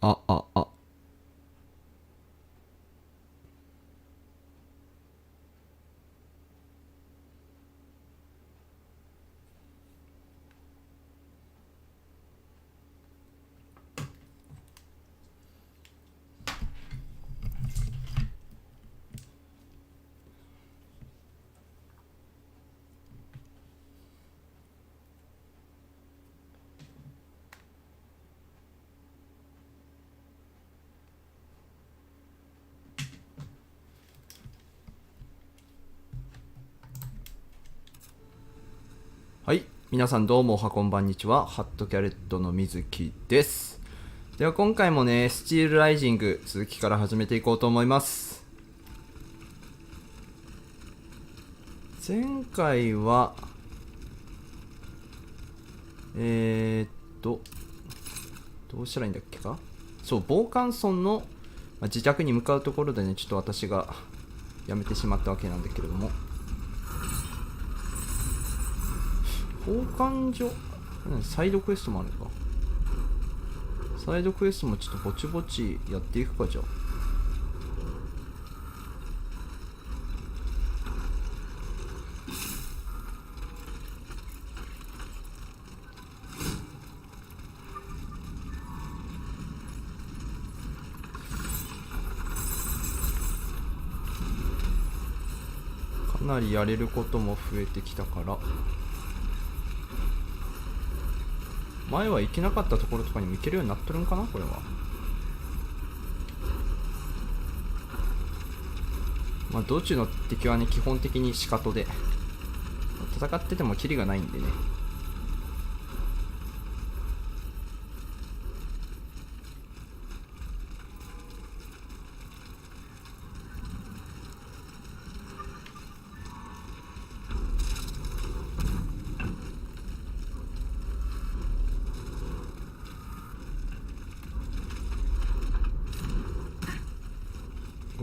あ。はい、皆さんどうもおはこんばんにちは。HatCaretの水木です。では今回もね、スチールライジング続きから始めていこうと思います。前回はどうしたらいいんだっけか。そう、防寒村の自宅に向かうところでね、ちょっと私がやめてしまったわけなんだけれども、交換所、サイドクエストもあるのか。サイドクエストもちょっとぼちぼちやっていくか。じゃあかなりやれることも増えてきたから、前は行けなかったところとかにも行けるようになってるんかな。これは道中の敵はね、基本的にシカトで戦っててもキリがないんでね。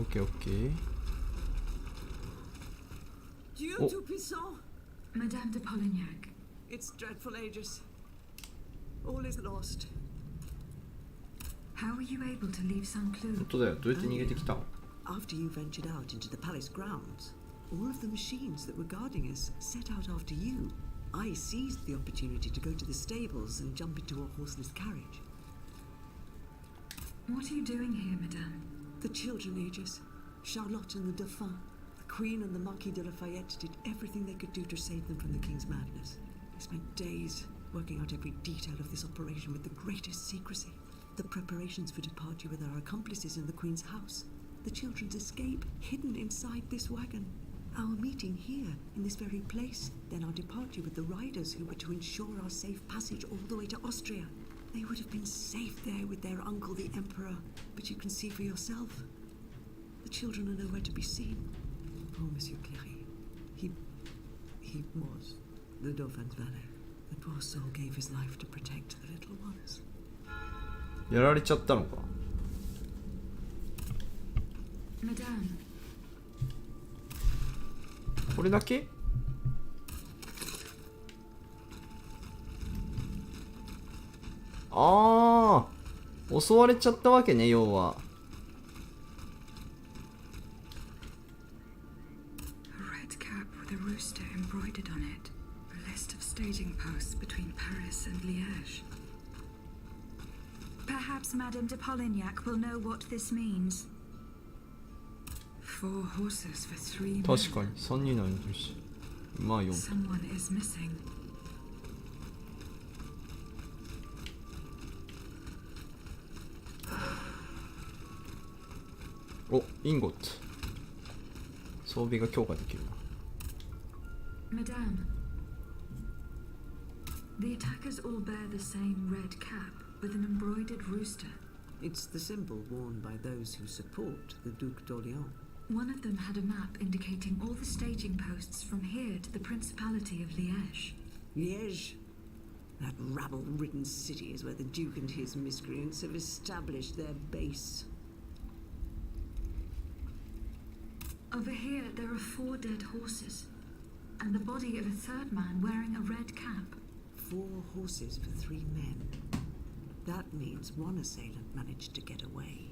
オッケーオッケー。Dieu tout-puissant, Madame de Polignac. it's dreadful, Aegis. All is lost. How were you able to leave some clue? 本当だよ。どうやって逃げてきたの？ After you ventured out into the palace grounds, all of the machines that were guarding us set out after you. I seized the opportunity to go to the stables and jump into a horseless carriage. What are you doing here, Madame? The children, Aegis, Charlotte and the Dauphin, the Queen and the Marquis de Lafayette did everything they could do to save them from the King's madness. I spent days working out every detail of this operation with the greatest secrecy. The preparations for departure with our accomplices in the Queen's house. The children's escape hidden inside this wagon. Our meeting here, in this very place. Then our departure with the riders who were to ensure our safe passage all the way to Austria. They would have been safe there with their uncle the Emperor. But you can see for yourself. The children are nowhere to be seen. Poor Monsieur Cléry. He was the Dauphin's valet. The poor soul gave his life to protect the little ones. やられちゃったのか。Madame. これだけ？ああ、襲われちゃったわけね、要は。A red cap with a rooster embroidered on it. A list of staging posts between Paris and Liège. Perhaps Madame de Polignac will know what this means. 4 horses for 3 men. 確かに3人なんだし。まあ4。 Someone is missing. お、インゴット。装備が強化できるな。 Madame. The attackers all bear the same red cap with an embroidered rooster. It's the symbol worn by those who support the Duc d'Orléans. One of them had a map indicating all the staging posts from here to the Principality of Liège. Liège. That rabble-ridden city is where the Duke and his miscreants have established their base. Over here there are 4 dead horses, and the body of a third man wearing a red cap. 4 horses for 3 men. That means one assailant managed to get away.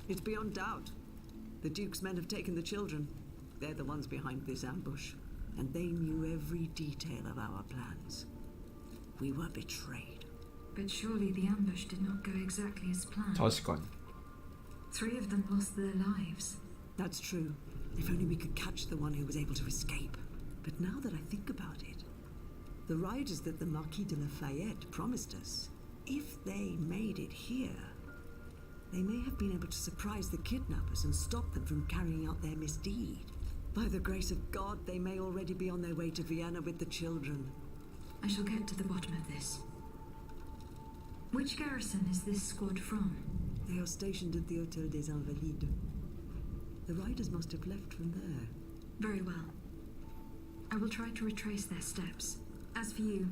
It's beyond doubt. The Duke's men have taken the children. They're the ones behind this ambush, and they knew every detail of our plans. We were betrayed. But surely the ambush did not go exactly as planned. 確かに。 3 of them lost their lives. That's true. If only we could catch the one who was able to escape. But now that I think about it, the riders that the Marquis de Lafayette promised us, if they made it here, they may have been able to surprise the kidnappers and stop them from carrying out their misdeed. By the grace of God, they may already be on their way to Vienna with the children. I shall get to the bottom of this. Which garrison is this squad from? They are stationed at the Hôtel des Invalides. The riders must have left from there. Very well. I will try to retrace their steps. As for you,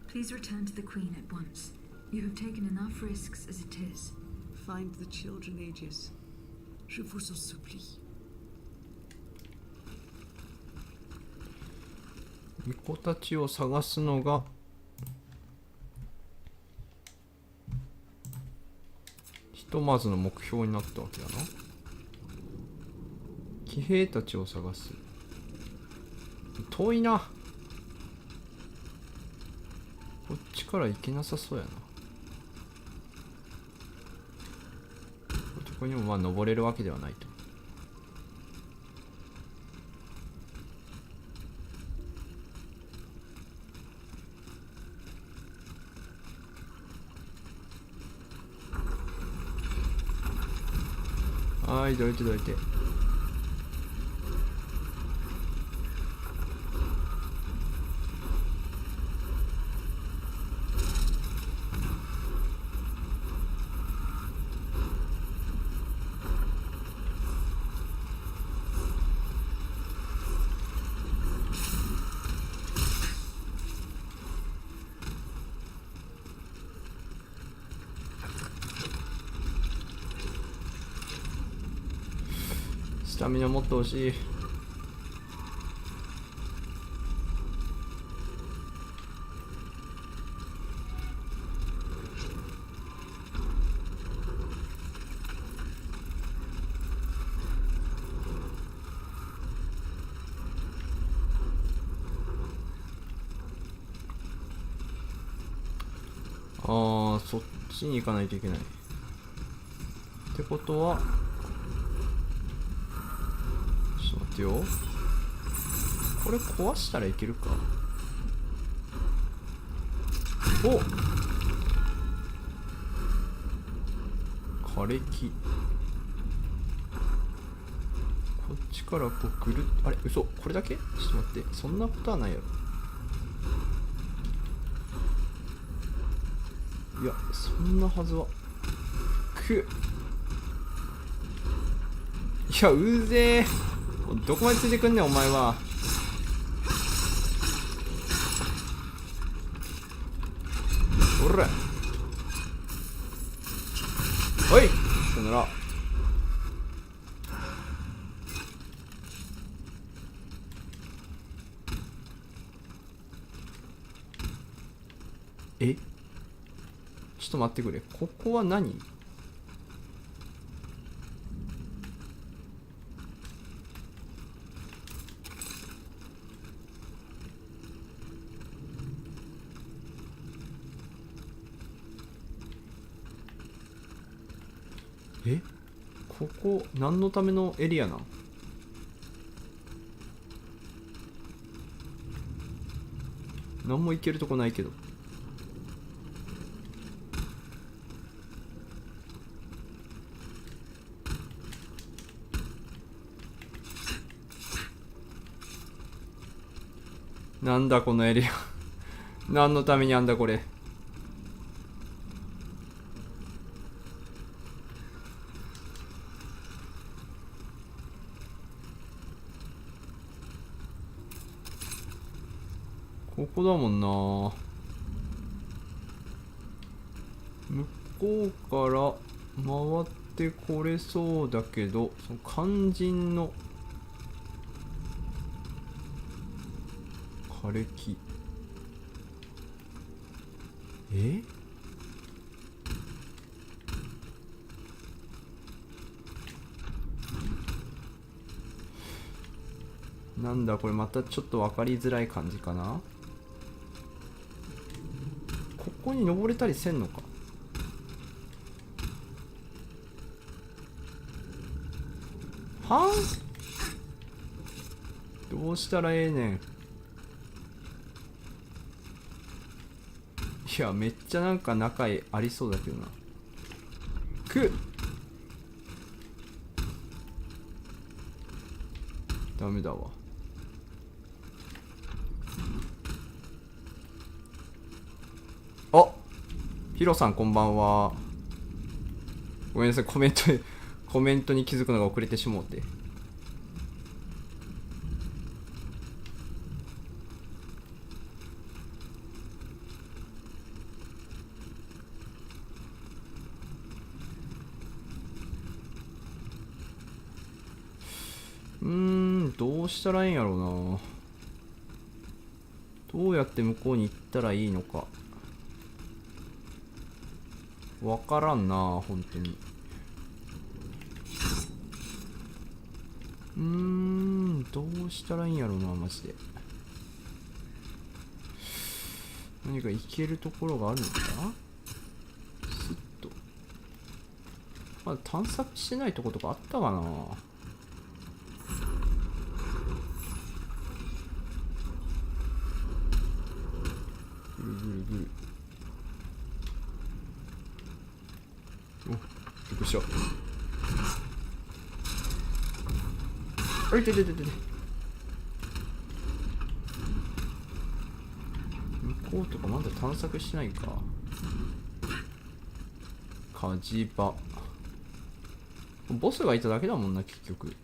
please return to the Queen at once. You have taken enough risks as it is. Find the children, Aegis. Je vous en supplie. 巫女たちを探すのがひとまずの目標になったわけだな。騎兵たちを探す。遠いな。こっちから行けなさそうやな。ここにもまあ登れるわけではないと。はい、どいてどいて。スタミナもっと欲しい。ああ、そっちに行かないといけない。ってことはちょっと待ってよ。これ壊したらいけるか。お、枯れ木。こっちからこうぐるっ、あれ嘘、これだけ。ちょっと待って、そんなことはないやろ。いや、そんなはずは。いや、うぜえ。どこまでついてくんねんお前は。おらおい、さよなら。え、ちょっと待ってくれ。ここは何？え、ここ何のためのエリアなん？何も行けるとこないけど。なんだこのエリア何のためにあんだこれ。ここだもんな。向こうから回ってこれそうだけど、その肝心の枯れ木。なんだこれ、またちょっと分かりづらい感じかな。ここに登れたりせんのか。はん、どうしたらええねん。いやめっちゃなんか仲ありそうだけどな。ダメだわ。あ、ヒロさんこんばんは。ごめんなさい、コメントに気づくのが遅れてしもうて。どうしたらいいんやろうな。どうやって向こうに行ったらいいのかわからんな、本当に。どうしたらいいんやろうな、マジで。何か行けるところがあるのか。スッと。まだ探索してないとことかあったかな。ぐるぐるぐる。お、びっくりした。あいててててて。向こうとかまだ探索してないか。火事場。ボスがいただけだもんな、結局。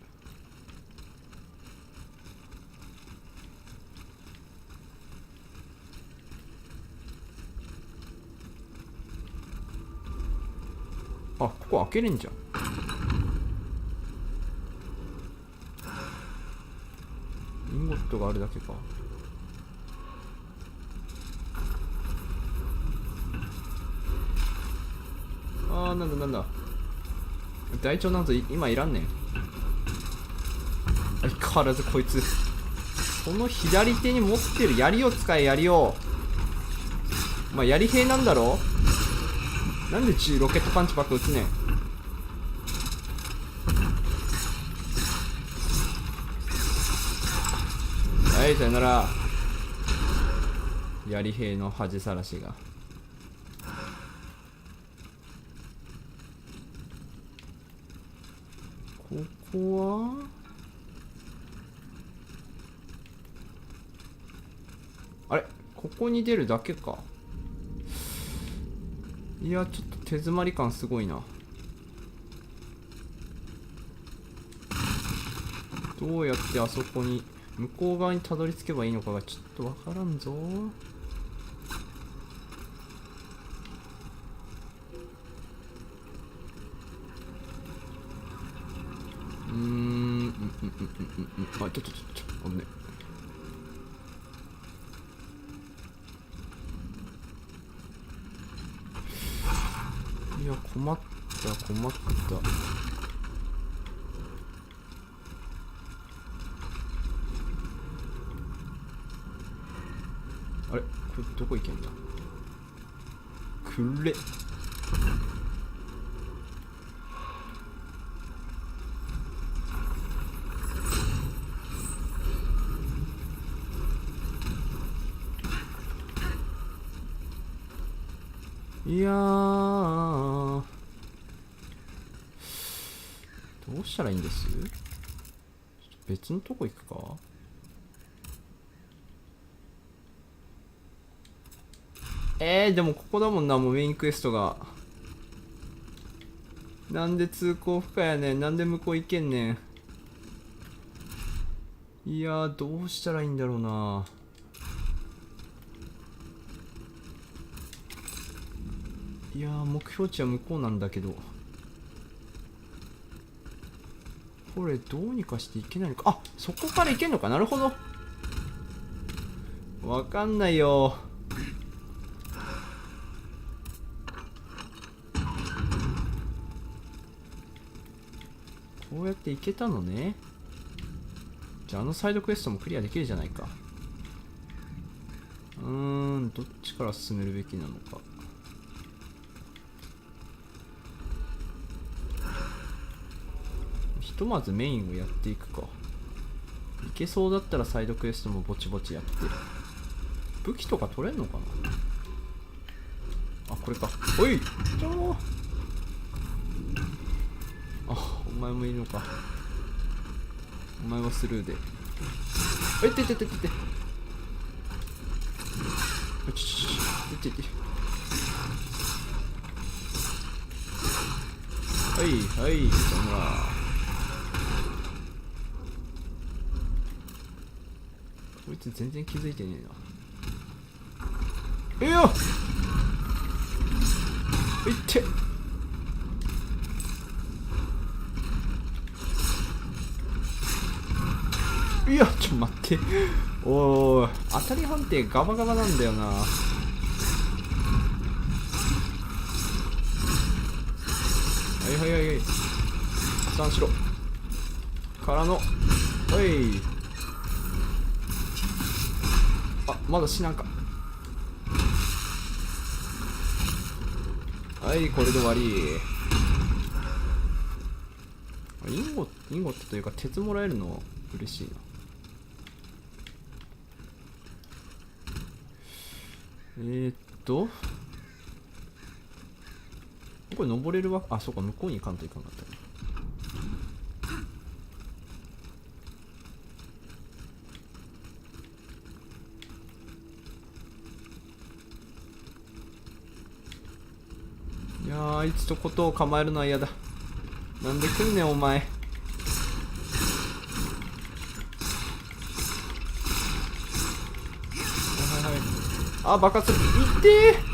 あ、ここ開けれんじゃん。インゴットがあるだけか。あー、なんだなんだ。台帳なんぞ今いらんねん。相変わらずこいつ。この左手に持ってる槍を使え、槍を。まあ、槍兵なんだろ。なんでロケットパンチばっか撃つねん。はい、さよなら。槍兵の恥さらしが。ここはあれ、ここに出るだけか。いや、ちょっと手詰まり感すごいな。どうやってあそこに向こう側にたどり着けばいいのかがちょっとわからんぞ。あ、ちょ危ね。いや、困った困った。あれ、これどこ行けんだ。くれ。いやー、どうしたらいいんです？別のとこ行くか。でもここだもんな、もうメインクエストが。なんで通行不可やねん。なんで向こう行けんねん。いやー、どうしたらいいんだろうな。いやー、目標地は向こうなんだけど、これどうにかしていけないのか。あ、そこから行けんのか。なるほど。わかんないよ。こうやって行けたのね。じゃああのサイドクエストもクリアできるじゃないか。どっちから進めるべきなのか。ひとまずメインをやっていくか。いけそうだったらサイドクエストもぼちぼちやって。武器とか取れんのかな。あ、これか。おい、ちょー。あ、お前もいるのか。お前はスルーで。あ、いってってってって。はいはい、さよなら。こいつ全然気づいてねえな。よっいっていや、ちょ待って。おー、当たり判定ガバガバなんだよな。はいはいはいはい、破産しろからの、はい、あ、まだ死なんか。はい、これで終わり。インゴットというか鉄もらえるの嬉しいな。これ登れるわ。あ、そうか、向こうに行かんといかんかったね。いやー、あいつとことを構えるのは嫌だ。なんで来んねんお前。はいはいはい。あ、爆発する。いってー。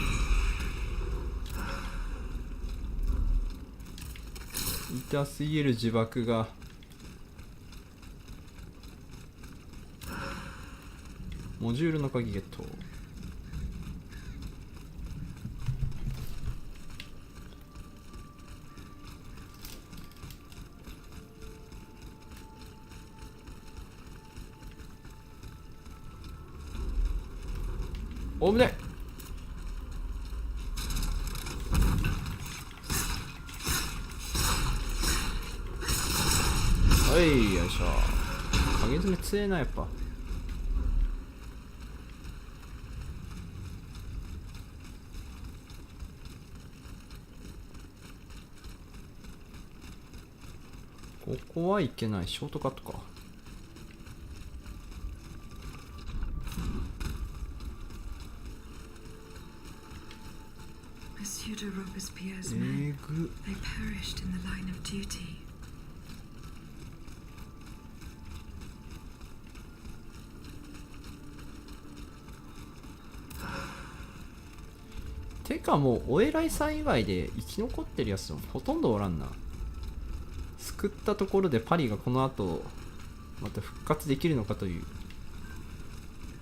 痛すぎる自爆が。モジュールの鍵ゲット。おぶね。はい、よいしょ。影爪強えな、やっぱ。ここはいけない。ショートカットか。Monsieur de Robespierre's men, they perished in the line of duty. てかもうお偉いさん以外で生き残ってるやつもほとんどおらんな。救ったところでパリがこの後また復活できるのかという。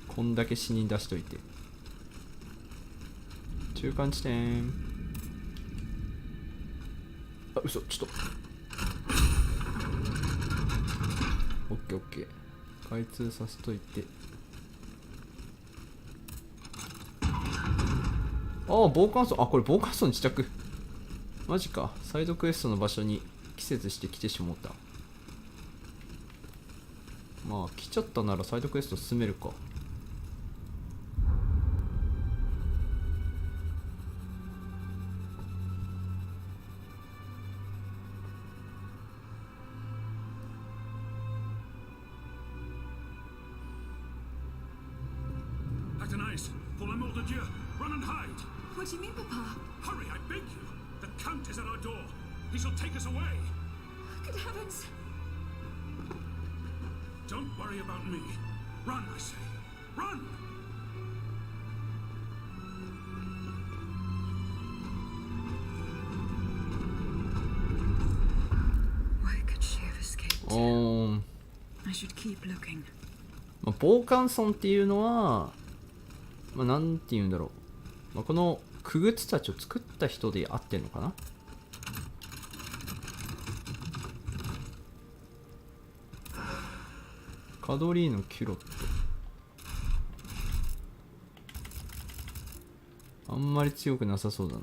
こんだけ死人出しといて。中間地点。あ、嘘、ちょっと。オッケーオッケー。開通させといて。ああ、防寒層。あ、これ防寒層に自宅。マジか。サイドクエストの場所に季節して来てしもった。まあ、来ちゃったならサイドクエスト進めるか。What do you mean, Papa? Hurry, I beg you! The Count is at our door. He shall take us away. Good heavens! Don't worry about me. Run, I say. Run! Where could she have escaped? I should keep looking. 防寒村っていうのは、なんて言うんだろう。このくぐつたちを作った人であってんのかな。カドリーノ・キュロット、あんまり強くなさそうだな。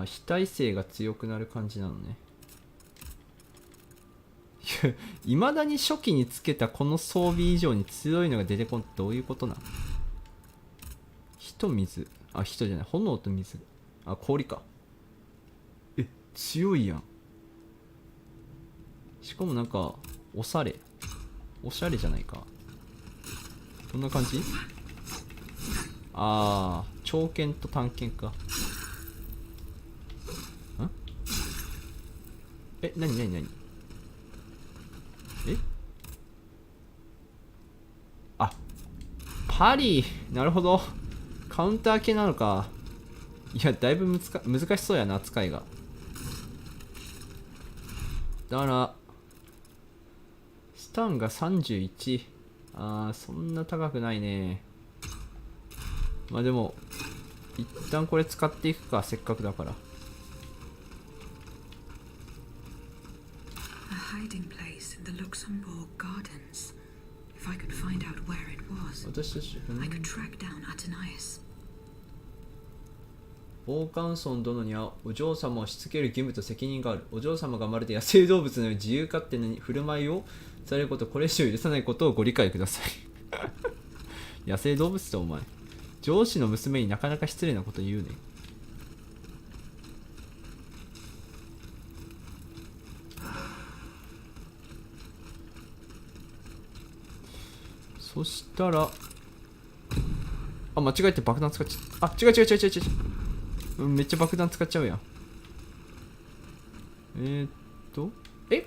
あ、非耐性が強くなる感じなのね。いまだに初期につけたこの装備以上に強いのが出てこんってどういうことな。火と水、あ、火じゃない、炎と水、あ、氷か。え、強いやん。しかもなんかおしゃれじゃないか。こんな感じ。あー、長剣と短剣か。ん、え、なにえ、あ、パリ、なるほど、カウンター系なのか。いや、だいぶ難しそうやな、扱いが。だからスタンが31。あー、そんな高くないね。まあでも一旦これ使っていくか、せっかくだから。私たち、オーカンソン殿にはお嬢様をしつける義務と責任がある。お嬢様がまるで野生動物のように自由勝手に振る舞いをされること、これ以上許さないことをご理解ください。野生動物ってお前、上司の娘になかなか失礼なこと言うね。そしたら、あ、間違えて爆弾使っちゃった。あ、違う、めっちゃ爆弾使っちゃうやん。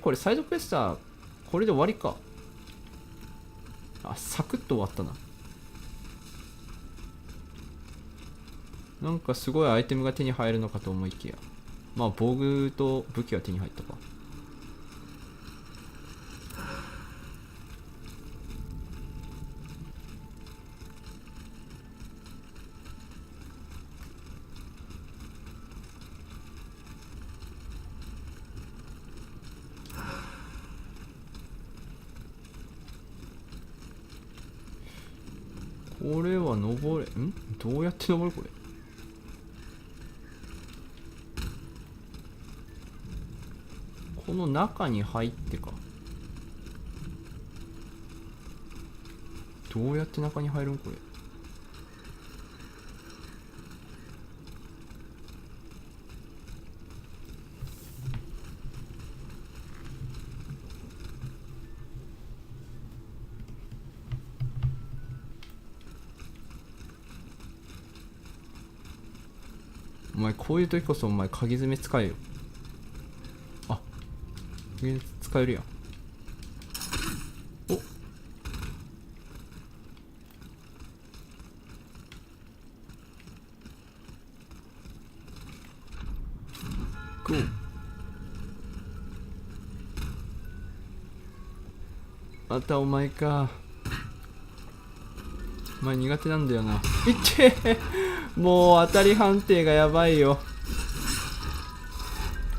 これサイドクエスターこれで終わりか。あ、サクッと終わったな。なんかすごいアイテムが手に入るのかと思いきや、まあ防具と武器は手に入ったか。これは登れ、どうやって登るこれ。この中に入ってか。どうやって中に入るんこれ。お前こういう時こそお前鍵爪使えよ。あ、使えるやん。お、ゴー。またお前か。お前苦手なんだよな。いってーもう当たり判定がやばいよ。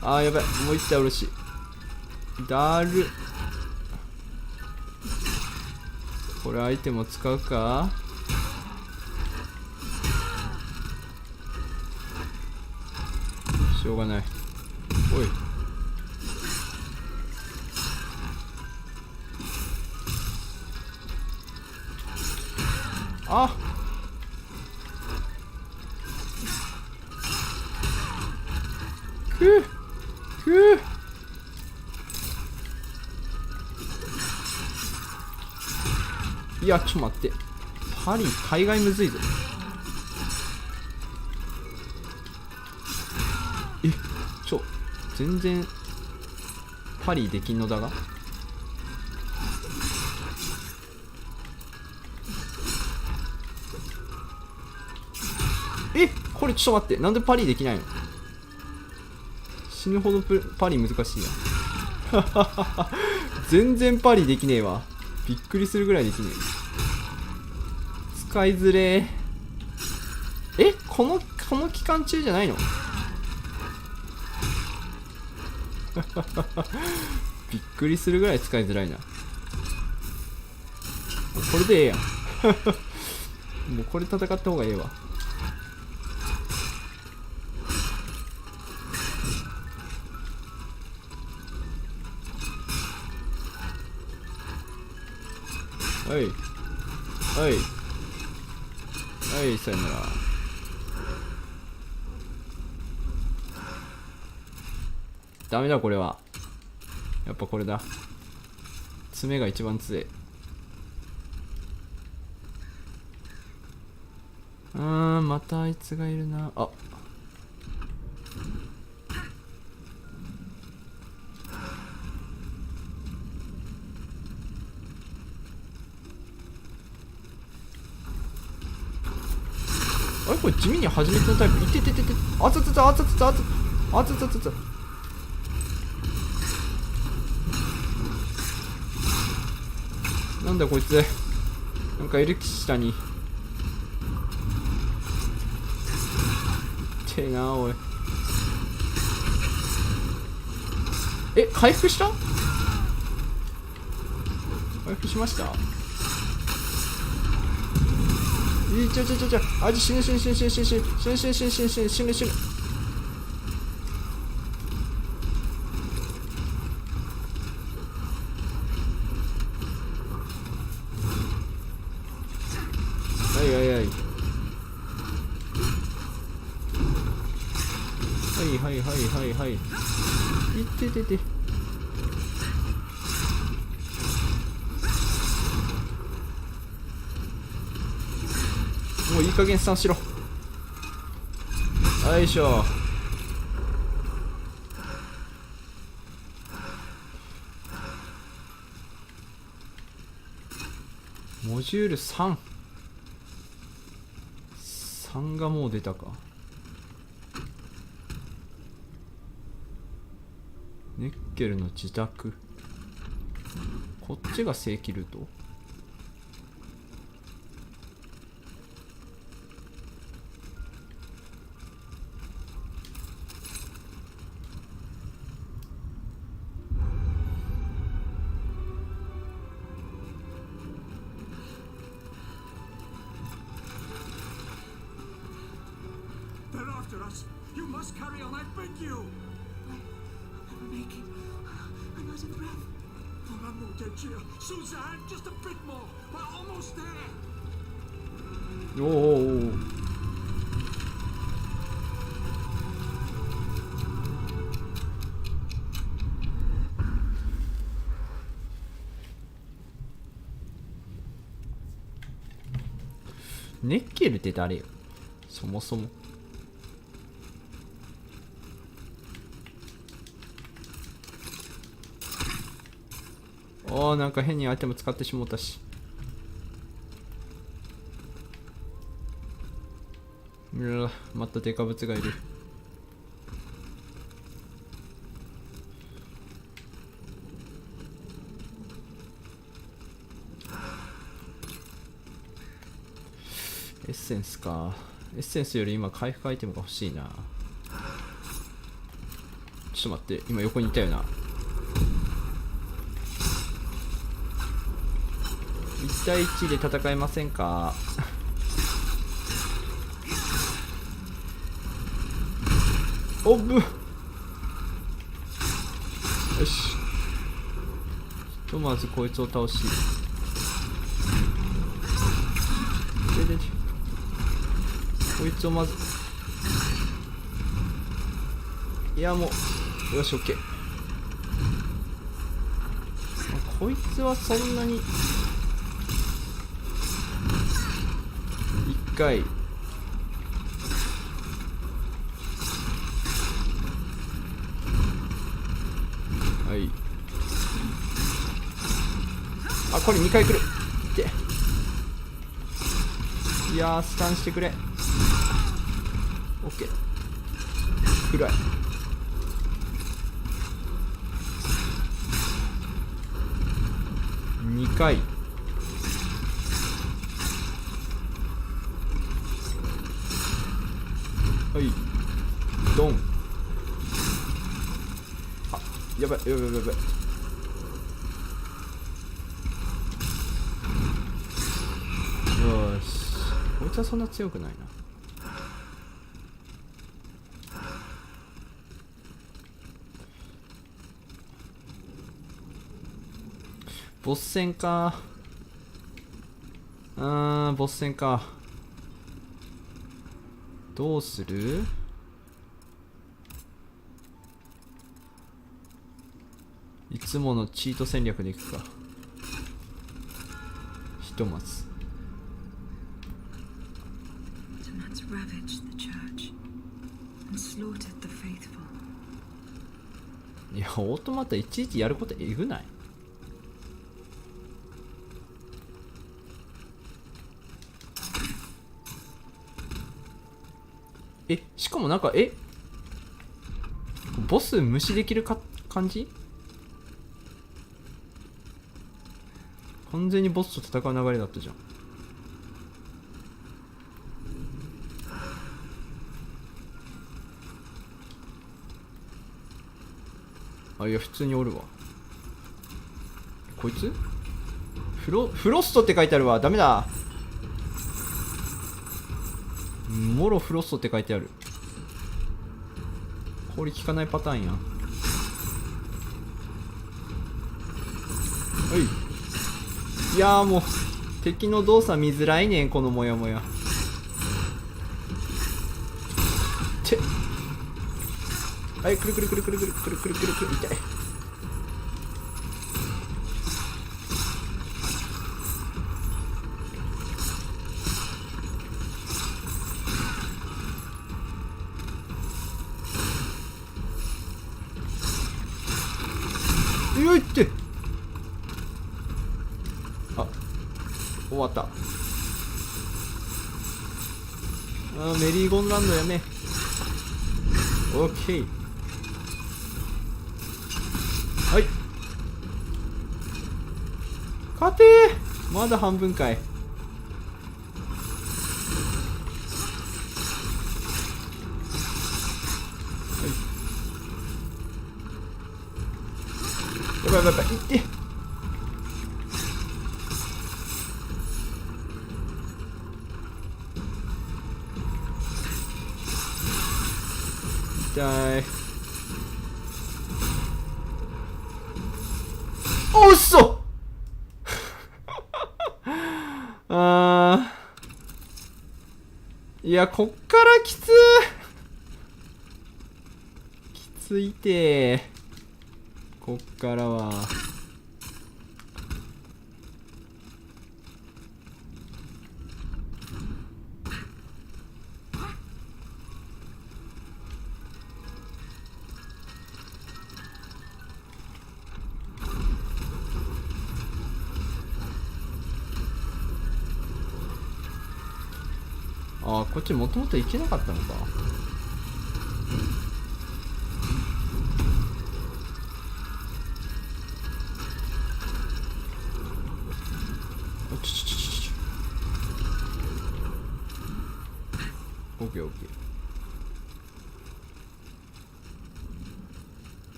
あーやばい、もう一体おるし。だる。これアイテムを使うか。しょうがない。おい、あ、いや、ちょっと待って。パリ、大概むずいぞ。全然、パリできんのだが。これちょっと待って。なんでパリできないの。死ぬほどパリ難しいやん。全然パリできねえわ。びっくりするぐらいできねえ。使いづれー。この期間中じゃないの。びっくりするぐらい使いづらいな。これでええやんもうこれ戦った方がええわ。はいはいはい、さよなら。ダメだこれは。やっぱこれだ。爪が一番強い。またあいつがいるな。あ、あれこれ地味に初めてのタイプ。いてててて、あつつつあつつつあつあつつつつ。なんだこいつ、なんかいる下に。てえなおい。え、回復した？回復しました？ちょあいつ死ぬ。はい。いっててて。もういい加減スタンしろ。よいしょ。モジュール3がもう出たか。ネッケルの自宅。こっちが正規ルート。They're after us. You must carry on, I beg you. I'm making. I'm out of breath. There are more dead here. Suzanne, just a bit more. We're almost there. おお。ネッケルって誰よ、そもそも。ああ、なんか変にアイテム使ってしもうたし。うわ、またデカブツがいる。エッセンスか。エッセンスより今回復アイテムが欲しいな。ちょっと待って、今横にいたよな。1対1で戦えませんか？おぶ。よし。ひとまずこいつを倒し。こいつをまず。いやもう、よし、オッケー。こいつはそんなに。一回。はい。あ、これ2回来る。いって。いやー、スタンしてくれ。オッケー。暗い。2回。はい。ドン。あ、やばい。つはそんな強くないな。ボス戦か。ボス戦か。どうする？いつものチート戦略でいくか。ひとまず。いや、オートマタいちいちやることえぐない？しかもなんか、ボス無視できるか感じ？完全にボスと戦う流れだったじゃん。あ、いや、普通におるわ。こいつフロストって書いてあるわ。ダメだ。もろフロストって書いてある。氷効かないパターンやん。はい。いやーもう敵の動作見づらいねん、このモヤモヤ。てはい、くるくるくるくるくるくるくるくるくる。痛い。よいって。あ、終わった。メリーゴンランドやめ。オッケー。はい。勝てー。まだ半分かい。やばいやばいやばい、いって。痛い。おっそいや、こっからきついてー。こっからはこっちもともと行けなかったのか。オッケーオッケー。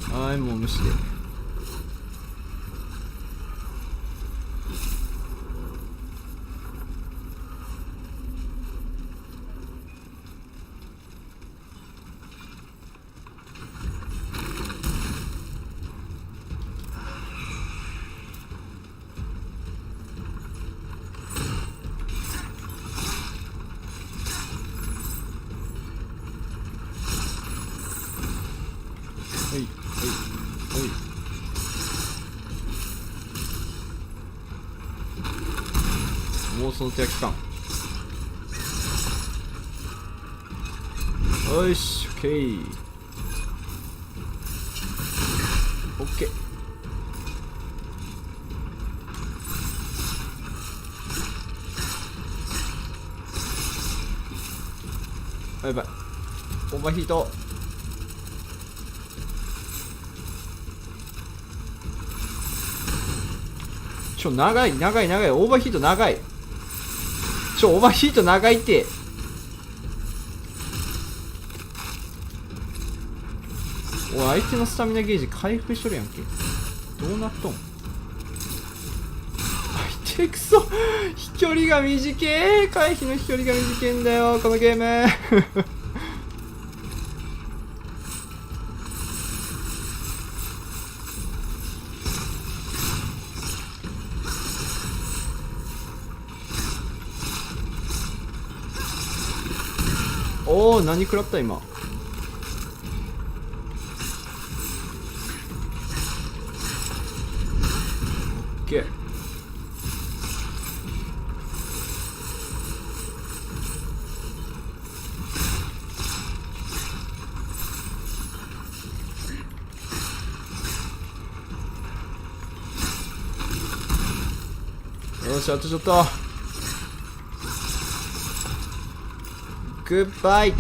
はい、もう無視で。はいはいはい。もうその手焼き感。よし、オッケーオッケー。やばい、オーバーヒート。長い長い長い。オーバーヒート長い。オーバーヒート長いって。オおい、相手のスタミナゲージ回復しとるやんけ。どうなっとん。相手クソ飛距離が短え。回避の飛距離が短いんだよこのゲームおお、何食らった今。オッケー。よし、あとちょっと。グッバイ。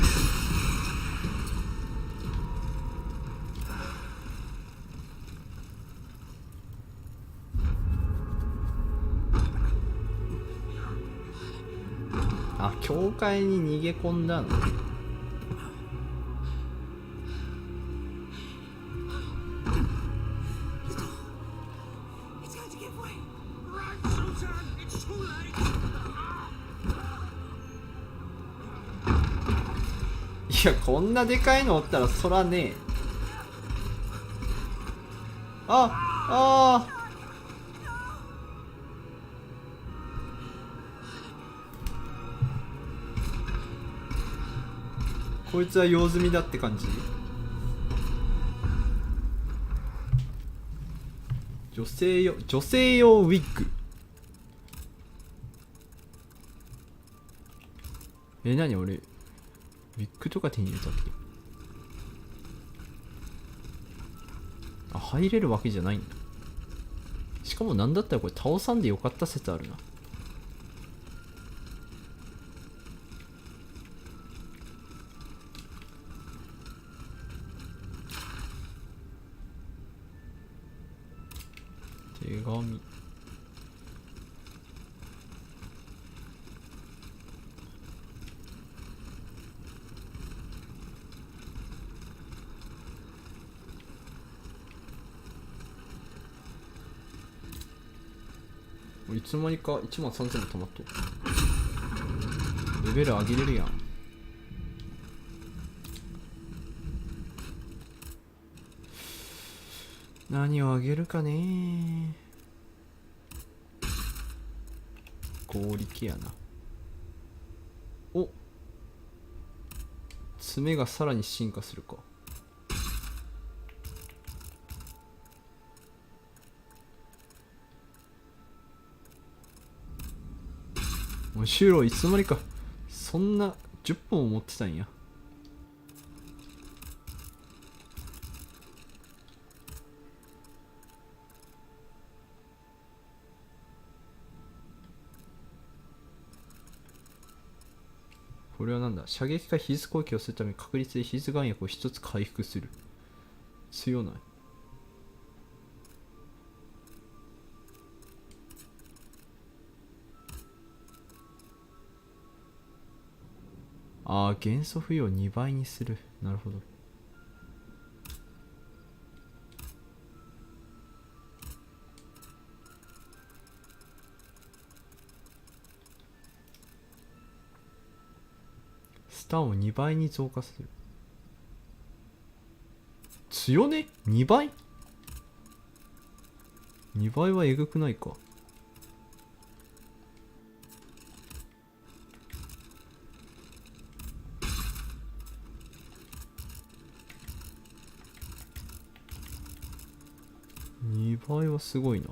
あ、教会に逃げ込んだの。いや、こんなでかいのおったらそらねえ。あこいつは用済みだって感じ。女性用ウィッグ。何俺ウィッグとか手に入れたっけ。あ、入れるわけじゃないんだ。しかもなんだったらこれ倒さんでよかった説あるな。手紙。いつの間にか13000も溜まっとる。レベル上げれるやん。何を上げるかね。合力やな。お、爪がさらに進化するか。もうシューロいつの間にかそんな10本も持ってたんや。これはなんだ。射撃か非術攻撃をするため確率で非術眼薬を一つ回復する。強ない。ああ、元素付与を2倍にする。なるほど。スタンを2倍に増加する。強ね ?2 倍 ?2 倍はえぐくないか。2倍はすごいな。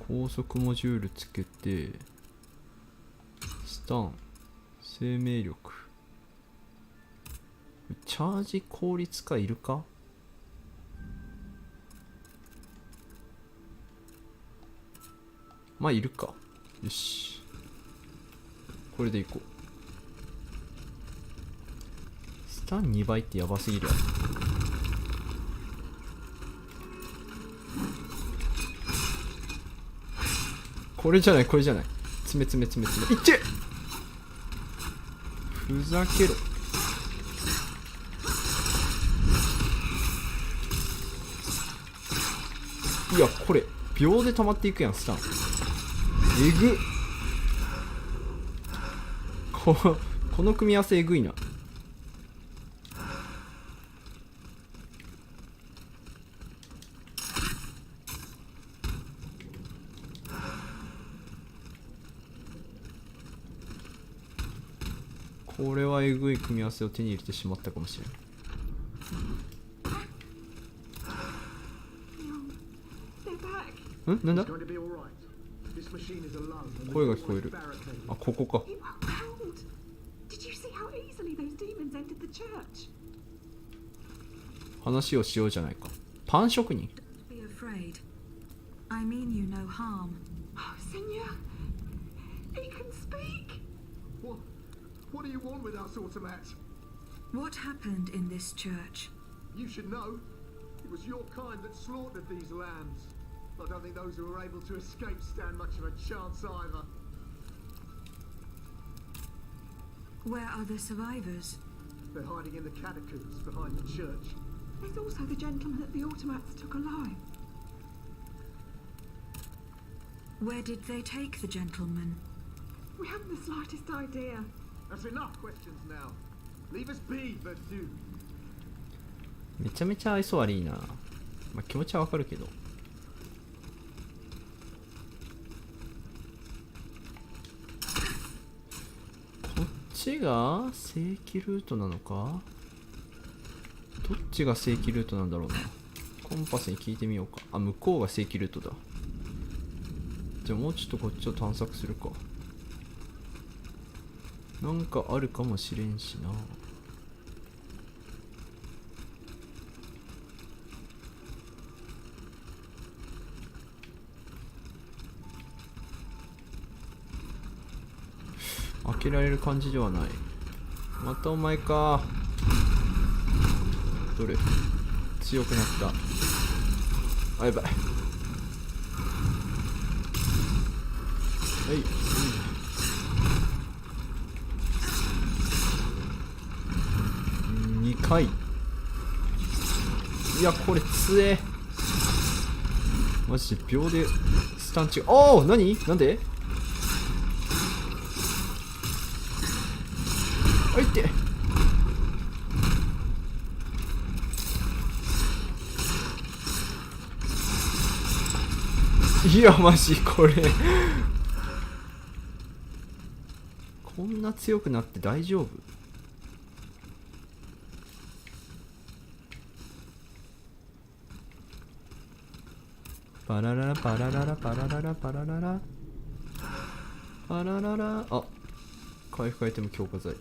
高速モジュールつけて、スタン、生命力、チャージ効率化いるか。まあいるか。よし、これでいこう。スタン2倍ってやばすぎるやろ。これじゃない、これじゃない。詰めいっちゃふざけろ。いやこれ秒で溜まっていくやんスタン。えぐっ。この組み合わせえぐいな。これはえぐい組み合わせを手に入れてしまったかもしれない。んなんだ。声が聞こえる。あ、ここか。話をしようじゃないか。パン職人。Be afraid. I mean you no harm. Oh, Senor, he can speak. What do you want with us, Automat? What happened in this church? You should know. It was your kind that slaughtered these lambs. I don't think those who were able to escape stand much of a chance either. Where are the survivors? They're hiding in the catacombs behind the church. There's also the gentleman that the automats took alive. Where did they take the gentleman? We haven't the slightest idea. That's enough questions now. Leave us be, part2. めちゃめちゃ愛想悪いな。まあ気持ちはわかるけど。こっちが正規ルートなのか。どっちが正規ルートなんだろうな。コンパスに聞いてみようか。あ、向こうが正規ルートだ。じゃあもうちょっとこっちを探索するか。なんかあるかもしれんしな。開けられる感じではない。またお前か。どれ強くなった。あ、やばい。はい、2回。いやこれ強え。マジで秒でスタンチが。おお、何なんで。あいって。いやマジこれこんな強くなって大丈夫。パラララパラララパラララパラララパラララ。あ、回復アイテム強化剤。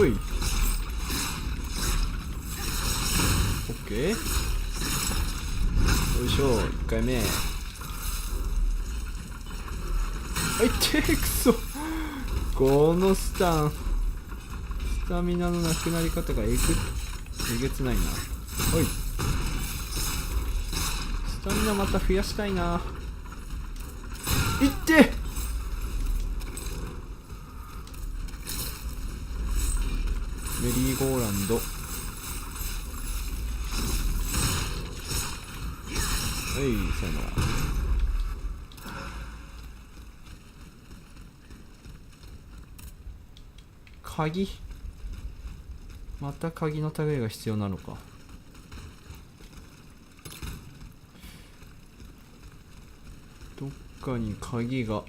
おい、オッケー。よいしょ、1回目。あいってくそ。このスタミナのなくなり方がえげつないな。おい、スタミナまた増やしたいな。いってメリーゴーランド。はい、さよなら。鍵。また鍵の類が必要なのか。どっかに鍵が。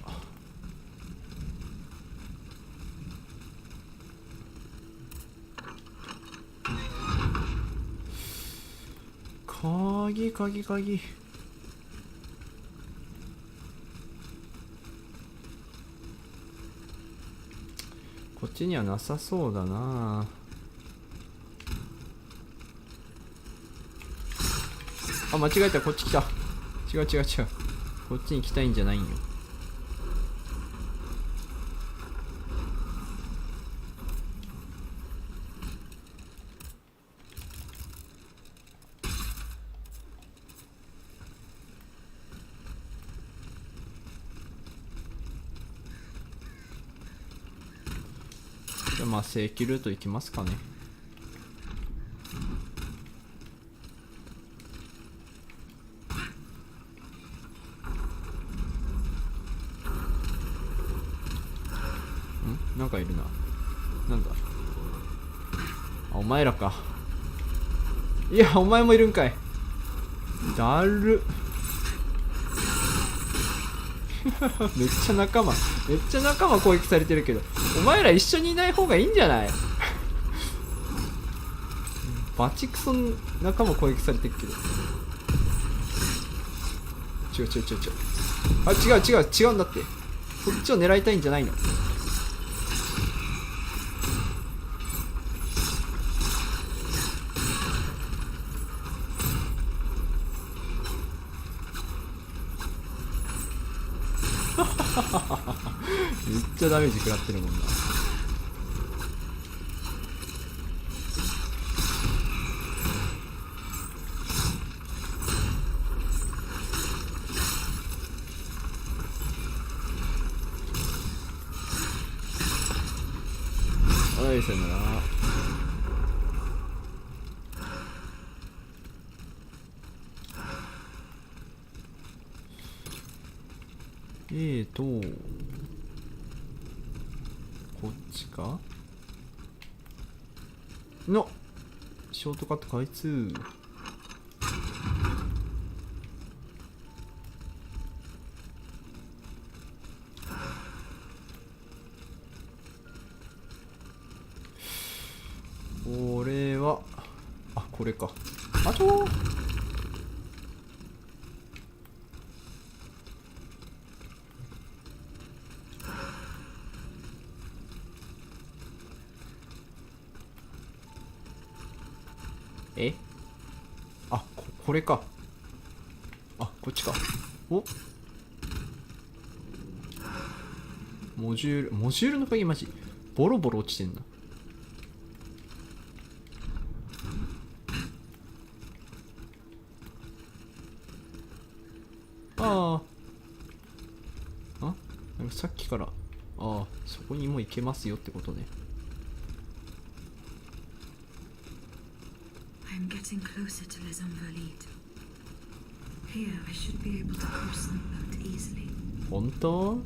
鍵。こっちにはなさそうだな。あ、間違えた。こっち来た。違う。こっちに行きたいんじゃないんよ。じゃあまあ正規ルート行きますかね。なんかいるな。なんだ。あ、お前らか。いや、お前もいるんかい。だる。めっちゃ仲間攻撃されてるけど、お前ら一緒にいない方がいいんじゃない？バチクソ仲間攻撃されてるけど。違う。あ、違うんだって。こっちを狙いたいんじゃないの。めっちゃダメージ食らってるもんな。はい、さよなら。こっちかのショートカット開通。これはこれか。あとこれか。こっちか。お、モジュールの鍵マジボロボロ落ちてんな。なんかさっきからそこにもう行けますよってことね。I'm getting closer to Les Invalides. Here, I should be able to cross the boat easily. 本当？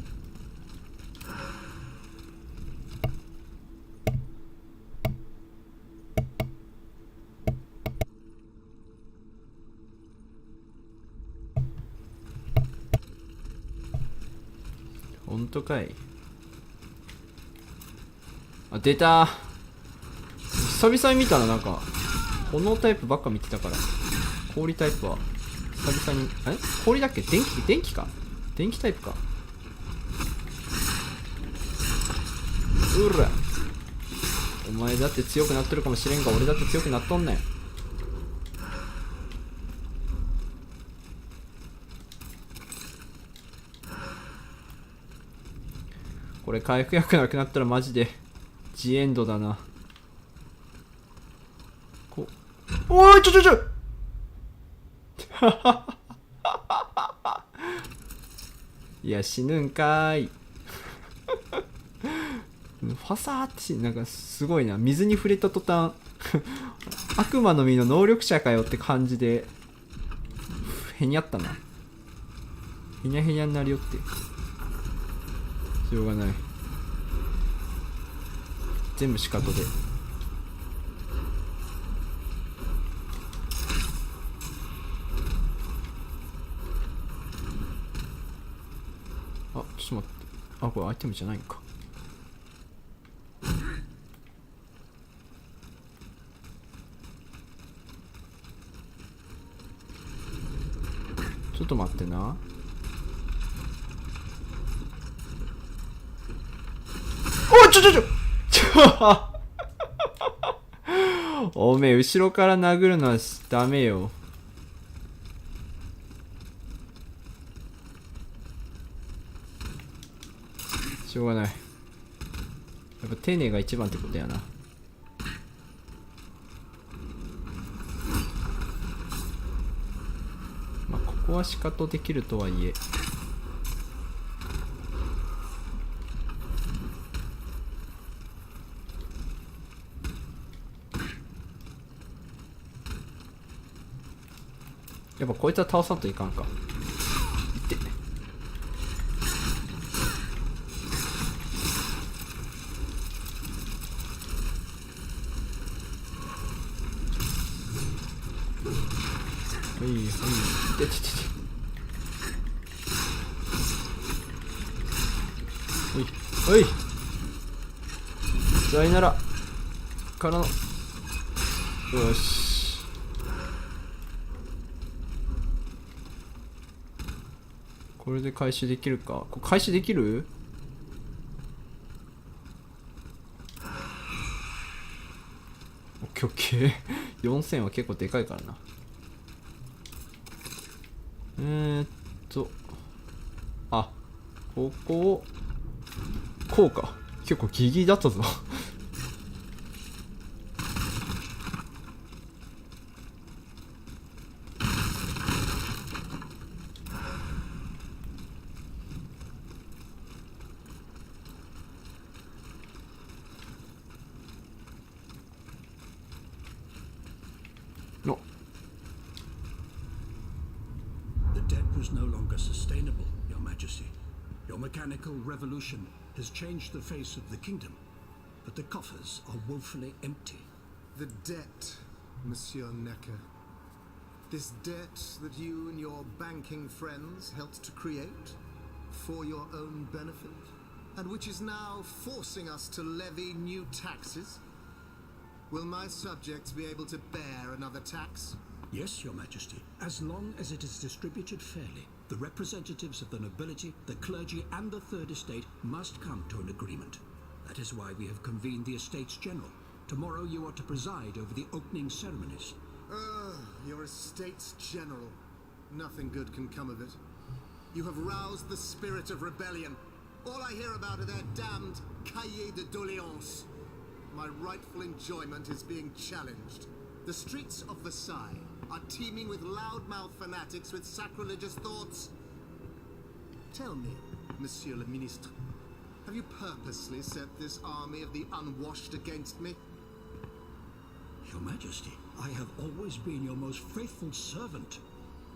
本当かい？出た。久々に見たな。なんか炎タイプばっか見てたから、氷タイプは久々に。氷だっけ？電気か。電気タイプか。うら、お前だって強くなってるかもしれんが、俺だって強くなっとんねん。これ回復薬なくなったらマジでジエンドだな。おい、ちょいや、死ぬんかーい。ファサーってなんかすごいな。水に触れた途端悪魔の実の能力者かよって感じでへにゃったな。へにゃへにゃになりよって、しょうがない。全部シカトで。ちょっと待って。これアイテムじゃないんか。ちょっと待ってな。おめえ後ろから殴るのはダメよ。しょうがない。やっぱ丁寧が一番ってことやな。まあここは仕方できるとはいえ、やっぱこいつは倒さんといかんか。いってはいはい、でちちち、おいおい、さいならからの、よし。これで回収できるか。これ回収できる？オッケーオッケー。4000は結構でかいからな。あ、ここをこうか。結構ギリギリだったぞ。の The debt was no longer sustainable, Your Majesty. Your mechanical revolution has changed the face of the kingdom, but the coffers are woefully empty. The debt, Monsieur Necker. This debt that you and your banking friends helped to create for your own benefit, and which is now forcing us to levy new taxes. Will my subjects be able to bear another tax? Yes, Your Majesty, as long as it is distributed fairly. The representatives of the nobility, the clergy, and the Third Estate must come to an agreement. That is why we have convened the Estates General. Tomorrow you are to preside over the opening ceremonies. Your Estates General. Nothing good can come of it. You have roused the spirit of rebellion. All I hear about are their damned cahiers de doléances. My rightful enjoyment is being challenged. The streets of Versailles are teeming with loudmouth fanatics with sacrilegious thoughts. Tell me, Monsieur le Ministre, have you purposely set this army of the unwashed against me? Your Majesty, I have always been your most faithful servant.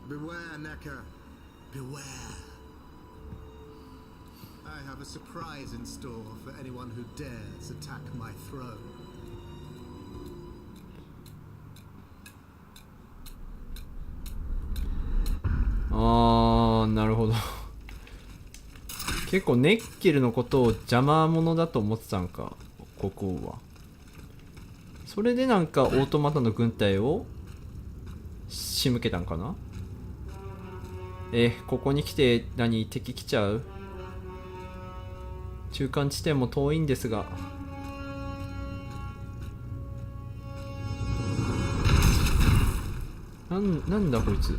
Beware, Necker. Beware. I have a surprise in store for anyone who dares attack my throne. なるほど。結構ネッケルのことを邪魔者だと思ってたんか、国王は。それでなんかオートマタの軍隊を仕向けたんかな。ここに来て何、敵来ちゃう？中間地点も遠いんですが。なんだこいつ。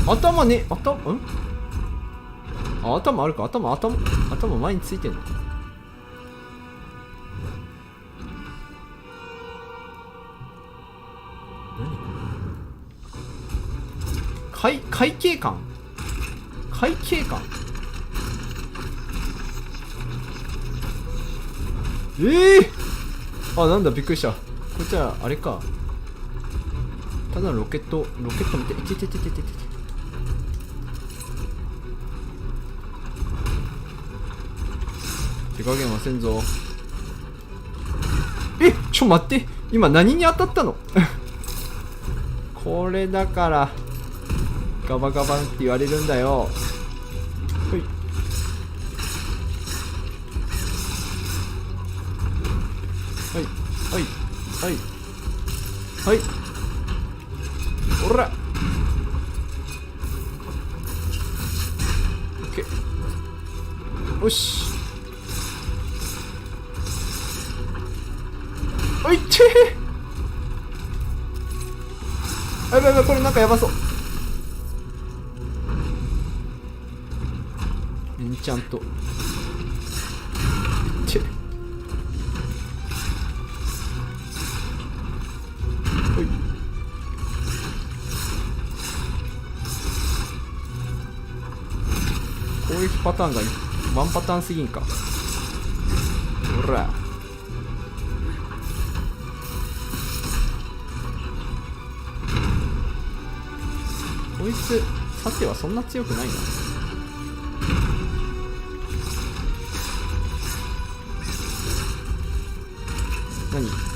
頭ね、頭あるか。頭前についてんのか。何これ。会計官あ、なんだ、びっくりした。こっちはあれか、ただのロケット見て、いて手加減はせんぞ。ちょ待って、今何に当たったの？これだからガバガバンって言われるんだよ。ほいはい、おら、オッケー、よし、おいってー、やばい、これなんかやばそう。ちゃんとほい。攻撃パターンがワンパターンすぎんか。ほらこいつさてはそんな強くないな。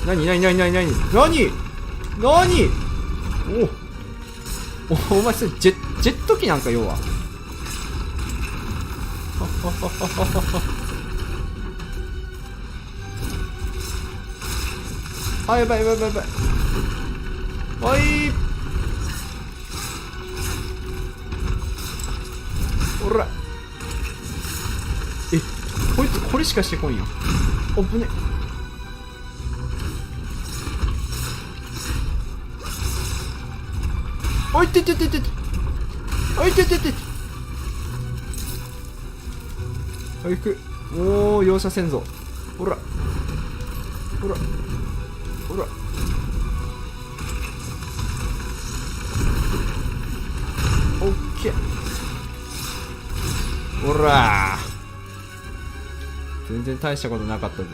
何お前それジェット機なんか要はあ、やばいおいおらこいつこれしかしてこんや。おぶね。おいててててておいてててておい行く。おー容赦せんぞ。ほらオッケー。ほら全然大したことなかったぞ。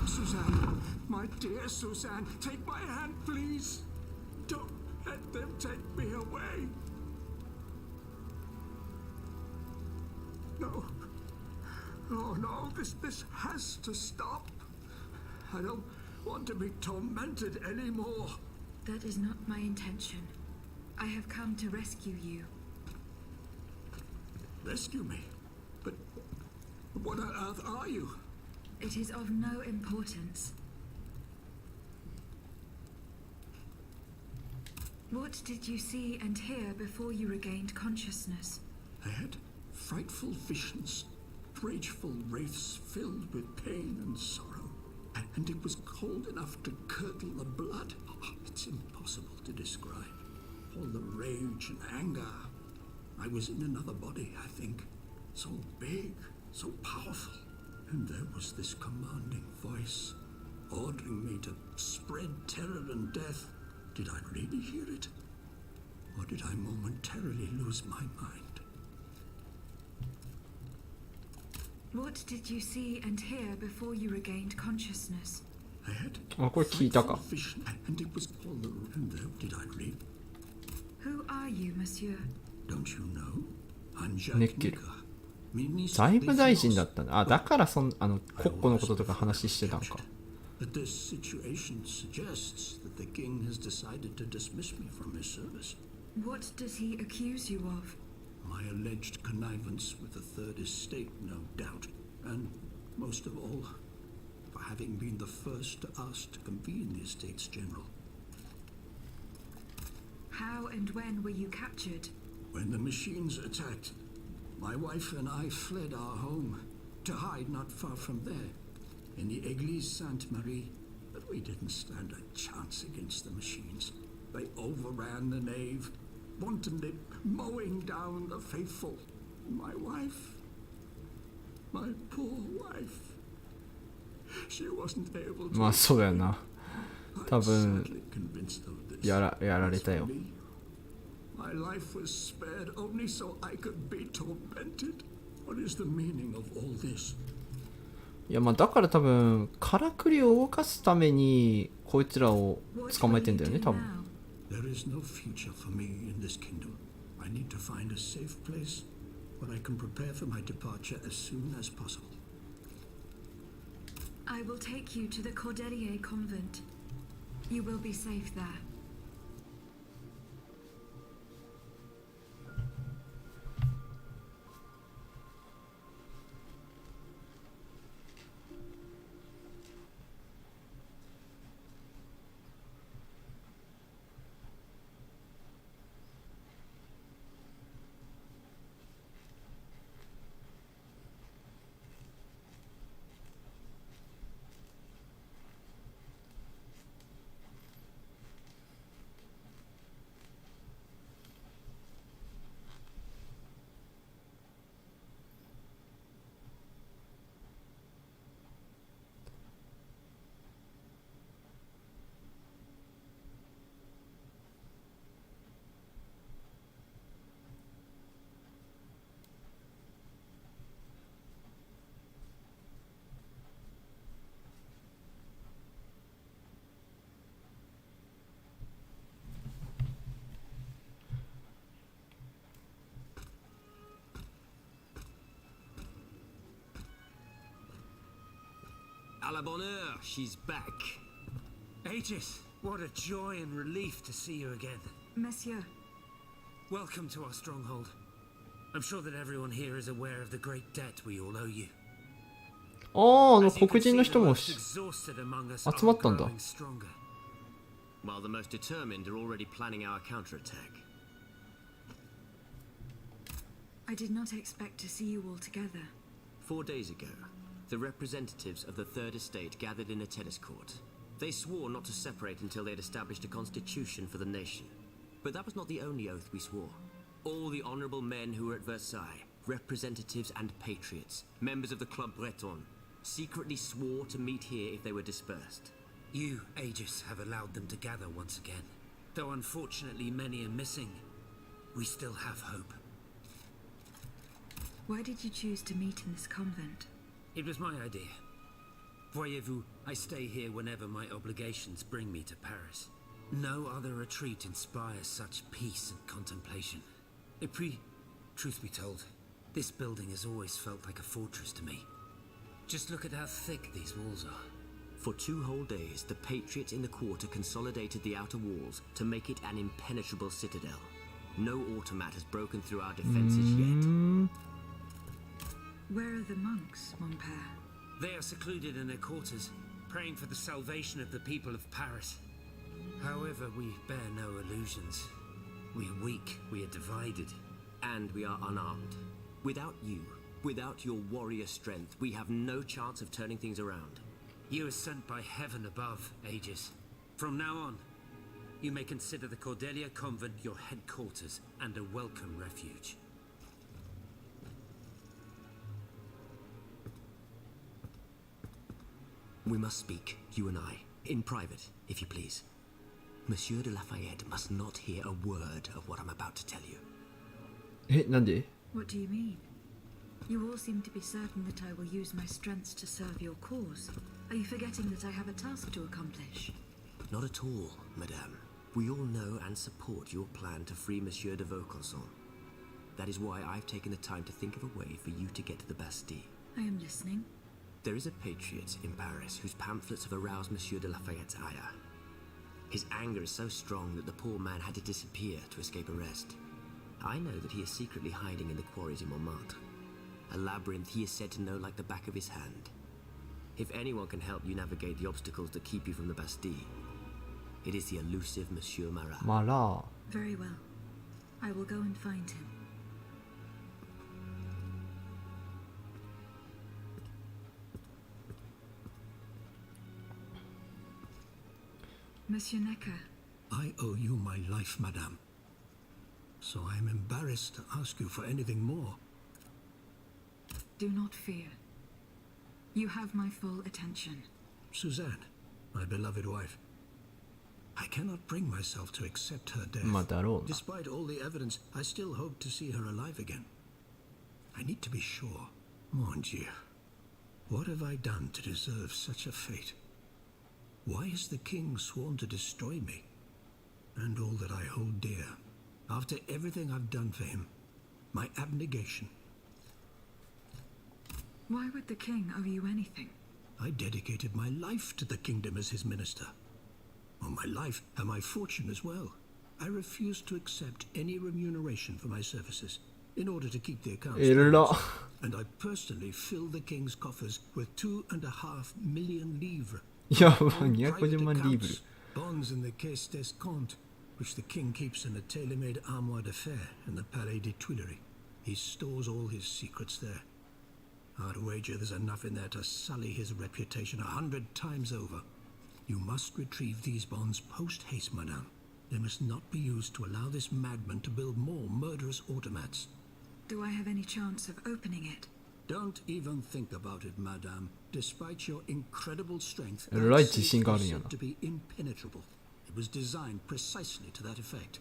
Suzanne, my dear Suzanne, take my hand, please. Don't let them take me away. No. Oh no, this has to stop. I don't want to be tormented anymore. That is not my intention. I have come to rescue you. Rescue me? But what on earth are you? It is of no importance. What did you see and hear before you regained consciousness? I had frightful visions, rageful wraiths filled with pain and sorrow. And it was cold enough to curdle the blood. It's impossible to describe. All the rage and anger. I was in another body, I think. So big, so powerful. And there was this commanding voice, ordering me to spread terror and death. Did I really hear it? Or did I momentarily lose my mind? What did you see and hear before you regained consciousness? I had あ、これ聞いたか。 vision, and it was all the and there did I read? Who are you, monsieur? Don't you know? I'm ねっ Jacques ける。 Nika. 財務大臣だったんだ。あ、だから国庫のこととか話してたのか。 But this situation suggests that the king has decided to dismiss me from his service. What does he accuse you of? My alleged connivance with the Third Estate, no doubt. And, most of all, for having been the first to ask to convene the Estates General. How and when were you captured? When the machines attacked, my wife and I fled our home to hide not far from there, in the Église Sainte-Marie. But we didn't stand a chance against the machines. They overran the nave, wantonly mowing down the faithful. My wife, my poor wife, she wasn't able to. まあそうやな。多 I'm 分 sadly convinced of this. やられたよ。 My life was spared only so I could be tormented. What is the meaning of all this? いやまあだから多分からくりを動かすためにこいつらを What 捕まえ will てん you だよね do 多分。 now? There is no future for me in this kingdom. I need to find a safe place where I can prepare for my departure as soon as possible. I will take you to the Cordelier convent. You will be safe there. la bonne heure, she's back. Aegis, what a joy and relief to see you again. Monsieur, Welcome to our stronghold. I'm sure that everyone here is aware of the great debt we all owe you. ああ、As you 黒 can 人 see, の the 人も most exhausted among us 集まったん are だ。 growing stronger. While the most determined are already planning our counterattack. I did not expect to see you all together. 4 days ago, the representatives of the Third Estate gathered in a tennis court. They swore not to separate until they had established a constitution for the nation. But that was not the only oath we swore. All the honorable men who were at Versailles, representatives and patriots, members of the Club Breton, secretly swore to meet here if they were dispersed. You, Aegis, have allowed them to gather once again. Though unfortunately many are missing, we still have hope. Why did you choose to meet in this convent? It was my idea. Voyez-vous, I stay here whenever my obligations bring me to Paris. No other retreat inspires such peace and contemplation. Et puis, truth be told, this building has always felt like a fortress to me. Just look at how thick these walls are. For 2 whole days, the patriots in the quarter consolidated the outer walls to make it an impenetrable citadel. No automat has broken through our defenses yet. Where are the monks, mon père? They are secluded in their quarters, praying for the salvation of the people of Paris. However, we bear no illusions. We are weak, we are divided. And we are unarmed. Without you, without your warrior strength, we have no chance of turning things around. You are sent by heaven above, Aegis. From now on, you may consider the Cordelia Convent your headquarters and a welcome refuge. We must speak, you and I, in private, if you please. Monsieur de Lafayette must not hear a word of what I'm about to tell you. え、なんで？ What do you mean? You all seem to be certain that I will use my strengths to serve your cause. Are you forgetting that I have a task to accomplish? Not at all, madame. We all know and support your plan to free Monsieur de Vaucanson. That is why I've taken the time to think of a way for you to get to the Bastille. I am listening. There is a patriot in Paris whose pamphlets have aroused Monsieur de Lafayette's ire. His anger is so strong that the poor man had to disappear to escape arrest. I know that he is secretly hiding in the quarries in Montmartre. A labyrinth he is said to know like the back of his hand. If anyone can help you navigate the obstacles that keep you from the Bastille, it is the elusive Monsieur Marat. マラ Very well. I will go and find him. Monsieur Necker, I owe you my life, madame. So I am embarrassed to ask you for anything more. do not fear. You have my full attention. Suzanne, my beloved wife. I cannot bring myself to accept her death. まあだろうな。 Despite all the evidence, I still hope to see her alive again. I need to be sure. Mon Dieu. What have I done to deserve such a fate? Why has the king sworn to destroy me? And all that I hold dear. After everything I've done for him. My abnegation. Why would the king owe you anything? I dedicated my life to the kingdom as his minister. Well, my life and my fortune as well. I refuse to accept any remuneration for my services in order to keep the accounts. えら。 And I personally fill the king's coffers with 2.5 million livres. やば、 All 250万 private リーブル。 accounts, bonds in the Caisse d'Escompte, which the king keeps in a tailor-made armoire de fer in the Palais des Tuileries. He stores all his secrets there. I'd wager there's enough in there to sully his reputation 100 times over. You must retrieve these bonds post-haste, madame. They must not be used to allow this madman to build more murderous automats. Do I have any chance of opening it? Don't even think about it, madame. Despite your incredible strength, えらい that 自信 safe があ is るんや said な。 to be impenetrable. It was designed precisely to that effect.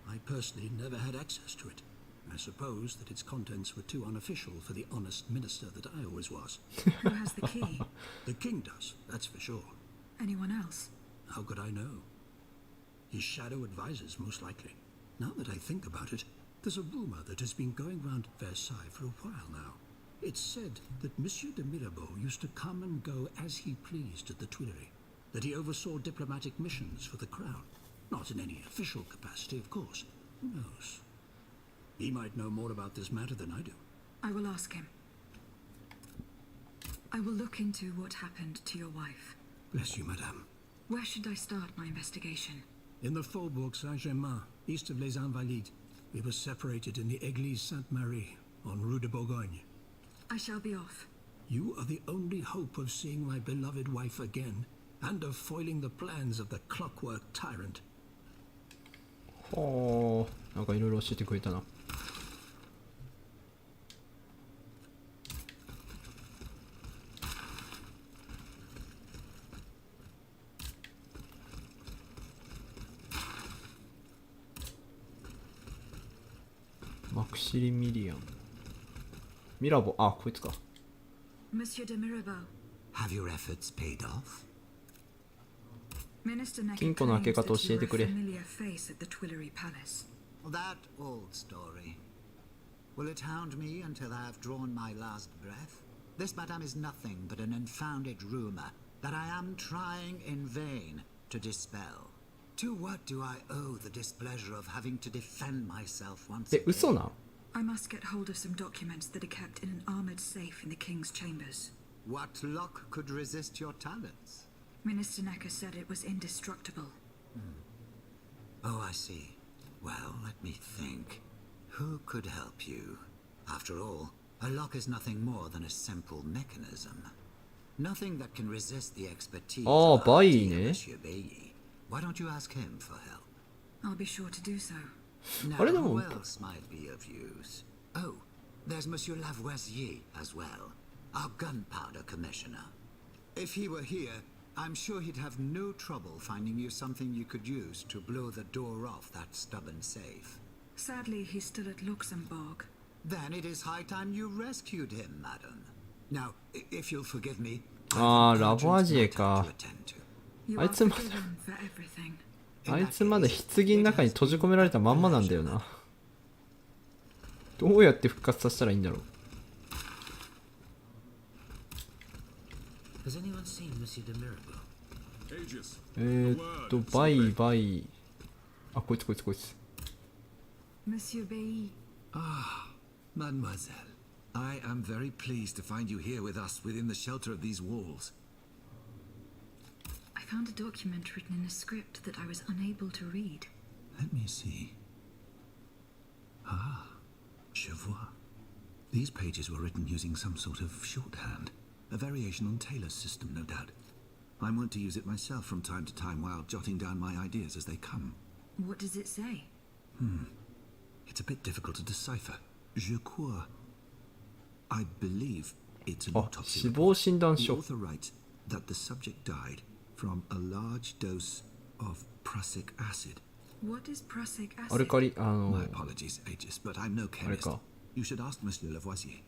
I personally never had access to it. I suppose that its contents were too unofficial for the honest minister that I always was. Who has the key? The king does, that's for sure. Anyone else? How could I know? His shadow advisors, most likely. Now that I think about it, there's a rumor that has been going round Versailles for a while now. It's said that Monsieur de Mirabeau used to come and go as he pleased at the Tuileries, that he oversaw diplomatic missions for the crown. Not in any official capacity, of course. Who knows? He might know more about this matter than I do. I will ask him. I will look into what happened to your wife. Bless you, madame. Where should I start my investigation? In the Faubourg Saint-Germain, east of Les Invalides, we were separated in the Église Sainte-Marie, on Rue de Bourgogne. I shall be off. You are the only hope of seeing my beloved wife again, and of foiling the plans of the clockwork tyrant. ほう、なんかいろいろ教えてくれたな。マクシリミリアン。ミラボ、あ、こいつか。Monsieur de Mirabeau. Have your efforts paid off? Minister Necker 金庫の開け claims 方 that 教え you て were く a れ。 familiar face at the Tuileries Palace. That old story. Will it hound me until I have drawn my last breath? This, madame, is nothing but an unfounded rumor that I am trying in vain to dispel. To what do I owe the displeasure of having to defend myself once え、嘘 again? なん？ I must get hold of some documents that are kept in an armored safe in the king's chambers. What lock could resist your talents? Minister Necker said it was indestructible. Oh, I see. Well, let me think. Who could help you? After all, a lock is nothing more than a simple mechanism. Nothing that can resist the expertise ああ、 of バ our イ dear ね。 Monsieur Bailly. Why don't you ask him for help? I'll be sure to do so. Now, あれで who も、 else might be of use? Oh, there's Monsieur Lavoisier as well, our gunpowder commissioner. If he were here, I'm sure he'd have no trouble finding you something you could use to blow the door off that stubborn safe. Sadly, he's still at Luxembourg. Then it is high time you rescued him, madam. Now, if you'll forgive me, ああ、 I've an ラボア urgent ジエ matter か to。attend to. You あ are いつまだ、 forgiven for everything. あいつまだ棺の中に閉じ込められたまんまなんだよな。どうやって復活させたらいいんだろう。Has anyone seen Monsieur de Mirabeau? バイバイ。あ、こいつこいつこいつ。 Monsieur Bailly. Mademoiselle, I am very pleased to find you here with us within the shelter of these walls. I found a document written in a script that I was unable to read. Let me see. Ah, je vois. These pages were written using some sort of shorthand. A variation on Taylor's system, no doubt. I'm wont to use it myself from time to time while jotting down my ideas as they come. What does it say? It's a bit difficult to decipher. Je crois. I believe it's an あ、 autopsy 死亡 report. 診断 The 書。 author writes that the subject died from a large dose of prussic acid. What is prussic アル acid? カリ、My apologies, Aegis, but I'm no chemist. Alright. You should ask Monsieur Lavoisier.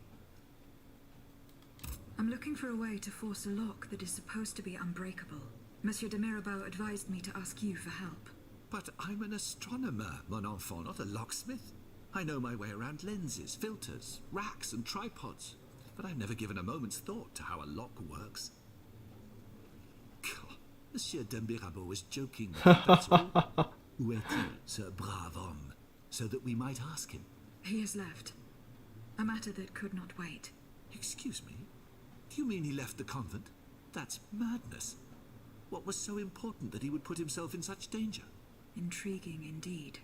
I'm looking for a way to force a lock that is supposed to be unbreakable. Monsieur de Mirabeau advised me to ask you for help. But I'm an astronomer, mon enfant, not a locksmith. I know my way around lenses, filters, racks, and tripods. But I've never given a moment's thought to how a lock works. God, Monsieur de Mirabeau was joking with me, that's all. Où est-il, ce brave homme? So that we might ask him. He has left. A matter that could not wait. Excuse me? Do you mean he left the convent? That's madness. What was so important that he would put himself in such danger? Intriguing indeed.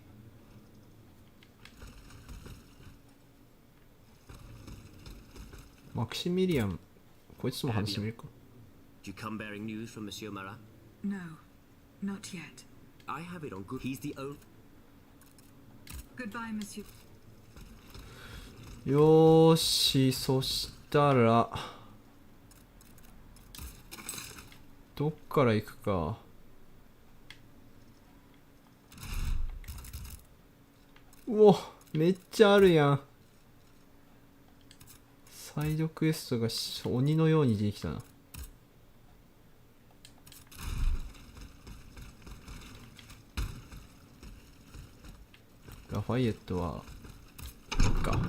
マクシミリアン、こいつとも話してみるか。 Do you come bearing news from Monsieur Marat? No, not yet. I have it on good. He's the only. Goodbye, Monsieur. よーし、そしたらどっから行くか。うお、めっちゃあるやん。サイドクエストが鬼のように出てきたな。ラファイエットはこっか。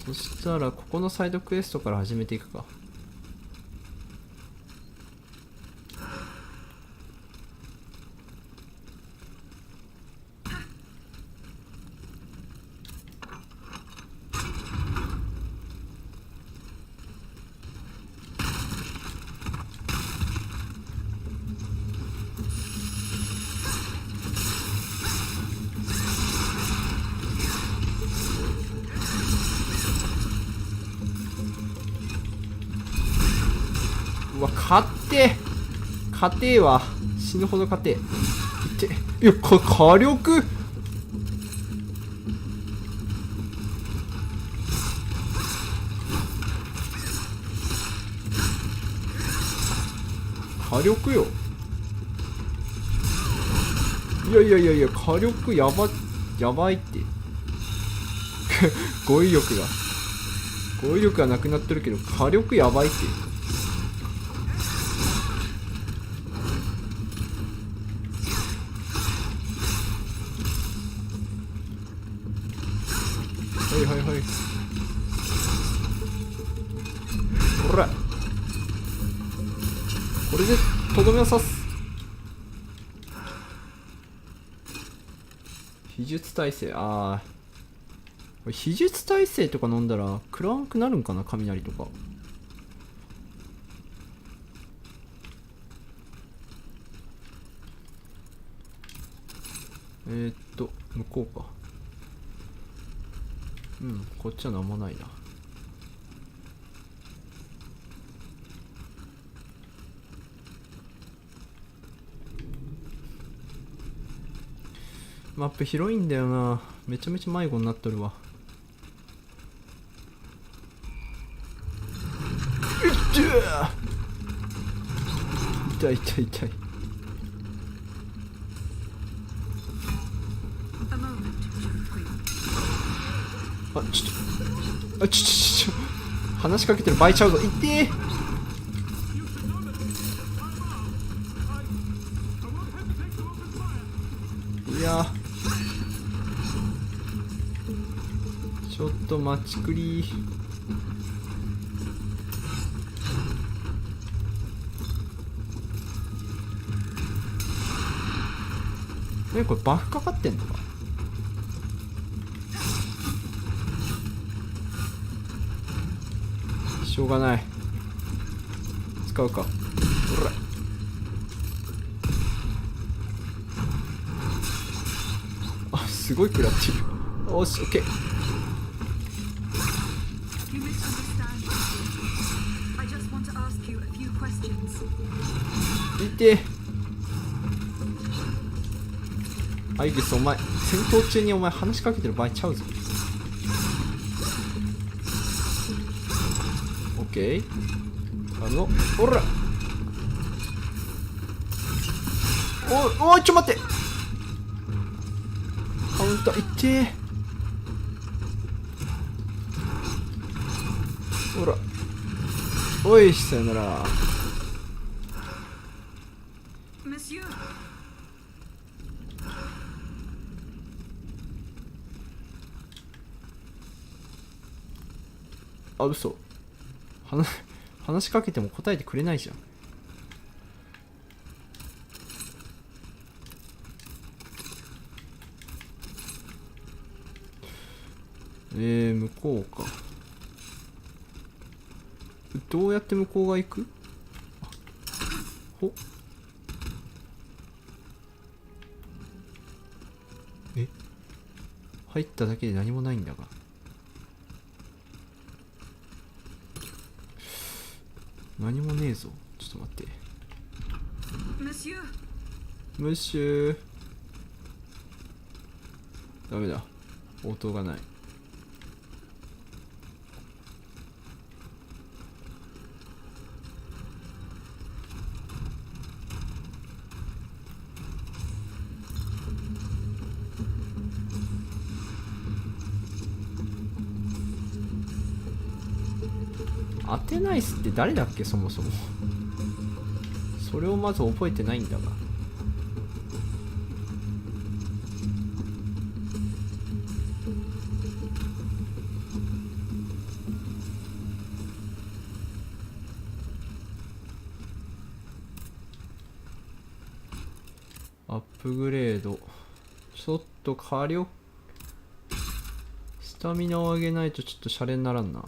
そしたらここのサイドクエストから始めていくか。うわ、勝てえわ。死ぬほど勝てえ。いや、火力火力よ。いや火力やばいって語彙力がなくなってるけど火力やばいって。はいほら、これでとどめを刺す。秘術耐性、秘術耐性とか飲んだらクランクなるんかな、雷とか。向こうか。こっちはなんもないな。マップ広いんだよな。めちゃめちゃ迷子になっとるわ。痛い。ちょ話しかけてる場合ちゃうぞ。いってー。いやちょっと待ちくり。これバフかかってんのか。しょうがない、使うか。ほら、すごい食らってる。おし、オッケー。いてアイグス、お前戦闘中にお前話しかけてる場合ちゃうぞ。オッケー。ほら、おい、ちょ待って、カウンターいってー。ほら、おい、さよなら。嘘。話しかけても答えてくれないじゃん。向こうか。どうやって向こうが行く？入っただけで何もないんだが。何もねえぞ。ちょっと待って。ムッシュー。ダメだ。応答がない。アテナイスって誰だっけ、そもそも。それをまず覚えてないんだが。アップグレード。ちょっと火力、スタミナを上げないとちょっとシャレにならんな。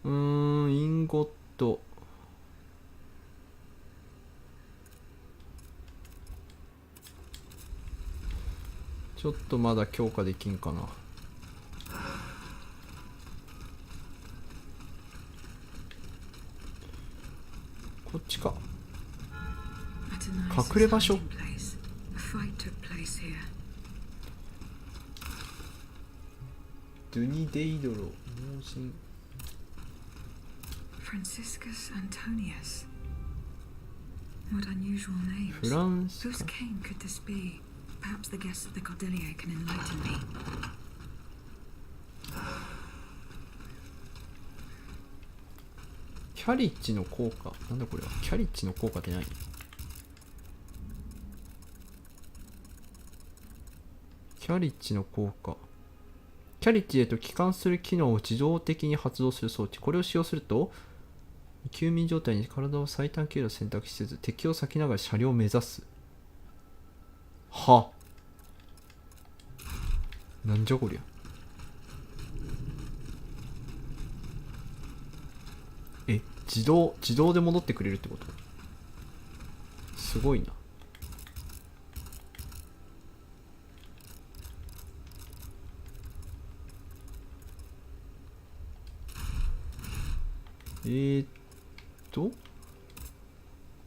インゴット。ちょっとまだ強化できんかな。こっちか。隠れ場所。ドゥニ・デイドロ、盲人。Franciscus Antonius. What unusual names. France. Whose king could this be? Perhaps the guests of the Cordelier can enlighten me. キャリッジの効果。なんだこれは。キャリッジの効果って何？キャリッジの効果。キャリッジへと帰還する機能を自動的に発動する装置。これを使用すると、休眠状態に体を最短経路を選択せず、敵を避けながら車両を目指す。は。なんじゃこりゃ。自動で戻ってくれるってこと？すごいな。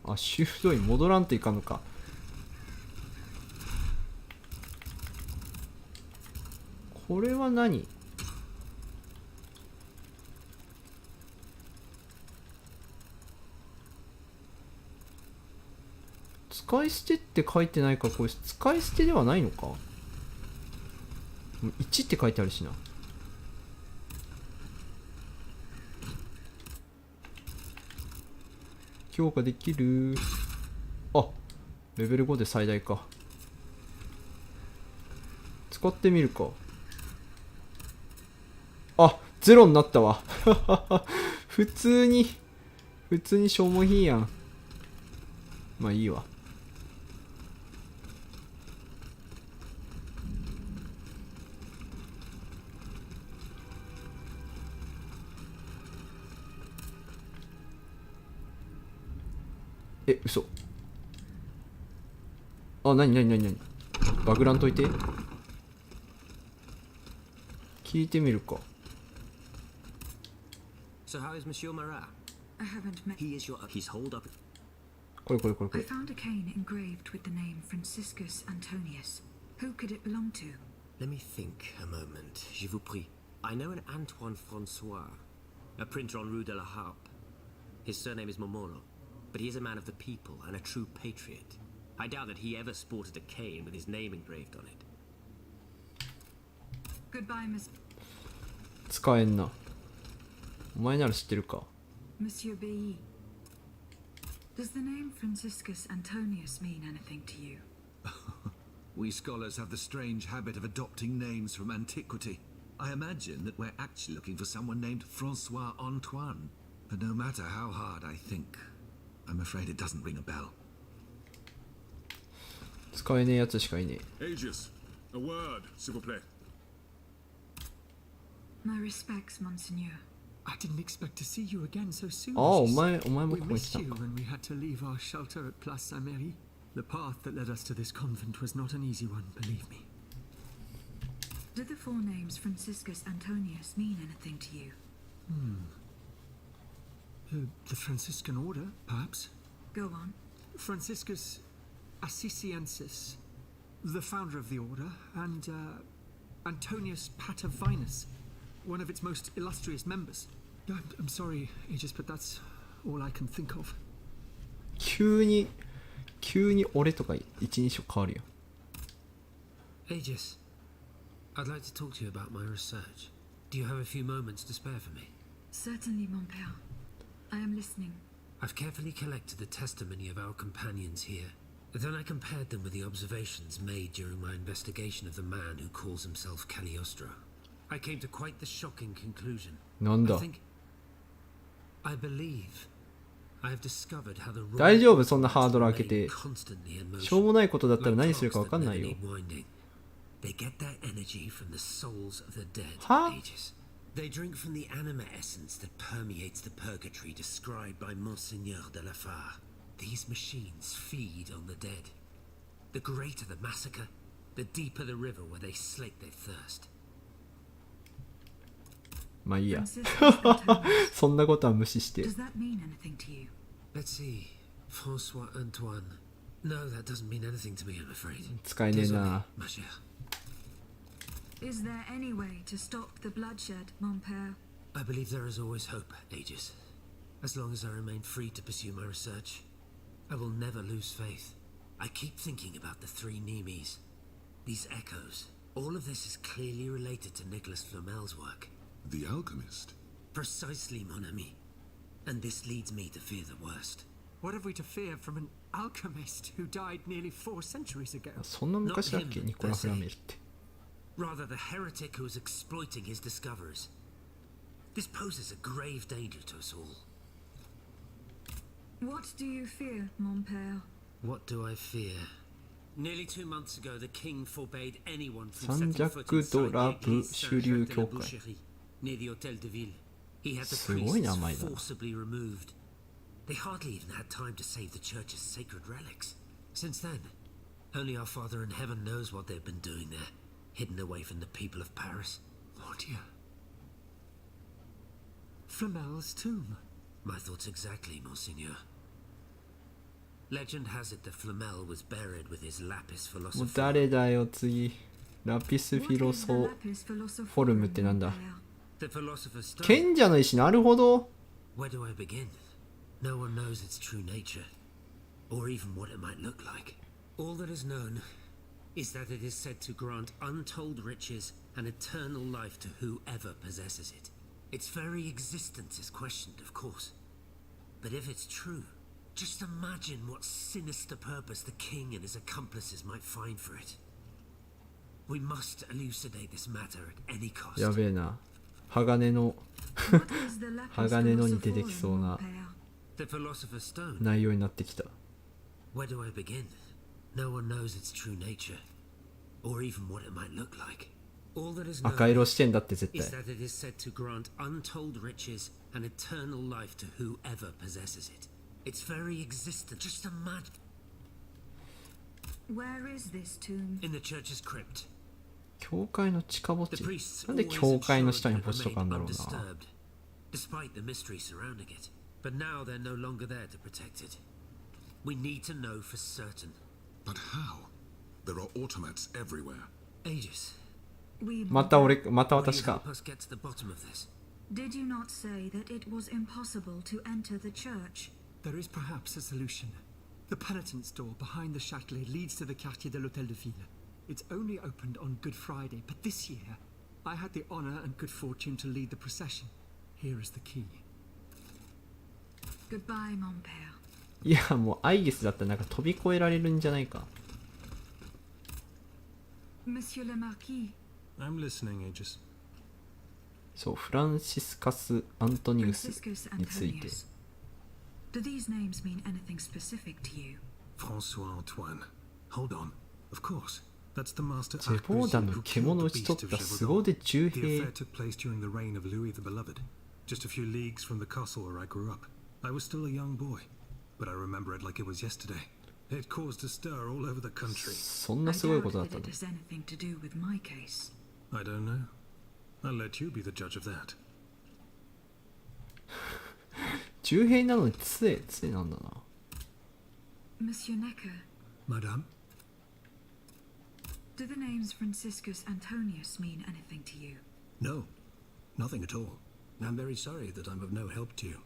あ、修道院戻らんといかんのか。これは何？使い捨てって書いてないか。これ使い捨てではないのか。1って書いてあるしな。強化できる。あ、レベル5で最大か。使ってみるか。あ、0になったわ。普通に消耗品やん。まあいいわ。嘘。あ、なにバグらんといて。聞いてみるか。So how is Monsieur Marat? I haven't met. He's holed up. これ。I found a cane engraved with the name Franciscus Antonius. Who could it belong to? Let me think a moment. Je vous prie. I know an Antoine Francois, a printer on Rue de la Harpe. His surname is Momoro, but he is a man of the people and a true patriot. I doubt that he ever sported a cane with his name engraved on it. Goodbye, Miss. 使えんな。お前なら知ってるか。Monsieur B. Does the name Franciscus Antonius mean anything to you? We scholars have the strange habit of adopting names from antiquity. I imagine that we're actually looking for someone named Francois Antoine. But no matter how hard I think, I'm afraid it doesn't ring a bell. 使えねえやつしかいねえ。Aegis, a word, s'il vous plaît. My respects, Monseigneur. I didn't expect to see you again so soon. ああ、お前も We ここに来 missed た you か。 when we had to leave our shelter at Place Saint-Méry. The path that led us to this convent was not an easy one, believe me. Do the four names Franciscus Antonius mean anything to you? The Franciscan order, perhaps? Go on. Franciscus Assisiensis, the founder of the order, and Antonius Patavinus, one of its most illustrious members. I'm sorry, Aegis, but that's all I can think of. 急に俺とか一人称変わるよ。Aegis, I'd like to talk to you about my research. Do you have a few moments to spare for me? Certainly, mon père. I am listening. I've carefully collected the testimony of our companions here. Then I compared them with the observations made during my investigation of the man who calls himself Cagliostro. I came to quite the shocking conclusion. なんだ。 I think I believe I have discovered how the 大丈夫そんなハードル開けて。しょうもないことだったら何するか分かんないよ。They get their energy from the souls of the dead. は They drink from the anima essence that permeates the purgatory described by Monseigneur de la Fare. These machines feed on the dead. The greater the massacre, the deeper the river where they slake their thirst. まあいいや。そんなことは無視して。 Does that mean anything to you? Let's see. François Antoine. No, that doesn't mean anything to me, I'm afraid. 使えねえな。 Ma chère. Is there any way to stop the bloodshed, mon père? I believe there is always hope, Aegis. As long as I remain free to pursue my research, I will never lose faith. I keep thinking about the three Nemes. These echoes. All of this is clearly related to Nicholas Flamel's work. The alchemist? Precisely, mon ami. And this leads me to fear the worst. What have we to fear from an alchemist who died nearly 4 centuries ago? そんな昔だっけニコラ・フラメルって。 Rather, the heretic who is exploiting his discoveries. This poses a grave danger to us all. What do you fear, mon père? What do I fear? Nearly 2 months ago, the king forbade anyone from 三 setting foot 弱 inside ド the ラブ église 主流 Saint-Jacques de 教 la 会。 Boucherie, near the Hôtel de Ville. He had the すごい名 priests 前だな。 forcibly removed. They hardly even had time to save the church's sacred relics. Since then, only our Father in heaven knows what they've been doing there, hidden away from the people of Paris. Oh dear. Flamel's tomb. My thoughts exactly, Monseigneur. Legend has it that Flamel was buried with his lapis もう philosophorum. 誰だよ次。ラピスフィロソフォルムってなんだ。 The philosopher's stone. 賢者の石、なるほど。 Where do I begin? No one knows its true nature, or even what it might look like. All that is known is that it is said to grant untold riches and eternal life to whoever possesses it. Its very existence is questioned, of course. But if it's true, just imagine what sinister purpose the king and his accomplices might find for it. We must elucidate this matter at any cost. やべえな。鋼の鋼のに出てきそうな The philosopher's stone. 内容になってきた。 Where do I begin? No one knows its true nature, or even what it might look like. All that is 赤 known 色視点だって絶 is 対。 that it is said to grant untold riches and eternal life to whoever possesses it. Its very existence. Just imagine. Where is this tomb? In the church's crypt. 教会の地下墓 The 地。 priests なんで always 教会の ensured 下に that it 墓地とかあるん remained だろうな。 undisturbed, despite the mystery surrounding it. But now they're no longer there to protect it. We need to know for certain. But how? There are automats everywhere. Aegis, また俺、また will you 私か。 help us get to the bottom of this? Did you not say that it was impossible to enter the church? There is perhaps a solution. The penitent's door behind the Châtelet leads to the quartier de l'Hôtel de Ville. It's only opened on Good Friday, but this year I had the honor and good fortune to lead the procession. Here is the key. Goodbye, mon père. いや、もうアイギスだったらなんか飛び越えられるんじゃないか。 Monsieur le Marquis. I'm listening, Aegis. そう、フランシスカス・アントニウス Franciscus について。 Antonius. Do these names mean anything specific to you? François Antoine. Hold on. Of course. That's the master ジェボーダム、獣を討ち取った凄腕重 The 兵 affair。took place during the reign of Louis the Beloved, just a few leagues from the castle where I grew up. I was still a young boy, but I remember it like it was yesterday. It caused a stir all over the country. そんな I すごい doubt ことだっ that たん it だ。 has anything to do with my case. I don't know. I'll let you be the judge of that. 重兵なのに杖なんだな。 Monsieur Necker, Madame? do the names Franciscus Antonius mean anything to you? No, nothing at all. I'm very sorry that I'm of no help to you.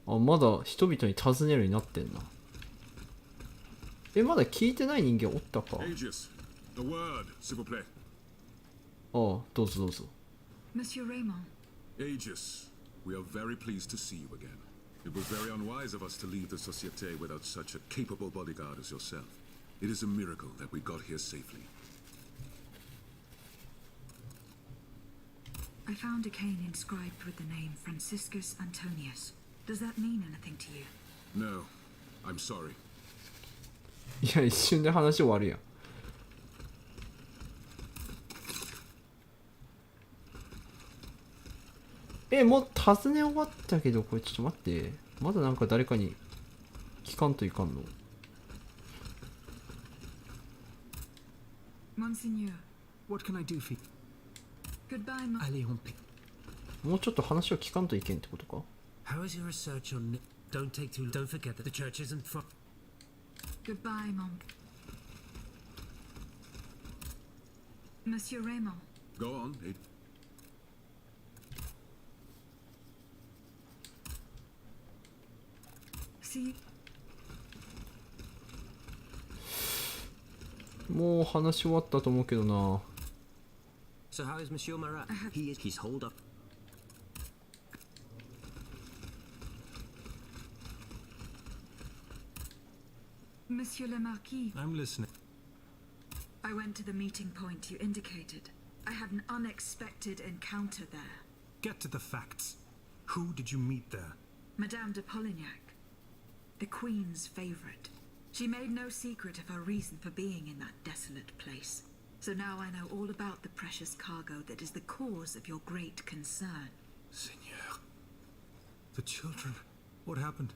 あ、まだ人々に尋ねるようになってんな。まだ聞いてない人間おったか。 Aegis, a word, s'il vous plaît. ああ、どうぞどうぞ。 Monsieur Raymond, Aegis, we are very pleased to see you again. It was very unwise of us to leave the Société without such a capable bodyguard as yourself. It is a miracle that we got here safely. I found a cane inscribed with the name Franciscus Antonius. Does that mean anything to you? No, I'm sorry. いや、一瞬で話終わるやん。もう尋ね終わったけど、これちょっと待って。まだなんか誰かに聞かんといかんの。Monseigneur, What can I do for you? goodbye, Mon. Allez, on paie. もうちょっと話を聞かんといけんってことか。 How is your research on... Don't take too... Don't forget that the church isn't for... Goodbye, Mon. Monsieur Raymond. Go on, Aid. See, もう話終わったと思うけどな。 So how is Monsieur Marat? He's holed up. Monsieur le Marquis. I'm listening. I went to the meeting point you indicated. I had an unexpected encounter there. Get to the facts. Who did you meet there? Madame de Polignac, the Queen's favorite. She made no secret of her reason for being in that desolate place. So now I know all about the precious cargo that is the cause of your great concern. Seigneur. The children. What happened?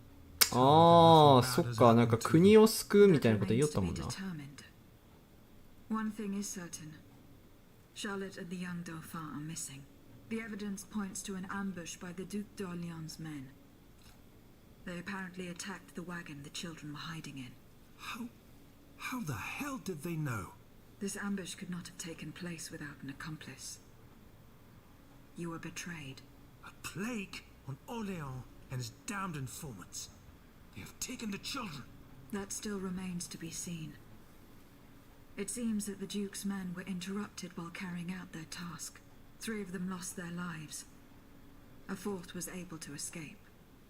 ああ、そっか、なんか国を救うみたいなこと言おったもんな。 One thing is certain. Charlotte and the young Dauphin are missing. The evidence points to an ambush by the Duc d'Orléans' men. They apparently attacked the wagon the children were hiding in. How the hell did they know? This ambush could not have taken place without an accomplice. You were betrayed. A plague on Orléans and his damned informants. They have taken the children. That still remains to be seen. It seems that the Duke's men were interrupted while carrying out their task. 3 of them lost their lives. A 4th was able to escape.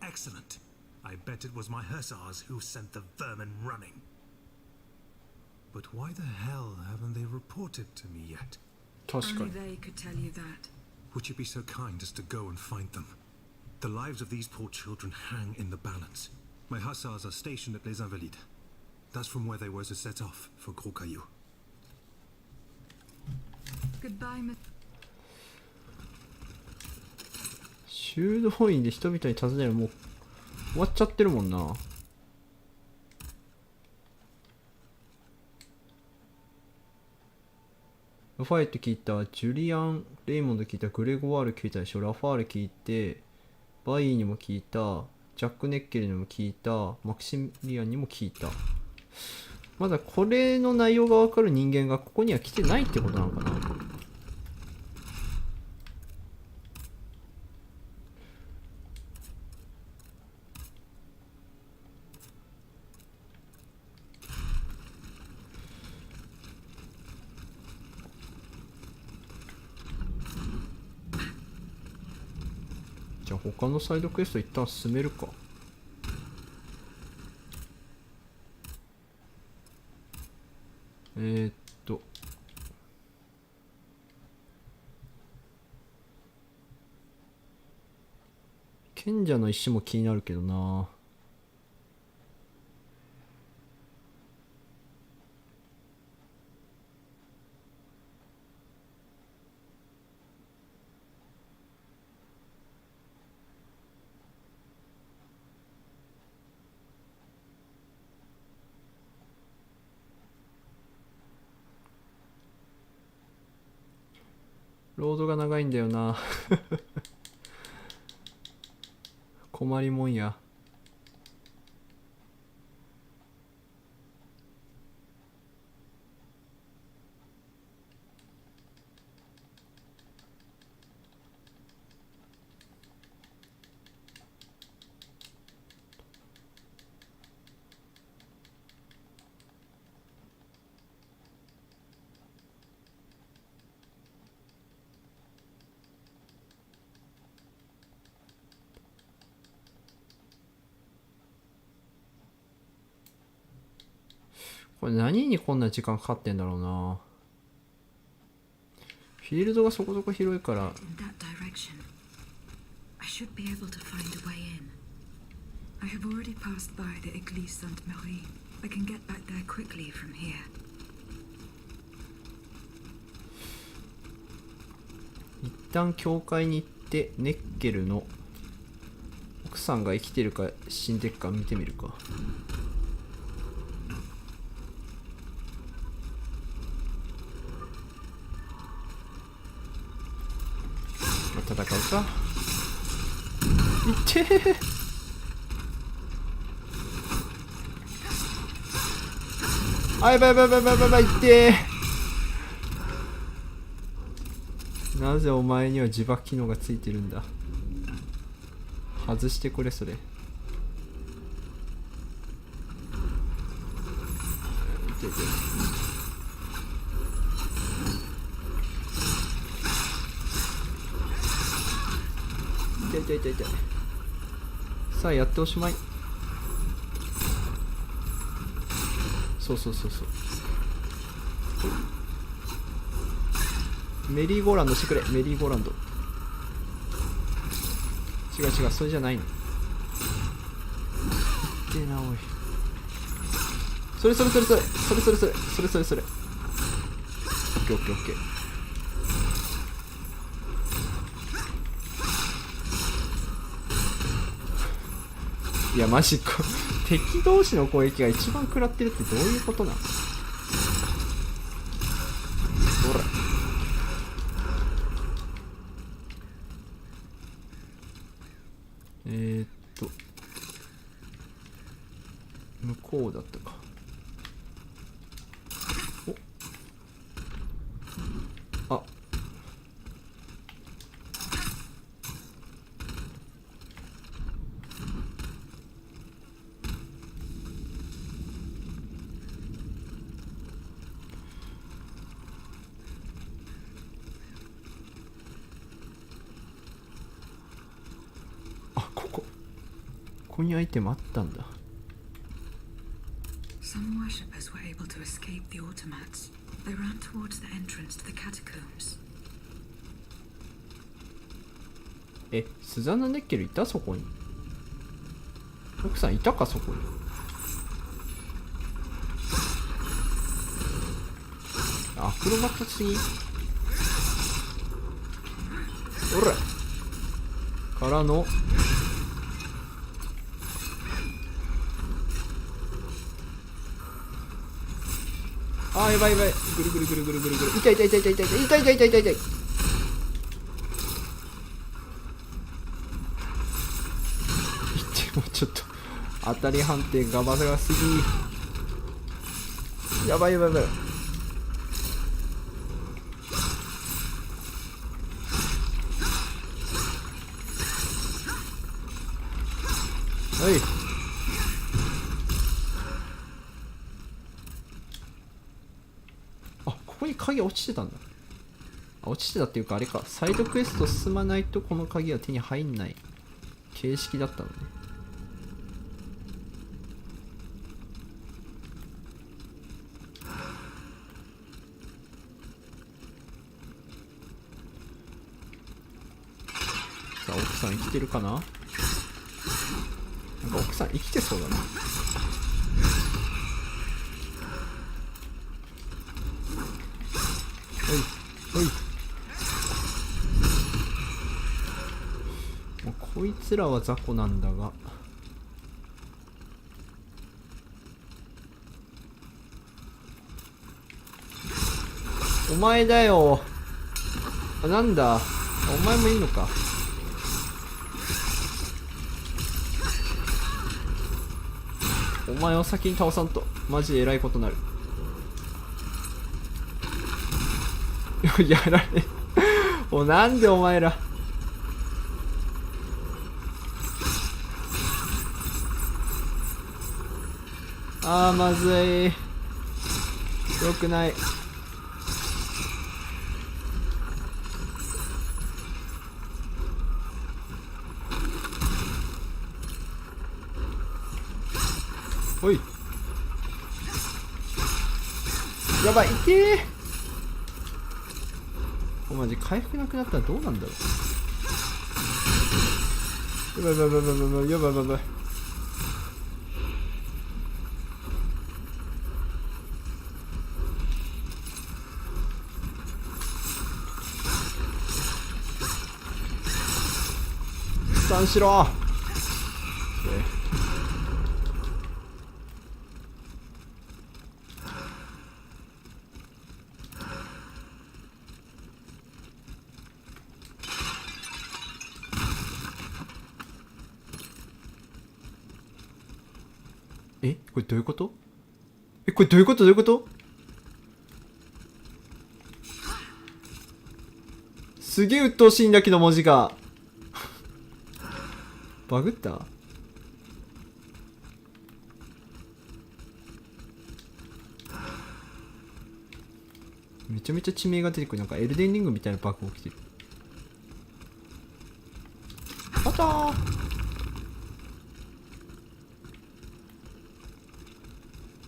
Excellent. I bet it was my hussars who sent the vermin running. But why the hell haven't they reported to me yet? 確か Only に。 they could tell you that. Would you be so kind as to go and find them? The lives of these poor children hang in the balance. My hussars are stationed at Les Invalides. That's from where they were to set off for Gros Caillou. Goodbye, Miss. 修道院で人々に尋ねる、もう終わっちゃってるもんな。ラファエット聞いた、ジュリアン・レイモンド聞いた、グレゴワール聞いたでしょ、ラファール聞いて、バイーにも聞いた、ジャック・ネッケルにも聞いた、マクシミリアンにも聞いた。まだこれの内容が分かる人間がここには来てないってことなのかな。じゃあ他のサイドクエスト一旦進めるか。賢者の石も気になるけどな。ロードが長いんだよな。困りもんや。これ何にこんな時間かかってんだろうな。フィールドがそこそこ広いから。 In that direction. I should be able to find a way in. I have already passed by the Église Sainte-Marie. I can get back there quickly from here. 一旦教会に行ってネッケルの奥さんが生きてるか死んでるか見てみるか。戦うか。いってー。あ、やばいやばいやばいやばいやばい、いってー。なぜお前には自爆機能がついてるんだ。外してくれそれ。いけいけ。痛い痛い痛い痛い。さあやっておしまい。そうそうそうそう。メリーゴーランドしてくれ。メリーゴーランド。違う違う、それじゃないの。いってえなおい。それそれそれそれそれそれそれそれそれそれ。オッケーオッケーオッケー。いやマジこ敵同士の攻撃が一番食らってるってどういうことなの。ほら向こうだったか。おあここにアイテムあったんだ。Some worshippers were able to escape the automats. They ran towards the entrance to the catacombs. スザンナ・ネッケルいたそこに。奥さんいたかそこに。アクロバットすぎ。おらからのあーやばいやばい。ぐるぐるぐるぐるぐるぐる。痛い痛い痛い痛い痛い痛い痛い痛い痛い痛い痛い。もうちょっと当たり判定がバサがすぎ。やばいやばいやばい。はい。あ、ここに鍵落ちてたんだ。あ、落ちてたっていうかあれか、サイドクエスト進まないとこの鍵は手に入んない形式だったのね。さあ奥さん生きてるかな。なんか奥さん生きてそうだな。おいおい。もうこいつらは雑魚なんだが。お前だよ。あ、なんだ。お前もいいのか。お前を先に倒さんとマジで偉いことなる。やられもうなんでお前ら。あーまずい。よくない。おいやばい、いけー。おマジ回復なくなったらどうなんだろう。やばいやばいやばいやばいやばいやばいやばい。スタンしろ。これどういうこと？これどういうこと？どういうこと？すげえ鬱陶しいんだけど文字がバグった？めちゃめちゃ地名が出てくる。なんかエルデンリングみたいなバグ起きてる。あったー。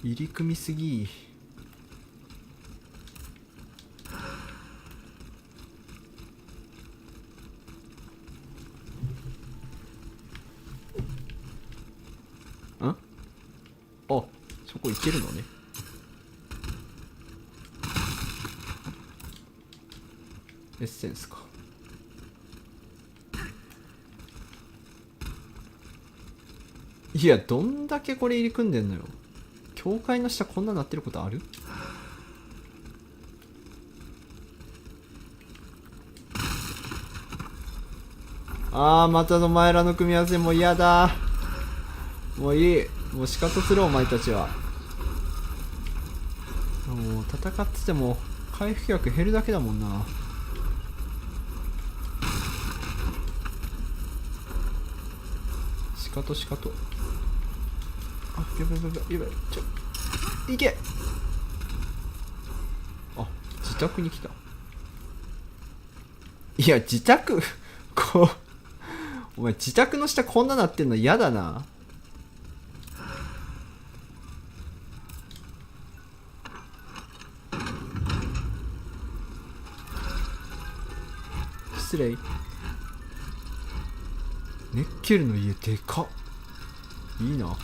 入り組みすぎ。あ、そこ行けるのね。エッセンスか。いや、どんだけこれ入り組んでんのよ。教会の下こんななってることある？またお前らの組み合わせもう嫌だ。もういい。もう仕方するお前たちは。もう戦ってても回復薬減るだけだもんな。仕方仕方。やばいやばいやばい。いけ。自宅に来た。いや、自宅お前自宅の下こんななってんの嫌だな。失礼。ネッケルの家でかっ。いいな。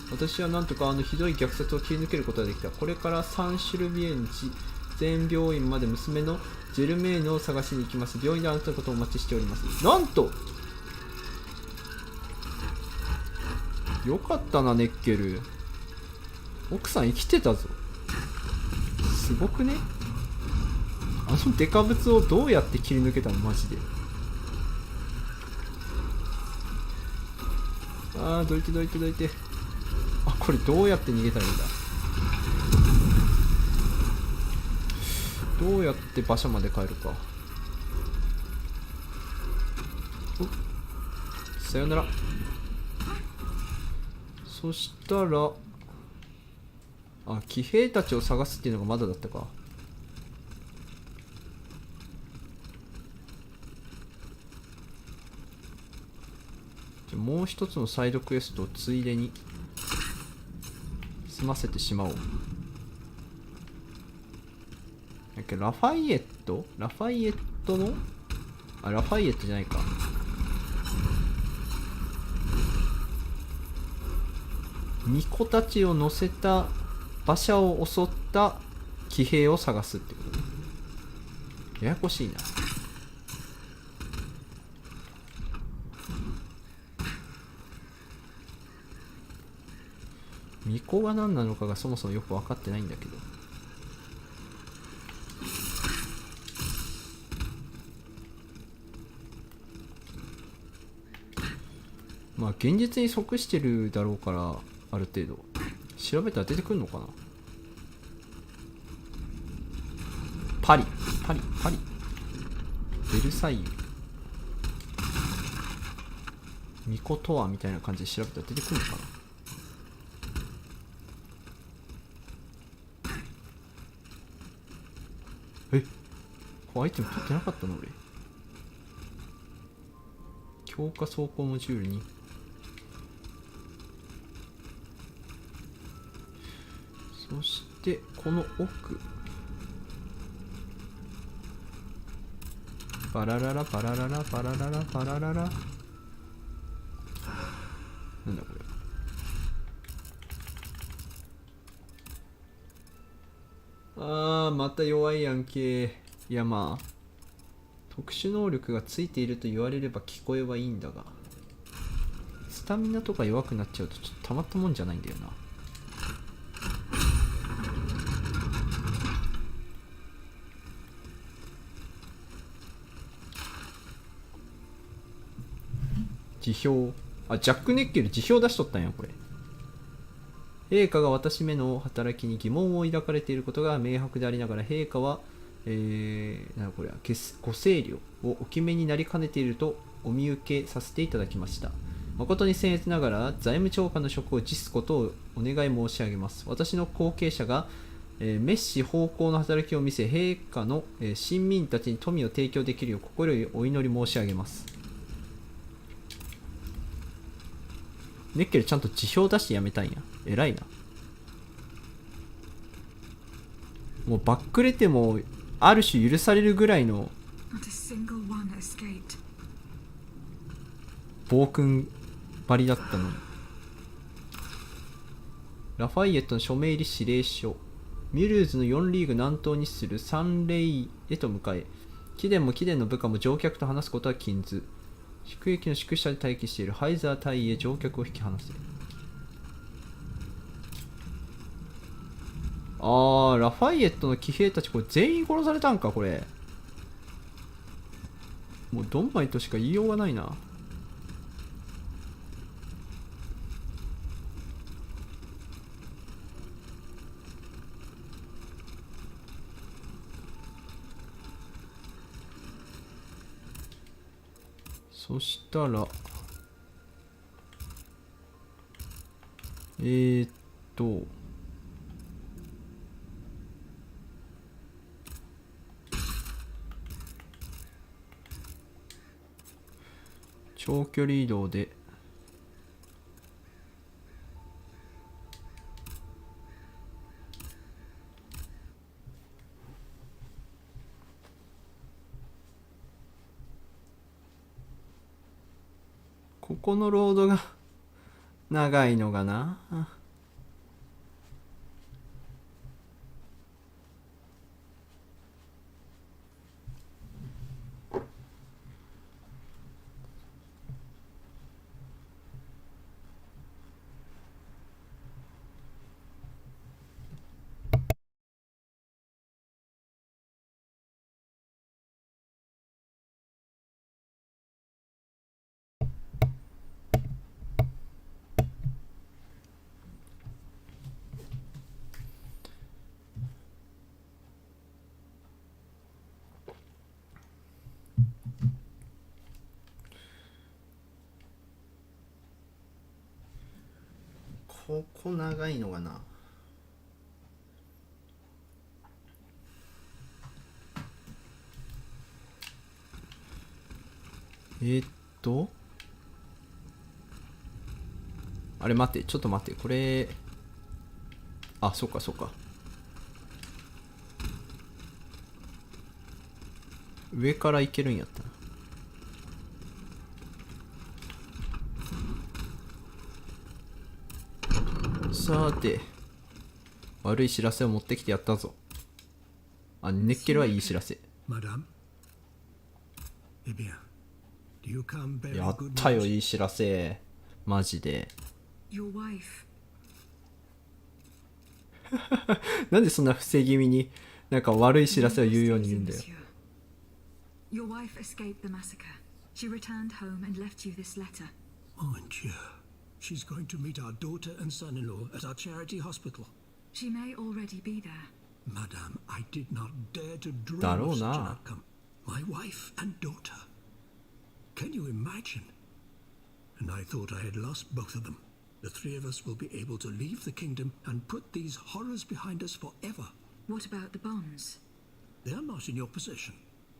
私はなんとかひどい虐殺を切り抜けることができた。これからサンシュルビエンジ全病院まで娘のジェルメーヌを探しに行きます。病院であなたのことをお待ちしております。なんとよかったな、ネッケル。奥さん生きてたぞ。すごくね？デカブツをどうやって切り抜けたのマジで。どいてどいてどいて。これどうやって逃げたらいいんだ。どうやって馬車まで帰るか。さよなら。そしたら騎兵たちを探すっていうのがまだだったか。もう一つのサイドクエストをついでに済ませてしまおう。ラファイエットのラファイエットじゃないか。巫女たちを乗せた馬車を襲った騎兵を探すってことね。ややこしいな。巫女が何なのかがそもそもよく分かってないんだけど。まあ現実に即してるだろうから、ある程度調べたら出てくるのかな。パリベルサイユ巫女とはみたいな感じで調べたら出てくるのかな。アイテム取ってなかったの俺。強化走行モジュールにそしてこの奥、パラララパラララパラララパラララ、なんだこれ。また弱いやんけ。いや、まあ特殊能力がついていると言われれば聞こえはいいんだが、スタミナとか弱くなっちゃうとちょっとたまったもんじゃないんだよな。辞表、ジャック・ネッケル辞表出しとったんやこれ。陛下が私めの働きに疑問を抱かれていることが明白でありながら、陛下は、なんこれはご清慮をお決めになりかねているとお見受けさせていただきました。誠に僭越ながら財務長官の職を辞すことをお願い申し上げます。私の後継者が、滅私奉公の働きを見せ、陛下の、臣民たちに富を提供できるよう心よりお祈り申し上げます。ネッケルちゃんと辞表出してやめたんや。偉いな。もうバックレてもある種許されるぐらいの暴君ばりだったのに。ラファイエットの署名入り指令書。ミュルーズの4リーグ南東に位置するサンレイへと向かえ。貴殿も貴殿の部下も乗客と話すことは禁ず。宿駅の宿舎で待機しているハイザー隊へ乗客を引き離せ。ラファイエットの騎兵たちこれ全員殺されたんかこれ。もうドンマイとしか言いようがないな。そしたら長距離移動でここのロードが長いのがな。ここ長いのがな。あれ待って、ちょっと待って、これそっかそっか、上から行けるんやったな。さて、悪い知らせを持ってきてやったぞ。ネッケルはいい知らせ。やったよ、いい知らせ。マジで。なんでそんな伏せ気味になんか悪い知らせを言うように言うんだよ。Your wife escaped the massacre. She returned home and left you this letter. Mon Dieu. She's going to meet our daughter and son-in-law at our charity hospital. She may already be there. Madame, I did not dare to dream だろ of う such an な。 outcome. My wife and daughter. Can you imagine? And I thought I had lost both of them. The three of us will be able to leave the kingdom and put these horrors behind us forever. What about the bonds? They are not in your possession.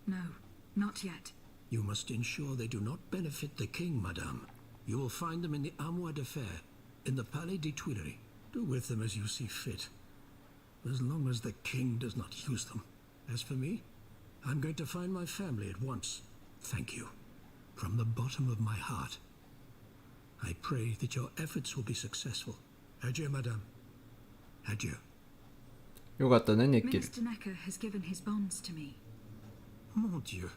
No, not yet. You must ensure they do not benefit the king, madame. You will find them in the Armoire de Fer, in the Palais des Tuileries. Do with them as you see fit. as long as the king does not use them. As for me, I'm going to find my family at once. Thank you. From the bottom of my heart. I pray that your efforts will be successful. Adieu, madame. Adieu. よかったね、ネッケル。 Minister Necker has given his bonds to me. Mon Dieu,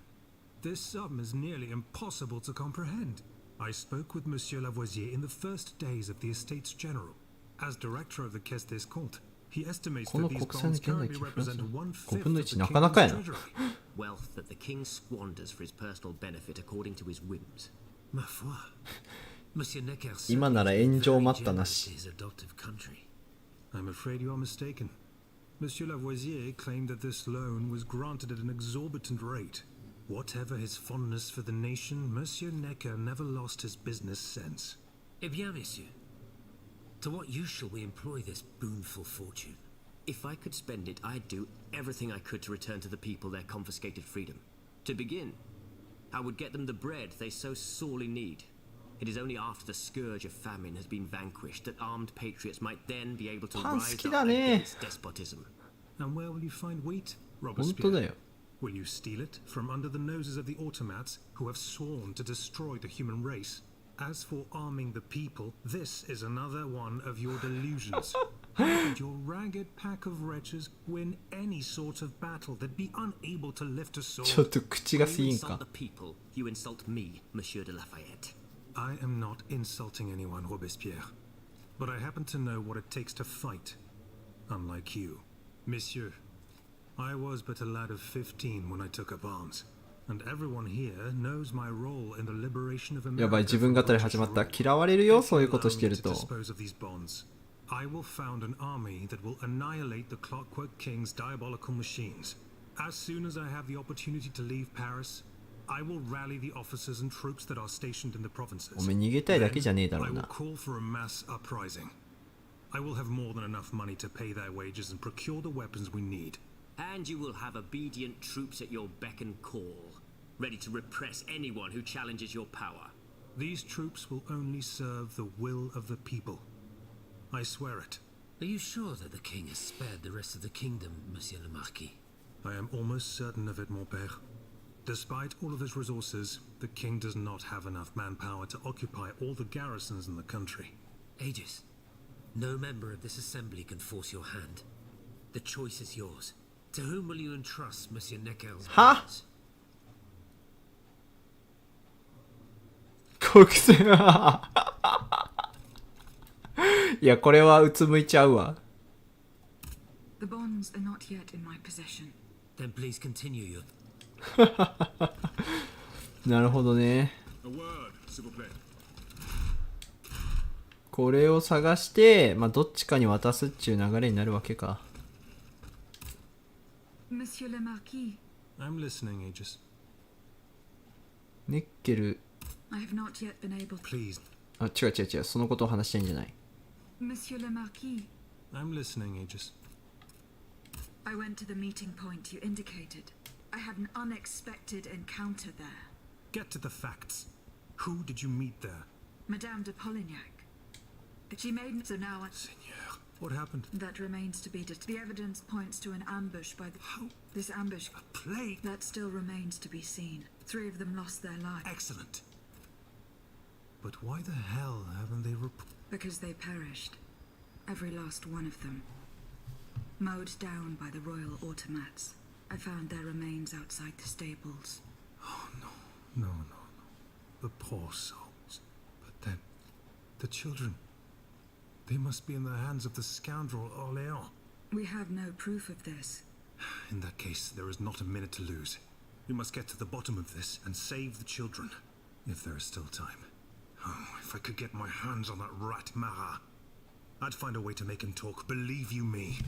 this sum is nearly impossible to comprehend. I spoke with Monsieur Lavoisier in the first days of the Estates General. As director of the Caisse des Comptes, he estimates that these bonds currently represent 1/5 of the king's treasury. Wealth that the king squanders for his personal benefit according to his whims. Ma foi. Monsieur Necker 今なら炎上待ったなし。 his adoptive country. I'm afraid you are mistaken. Monsieur Lavoisier claimed that this loan was granted at an exorbitant rate. Whatever his fondness for the nation, Monsieur Necker never lost his business sense. Eh bien, messieurs, to what use shall we employ this boonful fortune? If I could spend it, I'd do everything I could to return to the people their confiscated freedom. To begin, I would get them the bread they so sorely need. It is only after the scourge of famine has been vanquished that armed patriots might then be able to rise up against despotism. And where will you find wheat, 本当 Robespierre? だよ。 Will you steal it from under the noses of the automats who have sworn to destroy the human race? As for arming the people, this is another one of your delusions. How could your ragged pack of wretches win any sort of battle that be unable to lift a ちょっ sword? と口が When 過 you ぎん insult か the。people, you insult me, Monsieur de Lafayette. I am not insulting anyone, Robespierre. But I happen to know what it takes to fight. Unlike you. Monsieur, I was but a lad of 15 when I took up arms. And everyone here knows my role in the liberation of America. やばい、自分語り始まった。嫌われるよ、そういうことしてると。 Dispose of these bonds. I will found an army that will annihilate the Clockwork King's diabolical machines. As soon as I have the opportunity to leave Paris, I will rally the officers and troops that are stationed in the provinces. おめえ逃げたいだけじゃねえだろ I う will な。 call for a mass uprising. I will have more than enough money to pay their wages and procure the weapons we need. And you will have obedient troops at your beck and call, ready to repress anyone who challenges your power. These troops will only serve the will of the people. I swear it. Are you sure that the king has spared the rest of the kingdom, Monsieur le Marquis? I am almost certain of it, mon père. Despite all of his resources, the king does not have enough manpower to occupy all the garrisons in the country. Aegis, no member of this assembly can force your hand. The choice is yours. To whom will you entrust Monsieur Necker's Huh? bonds? 国戦いや、これはうつむいちゃうわ。 The bonds are not yet in my possession. Then please continue your... なるほどね。 A word, s'il vous plaît. これを探して、まあ、どっちかに渡すっちゅう流れになるわけか。 Monsieur le Marquis, I'm listening, Aegis. ネッケル、 I have not yet been able to... Please. あ、違う違う違う、そのことを話してんじゃない。 Monsieur le Marquis, I'm listening, Aegis. I went to the meeting point you indicated. I had an unexpected encounter there. Get to the facts. Who did you meet there? Madame de Polignac. She made... So now I... Seigneur, what happened? That remains to be... The evidence points to an ambush by the... How? This ambush... A plague? That still remains to be seen. 3 of them lost their lives. Excellent. But why the hell haven't they Because they perished. Every last one of them. Mowed down by the royal automats. I found their remains outside the stables. Oh, no. The poor souls. But then, the children. They must be in the hands of the scoundrel Orléans. We have no proof of this. In that case, there is not a minute to lose. We must get to the bottom of this and save the children. If there is still time. Oh, if I could get my hands on that rat Marat. I'd find a way to make him talk, believe you me.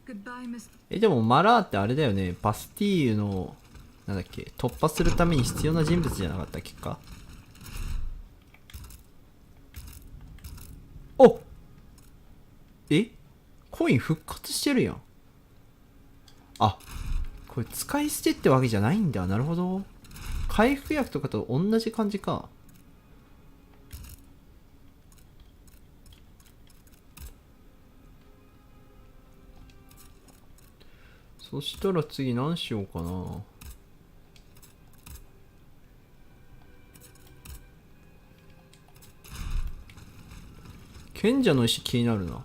Goodbye, Miss... でもマラーってあれだよね。バスティーユの、なんだっけ、突破するために必要な人物じゃなかったっけか。お、え、コイン復活してるやん。あ、これ使い捨てってわけじゃないんだ。なるほど。回復薬とかと同じ感じか。そしたら次何しようかな。賢者の石気になるな。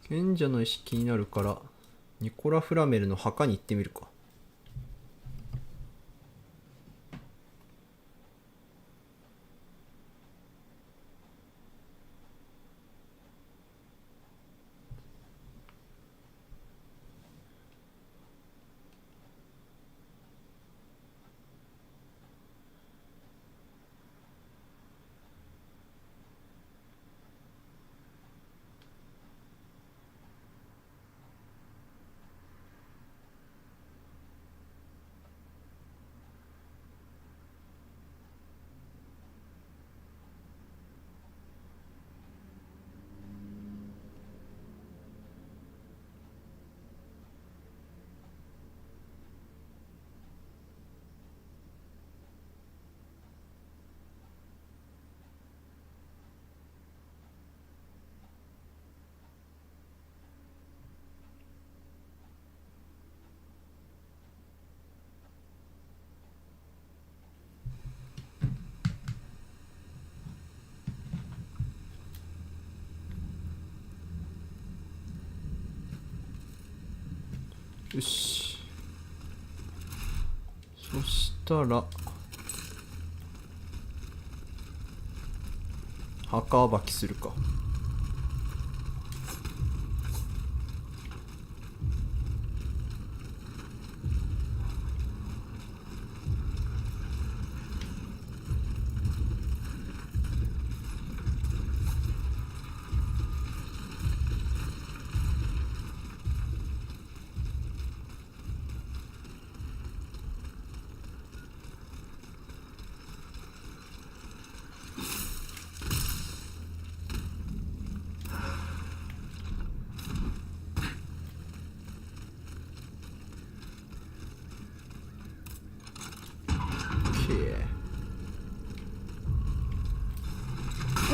賢者の石気になるからニコラ・フラメルの墓に行ってみるか。よし。そしたら墓暴きするか。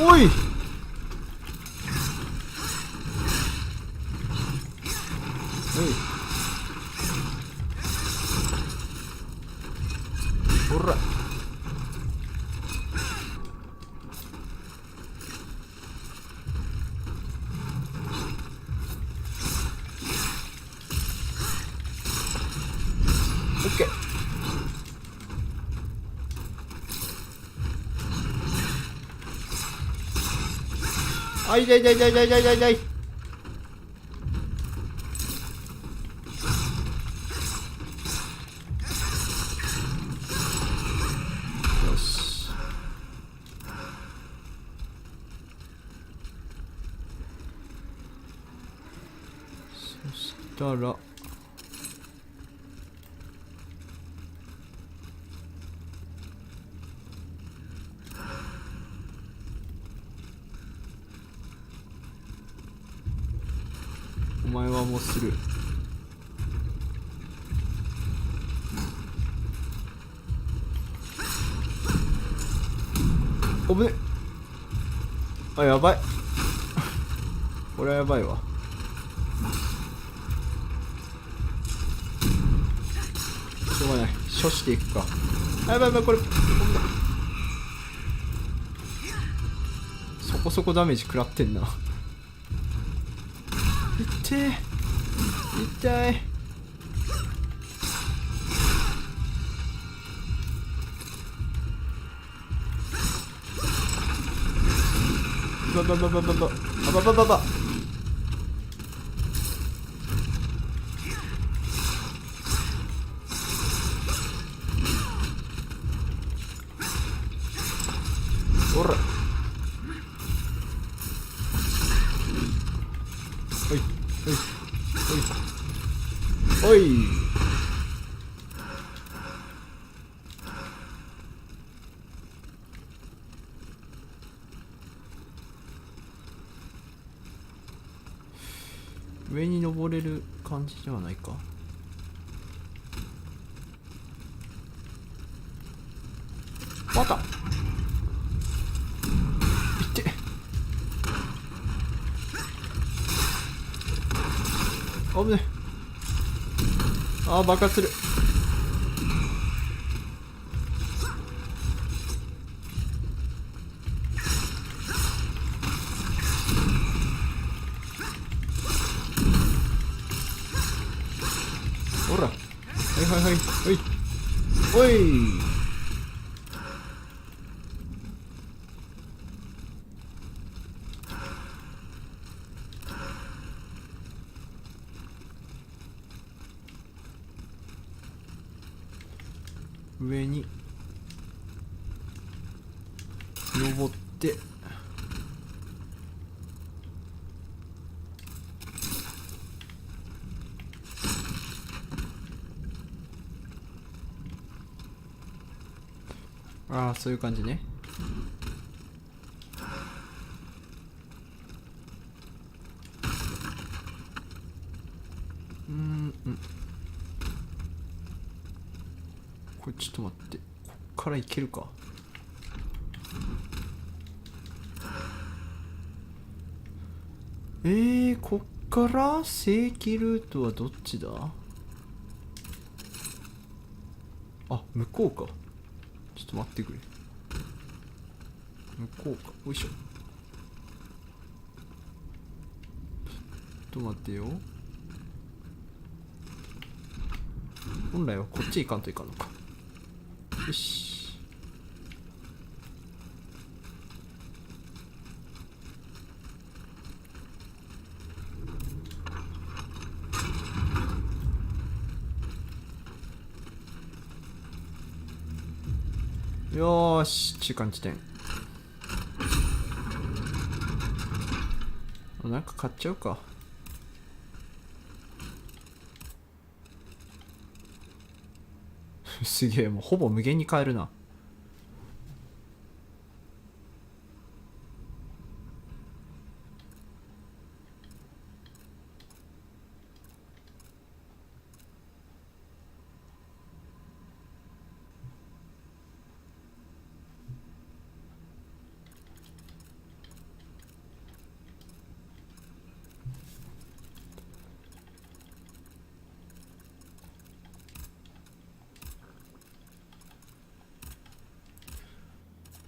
おい、ほら、オッケー。あ、痛い痛い痛い痛い痛い痛い痛い。よし。そしたらお前はもうする。おぶね。あ、やばい。これはやばいわ。しょうがない。処していくか。あ、やばいやばい、これ。そこそこダメージ食らってんな。痛い痛い。ばばばばばばあばばばば。おら、おいおいおいおい。上に登れる感じではないか。あった。いって危ねえ。あー爆発する。ほら、はいはいはいはいおい。上に登ってああそういう感じね。これちょっと待って、こっから行けるか。こっから正規ルートはどっちだ。あ、向こうか。ちょっと待ってくれ。向こうか。よいしょ。ちょっと待ってよ。本来はこっち行かんといかんのか。よし。よーし、中間地点。なんか買っちゃうか。すげえ、もうほぼ無限に買えるな。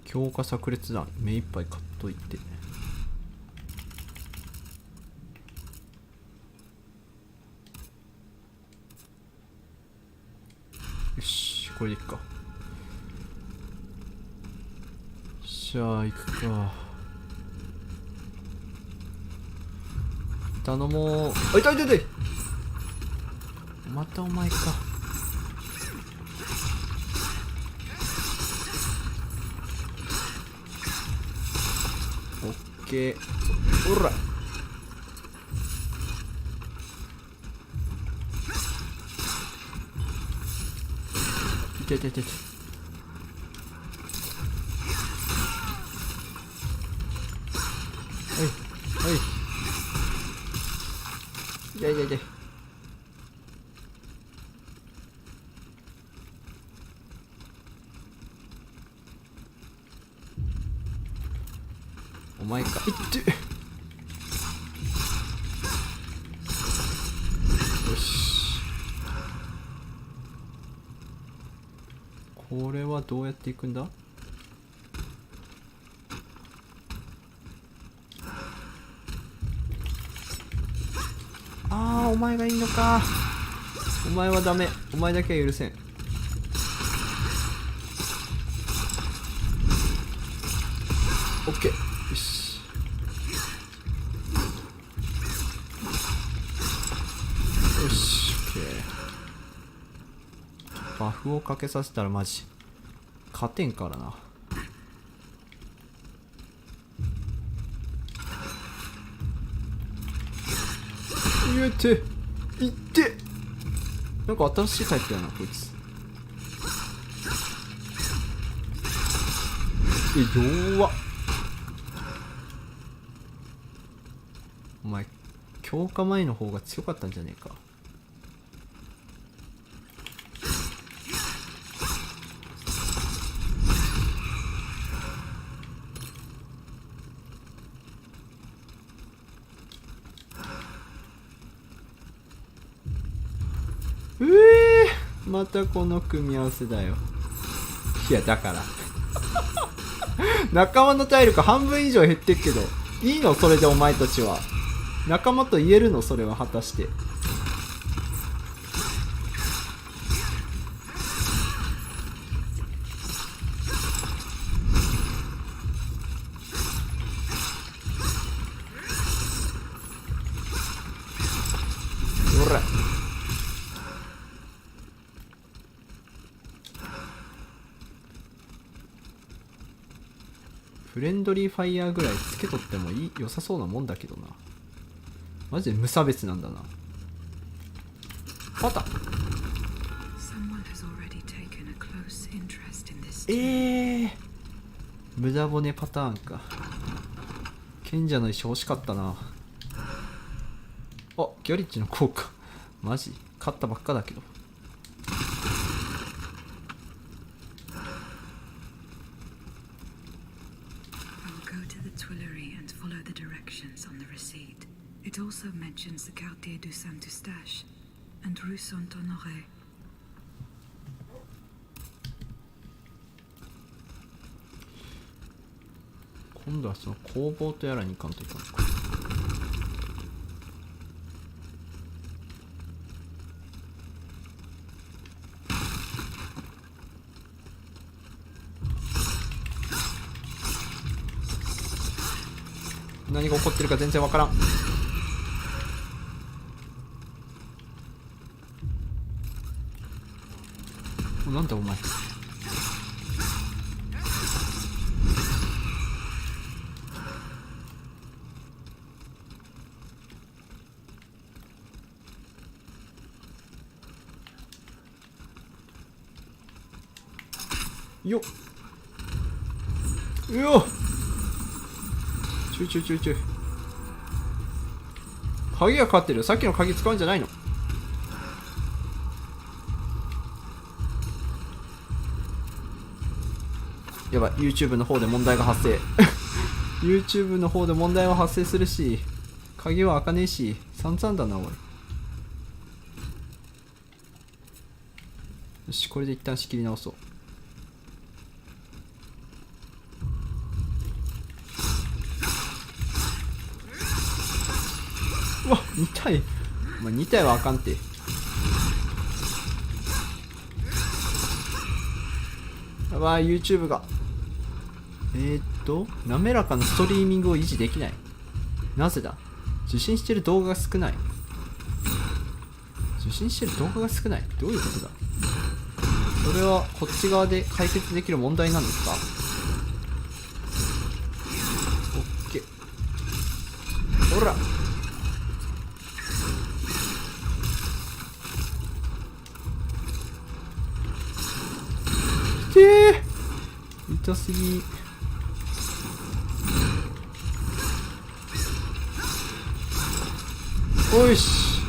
強化炸裂弾目いっぱい買っといて。よし、これでいくか。じゃあ行くか。頼もう。あ、痛い痛い痛い。またお前か。ほらいけいけいけいけ。はいはいいやいやいや。お前か。いってよし。これはどうやっていくんだ。ああ、お前がいいのか。お前はダメ。お前だけは許せん。オッケー。よし。よし、オッケー。バフをかけさせたらマジ勝てんからな。言えていって。なんか新しいタイプやなこいつ。弱っ。お前強化前の方が強かったんじゃねえか。またこの組み合わせだよ。いやだから仲間の体力半分以上減ってっけどいいの？それでお前たちは仲間と言えるの？それは果たして。ほらフレンドリーファイヤーぐらいつけとっても良さそうなもんだけどな。マジで無差別なんだな。パタ無駄骨パターンか。賢者の石欲しかったな。あ、ギャリッジの効果マジ勝ったばっかだけど。It also mentions the Quartier du Saint-Eustache and Rue Saint-Honoré. 今度はその工房とやらに行かんといかんのか。何が起こってるか全然わからん。なんだお前。よっよっちょい鍵がかかってるよ。さっきの鍵使うんじゃないの？やばい、 YouTube の方で問題が発生YouTube の方で問題は発生するし鍵は開かねえし散々だなおい。よし、これで一旦仕切り直そう。うわ、2体。まあ、2体はあかんて。やばい、 YouTube が滑らかなストリーミングを維持できない。なぜだ？受信してる動画が少ない。受信してる動画が少ない。どういうことだ？それはこっち側で解決できる問題なんですか？オッケー。ほら。痛すぎ。おいし。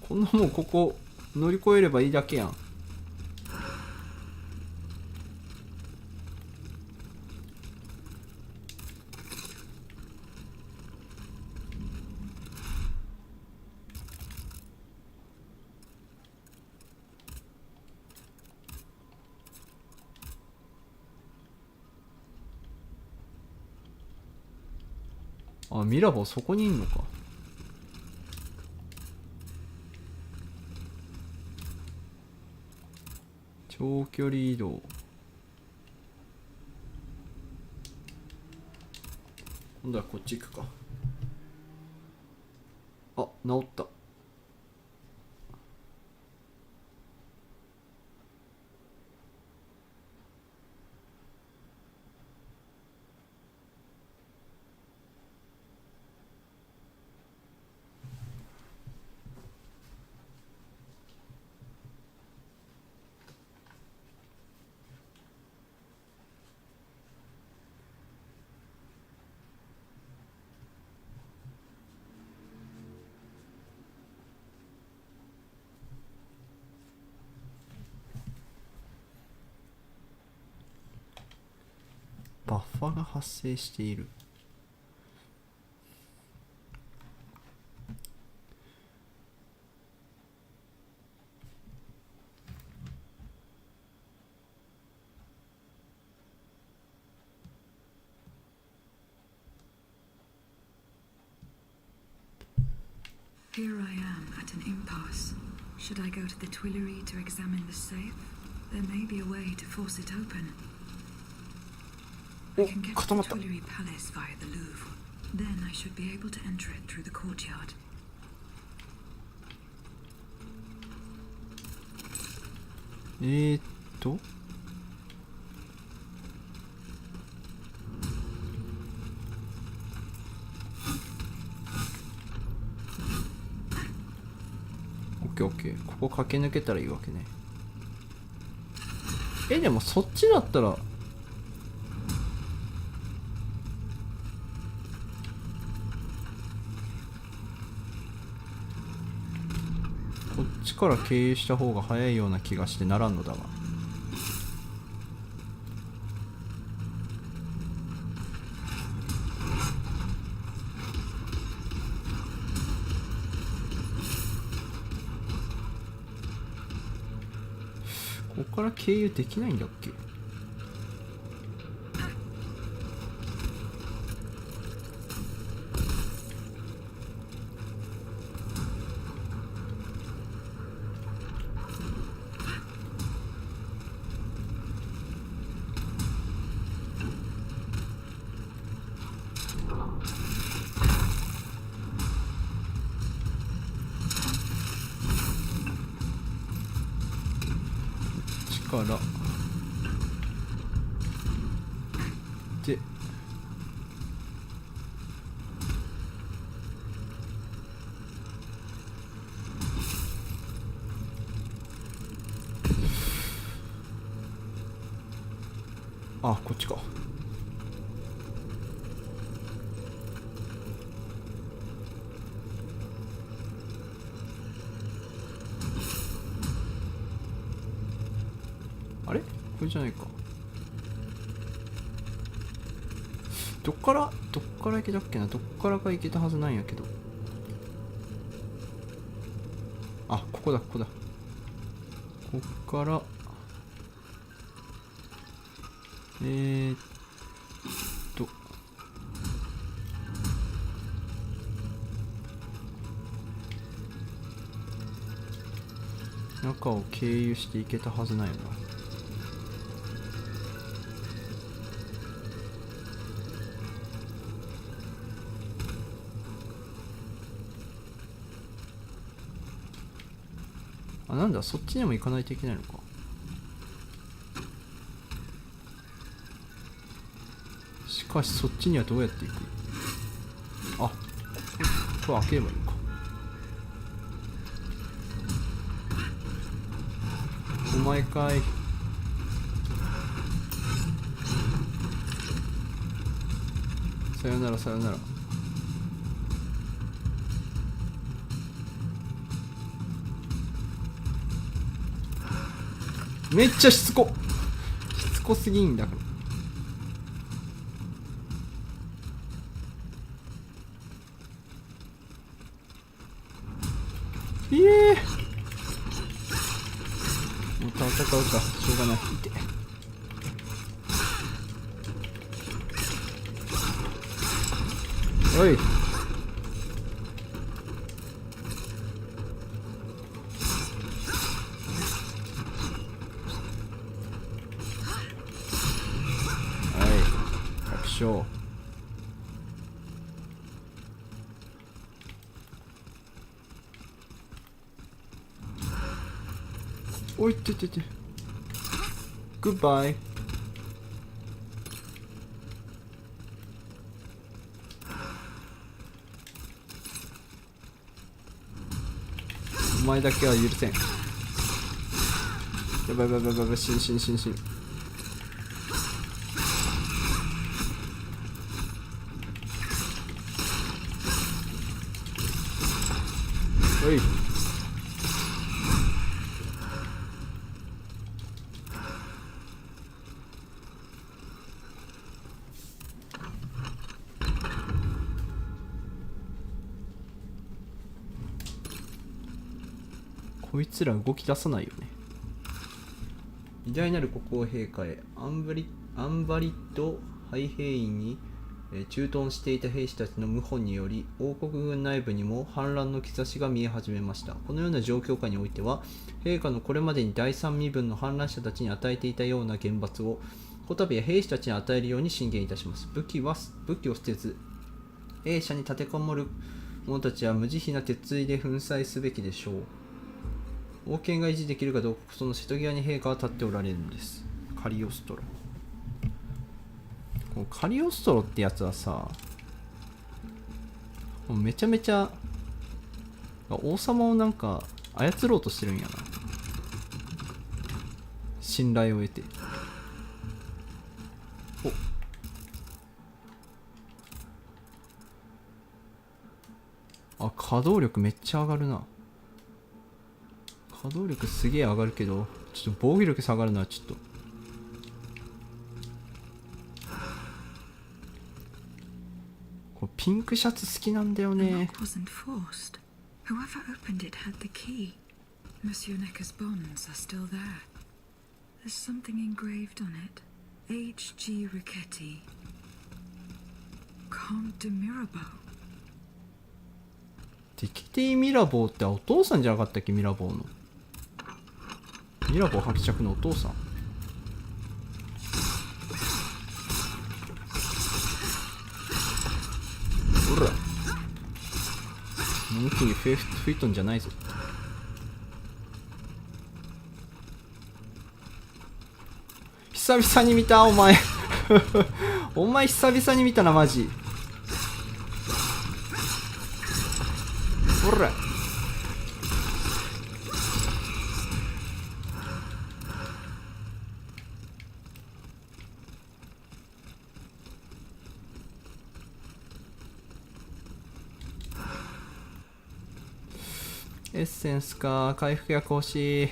こんなもんここ乗り越えればいいだけやん。あ、ミラボそこにいんのか。長距離移動。今度はこっち行くか。あ、治った。バッファが発生している。Here I am at an impasse. Should I go to the Tuileries to examine the safe? There may be a way to force it open. I can get to the Tuileries Palace via the Louvre. Then I should be able to enter it through the courtyard. OK ここ駆け抜けたらいいわけね。でもそっちだったらこっちから経由した方が早いような気がしてならんのだが。ここから経由できないんだっけ？からでこっちか。あれ？これじゃないか。どっから行けたっけな。どっからか行けたはずなんやけど。ここだ。こっから中を経由していけたはずなんやな。なんだ、そっちにも行かないといけないのか。しかしそっちにはどうやって行く？これ開ければいいのか。お前かい。さよなら。めっちゃしつこすぎんだから。もう戦うか、しょうがない。おい。おいってグッバイ。お前だけは許せん。やばい、死ん。おい。こいつら動き出さないよね。偉大なる国王陛下へ、アンバリッド廃兵院に駐屯していた兵士たちの謀反により王国軍内部にも反乱の兆しが見え始めました。このような状況下においては、陛下のこれまでに第三身分の反乱者たちに与えていたような厳罰をこたびは兵士たちに与えるように進言いたします。武器を捨てず兵舎に立てこもる者たちは無慈悲な鉄槌で粉砕すべきでしょう。王権が維持できるかどうか、その瀬戸際に陛下は立っておられるのです。カリオストロ。このカリオストロってやつはさ、めちゃめちゃ王様をなんか操ろうとしてるんやな。信頼を得て。稼働力めっちゃ上がるな。稼働力すげえ上がるけど、ちょっと防御力下がるのはちょっと。これピンクシャツ好きなんだよね。Whoever opened it had the key. Monsieur Necker's bonds are still there. There's something engraved on it. H.G. Riquetti. Comte de Mirabeau. ディキティ・ミラボーってお父さんじゃなかったっけ？ミラボーの。ミラボー伯爵のお父さん。ほら。向きに吹いとんじゃないぞ。久々に見たお前。お前久々に見たなマジ。ほら。エッセンスか。回復薬欲しい。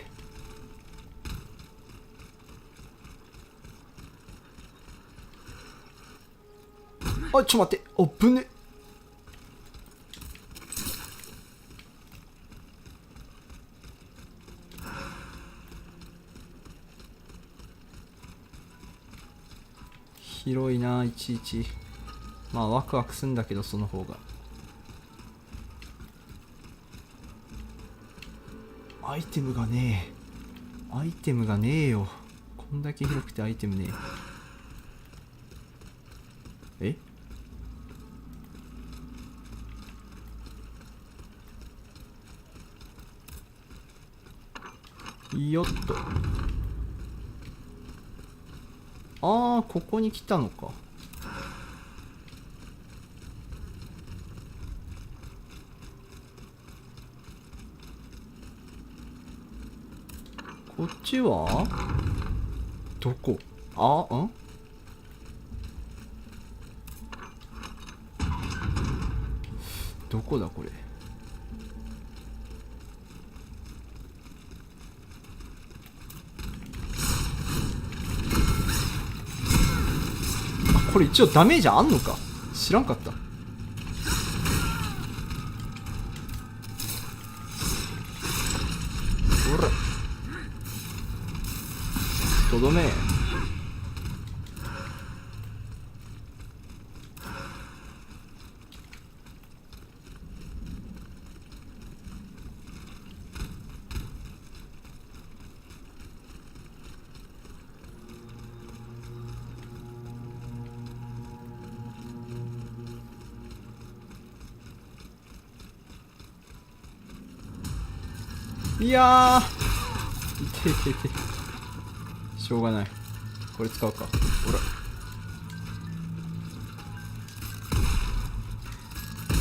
あ、ちょっと待って。あぶね。広いな、いちいち。まあワクワクすんだけど、その方が。アイテムがねえ。アイテムがねえよ。こんだけ広くてアイテムねえ。よっと。ああ、ここに来たのか。こっちはどこ？どこだこれ。これ一応ダメージあんのか知らんかった。ほらとどめ。いやー、いていていて、しょうがない。これ使うか。ほら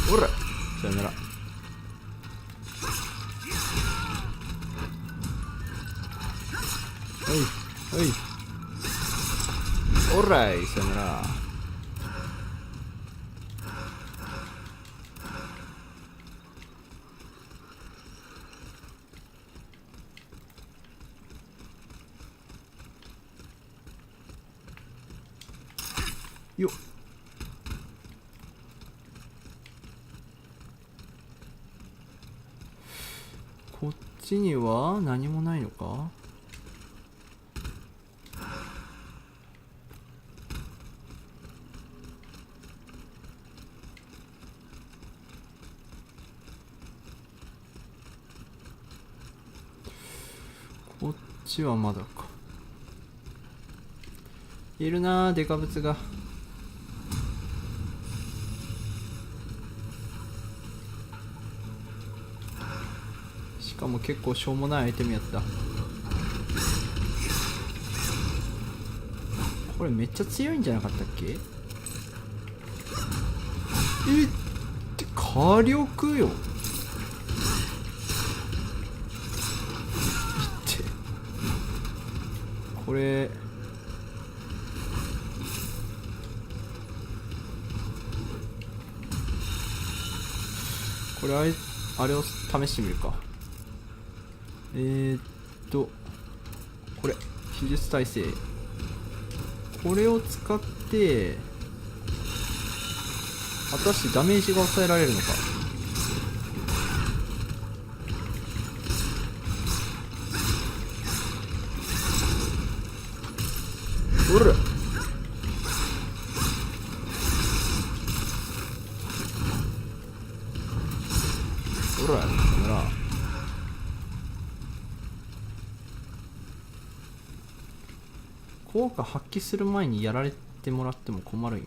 ほら、さよなら。はいはい、オーライ、さよなら。よっ。こっちには何もないのか。こっちはまだか。いるなあ、デカブツが。しかも結構しょうもないアイテムやった。これめっちゃ強いんじゃなかったっけ。って火力よ。これあれを試してみるか。これ秘術耐性、これを使って果たしてダメージが抑えられるのか。おらおらほら、効果発揮する前にやられてもらっても困るんよ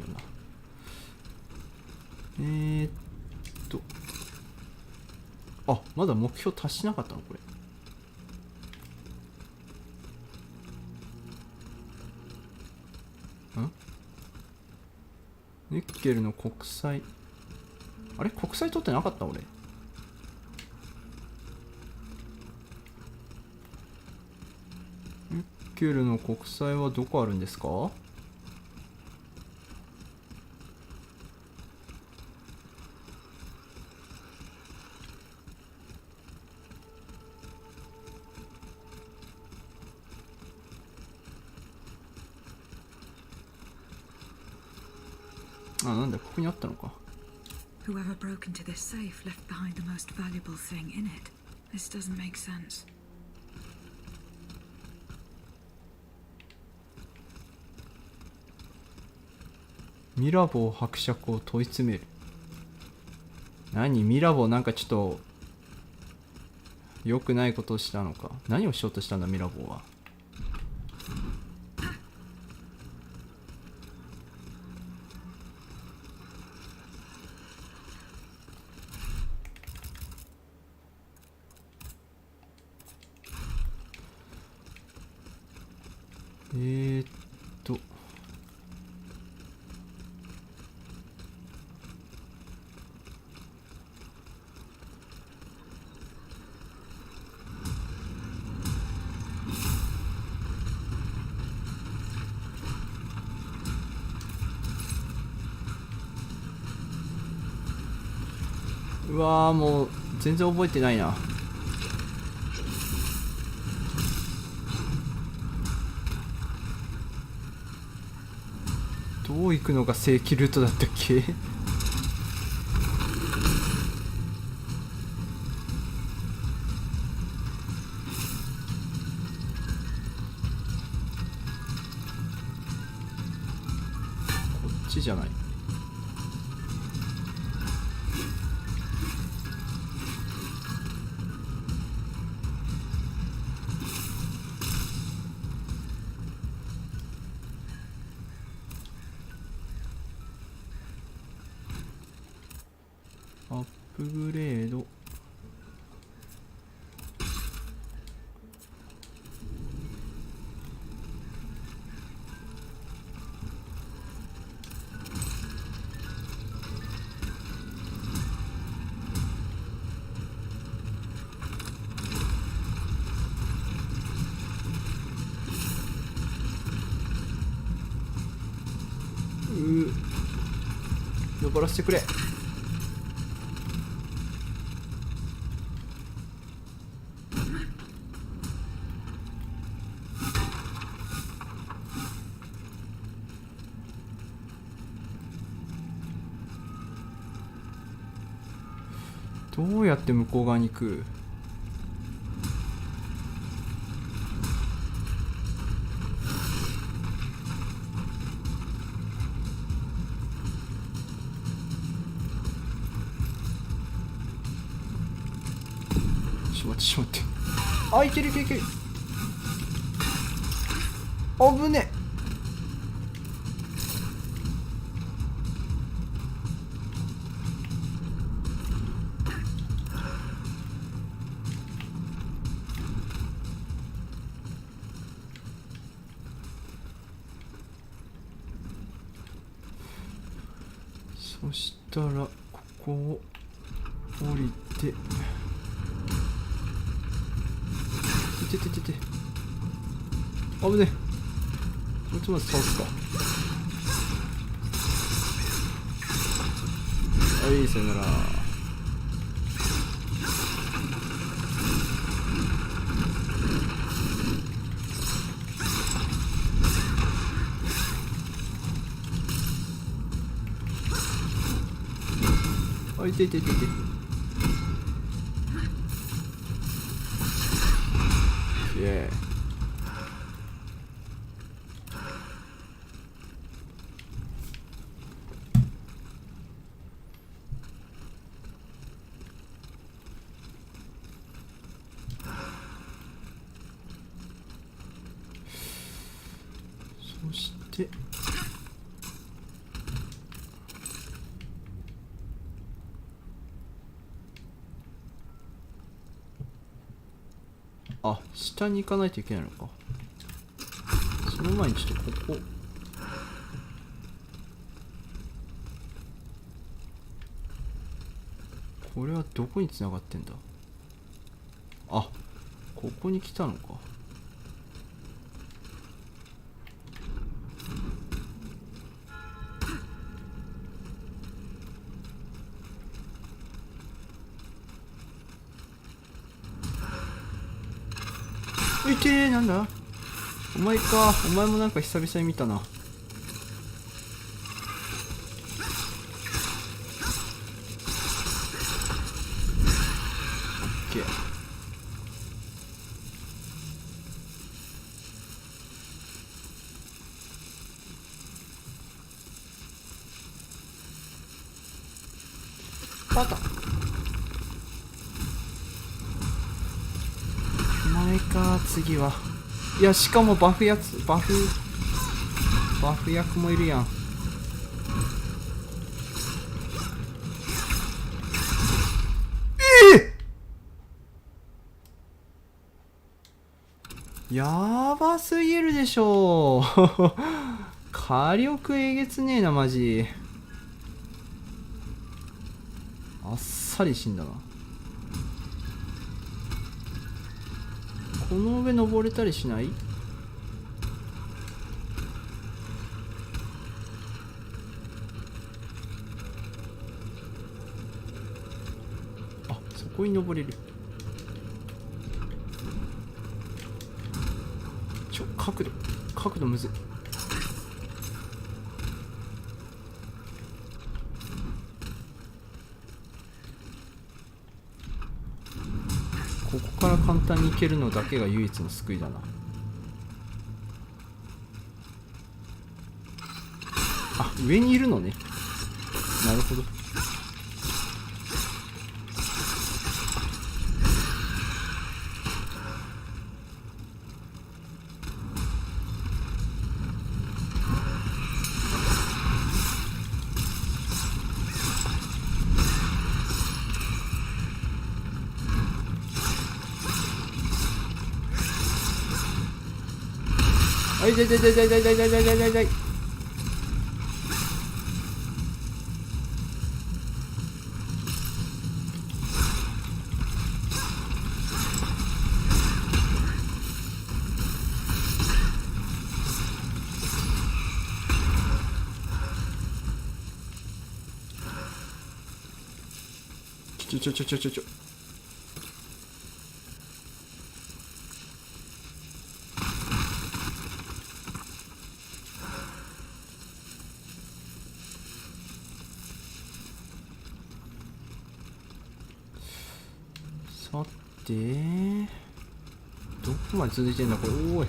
な。あ、まだ目標達しなかったのこれ。ニッケルの国際、あれ国際取ってなかった俺。ニッケルの国際はどこあるんですか。あ、なんだ、ここにあったのか。 Whoever broke into this safe left behind the most valuable thing in it. This doesn't make sense. ミラボー伯爵を問い詰める。何ミラボー、なんかちょっと良くないことをしたのか。何をしようとしたんだミラボーは。うわー、もう全然覚えてないな。どう行くのが正規ルートだったっけ。こっちじゃない。アップグレード。登らせてくれ。どうやって向こう側に行く。ちょっと待って。あ、いけるいけるいける。あぶね。そしたらここを降りて、いてててて、あぶね。こいつまず倒すか。はい、さよなら。あ、いていていていて。イエーイ。そしてあ、下に行かないといけないのか。その前にちょっとこここれはどこに繋がってんだ。あ、ここに来たのか。いてー、なんだお前か。お前もなんか久々に見たな。オッケー。バタ前か、次は。いや、しかもバフ役もいるやん。やばすぎるでしょ火力えげつねえな、マジ。あっさり死んだな。この上登れたりしない？あ、そこに登れる。角度むずい。ここから簡単に行けるのだけが唯一の救いだな。あ、上にいるのね。なるほど。はい、痛い痛い痛い痛い痛い痛い痛い痛い痛い痛い。ちょ。さて、どこまで続いてんだこれ。おい。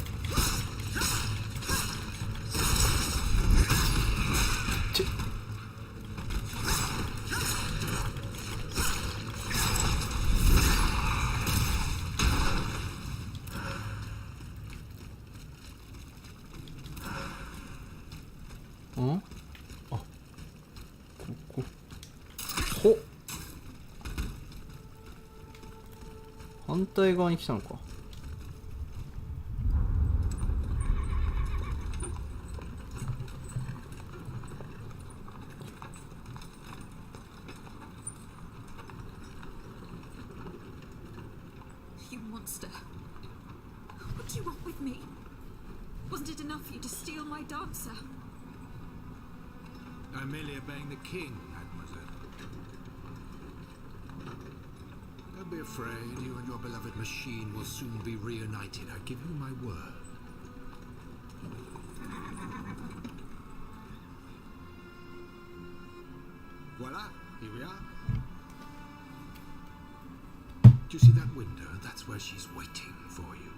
ん？あ、ここ。ほっ。反対側に来たのか。You monster. What do you want with me? Wasn't it enough for you to steal my dancer? I'm merely obeying the king, mademoiselle. Don't be afraid. You and your beloved machine will soon be reunited. I give you my word. Voila, here we are. Do you see that window? That's where she's waiting for you.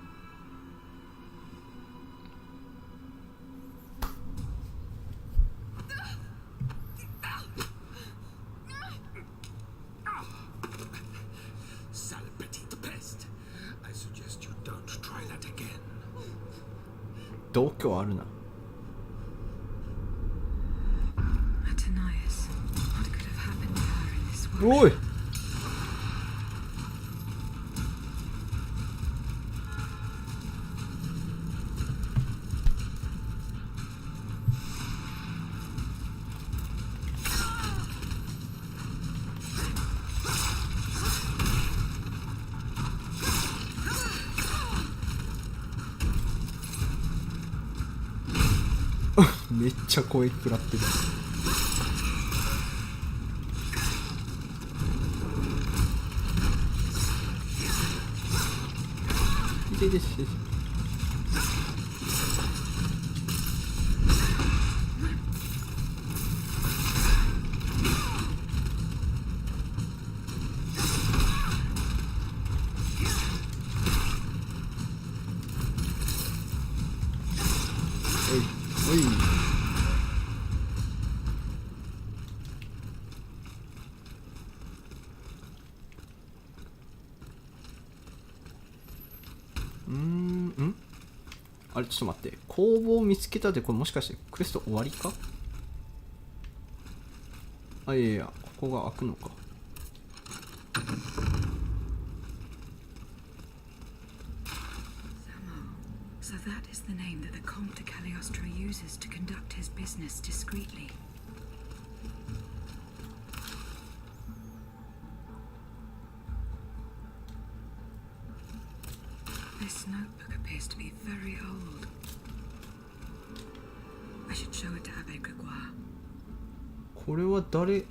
Sale petite peste. I suggest you don't try that again. 度胸あるな。Atanias, what could have happened to her in this world? おい。めっちゃ声食らってる。いててて。おいおい。あれちょっと待って、工房を見つけたで、これもしかしてクエスト終わりか？あ、いやいや、ここが開くのか。So that is the name that the Comte de Cagliostro uses to conduct his business discreetly. This notebook appears to be very old. I should show it to Abbe Gregoire. これは誰？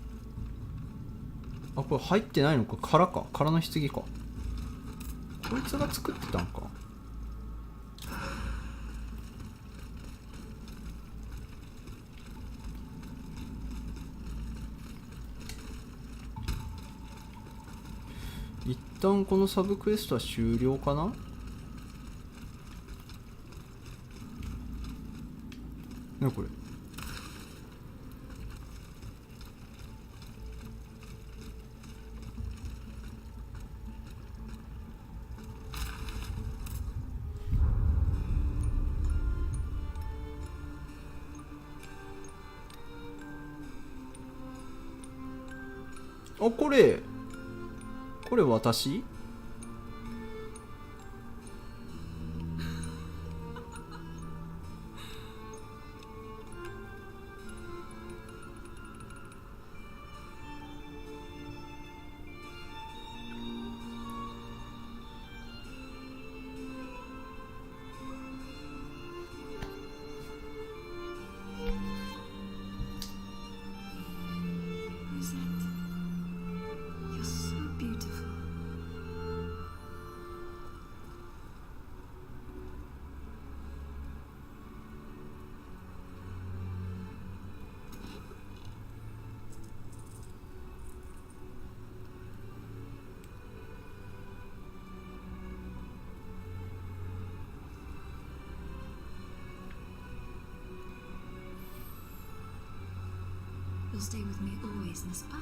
あ、これ入ってないのか。空か。空の棺か。こいつが作ってたんか。一旦このサブクエストは終了かな。なにこれ。あ、これ私？You're so beautiful. You'll stay with me always, n'est-ce pas?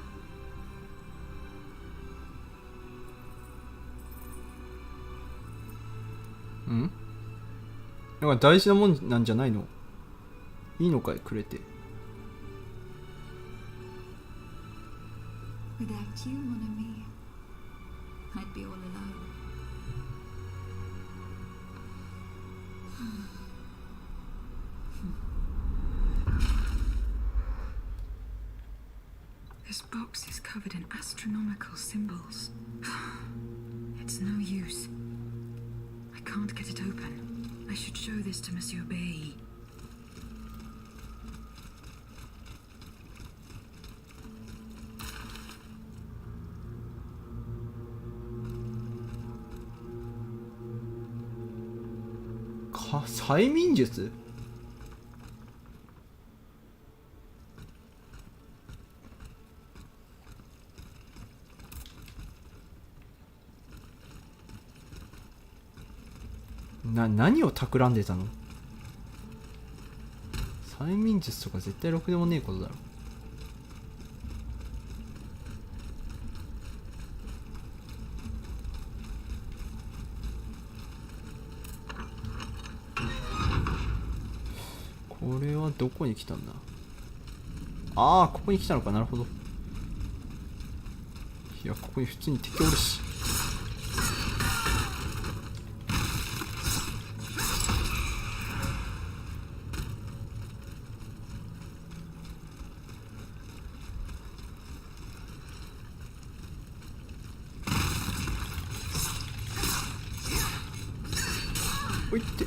なんか大事なもんなんじゃないの？いいのかいくれて。Without you, mon ami, I'd be all alone. This box is covered in astronomical symbols. It's no use. I can't get it open. I should show this to Monsieur Bay. Ka 催眠術？何を企んでたの？催眠術とか絶対ろくでもねえことだろ。これはどこに来たんだ？ああ、ここに来たのか。なるほど。いや、ここに普通に敵おるし。おいって。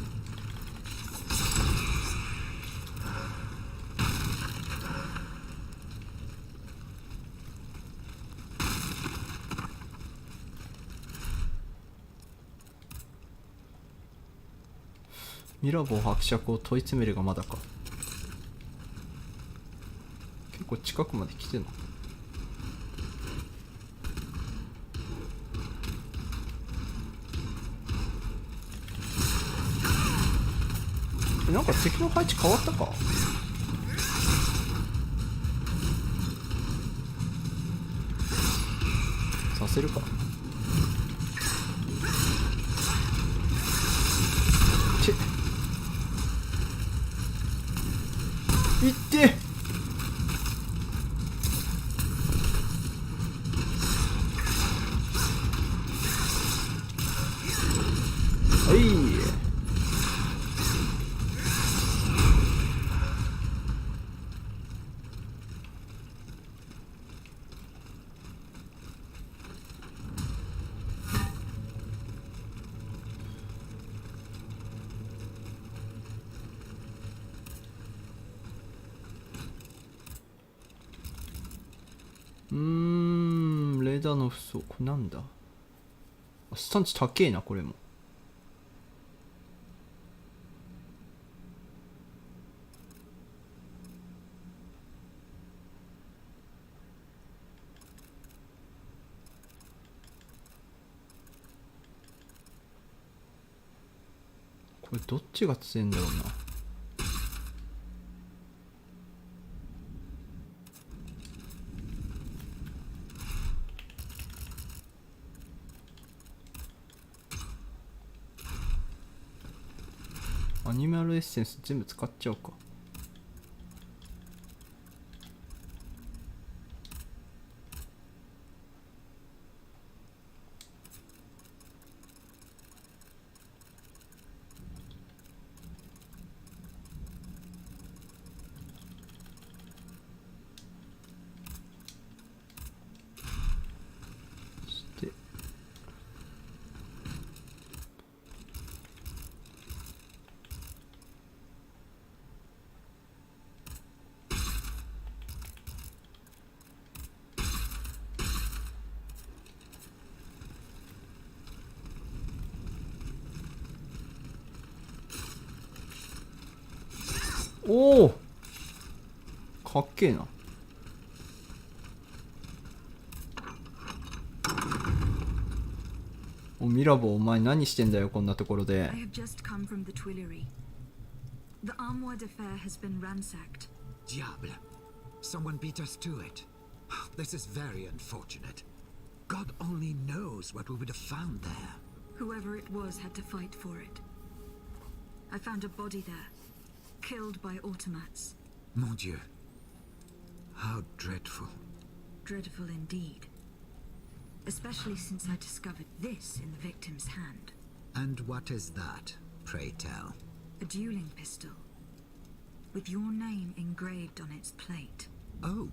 ミラボー伯爵を問い詰めるがまだか。結構近くまで来てんの。なんか敵の配置変わったか。させるか。いってはい。レーダーの不装。これなんだ。スタンチ高えな、これも。これどっちが強いんだろうな。アニマルエッセンス全部使っちゃおうか。そしておお、かっけえな。お、ミラボー、お前何してんだよ、こんなところで。I have just come from the Tuileries. The armoire de fer has been ransacked. Diable! Someone beat us to it. This is very unfortunate. God only knows what we would have found there. Whoever it was had to fight for it. I found a body there, killed by automats. Mon Dieu. How dreadful. dreadful indeed. Especially since I discovered this in the victim's hand. And what is that, pray tell? A dueling pistol. With your name engraved on its plate. Oh,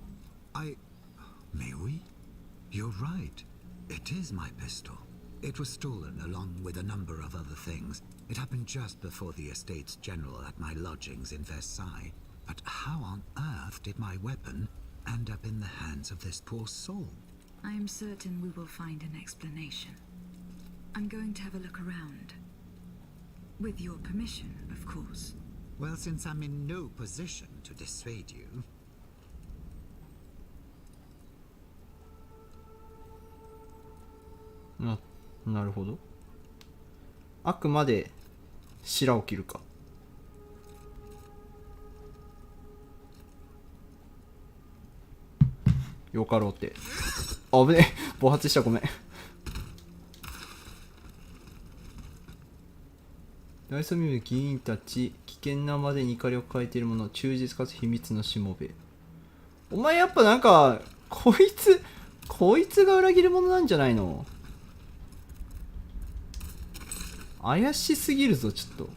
May we? You're right. It is my pistol. It was stolen along with a number of other things. It happened just before the Estates General at my lodgings in Versailles. But how on earth did my weapon end up in the hands of this poor soul? I am certain we will find an explanation. I'm going to have a look around. With your permission, of course. Well, since I'm in no position to dissuade you... なるほど。あくまで白を切るか。よかろうって。あぶねえ、暴発した、ごめん。大ソミュの議員たち、危険なまでに怒りを抱えている者、忠実かつ秘密のしもべ。お前やっぱなんか、こいつが裏切る者なんじゃないの？怪しすぎるぞ、ちょっと。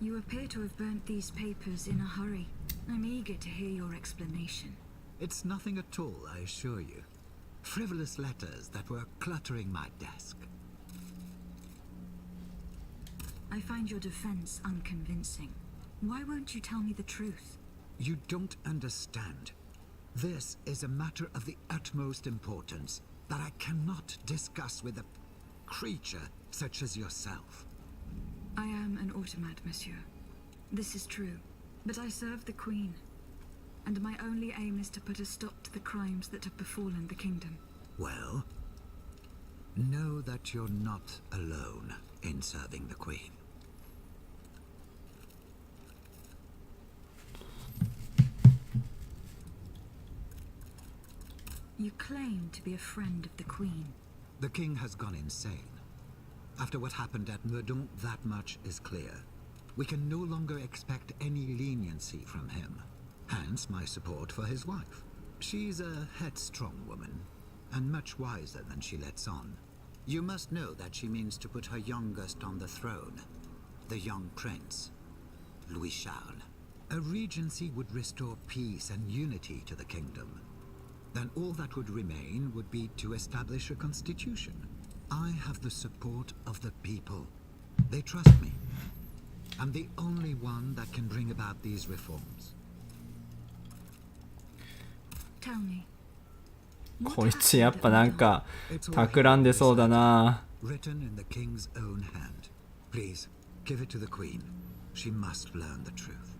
You appear to have burnt these papers in a hurry. I'm eager to hear your explanation. It's nothing at all, I assure you. Frivolous letters that were cluttering my desk. I find your defense unconvincing. Why won't you tell me the truth? You don't understand. This is a matter of the utmost importance that I cannot discuss with a creature such as yourself. I am an automat, monsieur. This is true. But I serve the Queen. And my only aim is to put a stop to the crimes that have befallen the kingdom. Well, know that you're not alone in serving the Queen. You claim to be a friend of the Queen. The king has gone insane. After what happened at Meudon, that much is clear. We can no longer expect any leniency from him. Hence my support for his wife. She's a headstrong woman, and much wiser than she lets on. You must know that she means to put her youngest on the throne, the young prince, Louis Charles. A regency would restore peace and unity to the kingdom. Then all that would remain would be to establish a constitution. I have the support of the people. They trust me. I'm the only one that can bring about these reforms. Tell me. こいつやっぱなんか企んでそうだな。Written in the king's own hand. Please, give it to the queen. She must learn the truth.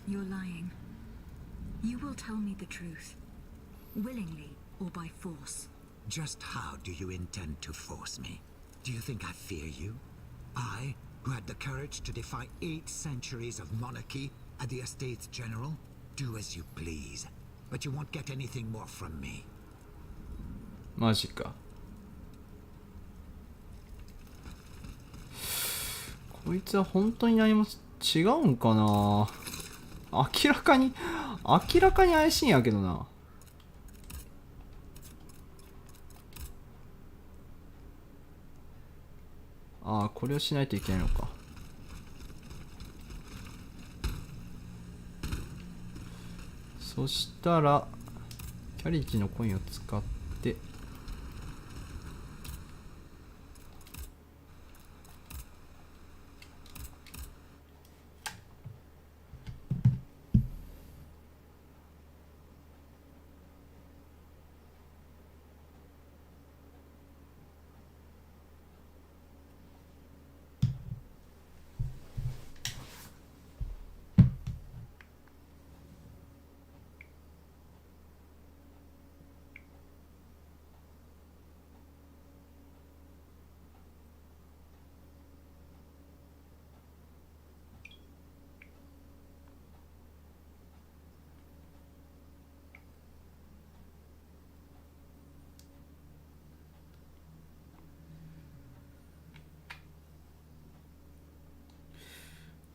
You're lying. You will tell me the truth. Willingly or by force. Just how do you intend to force me? Do you think I fear you? I, who had the courage to defy 8 centuries of monarchy at the Estates General? Do as you please. But you won't get anything more from me. マジか。こいつは本当に何も違うんかな。明らかに怪しいんやけどな。ああ、これをしないといけないのか。そしたらキャリッジのコインを使って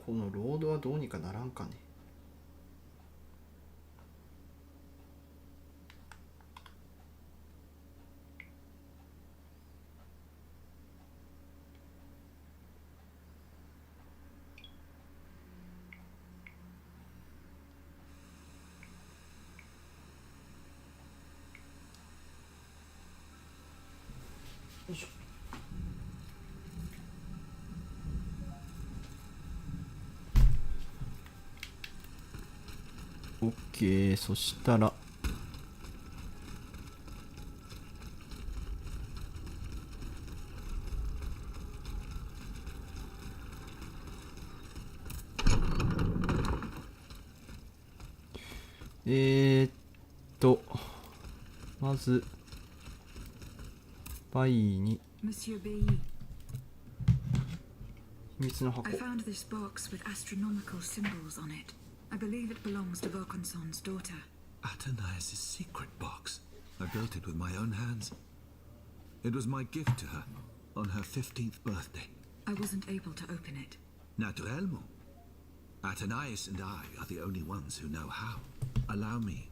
このロードはどうにかならんかね。よいしょ。オッケー、そしたらまずバイに Monsieur B. 秘密の箱。 I found this box with astronomical symbols on it. I believe it belongs to Vaucanson's daughter. Athenais' secret box. I built it with my own hands. It was my gift to her on her 15th birthday. I wasn't able to open it. Naturellement. Athenais and I are the only ones who know how. Allow me.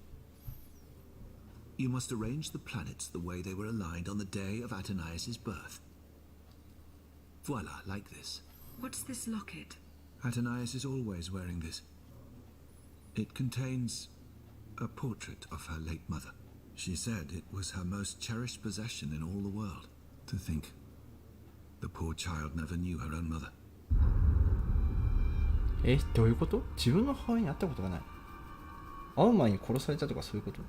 You must arrange the planets the way they were aligned on the day of Athenais' birth. Voila, like this. What's this locket? Athenais is always wearing this. It contains a portrait of her late mother. She said it was her most cherished possession in all the world. To think, the poor child never knew her own mother. どういうこと？自分の母親に会ったことがない。会う前に殺されたとかそういうこと？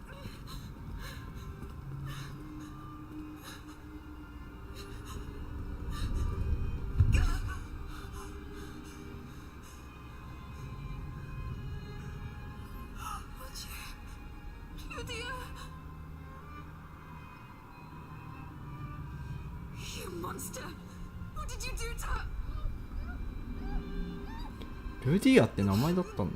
ルディアって名前だったん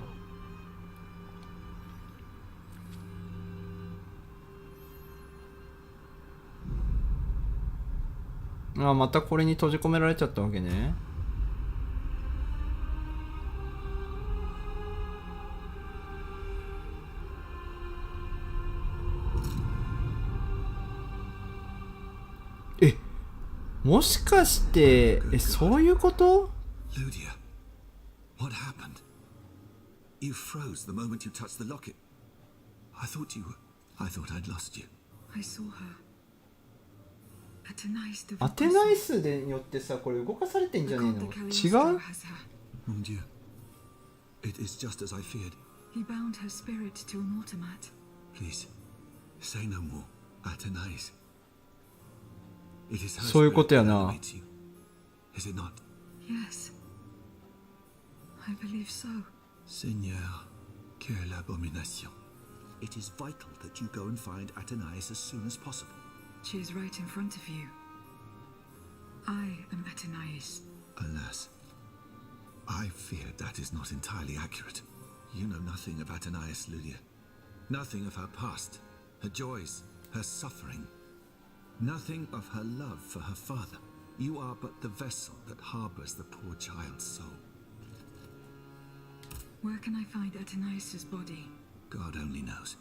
だ。あ、またこれに閉じ込められちゃったわけね。もしかしてそういうこと？ Ludia, what happened? You froze the moment you touched the locket. I thought I'd lost you. I saw her. Athenais アテナイスでによってさ、これ動かされてんじゃねえの？違う？ Mon Dieu. It is just as I feared. He bound her spirit to an automat. Please, say no more. Athenais. It is her そういうことやな。 spirit that animates you. Is it not? Yes. I believe so. Seigneur, quelle abomination. It is vital that you go and find Athenais as soon as possible. She is right in front of you. I am Athenais. Alas, I fear that is not entirely accurate. You know nothing of Athenais, Ludia. Nothing of her past, her joys, her suffering. Nothing of her love for her father. You are but the vessel that harbors the poor child's soul. Where can I find Athenais' body? God only knows.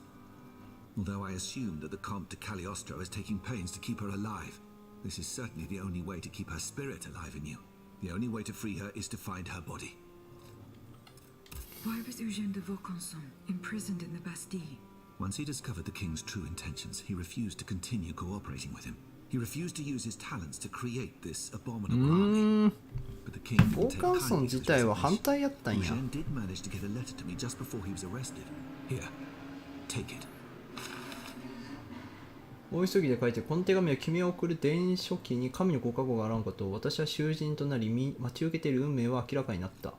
Although I assume that the Comte de Cagliostro is taking pains to keep her alive, this is certainly the only way to keep her spirit alive in you. The only way to free her is to find her body. Why was Eugène de Vaucanson imprisoned in the Bastille? Once he discovered the king's true intentions, he refused to continue cooperating with him. He refused to use his talents to create this abominable army. But the king didn't take kindly to his resignation. Eugène did manage to get a letter to me just before he was arrested. Here, take it. 大急ぎで書いて、この手紙は君が送る伝書記に神のご加護があらんことを、私は囚人となり待ち受けている運命は明らかになった。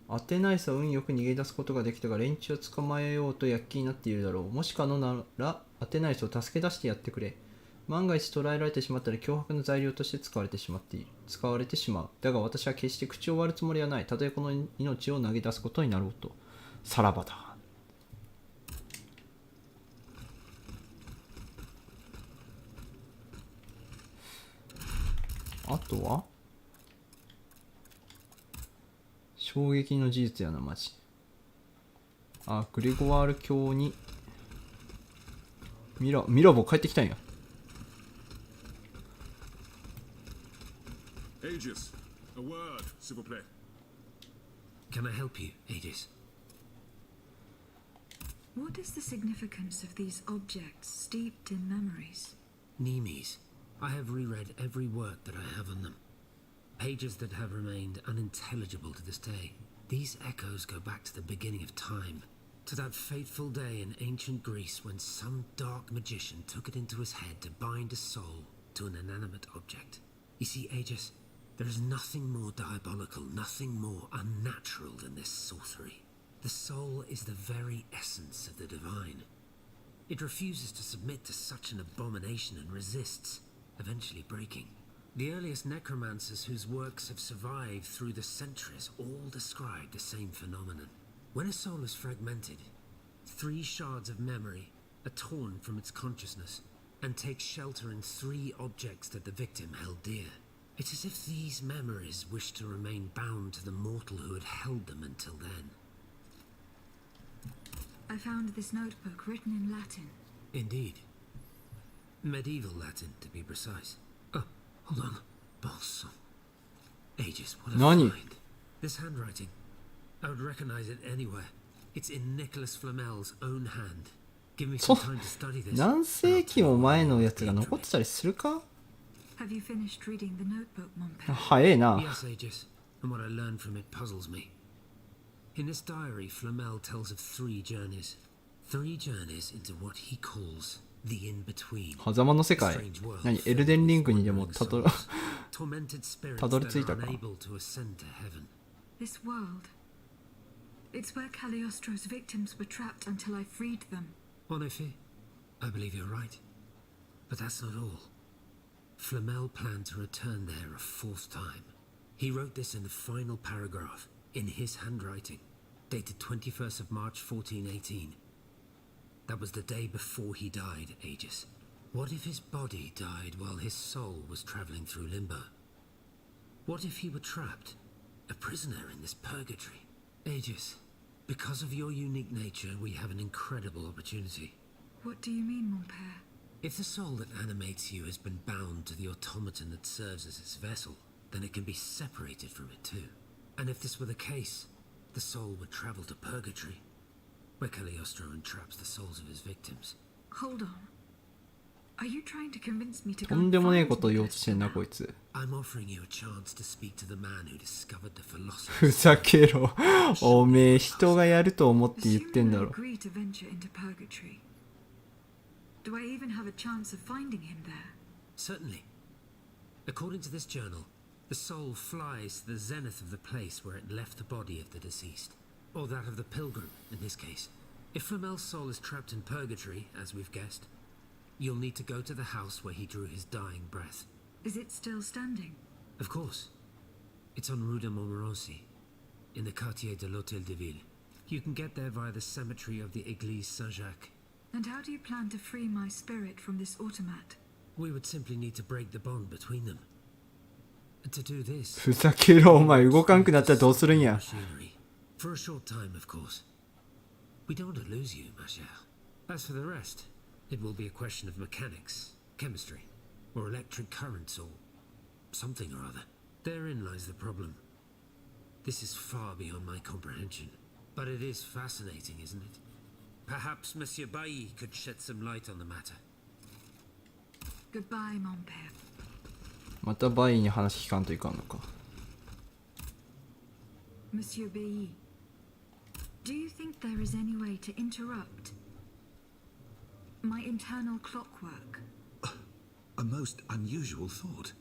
アテナイスは運よく逃げ出すことができたが、連中を捕まえようと躍起になっているだろう。もし可能ならアテナイスを助け出してやってくれ。万が一捕らえられてしまったら脅迫の材料として使われてしまう。だが私は決して口を割るつもりはない。たとえこの命を投げ出すことになろうと。さらばだ。あとは衝撃の事実やなマジ。あ、グレゴワール卿にミラボ帰ってきたんや。Aegis, a word, s'il vous plaît. Can I help you, Aegis? What is the significance of these objects steeped in memories? Nemes. I have reread every work that I have on them. Pages that have remained unintelligible to this day. These echoes go back to the beginning of time, to that fateful day in ancient Greece when some dark magician took it into his head to bind a soul to an inanimate object. You see, Aegis, there is nothing more diabolical, nothing more unnatural than this sorcery. The soul is the very essence of the divine. It refuses to submit to such an abomination and resists, eventually breaking. The earliest necromancers whose works have survived through the centuries all describe the same phenomenon. When a soul is fragmented, 3 shards of memory are torn from its consciousness and take shelter in 3 objects that the victim held dear. It's as if these memories wish to remain bound to the mortal who had held them until then. I found this notebook written in Latin. Indeed. Medieval Latin, to be precise. Oh, hold on. Balsam. Aegis, what a Nani? find. This handwriting, I would recognize it anywhere. It's in Nicholas Flamel's own hand. Give me some time to study this. 何世紀も前のやつが残ってたりするか？ Have you finished reading the notebook, mon père? 早いな。 Yes, Aegis, and what I learned from it puzzles me. In this diary, Flamel tells of 3 journeys. 3 journeys into what he calls the in-between. 狭間の世界。何エルデンリングにでもたどり着いたか。 unable to ascend to heaven. This world. It's where Cagliostro's victims were trapped until I freed them. En effet, I believe you're right. But that's not all. Flamel planned to return there a 4th time. He wrote this in the final paragraph, in his handwriting, dated 21st of March 1418. That was the day before he died, Aegis. What if his body died while his soul was traveling through limbo? What if he were trapped, a prisoner in this purgatory? Aegis, because of your unique nature, we have an incredible opportunity. What do you mean, mon père? If the soul that animates you has been bound to the automaton that serves as its vessel, then it can be separated from it too. And if this were the case, the soul would travel to purgatory, where Cagliostro entraps the souls of his victims. Hold on. Are you trying to convince me to と go んでもねえ and こと find 言おうとしてんな Nicholas こいつ。 I'm offering you a chance to speak to the man who discovered the ふ philosophy. ざけろ。おめえ人がやると思って言ってん Assume だ I ろ。 agree to venture into purgatory. Do I even have a chance of finding him there? Certainly. According to this journal, the soul flies to the zenith of the place where it left the body of the deceased, or that of the pilgrim, in this case. If Flamel's soul is trapped in purgatory, as we've guessed, you'll need to go to the house where he drew his dying breath. Is it still standing? Of course. It's on Rue de Montmorency, in the quartier de l'Hôtel de Ville. You can get there via the cemetery of the Église Saint-Jacques. And how do you plan to free my spirit from this automat? We would simply need to break the bond between them. To do this, ふざけろ。お前動かんくなったらどうするんや。 machinery. For a short time, of course. We don't want to lose you, ma chère. As for the rest, it will be a question of mechanics, chemistry, or electric currents, or something or other. Therein lies the problem. This is far beyond my comprehension. But it is fascinating, isn't it? Perhaps Monsieur Bailly could shed some light on the matter. Goodbye, mon père. またバイに話聞かんといかんのか。 Monsieur Bailly, do you think there is any way to interrupt my internal clockwork? A most unusual thought.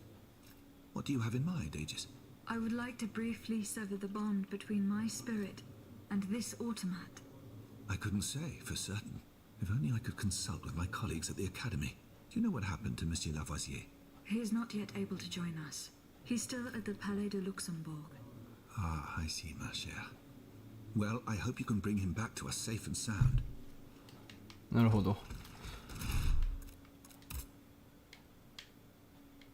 What do you have in mind, Aegis? I would like to briefly sever the bond between my spirit and this automat. I couldn't say for certain. If only I could consult with my colleagues at the Academy. Do you know what happened to Monsieur Lavoisier? He is not yet able to join us. He's still at the Palais de Luxembourg. Ah, I see, ma chère. Well, I hope you can bring him back to us safe and sound. なるほど。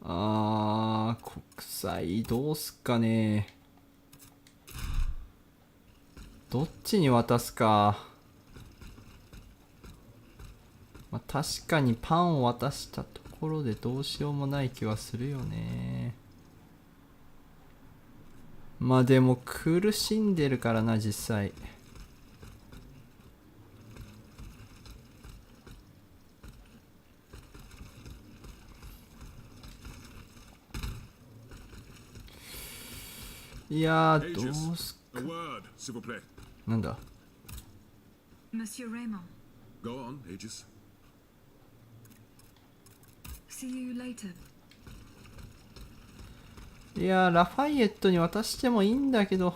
国際どうすっかね。どっちに渡すか。まあ、確かにパンを渡したところでどうしようもない気はするよね。まあでも苦しんでるからな実際。いやーどうすか。なんだ。Monsieur Raymond. Go on, Aegis. See you later. いやーラファイエットに渡してもいいんだけど、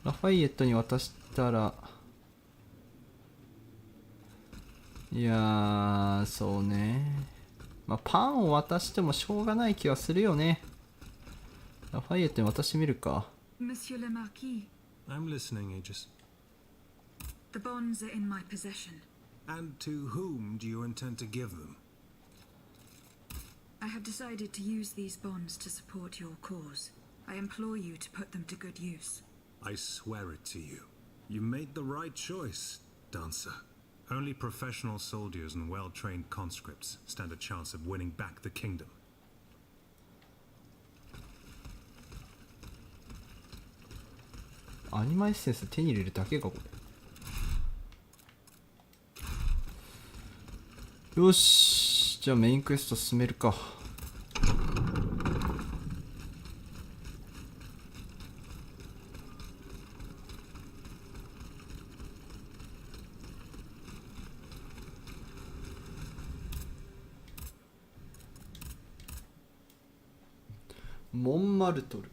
ラファイエットに渡したら、いやーそうね、まあパンを渡してもしょうがない気はするよね。ラファイエットに渡してみるか。 Monsieur le Marquis. I'm listening, Aegis. The bonds are in my possession. And to whom do you intend to give them? I have decided to use these bonds to support your cause. I implore you to put them to good use. I swear it to you. You made the right choice, Dancer. Only professional soldiers and well-trained conscripts stand a chance of winning back the kingdom. アニマエッセンス手に入れるだけかこれ。よし、じゃあメインクエスト進めるか。モンマルトル。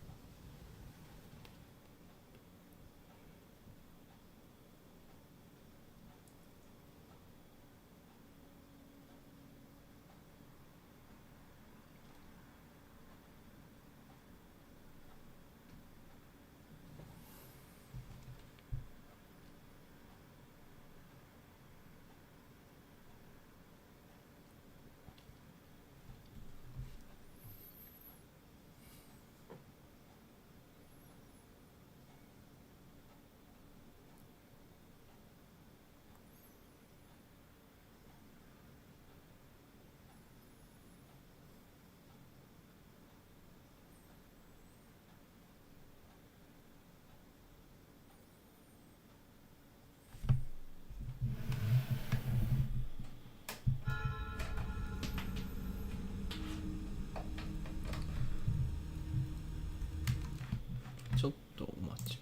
ちょっとお待ち。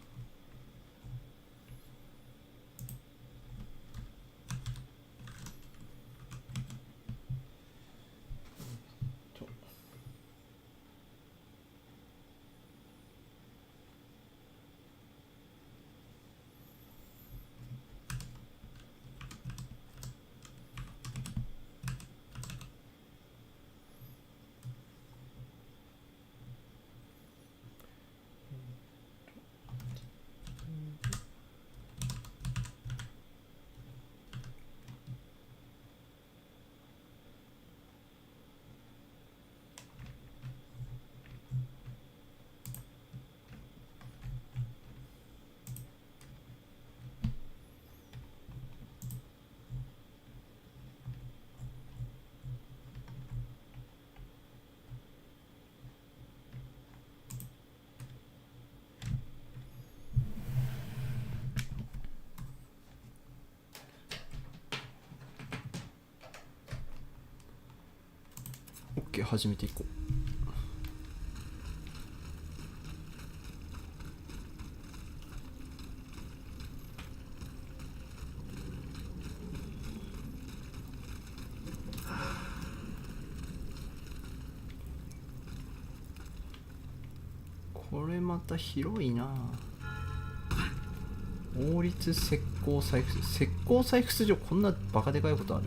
OK、始めていこう。これまた広いな。王立石膏採掘、石膏採掘場、こんなバカでかいことある？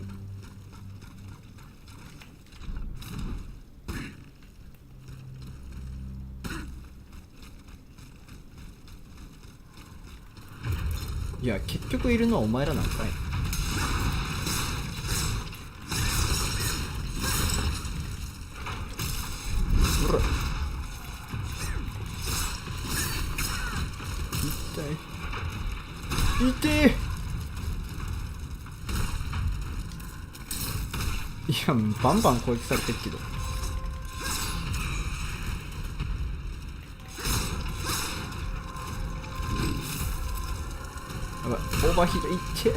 いや結局いるのはお前らなんかい。ほら痛え。いやバンバン攻撃されてるけど。やばい、オーバーヒートいって。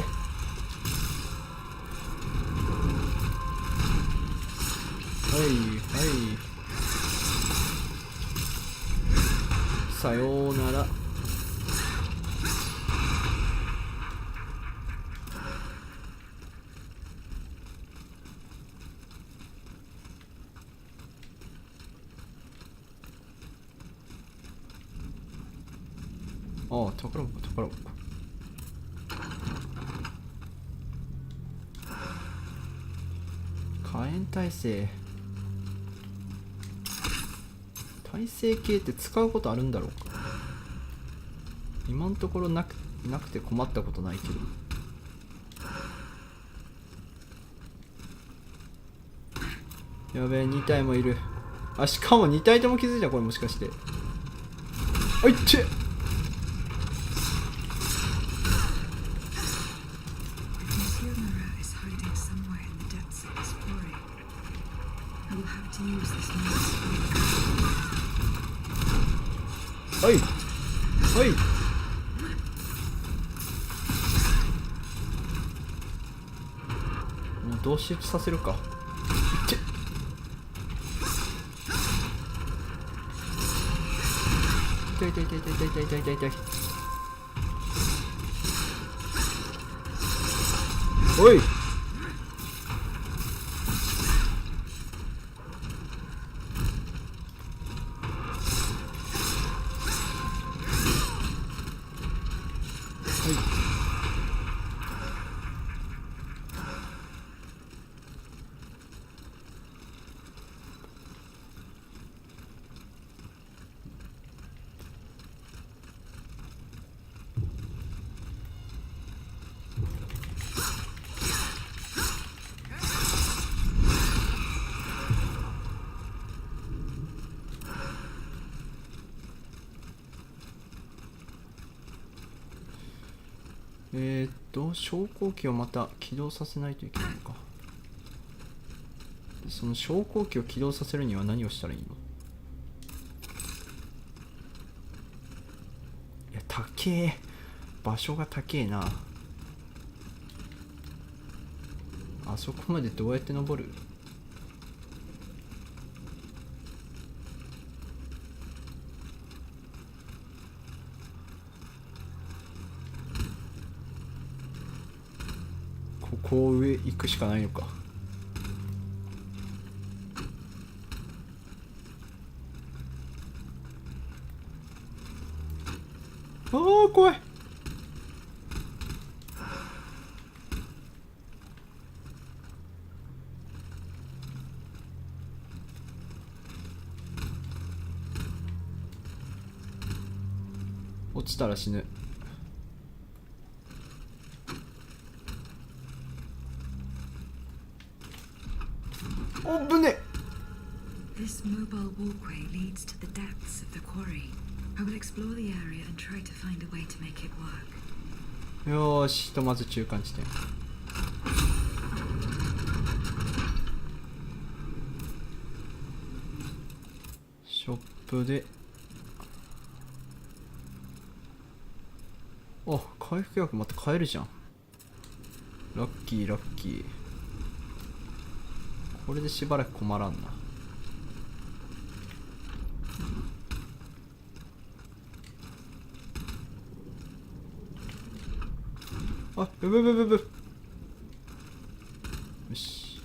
はいはいさようなら。ああ、宝箱宝箱。火炎耐性系って使うことあるんだろうか。今のところなくて困ったことないけど。やべえ、2体もいる。あ、しかも2体とも気づいた。これもしかして。あいっちゃはいはい。もう同士打ちさせるか。いって痛い痛い痛い痛い痛い痛い痛い痛い痛い。おい昇降機をまた起動させないといけないのか。その昇降機を起動させるには何をしたらいいの？いや、高え。場所が高えな。あそこまでどうやって登る？こう上行くしかないのか。あー怖い。落ちたら死ぬ。おぶね。 This mobile walkway leads to the depths of the quarry. I will explore the area and try to find a way to make it work. よーし、ひとまず中間地点。ショップで、あ、回復薬また買えるじゃん。ラッキーラッキー。これでしばらく困らんな。あ、ブブブブブ。よし。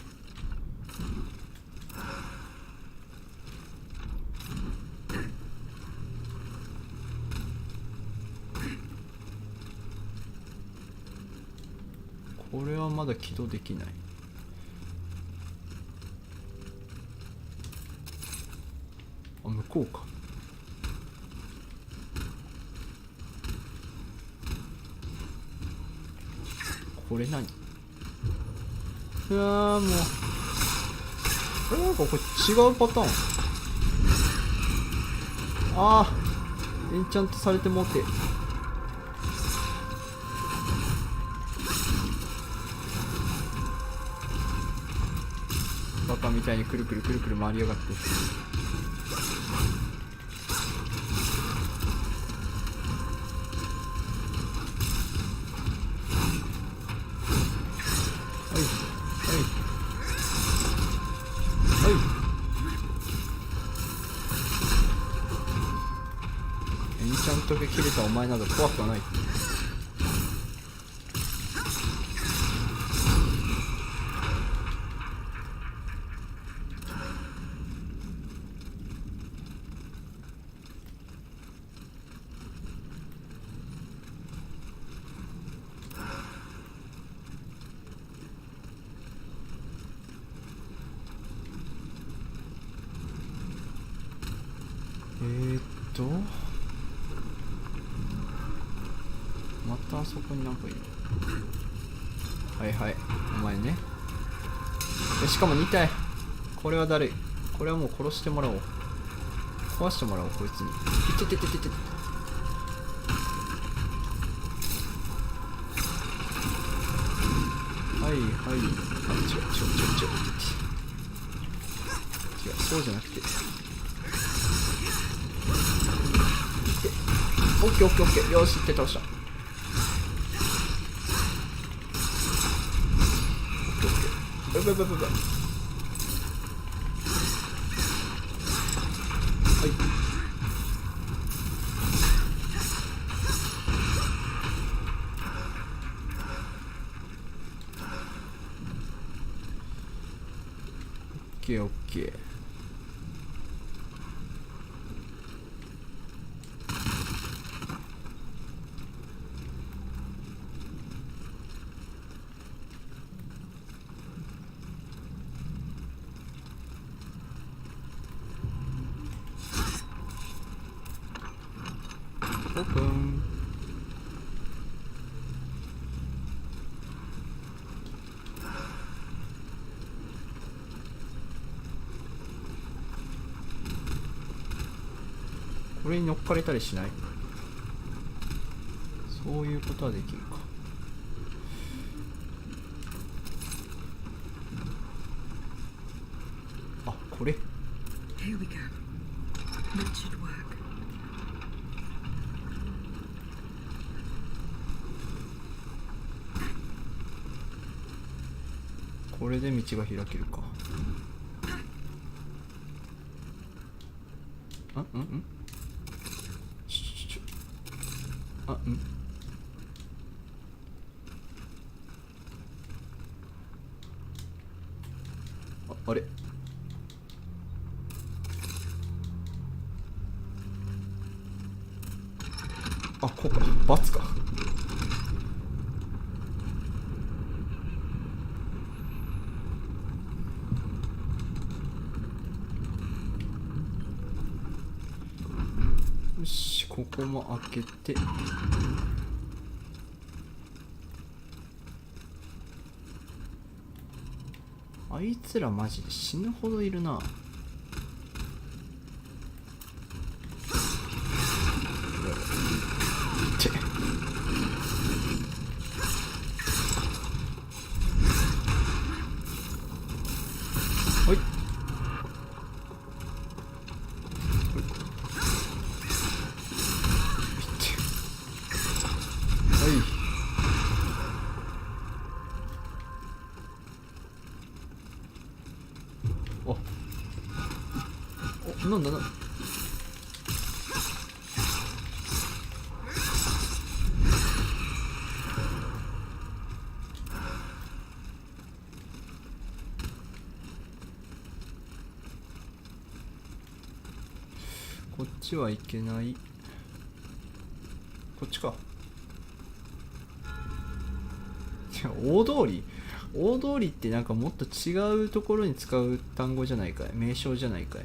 これはまだ起動できない。あ、向こうか。これ何？うわーもう、なんかこれ違うパターン。あー、エンチャントされてもうて。カみたいにくるくるくるくる回りやがって。エンチャントが切れたお前など怖くはない。またあそこになんかいる。はいはい、お前ね。しかも2体。これはだるい。これはもう殺してもらおう。壊してもらおう、こいつに。いてててててて。はいはい。あ、違う違う違う違う。違う、そうじゃなくて。オッケーオッケーオッケー。よし、いって倒した。オッケーオッケー。ブブブブブ。はい。オッケーオッケー。オープン。これに乗っかれたりしない？そういうことはできるか。あ、これ。Here we go. That should work. これで道が開けるか。あ、うんうん。あ、うん。あれ。あ、こうか。罰か。よし、ここも開けて。あいつらマジで死ぬほどいるな。ってはい。なんだなんだ。こっちはいけない。こっちか。大通りってなんかもっと違うところに使う単語じゃないかい、名称じゃないかい。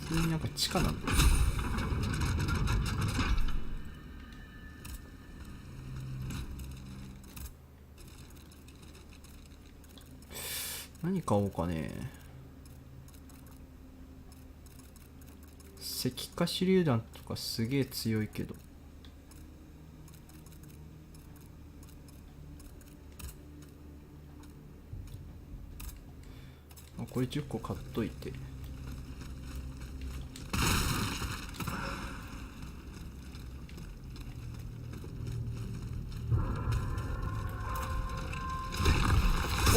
普通になんか地下なんだよ。何買おうかね。石化手榴弾とかすげえ強いけど。これ10個買っといて。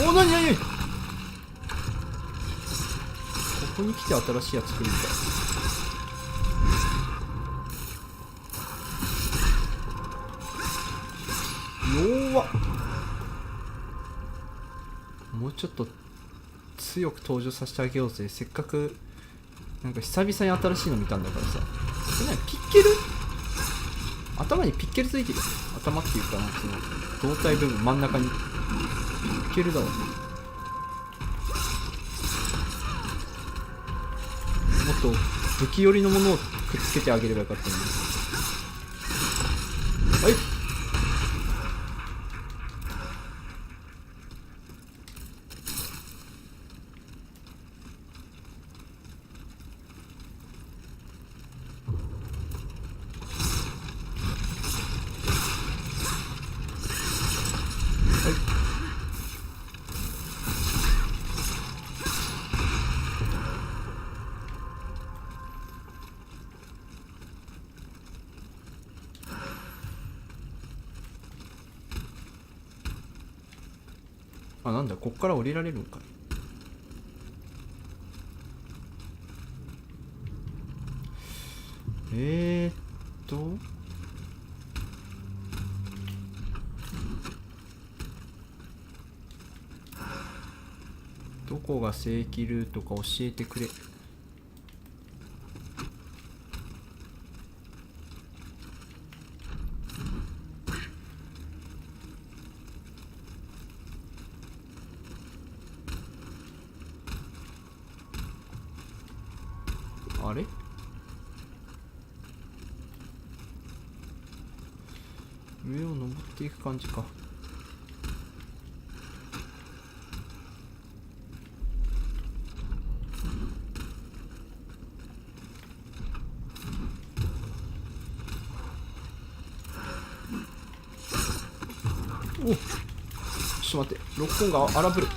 おお、なになに、ここに来て新しいやつ作るんだ。弱っ。もうちょっと強く登場させてあげようぜ。せっかくなんか久々に新しいの見たんだからさ。ピッケル、頭にピッケルついてる。頭っていうかなんかその胴体部分真ん中にピッケルだわ。もっと武器寄りのものをくっつけてあげればよかったのに。はい、あ、なんだ、こっから降りられるんかい。どこが正規ルートか教えてくれ。あれ、上を登っていく感じか。おっ、ちょっと待って、ロックオンが荒ぶる。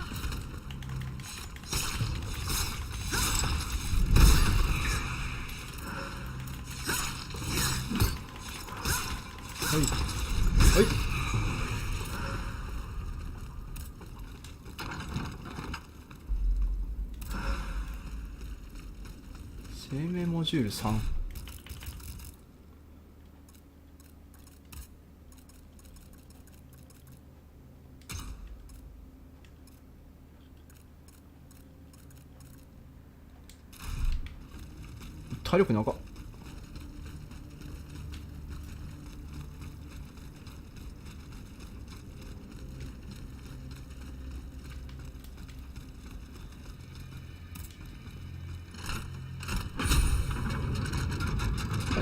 はいはい、生命モジュール3。体力長っ。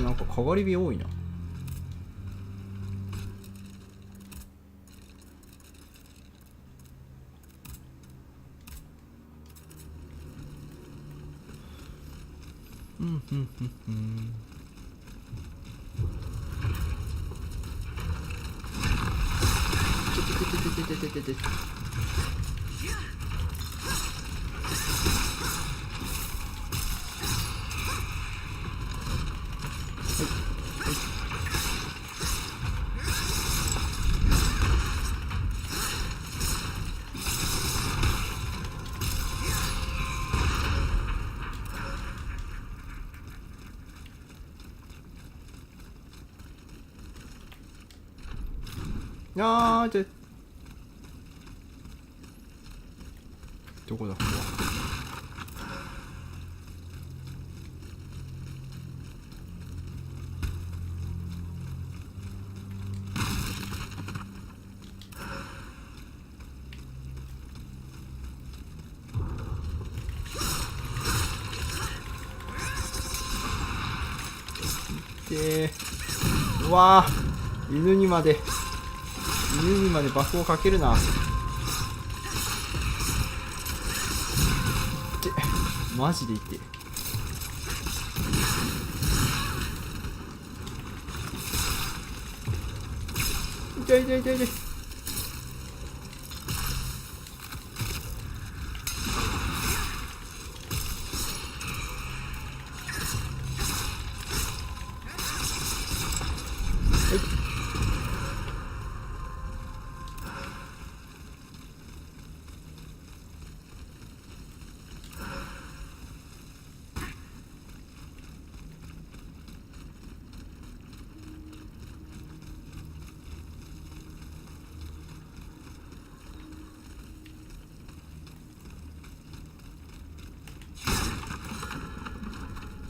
なんかかがり火多いな。うんうんうんうん。て。あー、どこだここは。うわー、犬にまでバフをかけるな。マジでいて。痛い。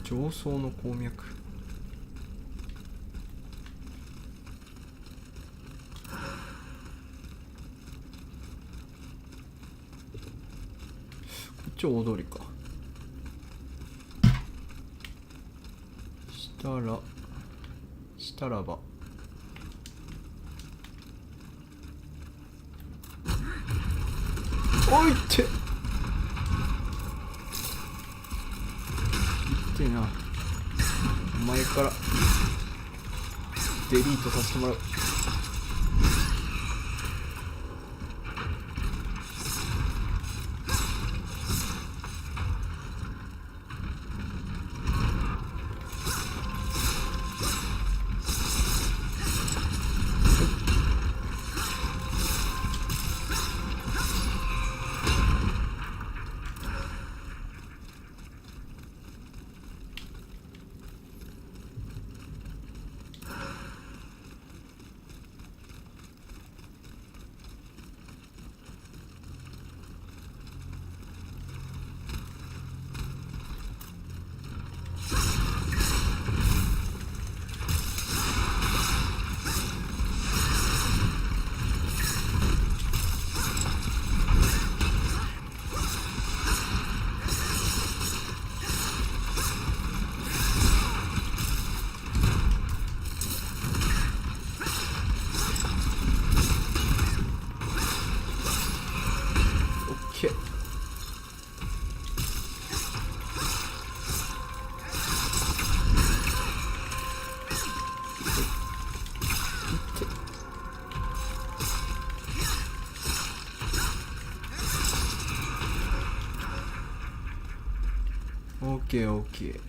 上層の鉱脈。こっち大通りか。したらばおいって言ってな、お前からデリートさせてもらう。オッケーオッケー。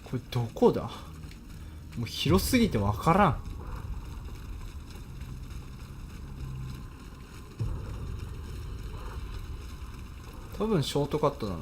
これどこだ？もう広すぎてわからん。多分ショートカットだな。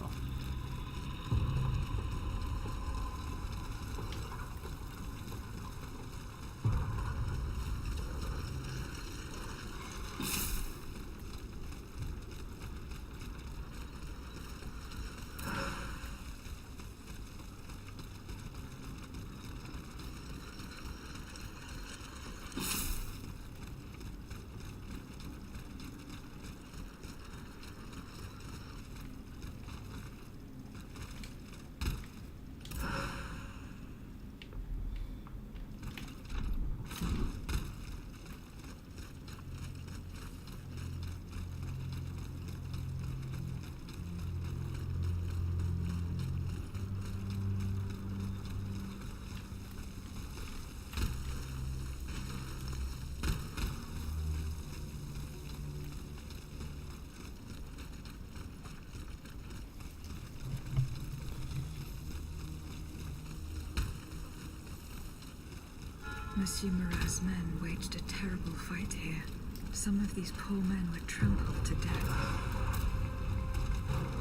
Monsieur Murat's men waged a terrible fight here. Some of these poor men were trampled to death.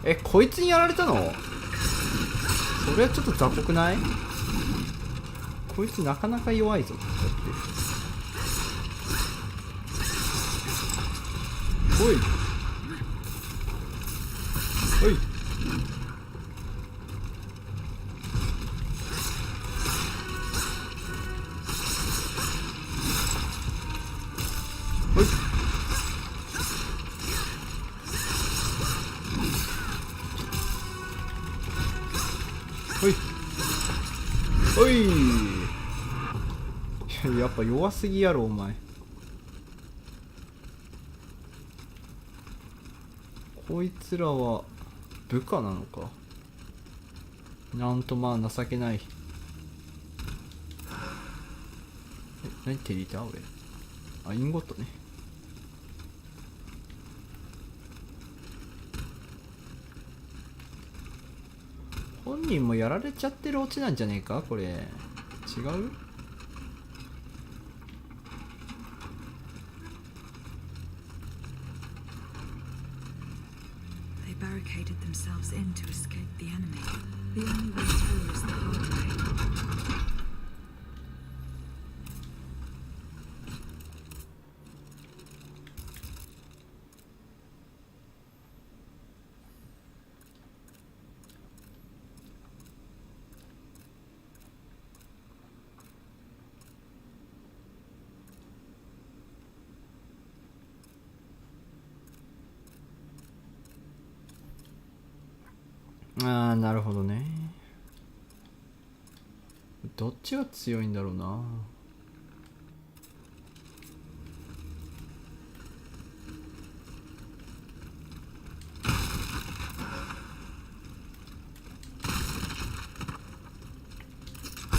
え、こいつにやられたの？それはちょっと雑酷ない？こいつなかなか弱いぞ。だって。おい。おい。おいやっぱ弱すぎやろお前。こいつらは部下なのか。なんとまあ情けない。何手に入れた俺。あ、インゴットね。本人もやられちゃってるオチなんじゃねえかこれ。違う？ They barricaded themselves in to escape the enemy. The only way through is the hard way. ああ、なるほどね。どっちが強いんだろうな。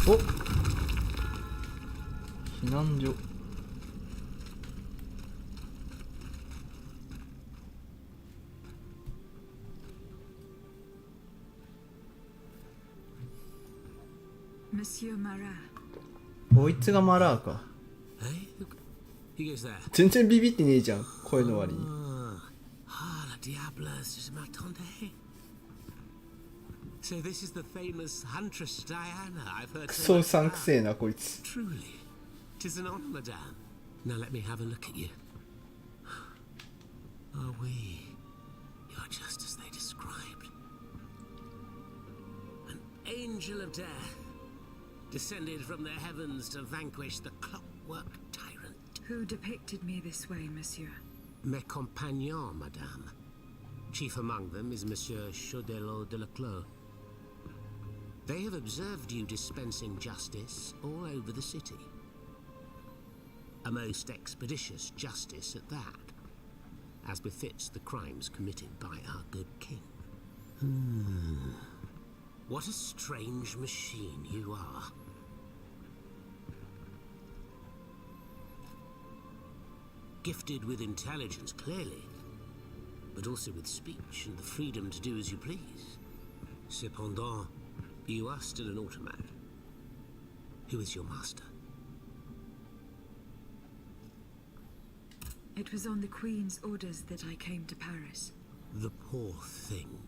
お、避難所。Monsieur Marat. こいつがマラーか。Who goes there? 全然ビビってねえじゃん、声の割に。La diableuse, je m'attendais. So this is the famous huntress Diana. I've heard ク so ソ much うさん about. くせえなこいつ。 Truly, 'tis an honor, madame. Now let me have a look at you. Are we? You're just as they described. An angel of death, descended from the heavens to vanquish the clockwork tyrant. Who depicted me this way, monsieur? Mes compagnons, madame. Chief among them is Monsieur Chaudelot de Leclos. They have observed you dispensing justice all over the city. A most expeditious justice at that, as befits the crimes committed by our good king. What a strange machine you are. Gifted with intelligence, clearly, but also with speech and the freedom to do as you please. Cependant, you are still an automat. Who is your master? It was on the Queen's orders that I came to Paris. The poor thing.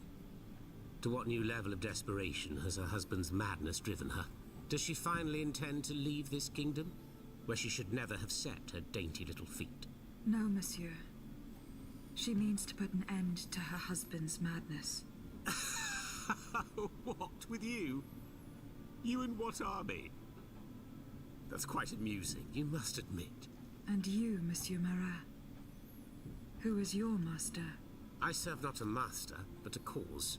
To what new level of desperation has her husband's madness driven her? Does she finally intend to leave this kingdom, where she should never have set her dainty little feet? No, monsieur. She means to put an end to her husband's madness. What, with you? You in what army? That's quite amusing, you must admit. And you, Monsieur Marat. Who is your master? I serve not a master, but a cause.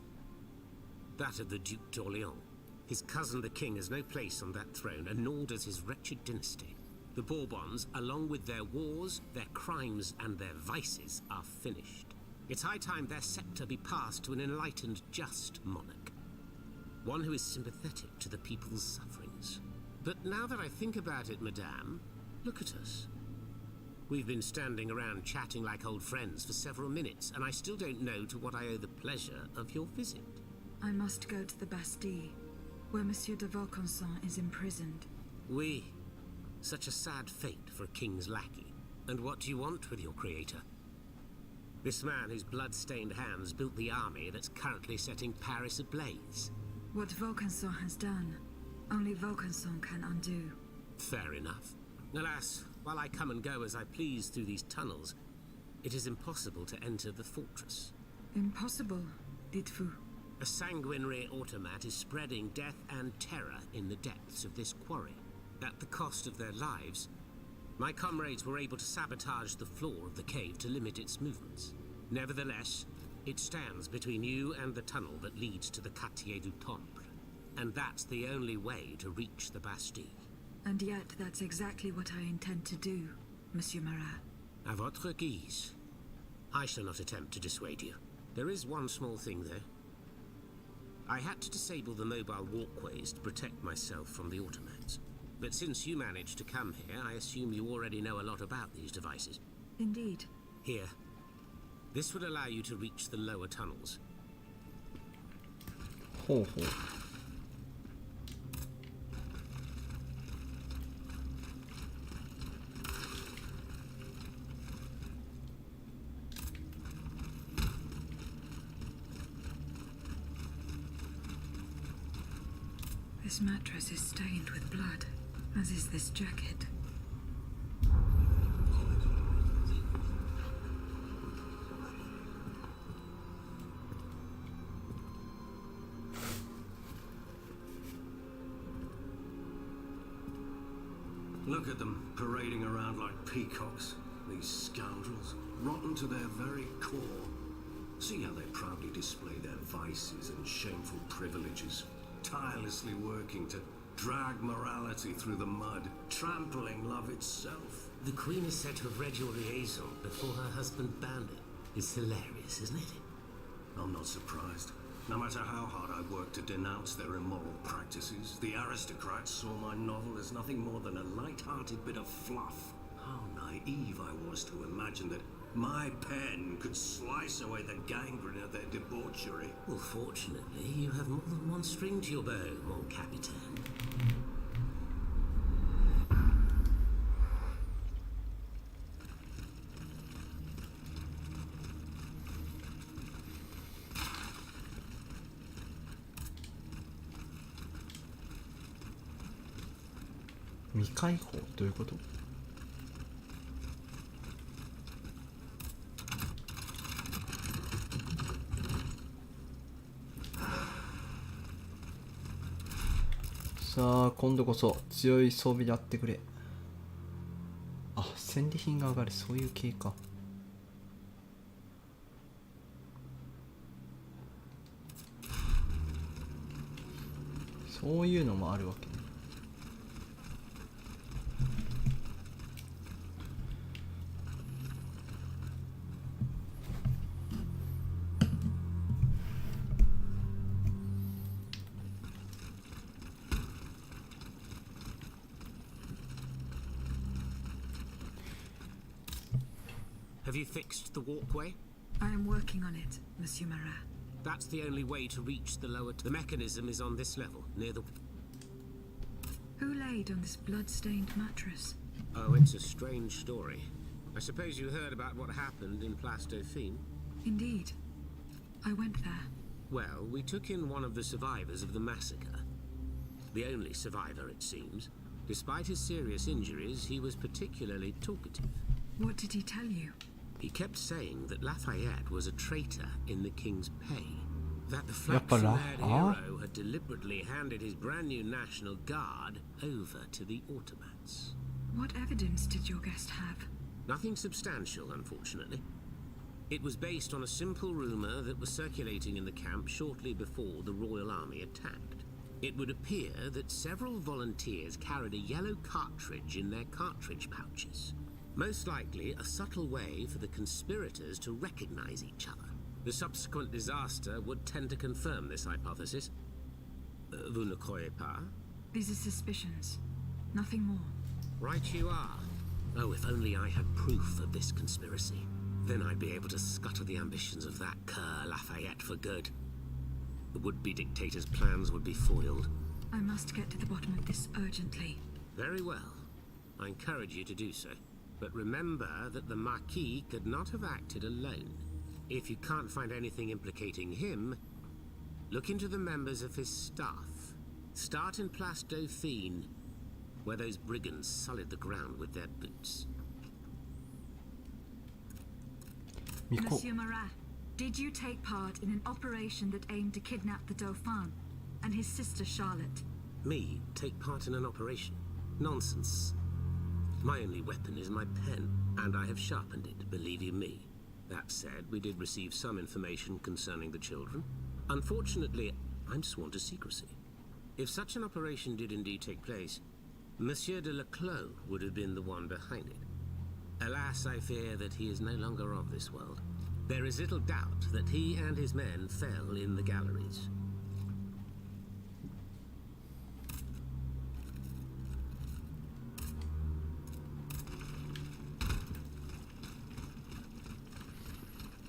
That of the Duc d'Orléans. His cousin the king has no place on that throne, and nor does his wretched dynasty. The Bourbons, along with their wars, their crimes, and their vices, are finished. It's high time their scepter be passed to an enlightened, just monarch. One who is sympathetic to the people's sufferings. But now that I think about it, madame, look at us. We've been standing around chatting like old friends for several minutes, and I still don't know to what I owe the pleasure of your visit. I must go to the Bastille, where Monsieur de Vaucanson is imprisoned. Oui. Such a sad fate for a king's lackey. And what do you want with your creator? This man whose blood-stained hands built the army that's currently setting Paris ablaze. What Vaucanson has done, only Vaucanson can undo. Fair enough. Alas, while I come and go as I please through these tunnels, it is impossible to enter the fortress. Impossible, dites-vous? A sanguinary automat is spreading death and terror in the depths of this quarry. At the cost of their lives, my comrades were able to sabotage the floor of the cave to limit its movements. Nevertheless, it stands between you and the tunnel that leads to the Quartier du Temple. And that's the only way to reach the Bastille. And yet that's exactly what I intend to do, Monsieur Marat. À votre guise. I shall not attempt to dissuade you. There is one small thing, though. I had to disable the mobile walkways to protect myself from the automats. But since you managed to come here, I assume you already know a lot about these devices. Indeed. Here. This would allow you to reach the lower tunnels. ほうほう。This mattress is stained with blood, as is this jacket. Look at them, parading around like peacocks. These scoundrels, rotten to their very core. See how they proudly display their vices and shameful privileges, tirelessly working to drag morality through the mud, trampling love itself. The Queen is said to have read your liaison before her husband banned it. It's hilarious, isn't it? I'm not surprised. No matter how hard I worked to denounce their immoral practices, the aristocrats saw my novel as nothing more than a light-hearted bit of fluff. How naive I was to imagine that my pen could slice away the gangrene of their debauchery. Well, fortunately, you have more than one string to your bow, mon capitaine.「未開放」どういうこと？さあ今度こそ強い装備であってくれ。あ、戦利品が上がる、そういう系か。そういうのもあるわけね。Have you fixed the walkway? I am working on it, Monsieur Marat. That's the only way to reach the lower... The mechanism is on this level, near the... Who laid on this blood-stained mattress? Oh, it's a strange story. I suppose you heard about what happened in Place Dauphine? Indeed. I went there. Well, we took in one of the survivors of the massacre. The only survivor, it seems. Despite his serious injuries, he was particularly talkative. What did he tell you? He kept saying that Lafayette was a traitor in the king's pay. That the flaxen-haired hero had deliberately handed his brand new National Guard over to the automats. What evidence did your guest have? Nothing substantial, unfortunately. It was based on a simple rumor that was circulating in the camp shortly before the Royal Army attacked. It would appear that several volunteers carried a yellow cartridge in their cartridge pouches. Most likely a subtle way for the conspirators to recognize each other. The subsequent disaster would tend to confirm this hypothesis. Vous ne croyez pas? These are suspicions. Nothing more. Right you are. Oh, if only I had proof of this conspiracy. Then I'd be able to scutter the ambitions of that cur Lafayette for good. The would-be dictator's plans would be foiled. I must get to the bottom of this urgently. Very well. I encourage you to do so. But remember that the Marquis could not have acted alone. If you can't find anything implicating him, look into the members of his staff. Start in Place Dauphine, where those brigands sullied the ground with their boots. Monsieur Marat, did you take part in an operation that aimed to kidnap the Dauphin and his sister Charlotte? Me? Take part in an operation? Nonsense. My only weapon is my pen, and I have sharpened it, believe you me. That said, we did receive some information concerning the children. Unfortunately, I'm sworn to secrecy. If such an operation did indeed take place, Monsieur de Leclos would have been the one behind it. Alas, I fear that he is no longer of this world. There is little doubt that he and his men fell in the galleries.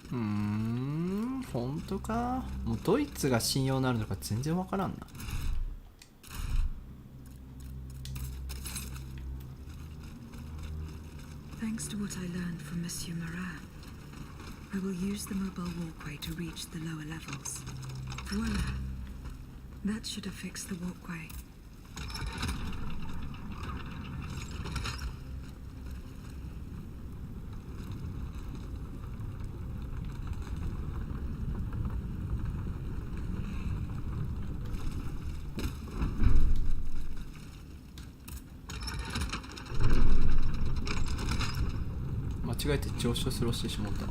Hmm, 本当か。もうドイツが信用なるのか全然わからんな。Thanks to what I learned from Monsieur Marat, I will use the mobile walkway to reach the lower levels. Voila. That should have fixed the walkway.間違えて上昇スローしてしまった。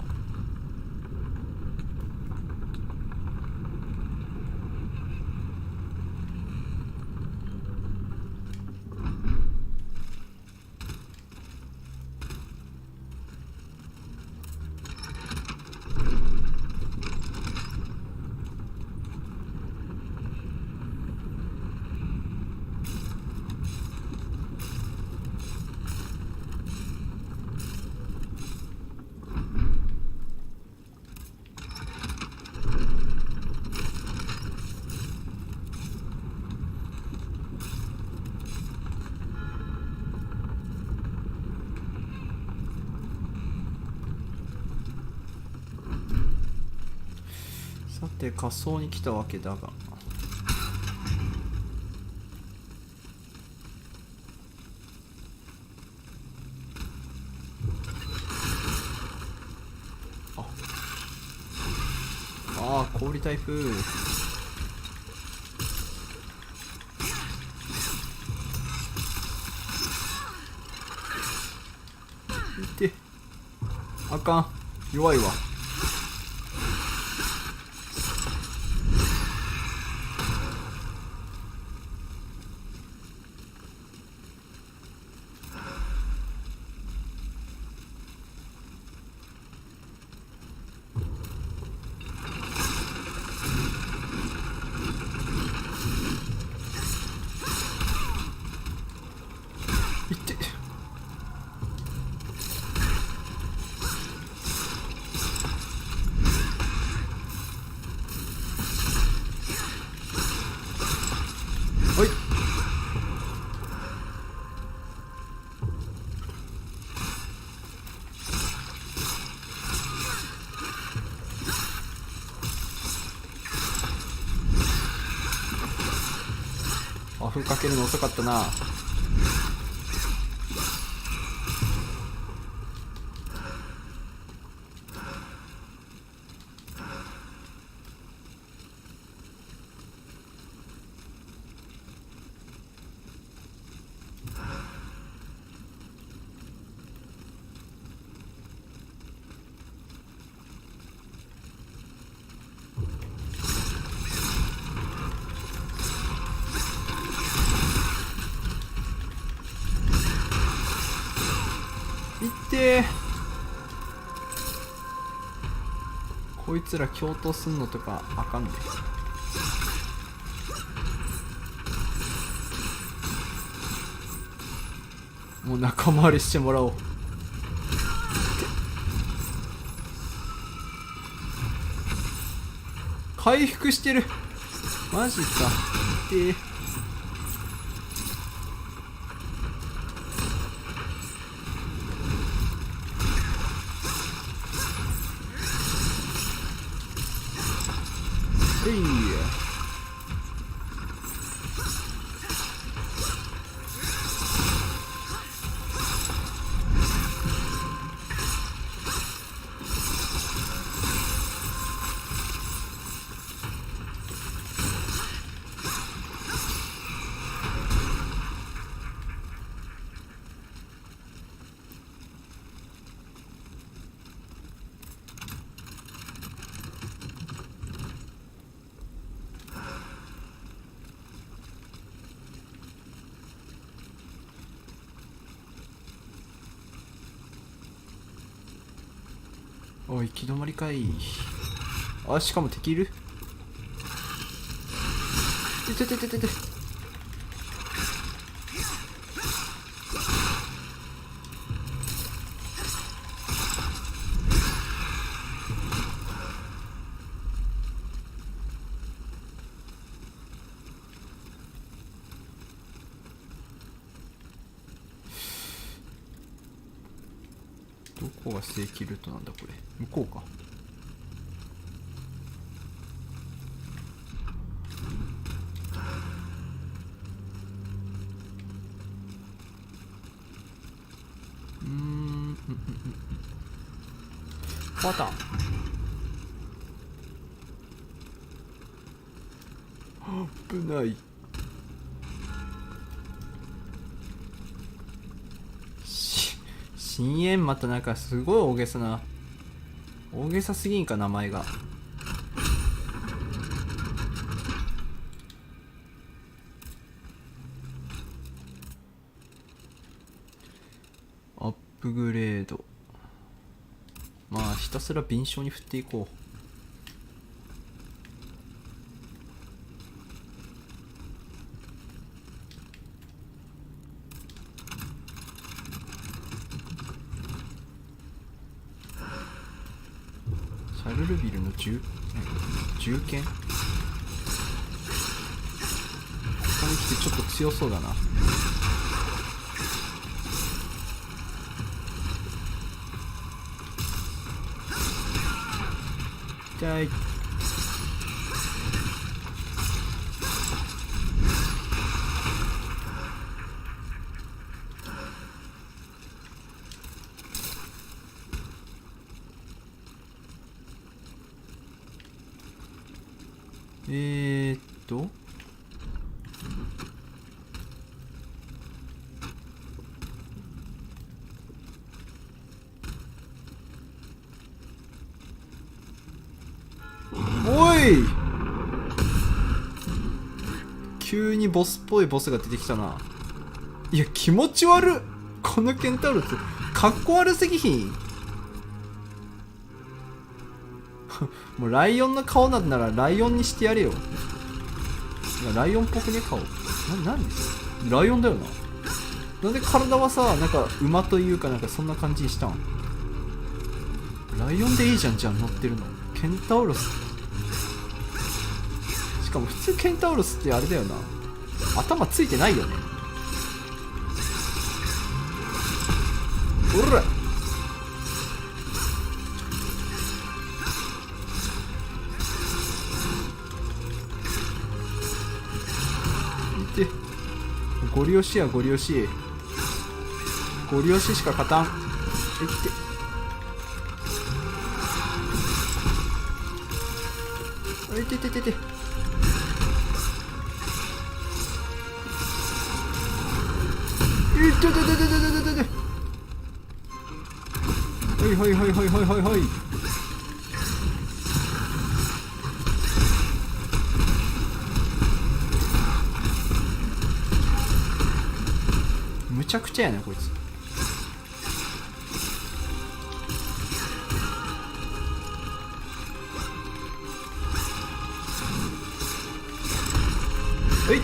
さて仮想に来たわけだが、ああ氷タイプ。いてあかん、弱いわ。風かけるの遅かったな。こいつら共闘すんのとかあかんね。もう仲間割れしてもらおう。回復してる。マジか。おい、行き止まりかい。あ、しかも敵いる。てててててて。どこが正規ルートなんだこれ。向こうか。バタ危ない。深淵またなんかすごい大げさな、大げさすぎんか名前が。アップグレード、まあひたすら敏捷に振っていこう。シャルルビルの銃剣、ここに来てちょっと強そうだな。痛い。おい、急にボスっぽいボスが出てきたな。いや気持ち悪っ、このケンタウロスかっこ悪すぎひんもうライオンの顔なんならライオンにしてやれよ。ライオンっぽくね顔。なんでライオンだよな。なんで体はさ、なんか馬というかなんかそんな感じにしたん。ライオンでいいじゃん、じゃあ乗ってるのケンタウロス。しかも普通ケンタウロスってあれだよな、頭ついてないよね。おら見て、ゴリ押しやゴリ押し、ゴリ押ししか勝たん。いっていてててて。いてててててててて。はいはいはいはいはいはいはい。むちゃくちゃやねこいつ。はい。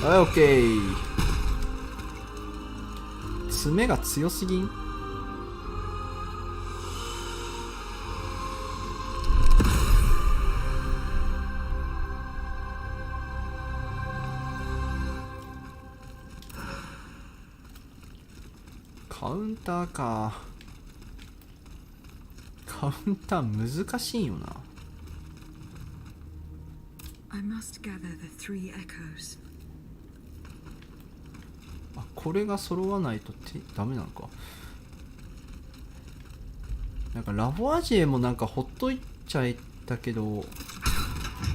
はい、オッケー。爪が強すぎん。カウンターか。カウンター難しいよな。I must gather the three echoes. あ、これが揃わないとダメなのか。なんかラボアジエもなんかほっといちゃったけど、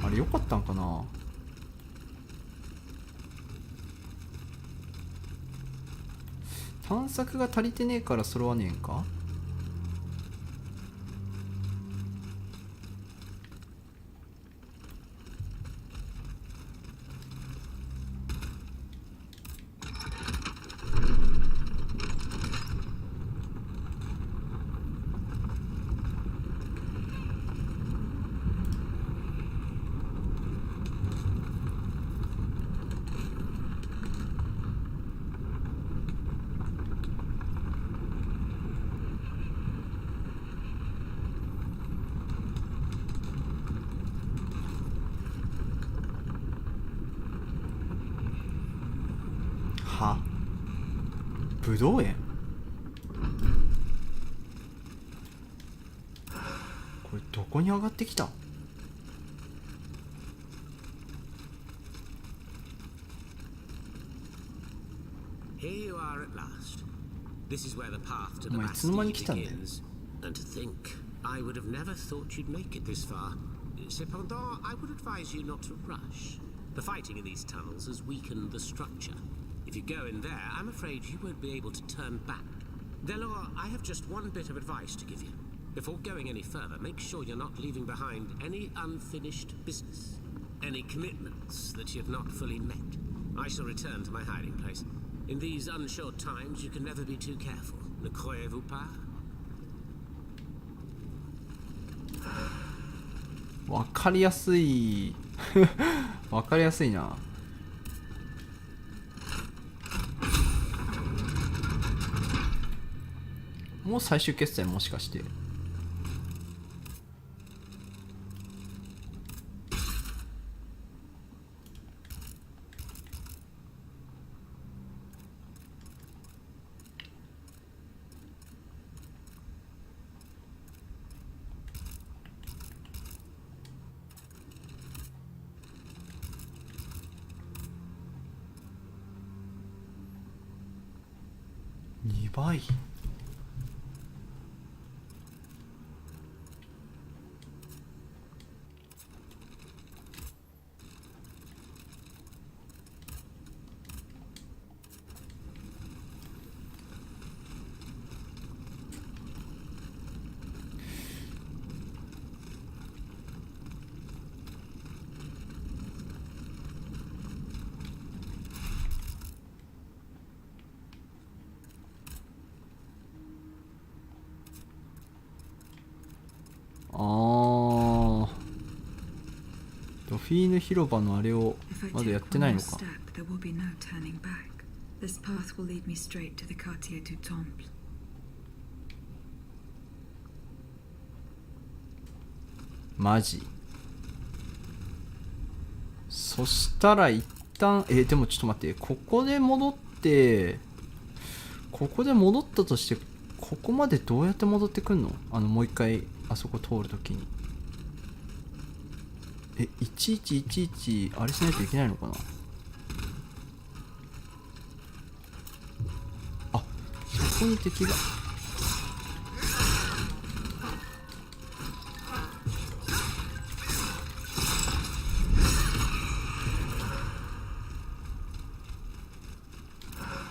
あれ良かったんかな。探索が足りてねえから揃わねえんか。ぶどう園、これどこに上がってきた？ Here you are at last. This is where the path to the お前いつの間に来たんだよ。 begins. And to think, I would have never thought you'd make it this far. Cependant, I would advise you not to rush. The fighting in these tunnels has weakened the structure. If you go in there, I'm afraid you won't be able to turn back. Delor, I have just one bit of advice to give you. Before going any further, make sure you're not leaving behind any unfinished business. Any commitments that you've not fully met. I shall return to my hiding place. In these unsure times, you can never be too careful. Ne croyez-vous pas? わかりやすいわかりやすいな。もう最終決戦もしかして。2倍。ドフィーヌ広場のあれをまだやってないのか。マジ。そしたら一旦でもちょっと待って、ここで戻ったとして、ここまでどうやって戻ってくんの？もう一回あそこ通るときに。1111あれしないといけないのかな。あ、そこに敵が。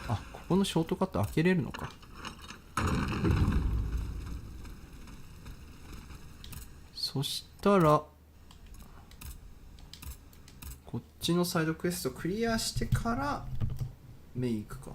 あ、ここのショートカット開けれるのか。そしたらこっちのサイドクエストクリアしてからメイン行くか。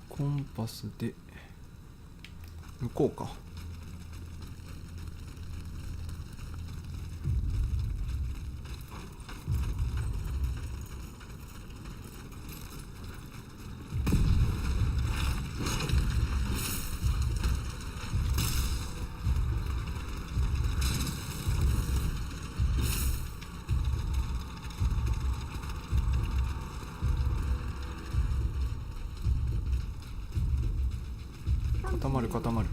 コンパスで向こうか。固まる固まる。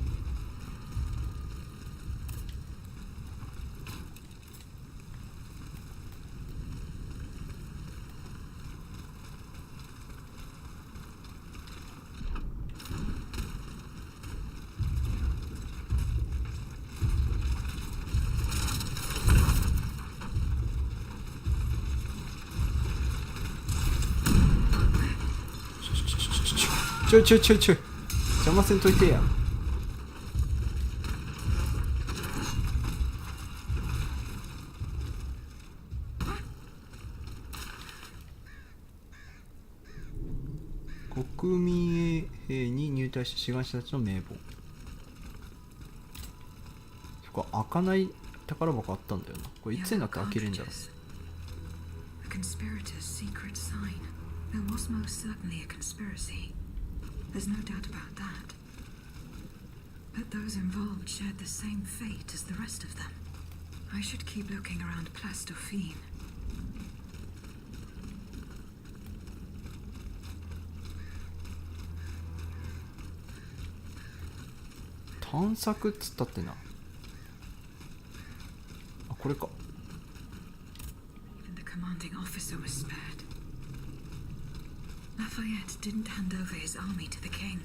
ちょ邪魔せんといてや。国民兵に入隊した志願者たちの名簿。そこ開かない宝箱あったんだよな。これいつになって開けるんだろう。There's no doubt about that. But those involved shared the same fate as the rest of them. I should keep looking around Place Dauphine. 探索っつったってな。あ、これか。Even the commanding officer was spared. Lafayette didn't hand over his army to the king.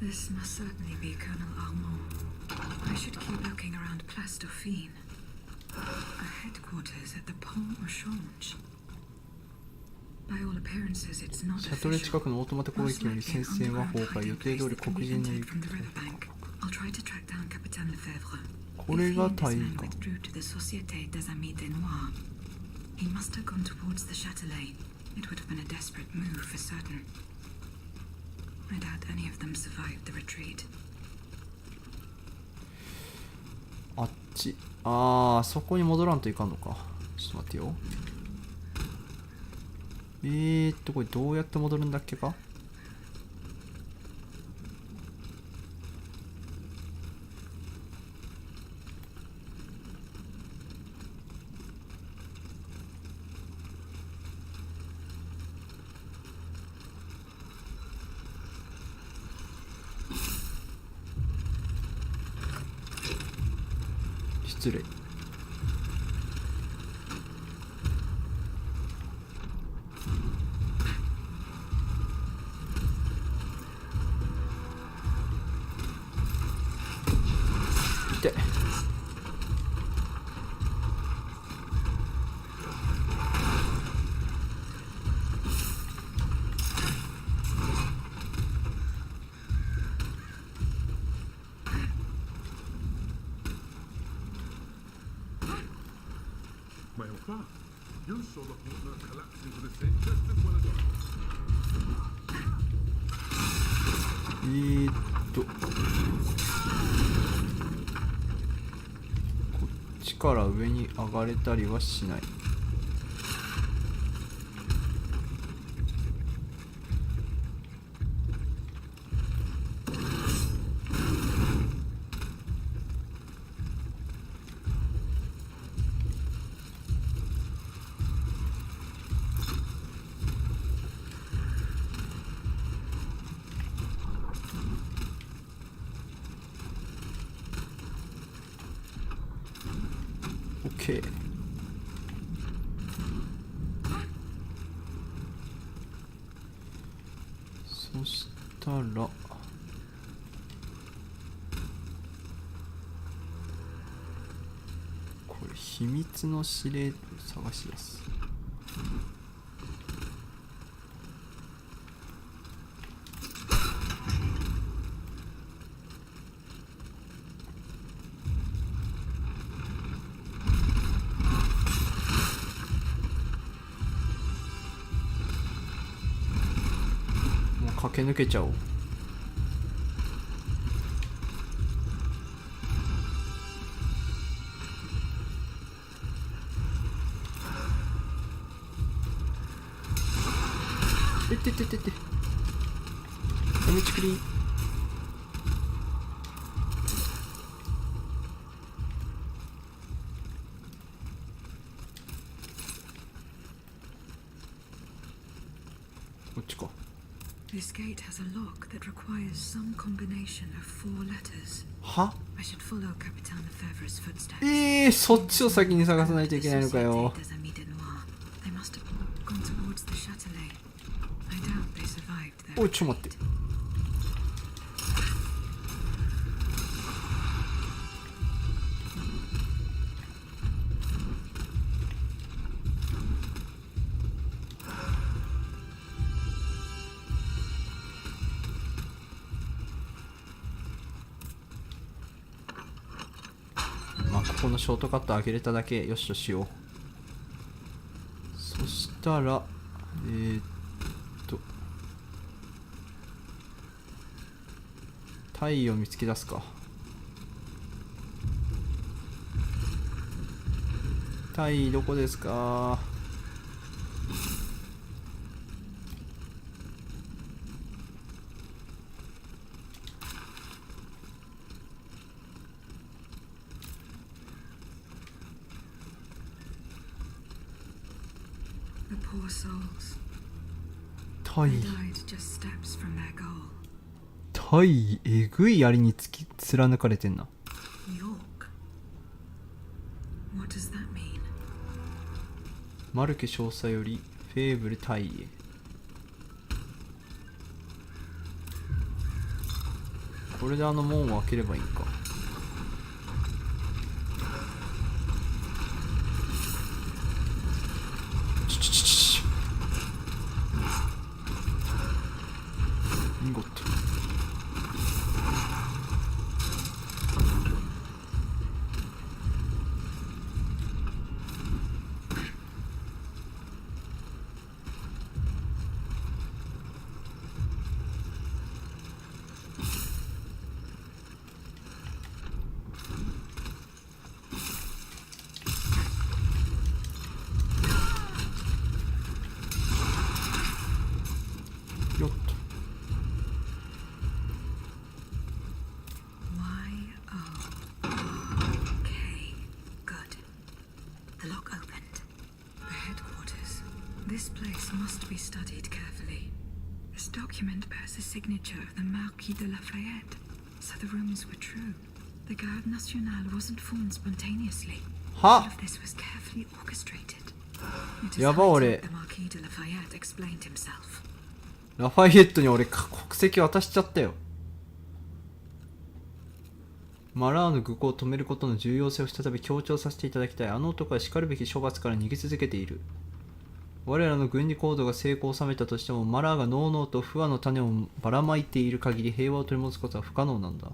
This must certainly be Colonel Armand. I should keep looking around Place Dauphine. A headquarters at the Pont au Change. By all appearances, it's not シャトル official. 近くのオートマタ攻撃により戦線は崩壊。予定通り黒人の from the riverbank. I'll try to track down Capitaine Lefebvre. これが大 If he and his men 河。 withdrew to the Société des Amis des Noirs, he must have gone towards the Châtelet. It would have been a desperate move for certain. I doubt any of them survived the retreat. あっち。ああ、そこに戻らんといかんのか。ちょっと待ってよ。これどうやって戻るんだっけか。失礼。痛い。My old you saw the partner collapse into the same chest as well as us. こっちから上に上がれたりはしない。OK。そしたらこれ秘密の指令探し出す。駆け抜けちゃおう。やめちくり。こっちか。This gate has a lock that requires some combination of 4 letters. は I should follow Capitan Lefebvre's footsteps. そっちを先に探さないといけないのかよ。 They must have gone towards the Châtelet. I doubt they survived their おい、ちょっと待って。まあここのショートカット上げれただけよしとしよう。そしたらタイを見つけ出すか。タイどこですか。The poor souls. タイ They died just steps from their goal. タイえぐい槍に貫かれてんな。 York. What does that mean? マルケ少佐よりフェーブルタイへ。これであの門を開ければいいんか。見事。よっと。The lock opened. The headquarters. This place must be studied carefully. This document bears the signature of the Marquis de Lafayette, so the rumors were true. The Garde Nationale wasn't formed spontaneously. All of this was carefully orchestrated. It is high time the Marquis de Lafayette explained himself. ラファイエットに俺国籍渡しちゃったよ。マラーの愚行を止めることの重要性を再び強調させていただきたい。あの男は叱るべき処罰から逃げ続けている。我らの軍事行動が成功を収めたとしても、マラーがのうのうと不和の種をばらまいている限り平和を取り戻すことは不可能なんだ。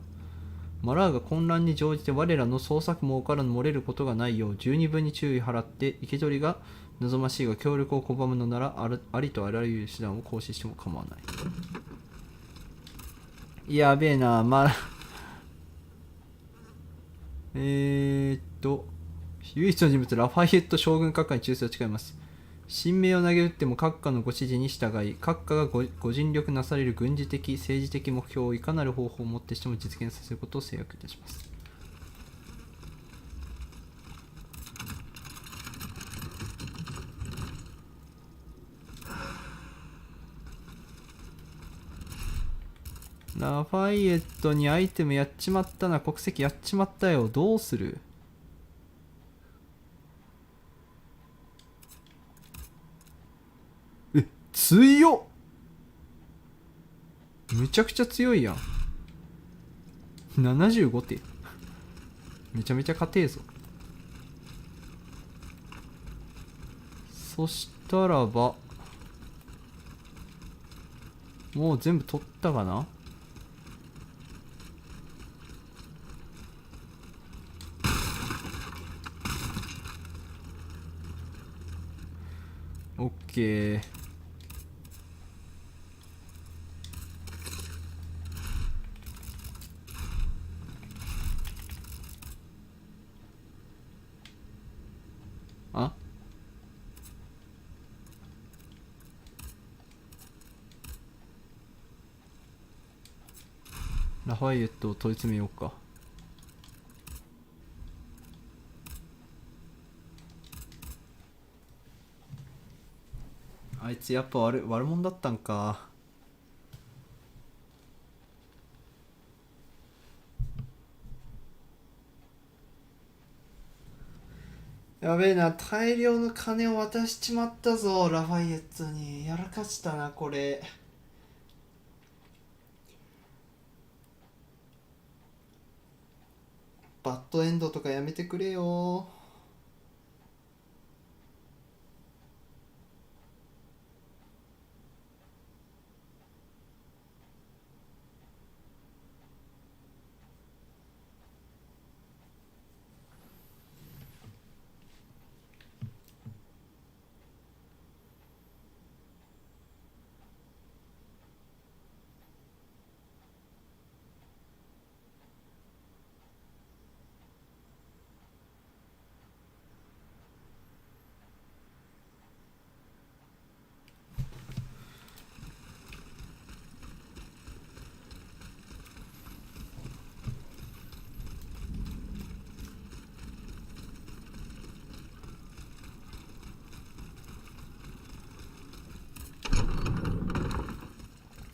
マラーが混乱に乗じて我らの捜索網から漏れることがないよう十二分に注意払って生け捕りが望ましいが、協力を拒むのならありとあらゆる手段を行使しても構わない。やべえな。唯一の人物ラファイエット将軍閣下に忠誠を誓います。神明を投げ打っても閣下のご指示に従い、閣下が ご尽力なされる軍事的政治的目標をいかなる方法をもってしても実現させることを誓約いたします。ラファイエットにアイテムやっちまったな。国籍やっちまったよ。どうする？強っ。むちゃくちゃ強いやん。75手。めちゃめちゃ硬えぞ。そしたらばもう全部取ったかな。オッケー。あ、ラファイエットを問い詰めようか。あいつやっぱ悪者だったんか。やべえな、大量の金を渡しちまったぞ、ラファイエットに。やらかしたな、これ。バッドエンドとかやめてくれよ。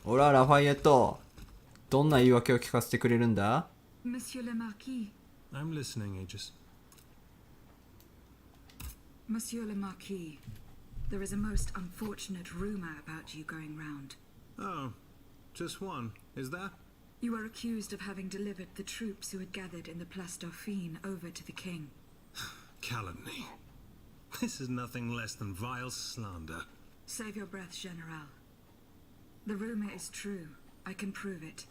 ほら、ラファイエット。どんな言い訳を聞かせてくれるんだ？ Monsieur le Marquis. I'm listening, Aegis. Monsieur le Marquis, there is a most unfortunate rumor about you going round. Oh, just one, is that? You are accused of having delivered the troops who had gathered in the Place Dauphine over to the king. Calumny. This is nothing less than vile slander. Save your breath, General. The rumor is true. I can prove it.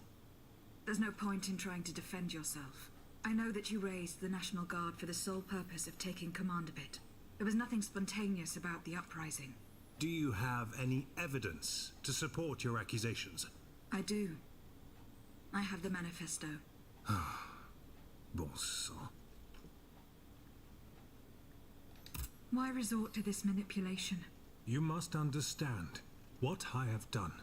There's no point in trying to defend yourself. I know that you raised the National Guard for the sole purpose of taking command of it. There was nothing spontaneous about the uprising. Do you have any evidence to support your accusations? I do. I have the manifesto. Bon sang. Why resort to this manipulation? You must understand what I have done.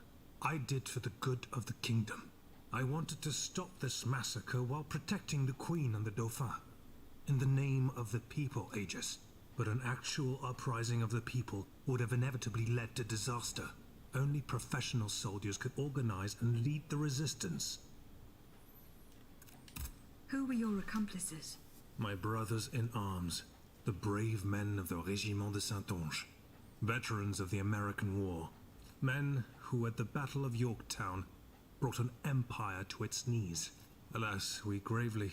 I did for the good of the kingdom. I wanted to stop this massacre while protecting the Queen and the Dauphin. In the name of the people, Aegis. But an actual uprising of the people would have inevitably led to disaster. Only professional soldiers could organize and lead the resistance. Who were your accomplices? My brothers in arms, the brave men of the Régiment de Saintonge, veterans of the American War, men who at the Battle of Yorktown brought an empire to its knees. Alas, we gravely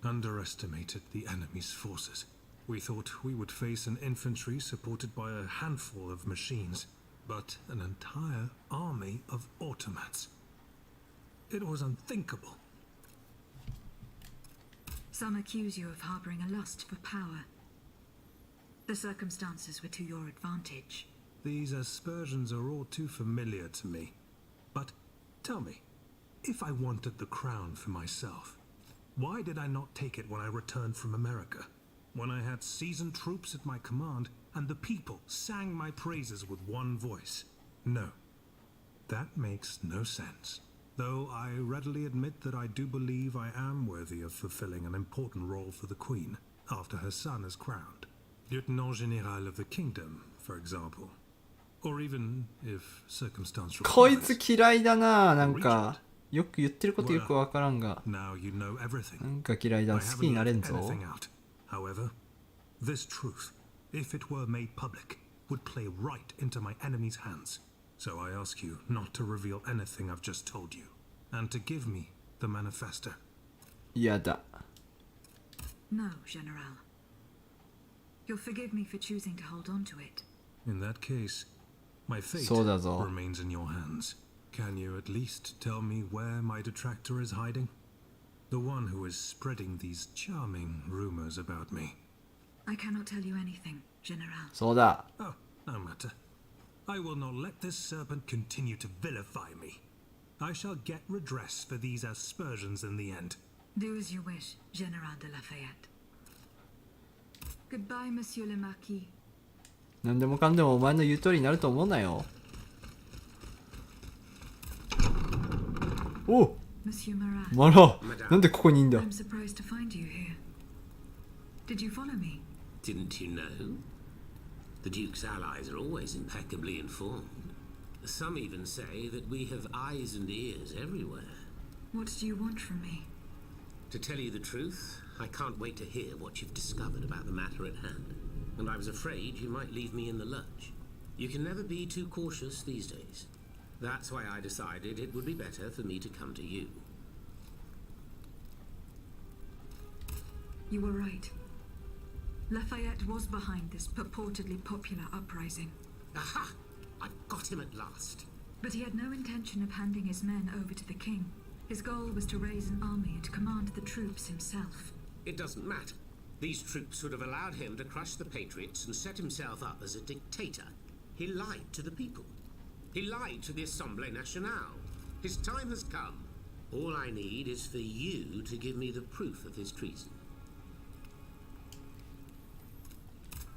underestimated the enemy's forces. We thought we would face an infantry supported by a handful of machines, but an entire army of automats. It was unthinkable. Some accuse you of harboring a lust for power. The circumstances were to your advantage. These aspersions are all too familiar to me. But tell me, if I wanted the crown for myself, why did I not take it when I returned from America? When I had seasoned troops at my command and the people sang my praises with one voice? No, that makes no sense. Though I readily admit that I do believe I am worthy of fulfilling an important role for the Queen after her son is crowned. Lieutenant General of the Kingdom, for example. Or even if circumstance こいつ嫌いだな。なんかよく言ってることよくわからんが、 Now you know everything. なんか嫌いだ。好きになれんぞ。 However, this truth, if it were made public, would play right into my enemy's hands. So I ask you not to reveal anything I've just told you, and to give me the manifesto. やだ。 No, General. You'll forgive me for choosing to hold on to it. In that case, my fate そうだぞ。 remains in your hands. Can you at least tell me where my detractor is hiding? The one who is spreading these charming rumors about me. I cannot tell you anything, General. そうだ。 Oh, no matter. I will not let this serpent continue to vilify me. I shall get redress for these aspersions in the end. Do as you wish, General de Lafayette. Goodbye, Monsieur le Marquis. 何でもかんでもお前の言う通りになると思うなよ。お、 Monsieur Marat. マラ、なんでここにいんだ。 I'm surprised to find you here. Did you follow me? Didn't you know? The Duke's allies are always impeccably informed. Some even say that we have eyes and ears everywhere. What do you want from me? To tell you the truth, I can't wait to hear what you've discovered about the matter at hand. and I was afraid you might leave me in the lurch. You can never be too cautious these days. That's why I decided it would be better for me to come to you. You were right. Lafayette was behind this purportedly popular uprising. Aha! I've got him at last. But he had no intention of handing his men over to the king. His goal was to raise an army and command the troops himself. It doesn't matter. These troops would have allowed him to crush the Patriots and set himself up as a dictator. He lied to the people. He lied to the Assemblée Nationale. His time has come. All I need is for you to give me the proof of his treason.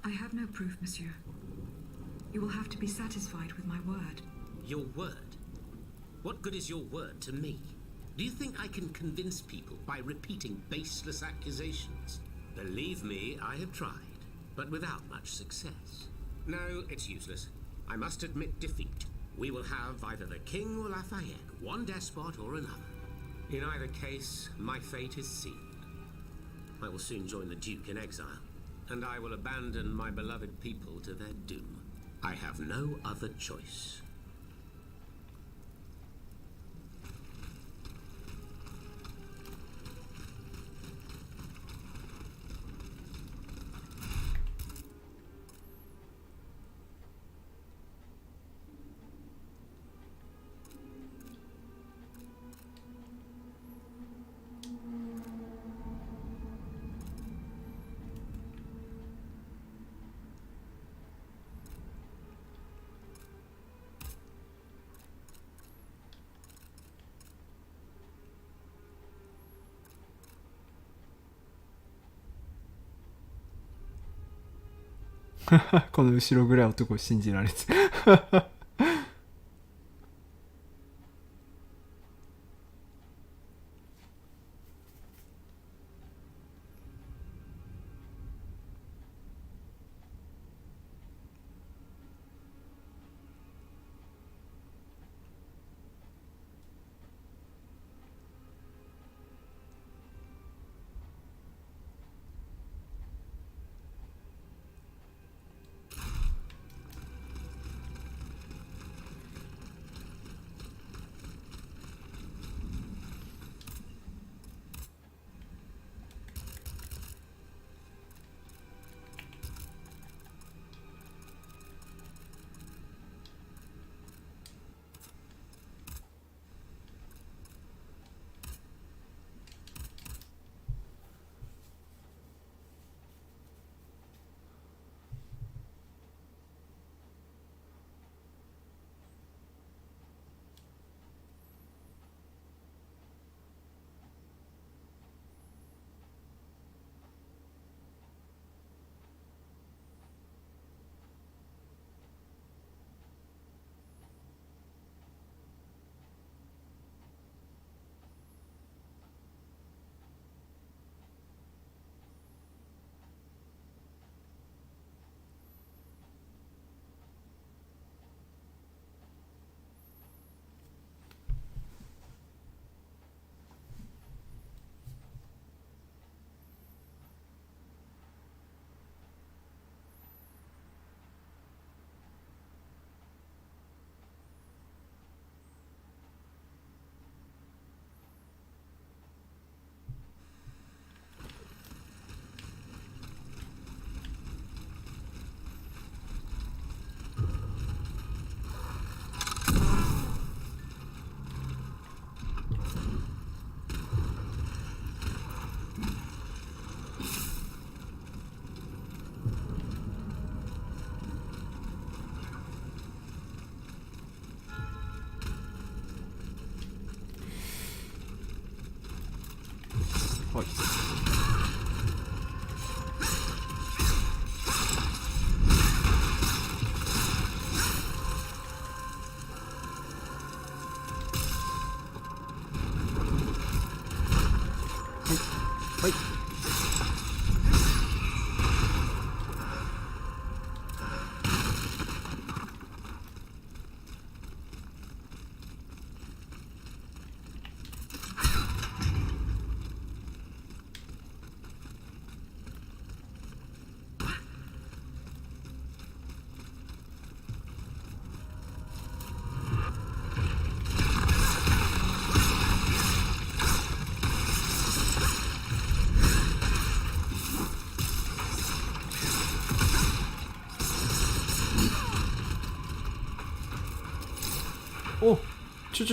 I have no proof, monsieur. You will have to be satisfied with my word. Your word? What good is your word to me? Do you think I can convince people by repeating baseless accusations? Believe me, I have tried, but without much success. No, it's useless. I must admit defeat. We will have either the king or Lafayette, one despot or another. In either case, my fate is sealed. I will soon join the Duke in exile, and I will abandon my beloved people to their doom. I have no other choice. ?この後ろぐらい男信じられてお、ちょ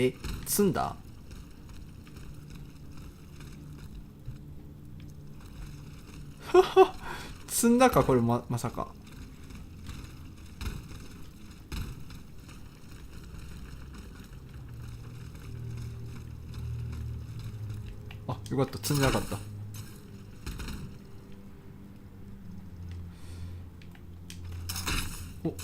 え、積んだ？積んだかこれ、まさか。あ、よかった、積んでなかった。お、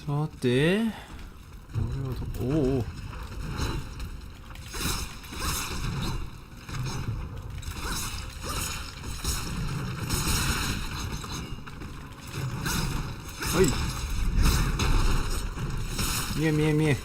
さて、おお、はい、見え見え見え。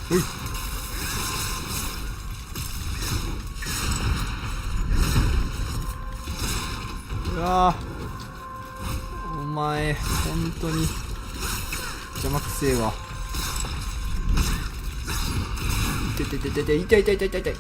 うい。うわー、お前本当に邪魔くせえわ。痛い痛い痛い痛い痛い痛い痛い痛い痛い。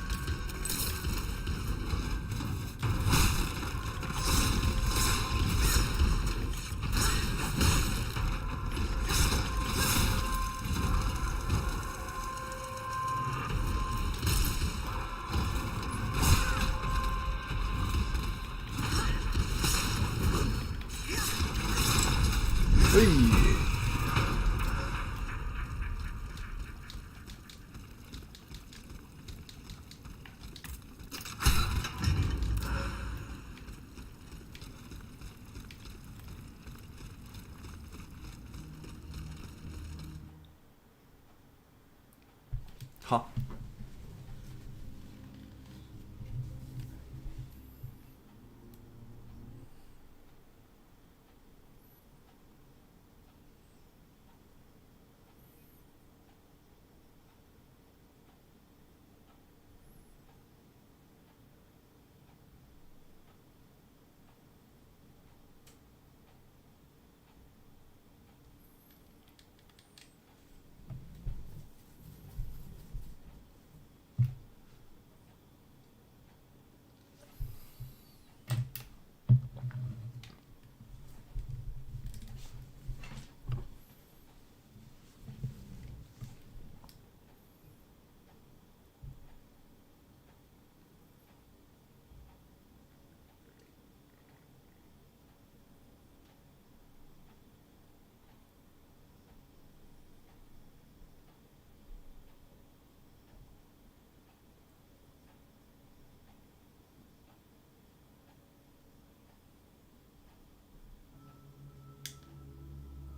うい。は。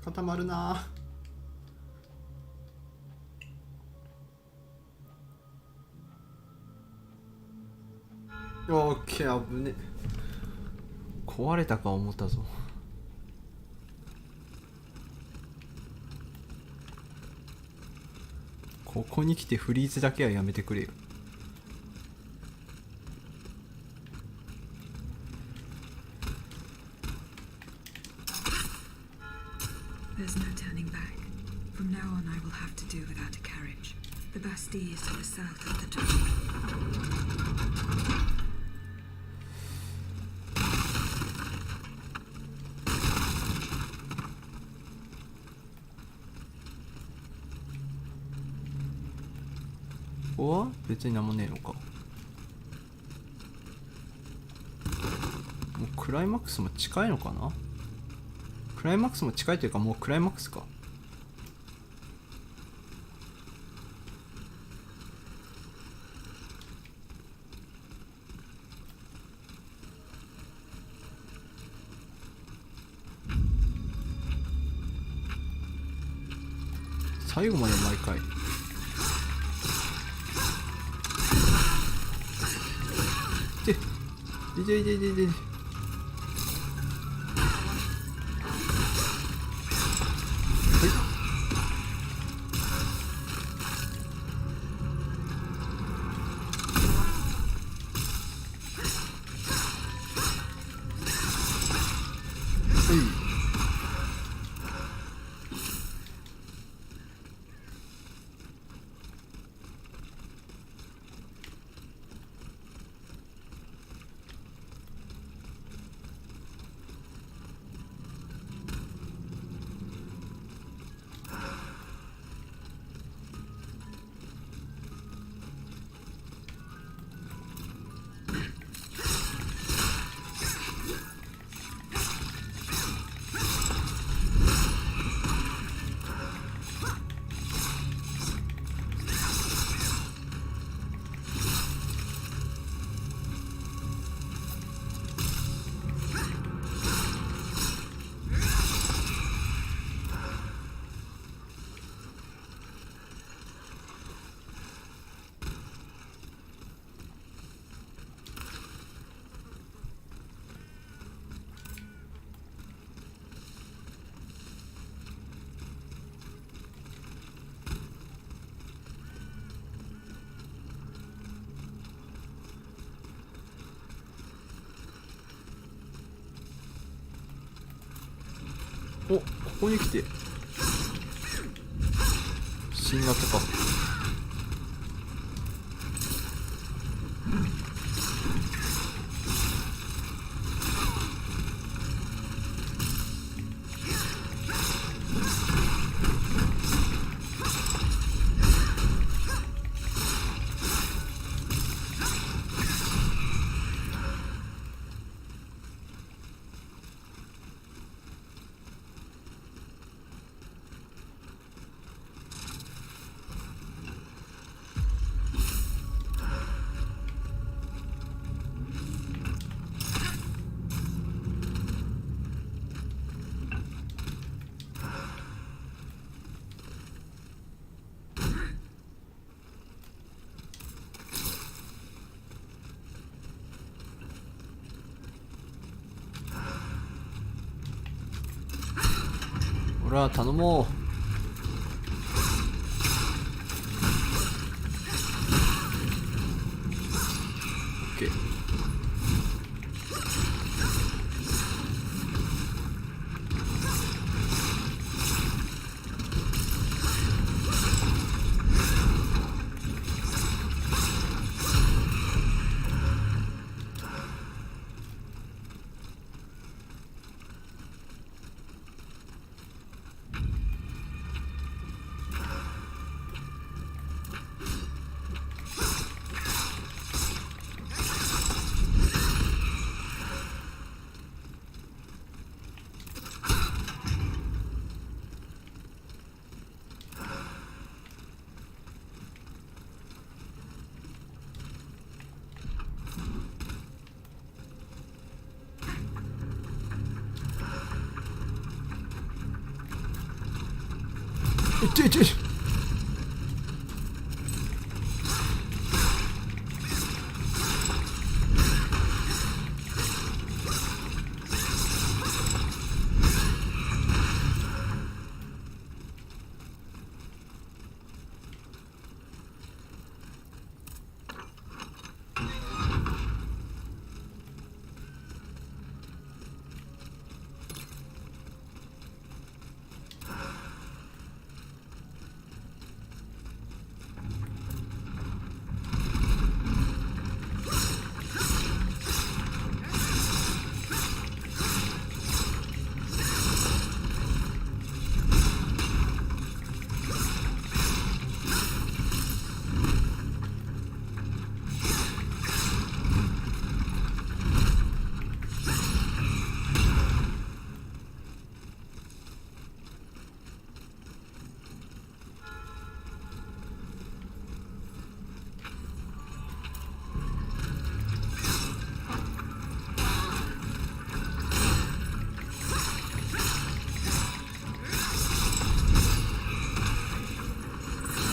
固まるな。オッケー、危ね。壊れたか思ったぞ。ここに来てフリーズだけはやめてくれよ。There's no turning back. From now on, I will have to do without a carriage. The Bastille is to the south of the town.ここは別に何もねえのか。もうクライマックスも近いのかな。クライマックスも近いというか、もうクライマックスか。最後まで毎回。でお、ここに来て新型か。ほら頼もう。OK。いっていって。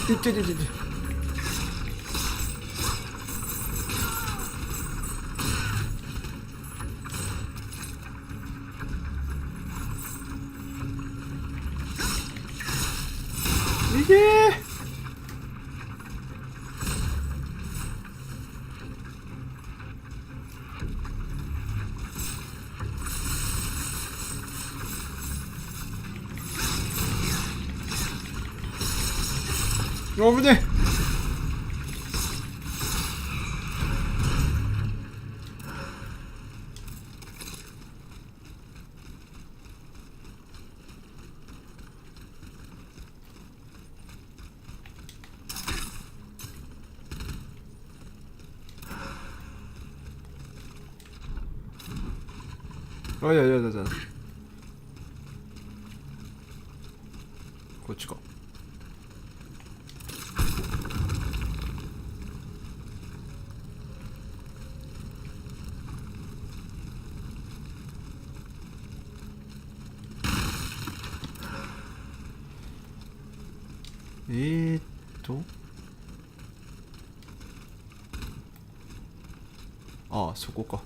いってててて。いけー。危ねえ。あ、いやいやいやいや、こっちか。ああ、そこか。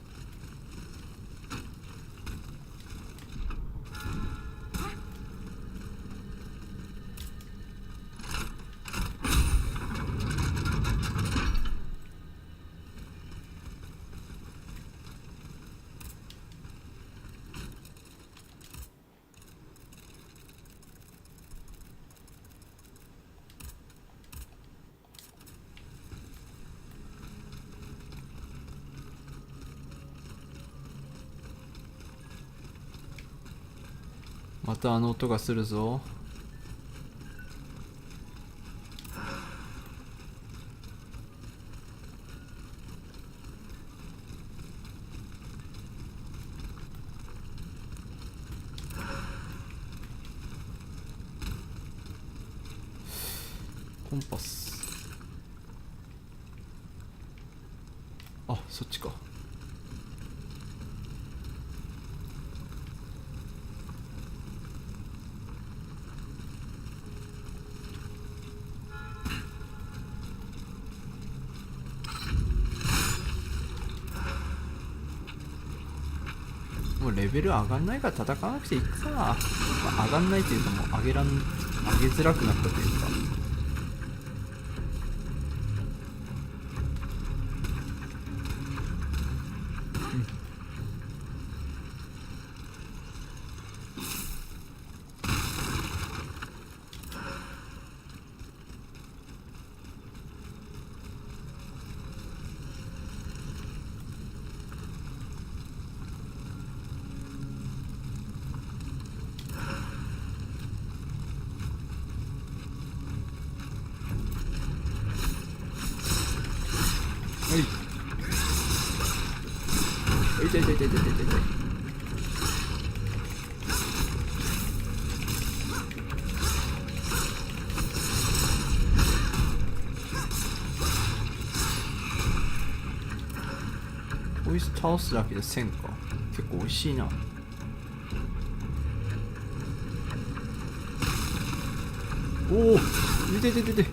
またあの音がするぞ。コンパス。あ、そっちか。もうレベル上がんないから戦わなくていいか。まあ、上がんないというか、もう上げづらくなったというか。痛い痛い痛い痛い痛い痛い。こいつ倒すだけで1000か。結構美味しいな。おお、痛い痛い痛い痛い。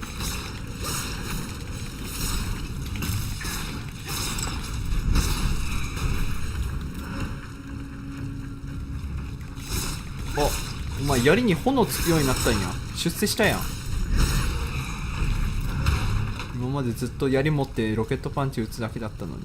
お前槍に炎つくようになったんや。出世したやん。今までずっと槍持ってロケットパンチ打つだけだったのに。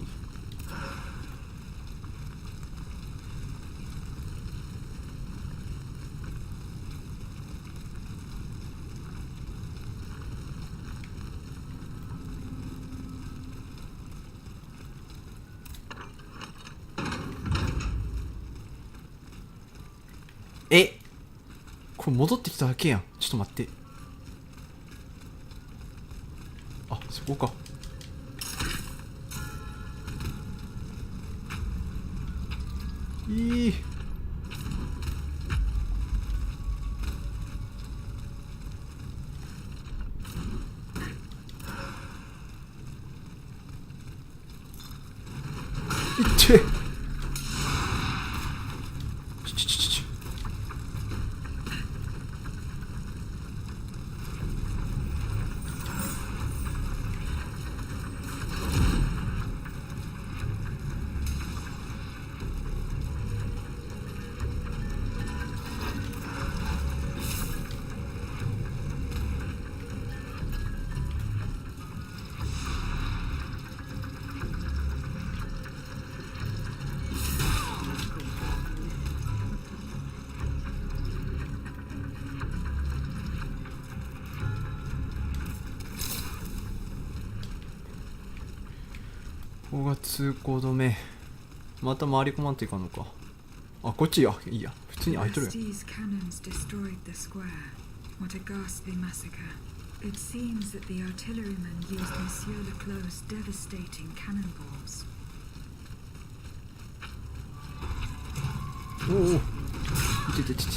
え、これ戻ってきただけやん。ちょっと待って。あ、そこか。いい。いって。ここが通行止め。また回り込まんといかんのか。あ、こっちや。いいや。普通に開いとるやん。It seems that the artillerymen used Monsieur Leclos' devastating cannonballs. おお。いてててて。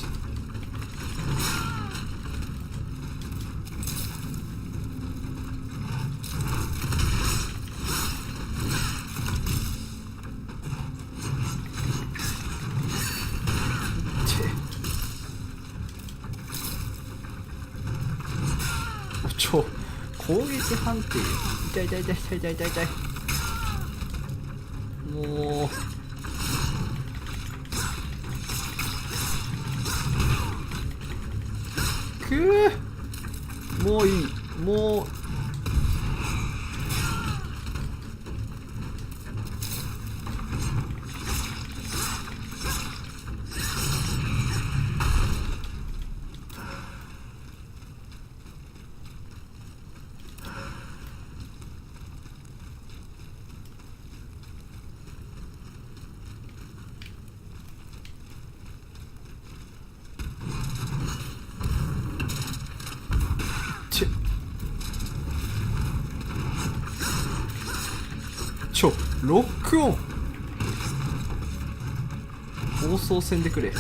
攻撃判定。痛い痛い痛い痛い痛い痛い痛い。もうもういい。もうロックオン放送線でくれ。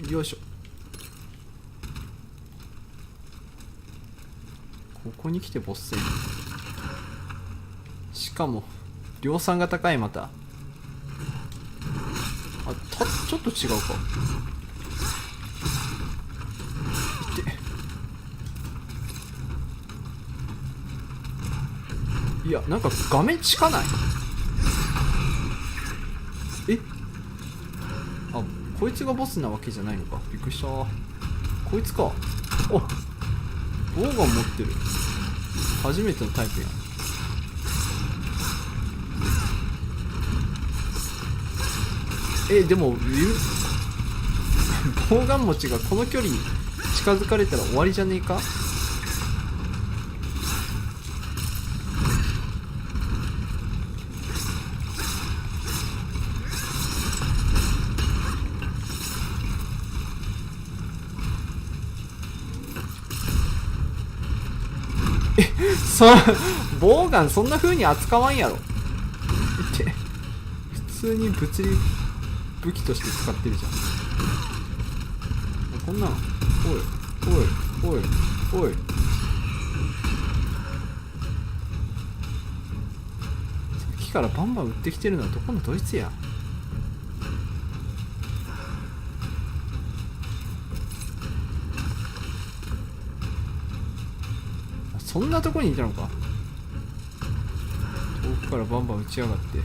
よいしょ。ここに来てボス戦。しかも量産が高い。またちょっと違うか。いや、なんか画面近ない？え、あ、こいつがボスなわけじゃないのか。びっくりした。こいつか。あ、ボウガン持ってる。初めてのタイプやん。でもボウガン持ちがこの距離に近づかれたら終わりじゃねえか。ボウガンそんな風に扱わんやろ。普通に物理武器として使ってるじゃん。こんなん、おいさっきからバンバン撃ってきてるのはどこのドイツや。そんなとこにいたのか。遠くからバンバン撃ちやがって。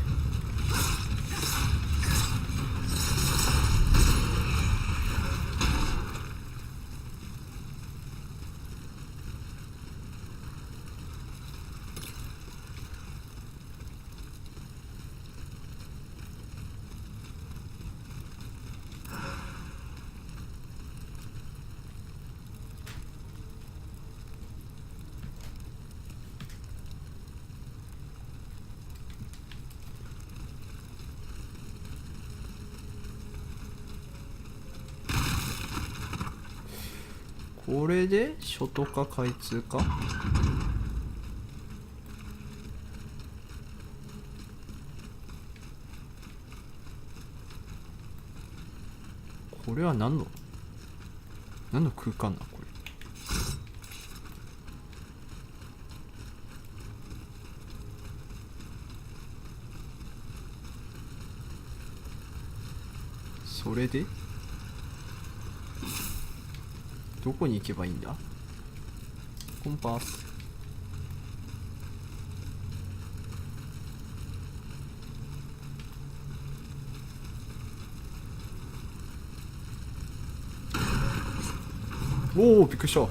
これで初等か開通か。これは何の空間なこれ。それでどこに行けばいいんだ。コンパス。おお、びっくりした。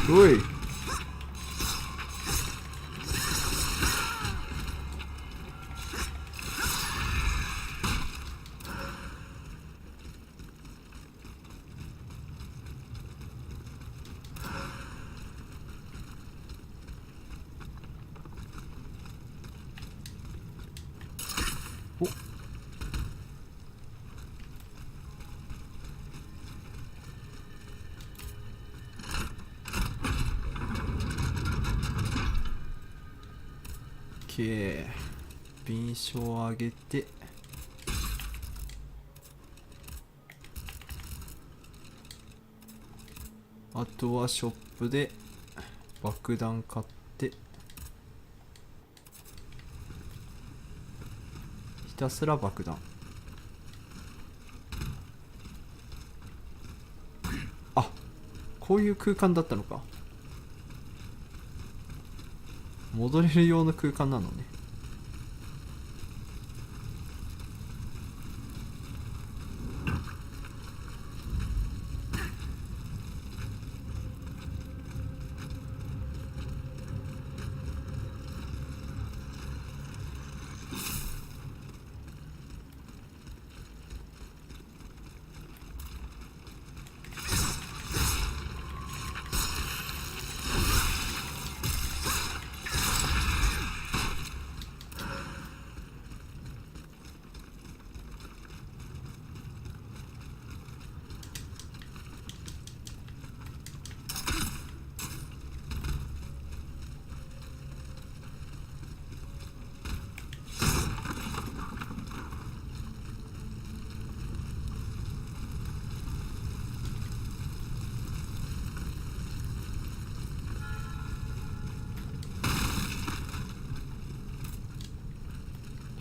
おい。お。敏捷を上げて、あとはショップで爆弾買ってひたすら爆弾。こういう空間だったのか。戻れる用の空間なのね。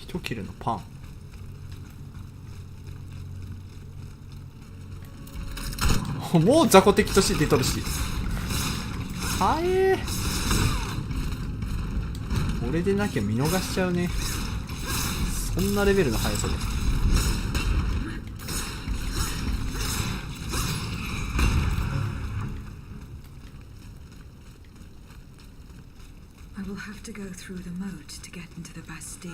1切れのパン。もう雑魚敵として出とるし。はえー、俺でなきゃ見逃しちゃうね。そんなレベルの速さで。I will have to go through the moat to get into the Bastille.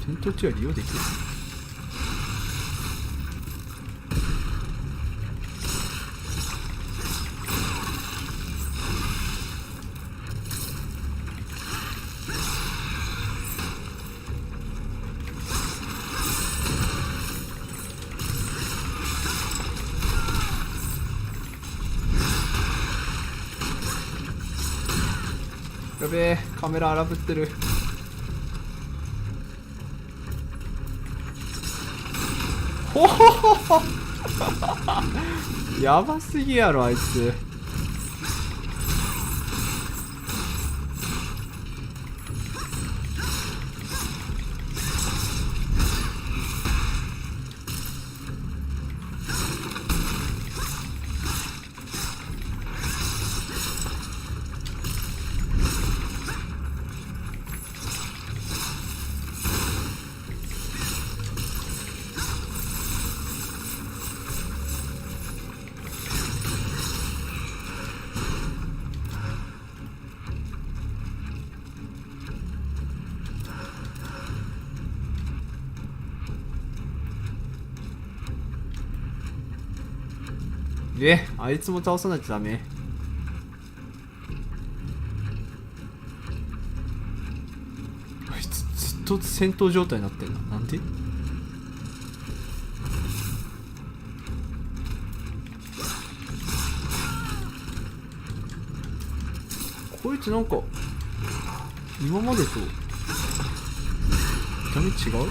戦闘中は利用できる。やべえ、カメラ荒ぶってる。ほほほほやばすぎやろあいつ。あいつも倒さないとダメ。あいつずっと戦闘状態になってんな。なんで？こいつなんか今までと見た目違う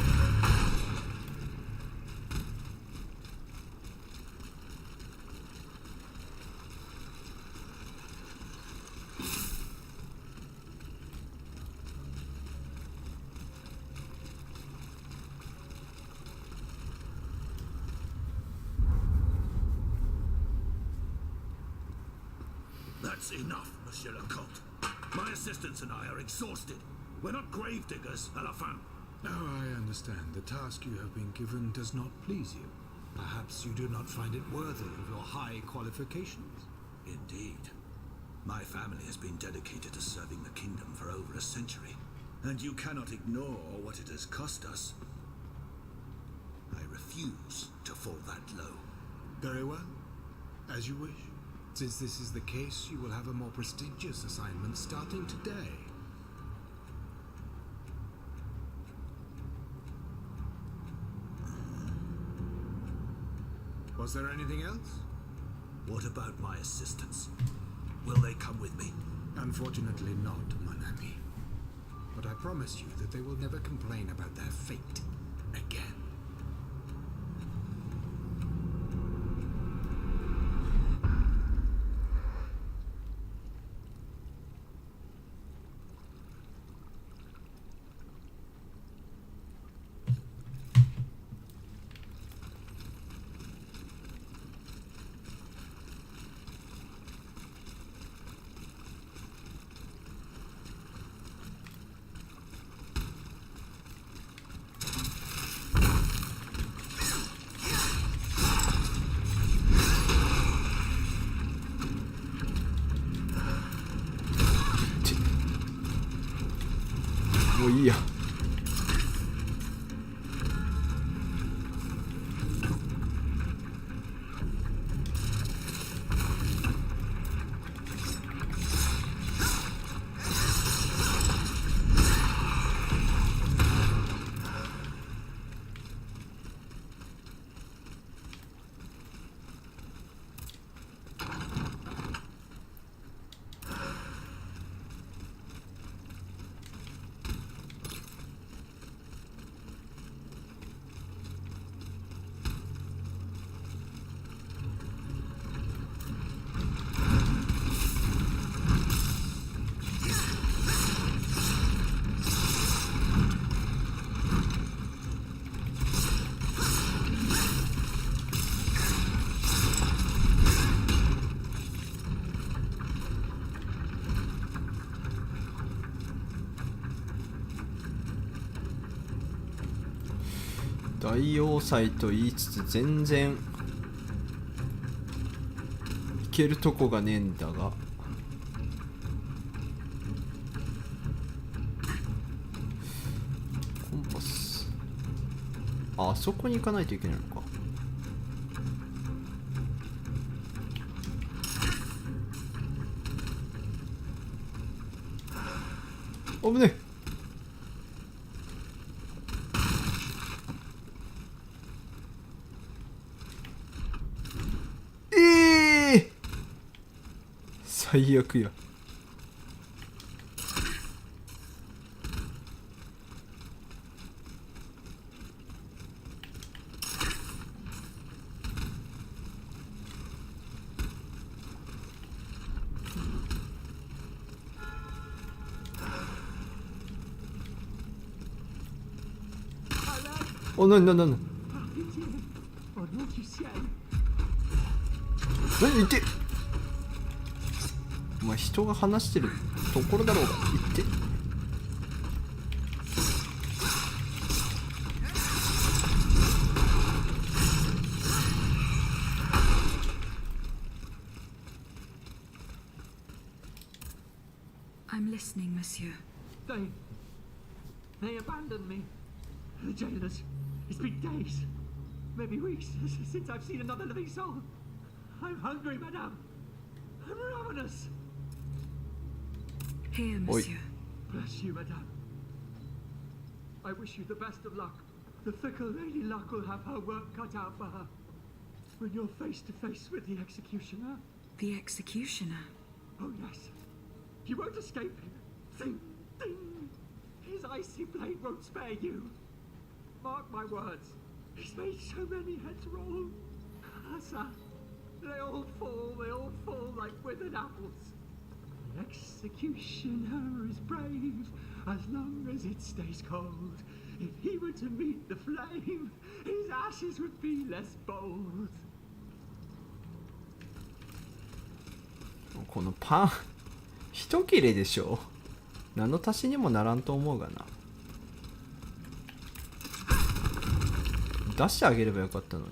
？That's enough, Monsieur Lecoq. My assistants and I are exhausted. We're not gravediggers, à la fin. Oh, I understand. The task you have been given does not please you. Perhaps you do not find it worthy of your high qualifications. Indeed. My family has been dedicated to serving the kingdom for over a century, and you cannot ignore what it has cost us. I refuse to fall that low. Very well. As you wish. Since this is the case, you will have a more prestigious assignment starting today. Was there anything else? What about my assistants? Will they come with me? Unfortunately not, mon ami. But I promise you that they will never complain about their fate again. もういいや。大要塞と言いつつ全然行けるとこがねえんだが、コンパス、あそこに行かないといけないのか。危ねえ。最悪や。お、なに何言ってお前人が話してるところだろうが言って。I'm listening, monsieur. They abandoned me. The jailers. It's been days, maybe weeks, since I've seen another living soul. I'm hungry, madame. I'm ravenous. Here, monsieur. Bless you, madame. I wish you the best of luck. The fickle Lady Luck will have her work cut out for her. When you're face to face with the executioner. The executioner? Oh, yes. You won't escape him. Ding, ding. His icy blade won't spare you. Mark my words. He's made so many heads roll. Asa. They all fall like withered apples. The executioner is brave as long as it stays cold. If he were to meet the flame, his ashes would be less bold. このパン一切れでしょ。何の足しにもならんと思うがな。出してあげればよかったのに。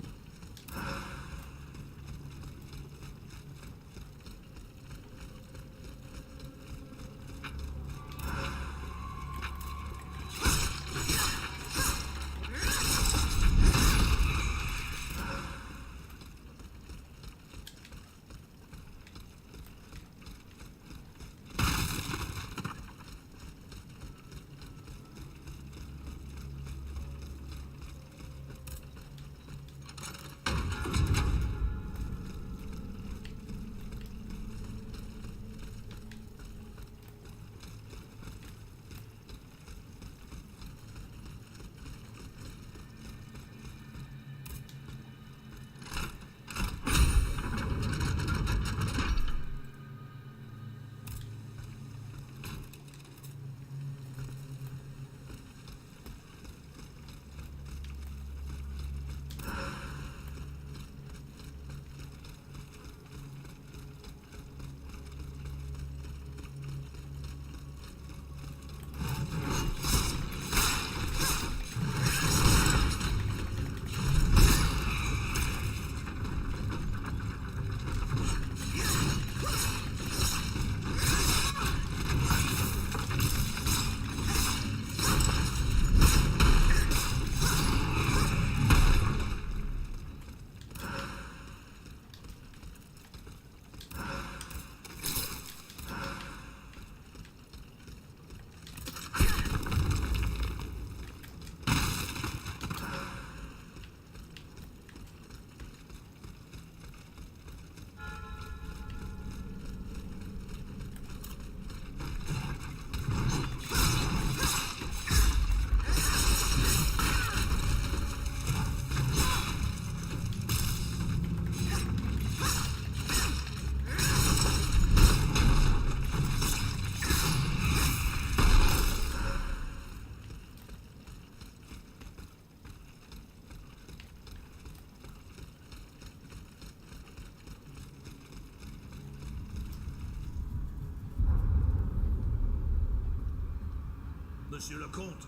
Monsieur le Comte.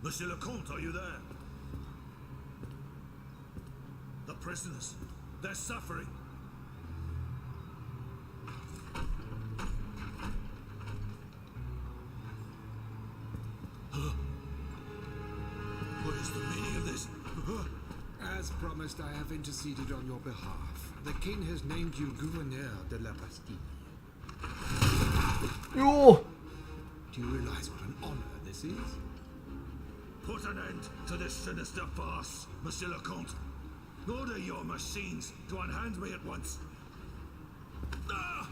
Monsieur le Comte, are you there? The prisoners, they're suffering. What is the meaning of this? As promised, I have interceded on your behalf. The king has named you gouverneur de la Bastille. Yo! Do you realize what an honor this is? Put an end to this sinister farce, Monsieur le Comte. Order your machines to unhand me at once. Ah!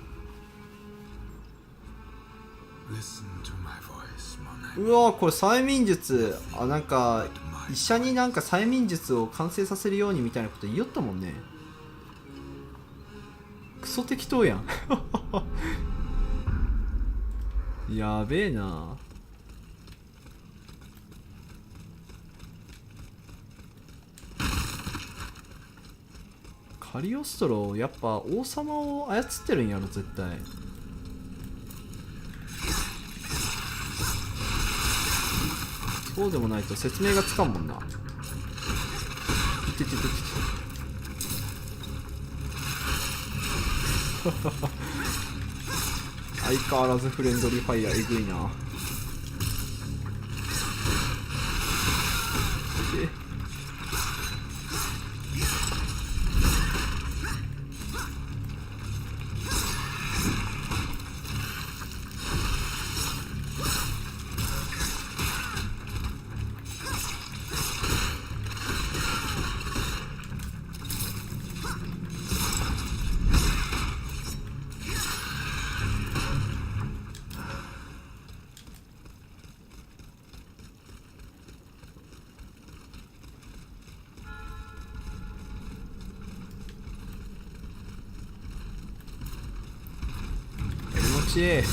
Listen to my voice, mon ami. うわこれ催眠術、あ、なんか医者になんか催眠術を完成させるようにみたいなこと言いよったもんね。クソ適当やん。やべえな。カリオストロやっぱ王様を操ってるんやろ絶対。そうでもないと説明がつかんもんな。いててててて。相変わらずフレンドリーファイヤーえぐいな。気持ちいい。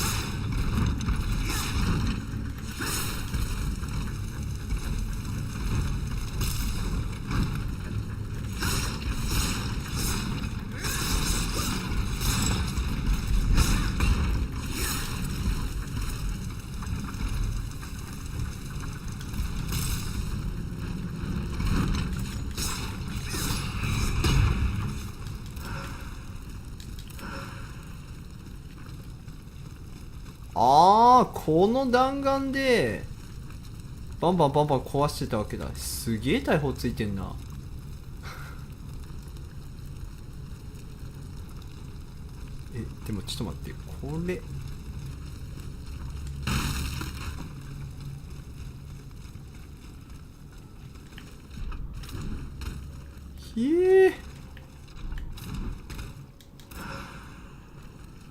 ああ、この弾丸でバンバンバンバン壊してたわけだ。すげえ大砲ついてんな。え、でもちょっと待って、これ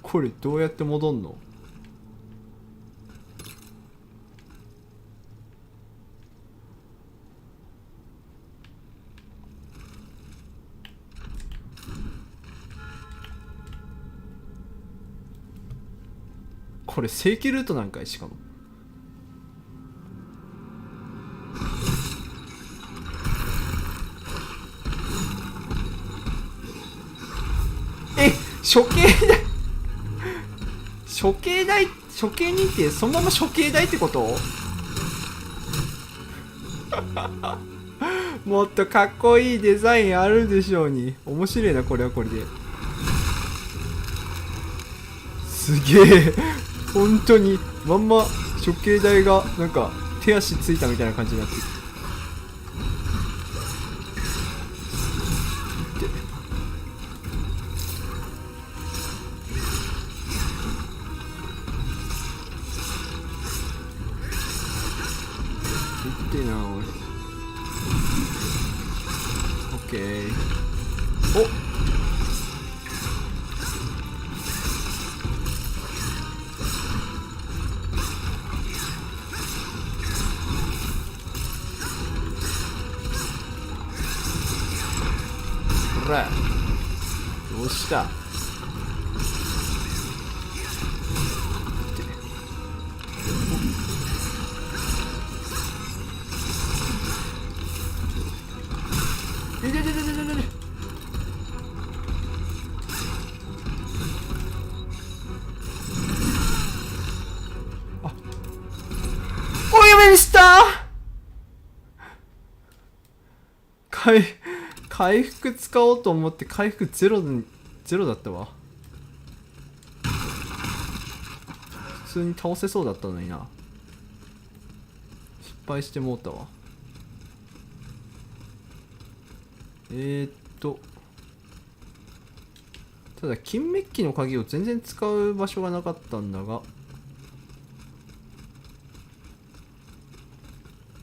これどうやって戻んの？これ正規ルートなんかい。しかも処刑台処刑台処刑認定そのまま処刑台ってこと？もっとかっこいいデザインあるでしょうに。面白いなこれはこれで。すげえ本当にまんま処刑台がなんか手足ついたみたいな感じになってる。いってなおい。オッケー。おどうした？回復使おうと思って回復ゼロだったわ。普通に倒せそうだったのにな。失敗してもうたわ。ただ金メッキの鍵を全然使う場所がなかったんだが、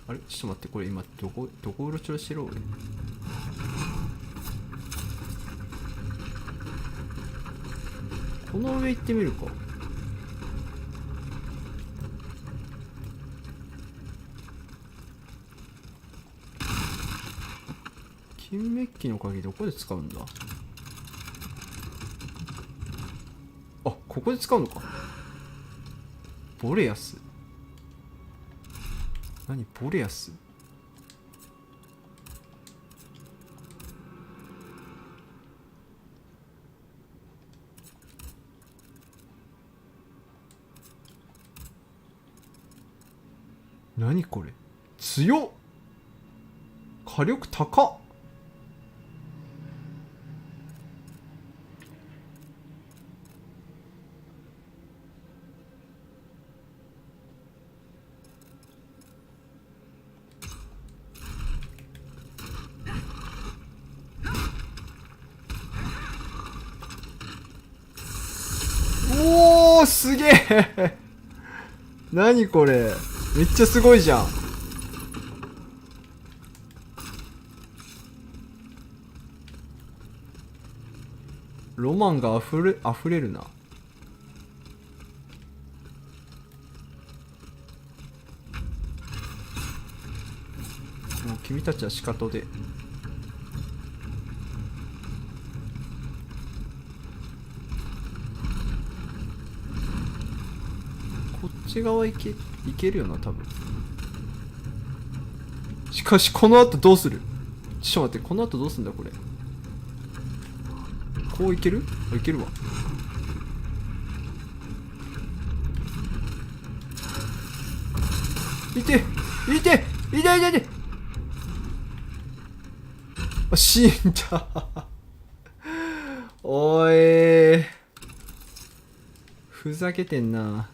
あれちょっと待って、これ今どこうろちょろしてる俺。この上行ってみるか。金メッキの鍵どこで使うんだ。あ、ここで使うのか。ボレアス。何ボレアス。何これ。強っ。火力高っ。おー、すげえ。何これ。めっちゃすごいじゃん。ロマンが溢れるな。もう君たちは仕方で。こっち側行けるよな多分。しかしこの後どうする。ちょっと待って、この後どうすんだこれ。こういける？あ、いけるわ。いてあ、死んだ。おい、ふざけてんな。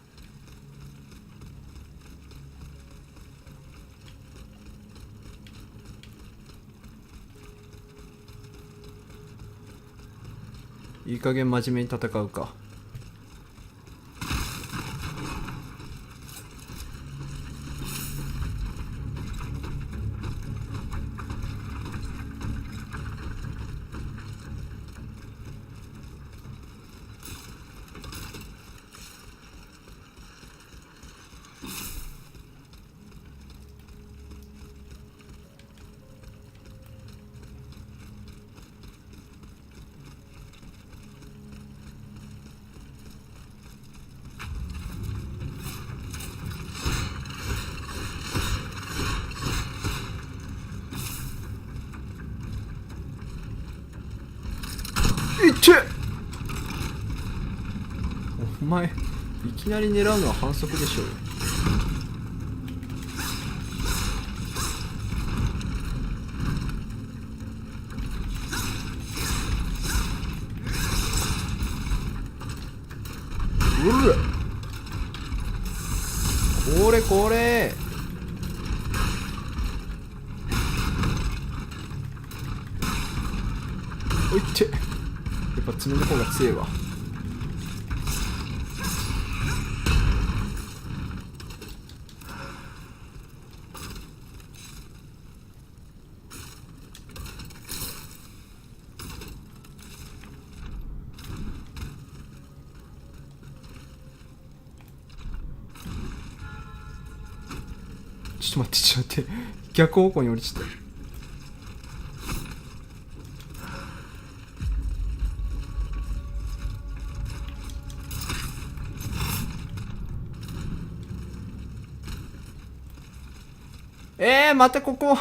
いい加減真面目に戦うか。お前いきなり狙うのは反則でしょうよ。うるこれおいってやっぱ爪の方が強いわ。ちょっと待って、逆方向に降りちゃった。またここ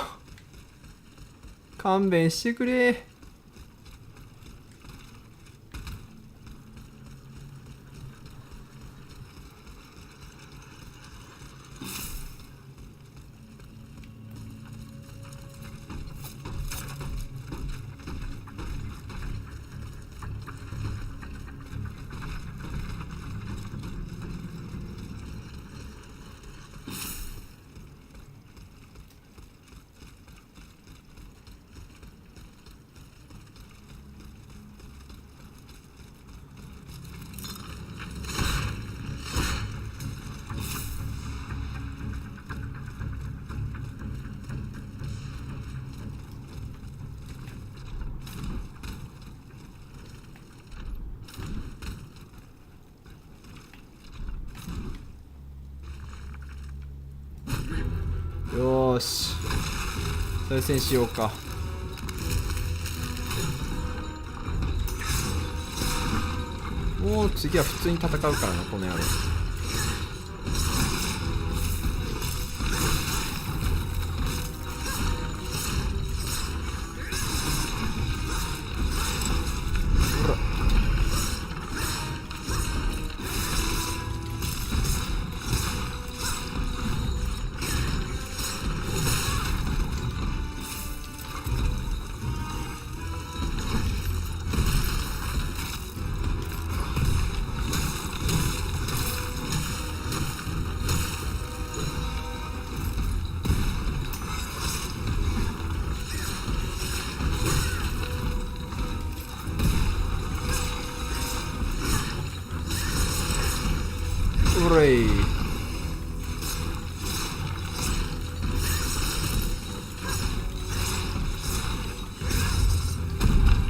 勘弁してくれ。よし、再戦しようか。もう次は普通に戦うからな、この野郎。うれい。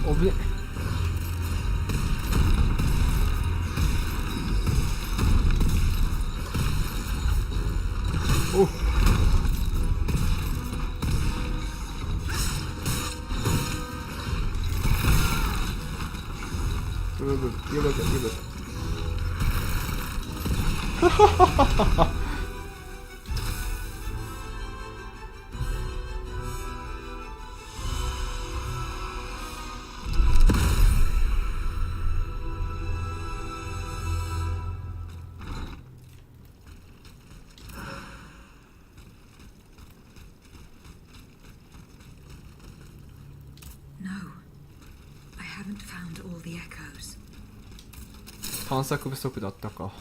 おぶね。おっ、よかったよかった。探索不足だったか。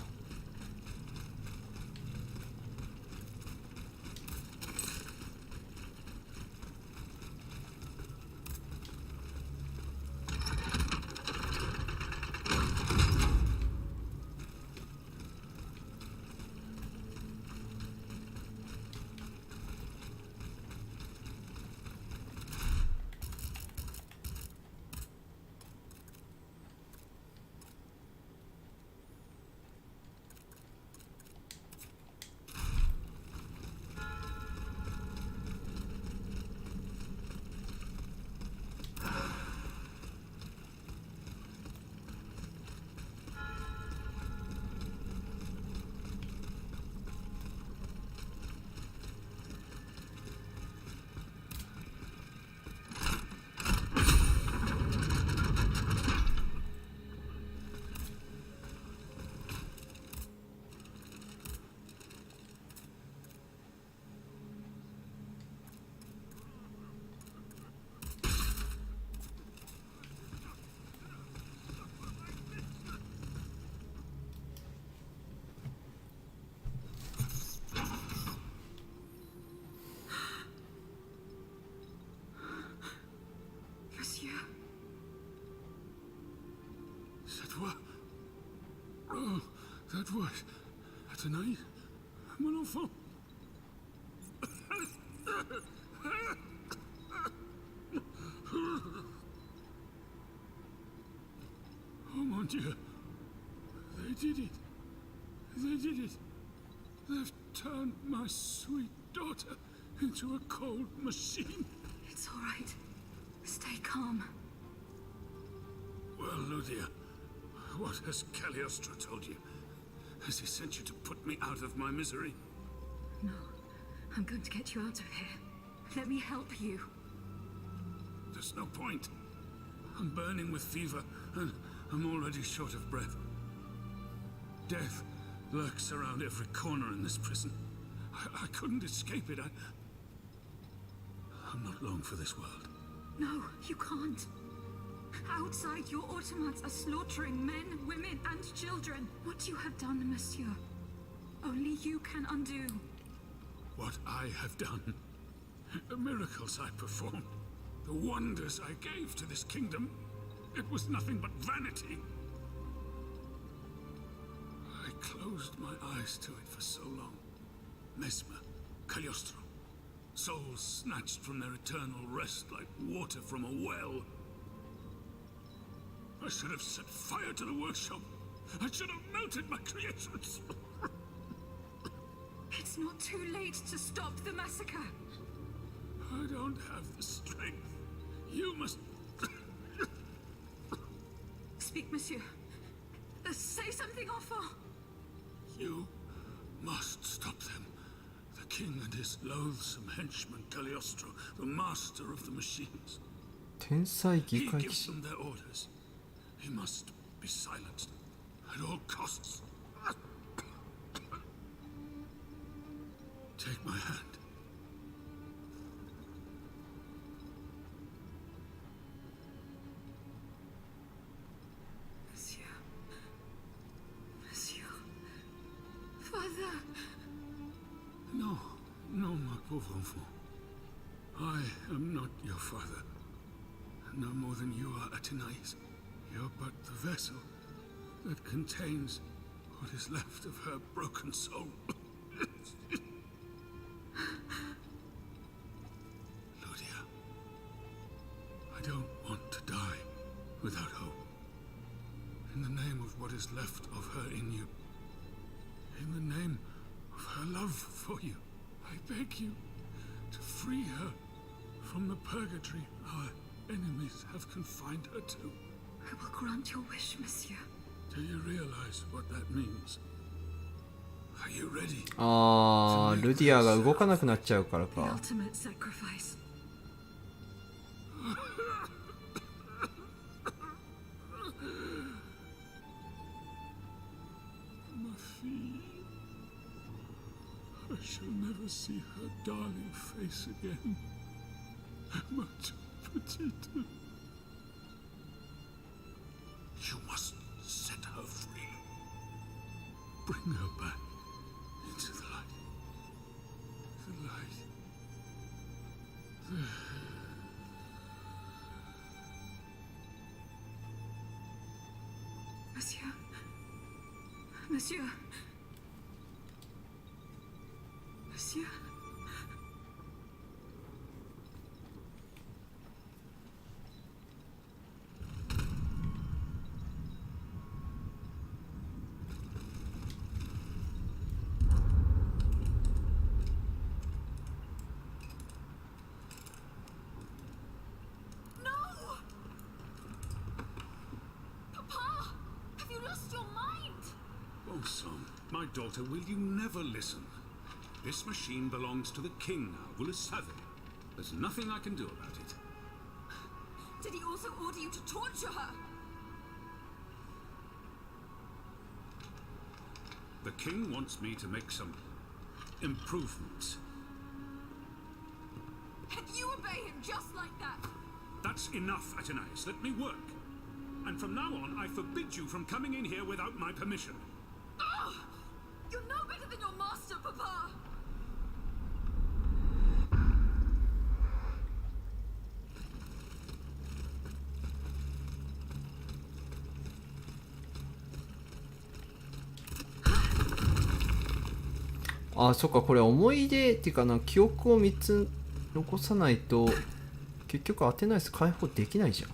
That was tonight, mon enfant. Oh mon Dieu, they did it. They did it. They've turned my sweet daughter into a cold machine. It's all right. Stay calm. Well, Ludia, what has Cagliostro told you? Has he sent you to put me out of my misery? No. I'm going to get you out of here. Let me help you. There's no point. I'm burning with fever, and I'm already short of breath. Death lurks around every corner in this prison. I couldn't escape it. I'm not long for this world. No, you can't. Outside, your automats are slaughtering men, women, and children. What you have done, monsieur, only you can undo. What I have done, the miracles I performed, the wonders I gave to this kingdom, it was nothing but vanity. I closed my eyes to it for so long. Mesmer, Cagliostro, souls snatched from their eternal rest like water from a well. I should have set fire to the workshop. I should have melted my creations. It's It's not too late to stop the massacre. I don't have the strength. You must... Speak, monsieur. Say something awful. You must stop them. The king and his loathsome henchman, Cagliostro, the master of the machines. 天才議 He 会騎 gives 士 them their orders. He must be silenced at all costs. Take my hand. Monsieur. Monsieur. Father. No, no, my pauvre enfant. I am not your father. No more than you are Athenais. You're but the vessel that contains what is left of her broken soul. Lydia, I don't want to die without hope. In the name of what is left of her in you, in the name of her love for you, I beg you to free her from the purgatory our enemies have confined her to. I will grant your wish, monsieur. Do you realize what that means? Are you ready? あー、ルディアが動かなくなっちゃうから The か。 ultimate sacrifice. Ma fille. I shall never see her darling face again. Ma petite. You must set her free. Bring her back into the light. The light. Monsieur. Monsieur. Monsieur. Oh, son, my daughter, will you never listen? This machine belongs to the king now, vous le savez. There's nothing I can do about it. Did he also order you to torture her? The king wants me to make some improvements. And you obey him just like that? That's enough, Athenais. Let me work. And from now on, I forbid you from coming in here without my permission. Ugh! You're no better than your master, Papa!あ、そっか、これ思い出っていうかな、記憶を3つ残さないと結局アテナイス解放できないじゃん。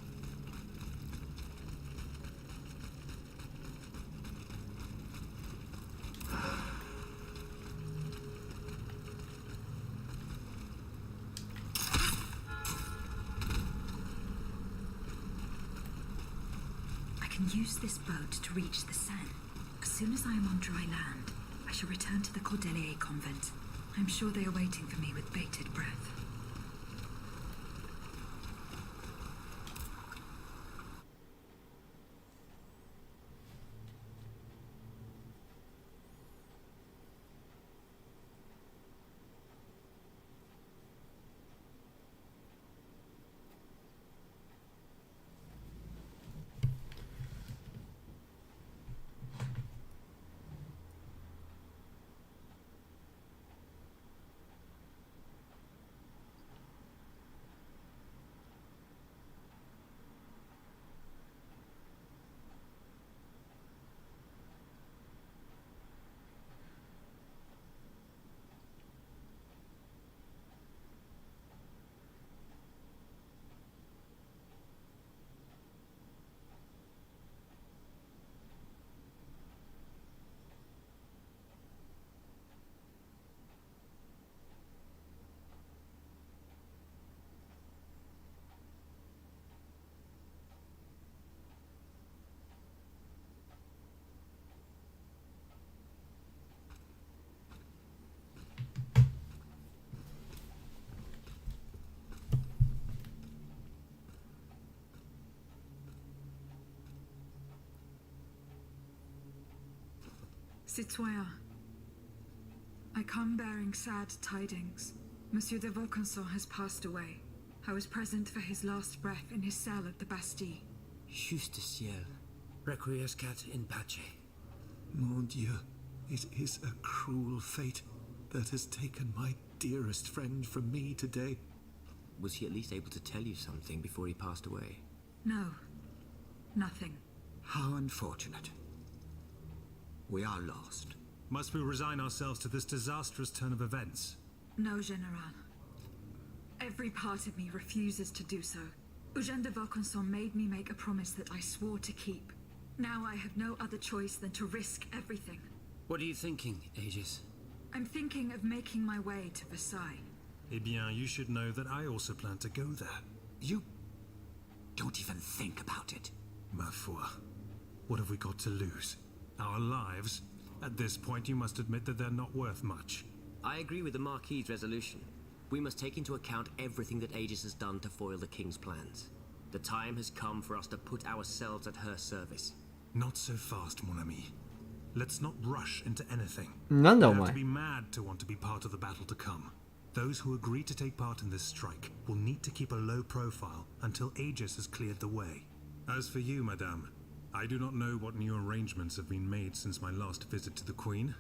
I can use this boat to reach the Seine. As soon as I am on dry land, I shall return to the Cordelier convent. I'm sure they are waiting for me with bated breath. Citoyen, I come bearing sad tidings. Monsieur de Vaucanson has passed away. I was present for his last breath in his cell at the Bastille. Juste ciel. Requiescat in pace. Mon Dieu, it is a cruel fate that has taken my dearest friend from me today. Was he at least able to tell you something before he passed away? No, nothing. How unfortunate. We are lost. Must we resign ourselves to this disastrous turn of events? No, General. Every part of me refuses to do so. Eugène de Vaucanson made me make a promise that I swore to keep. Now I have no other choice than to risk everything. What are you thinking, Aegis? I'm thinking of making my way to Versailles. Eh bien, you should know that I also plan to go there. You don't even think about it. Ma foi. What have we got to lose? Our lives? At this point, you must admit that they're not worth much. I agree with the Marquis's resolution. We must take into account everything that Aegis has done to foil the King's plans. The time has come for us to put ourselves at her service. Not so fast, mon ami. Let's not rush into anything. なんだお You have 前 to be mad to want to be part of the battle to come. Those who agree to take part in this strike will need to keep a low profile until Aegis has cleared the way. As for you, madame, I do not know what new arrangements have been made since my last visit to the Queen,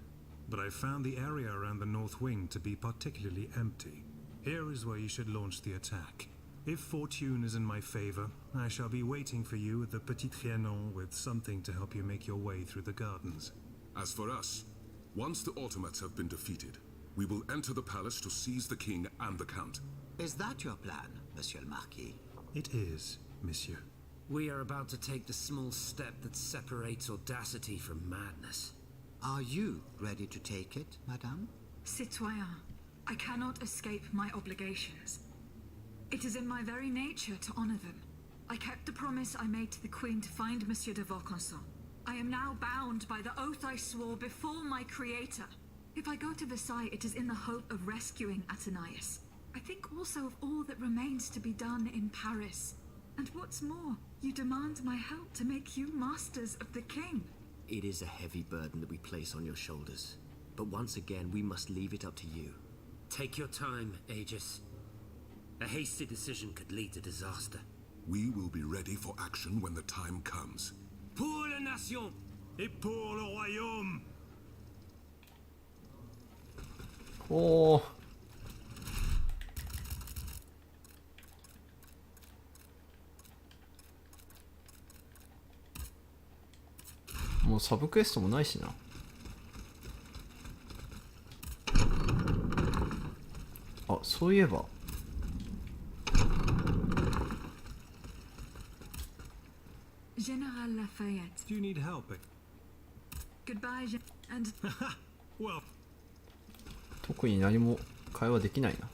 but I found the area around the North Wing to be particularly empty. Here is where you should launch the attack. If fortune is in my favor, I shall be waiting for you at the Petit Trianon with something to help you make your way through the gardens. As for us, once the automats have been defeated, we will enter the palace to seize the king and the count. Is that your plan, Monsieur le Marquis? It is, monsieur. We are about to take the small step that separates audacity from madness. Are you ready to take it, madame? Citoyen, I cannot escape my obligations. It is in my very nature to honor them. I kept the promise I made to the Queen to find Monsieur de Vaucanson. I am now bound by the oath I swore before my creator. If I go to Versailles, it is in the hope of rescuing Athenais. I think also of all that remains to be done in Paris. And what's more, you demand my help to make you masters of the king. It is a heavy burden that we place on your shoulders. But once again, we must leave it up to you. Take your time, Aegis. A hasty decision could lead to disaster. We will be ready for action when the time comes. Pour la nation! Et pour le royaume! おーもうサブクエストもないしな。あ、そういえばGeneral Lafayette. Do you need help? Goodbye, and... Well, 特に何も会話できないな。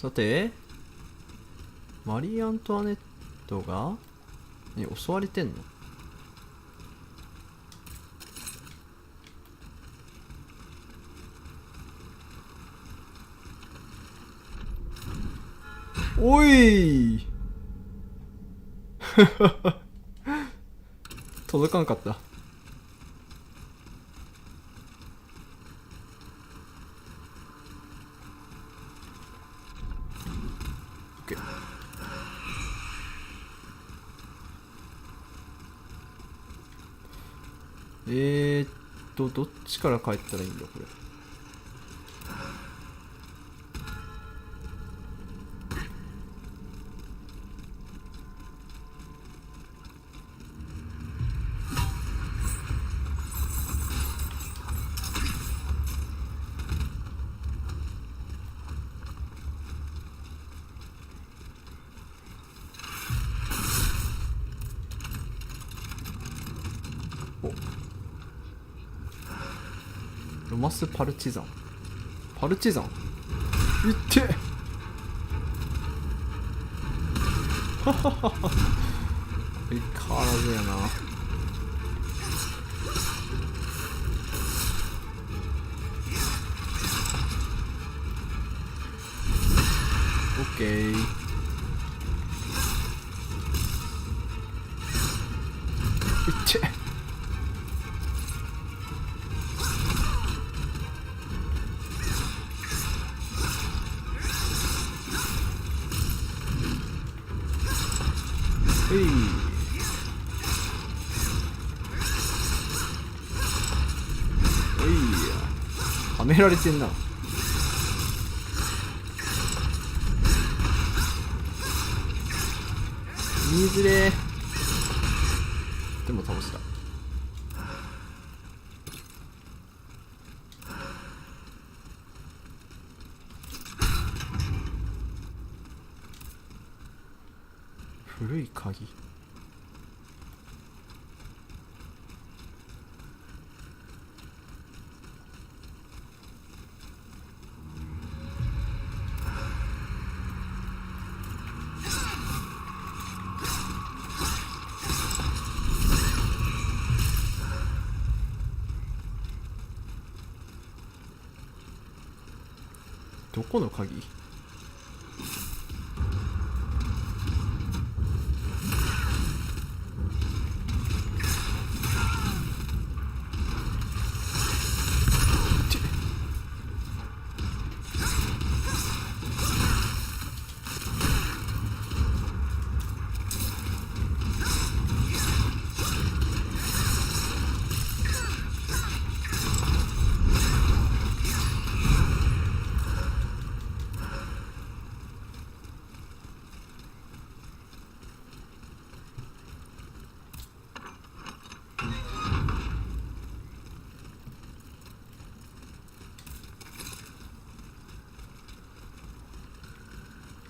さてマリー・アントワネットが襲われてんの？おい届かんかった。どっちから帰ったらいいんだこれ。ロマスパルチザン。パルチザンいってはははは。相変わらずやな。オッケー。いってはめられてんな。見づれー。でも倒した。古い鍵。どこの鍵？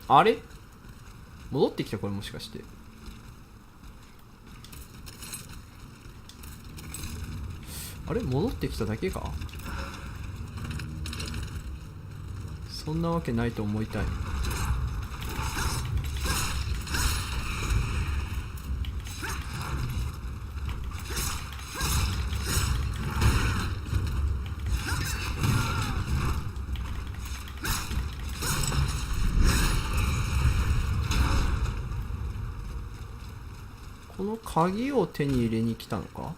あれ戻ってきたこれもしかして。あれ戻ってきただけか。そんなわけないと思いたい。この鍵を手に入れに来たのか。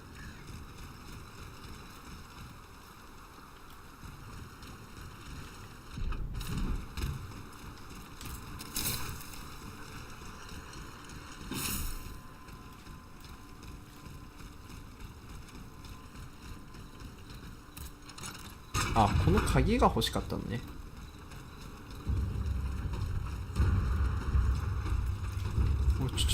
あ、この鍵が欲しかったのね。おちょ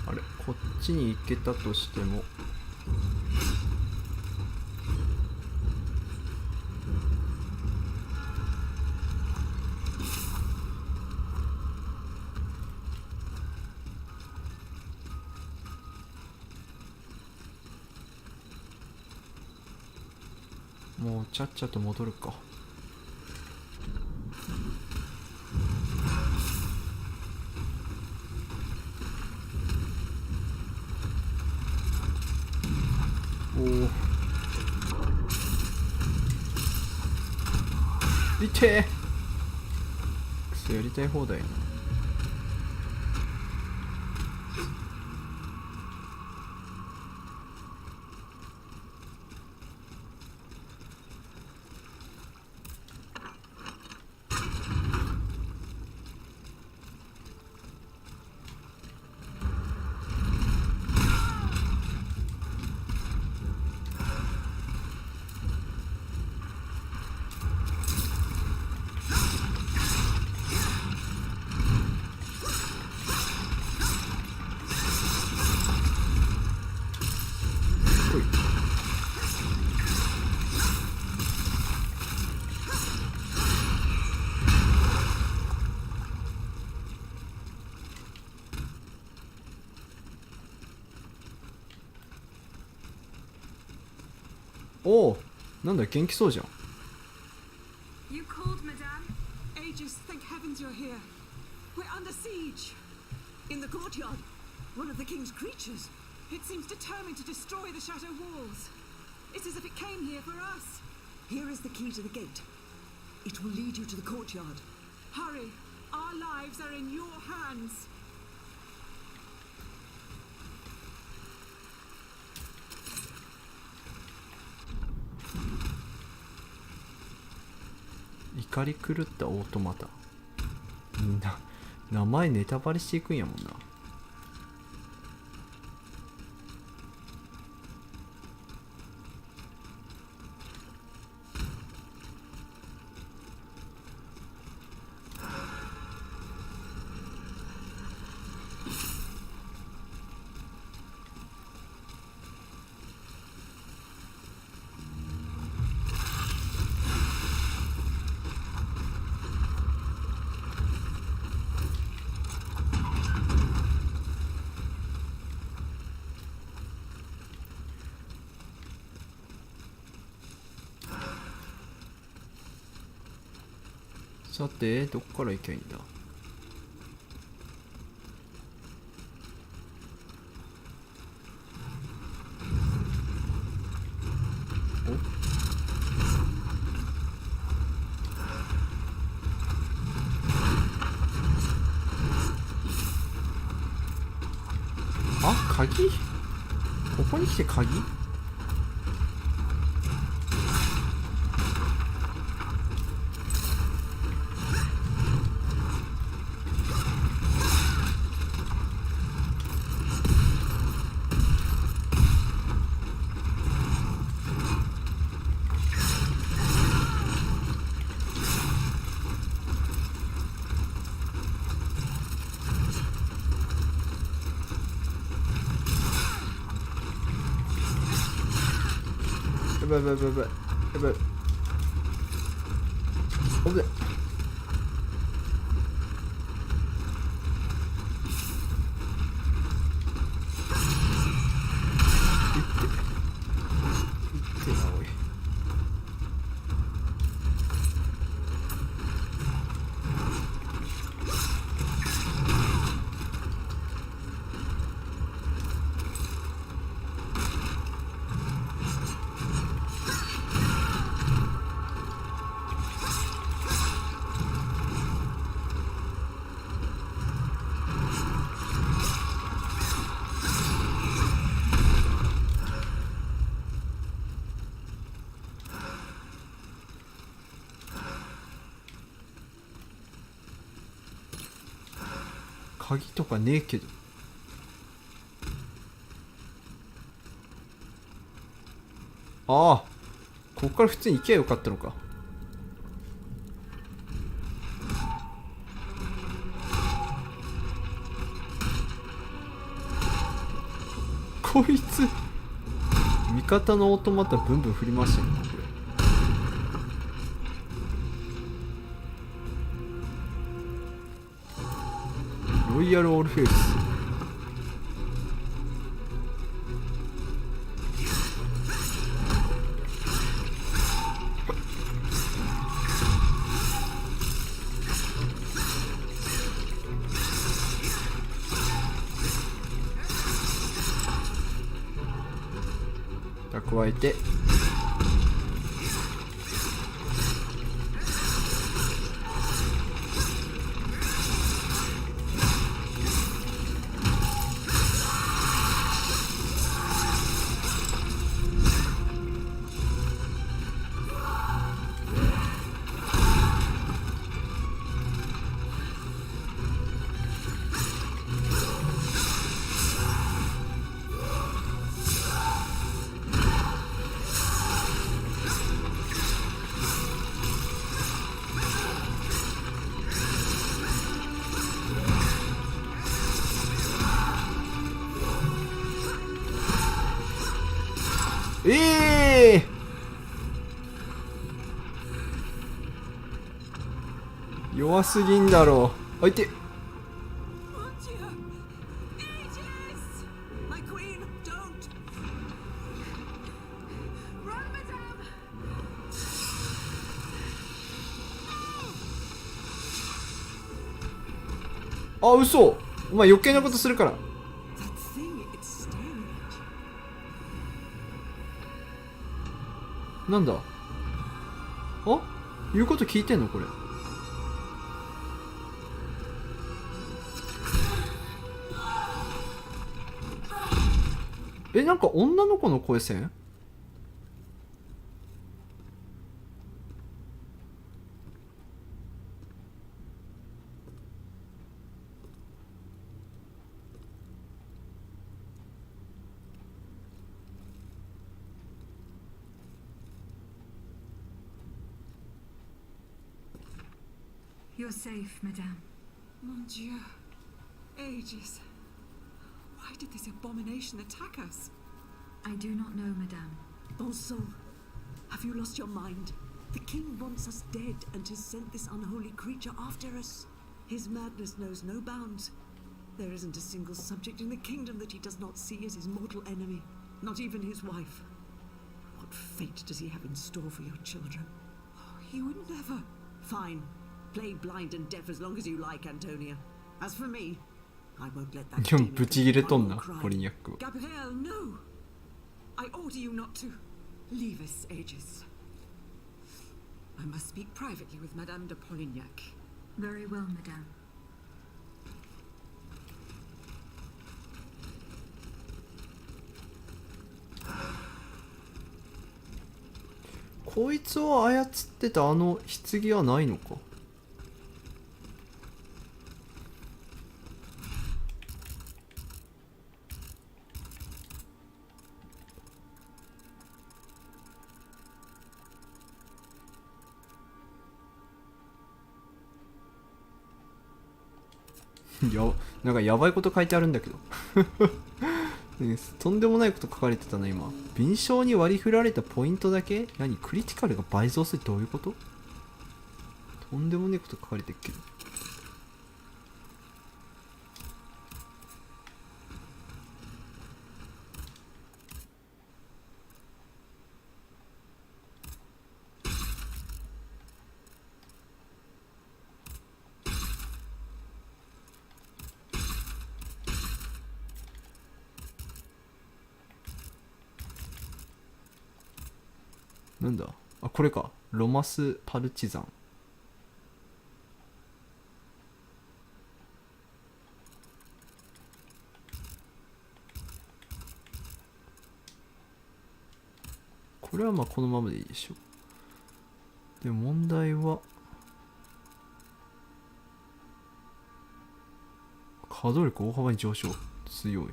あれ、こっちに行けたとしてももうちゃっちゃと戻るか。おお、いてえ、くそやりたい放題やな。おお、なんだ元気そうじゃん。 You called, Madame? Aegis, thank heavens you're here. We're under siege. In the courtyard, one of the king's creatures. It seems determined to destroy the shadow walls. It's as if it came here for us. Here is the key to the gate. It will lead you to the courtyard. Hurry, our lives are in your hands. 怒り狂ったオートマタ。名前ネタバレしていくんやもんな。さてどこから行きゃいいんだ。おあ、鍵、ここに来て鍵。やばいやばいやばいやばい。おぶね。いってなおい。鍵とかねえけど。ああ、こっから普通に行けばよかったのか。こいつ味方のオートマタブンブン振りましたよね、これ。ロイヤルオールフェイス。加えて、弱すぎんだろう。あいて。あ、嘘。お前余計なことするから。なんだ。あ、言うこと聞いてんのこれ。え、なんか女の子の声せん？You're safe, Madame. Mon Dieu. Ages. Why did this abomination attack us? I do not know, Madame. Bon sang. Have you lost your mind? The king wants us dead and has sent this unholy creature after us. His madness knows no bounds. There isn't a single subject in the kingdom that he does not see as his mortal enemy. Not even his wife. What fate does he have in store for your children? Oh, he would never. Fine. Play blind and deaf as long as you like, Antonia. As for me, I won't let that でもブチギレとんな、ポリニャックは。 Gabrielle, no! I order you not to. Leave us, Aegis. I must speak privately with Madame de Polignac. Very well, Madame. こいつを操ってたあの棺はないのか。なんかやばいこと書いてあるんだけどね、とんでもないこと書かれてたな今。敏捷に割り振られたポイントだけ。何、クリティカルが倍増する。どういうこと？とんでもねえこと書かれてるけど。なんだ、あ、これか。ロマス・パルチザン。これはまあこのままでいいでしょ。でも問題は稼働力大幅に上昇。強い。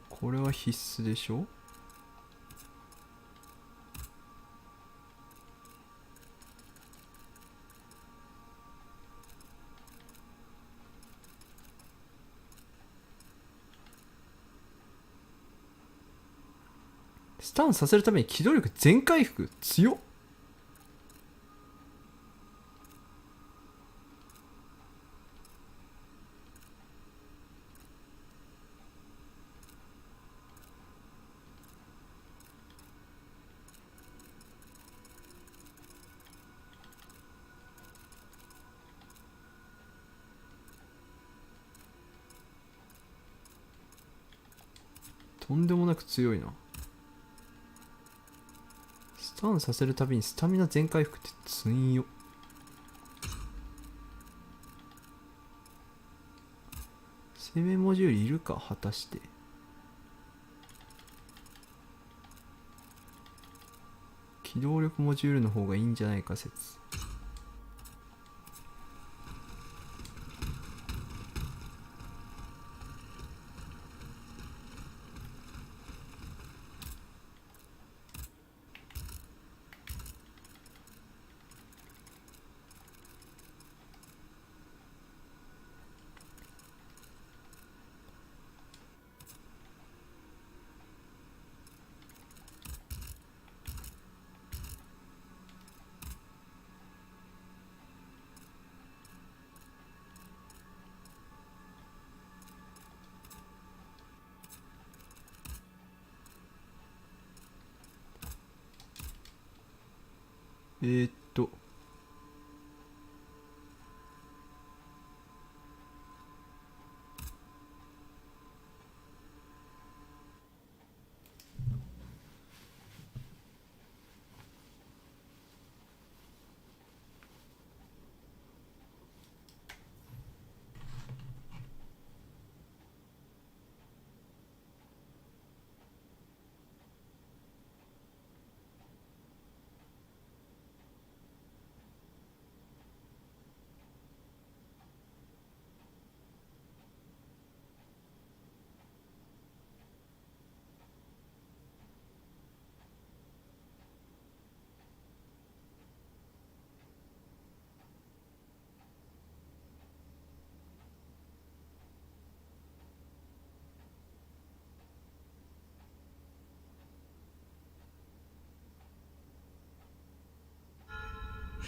これは必須でしょ。スタンさせるために機動力全回復。強っ。とんでもなく強いな。スタンさせるたびにスタミナ全回復って強よ。生命モジュールいるか果たして。機動力モジュールの方がいいんじゃないか説。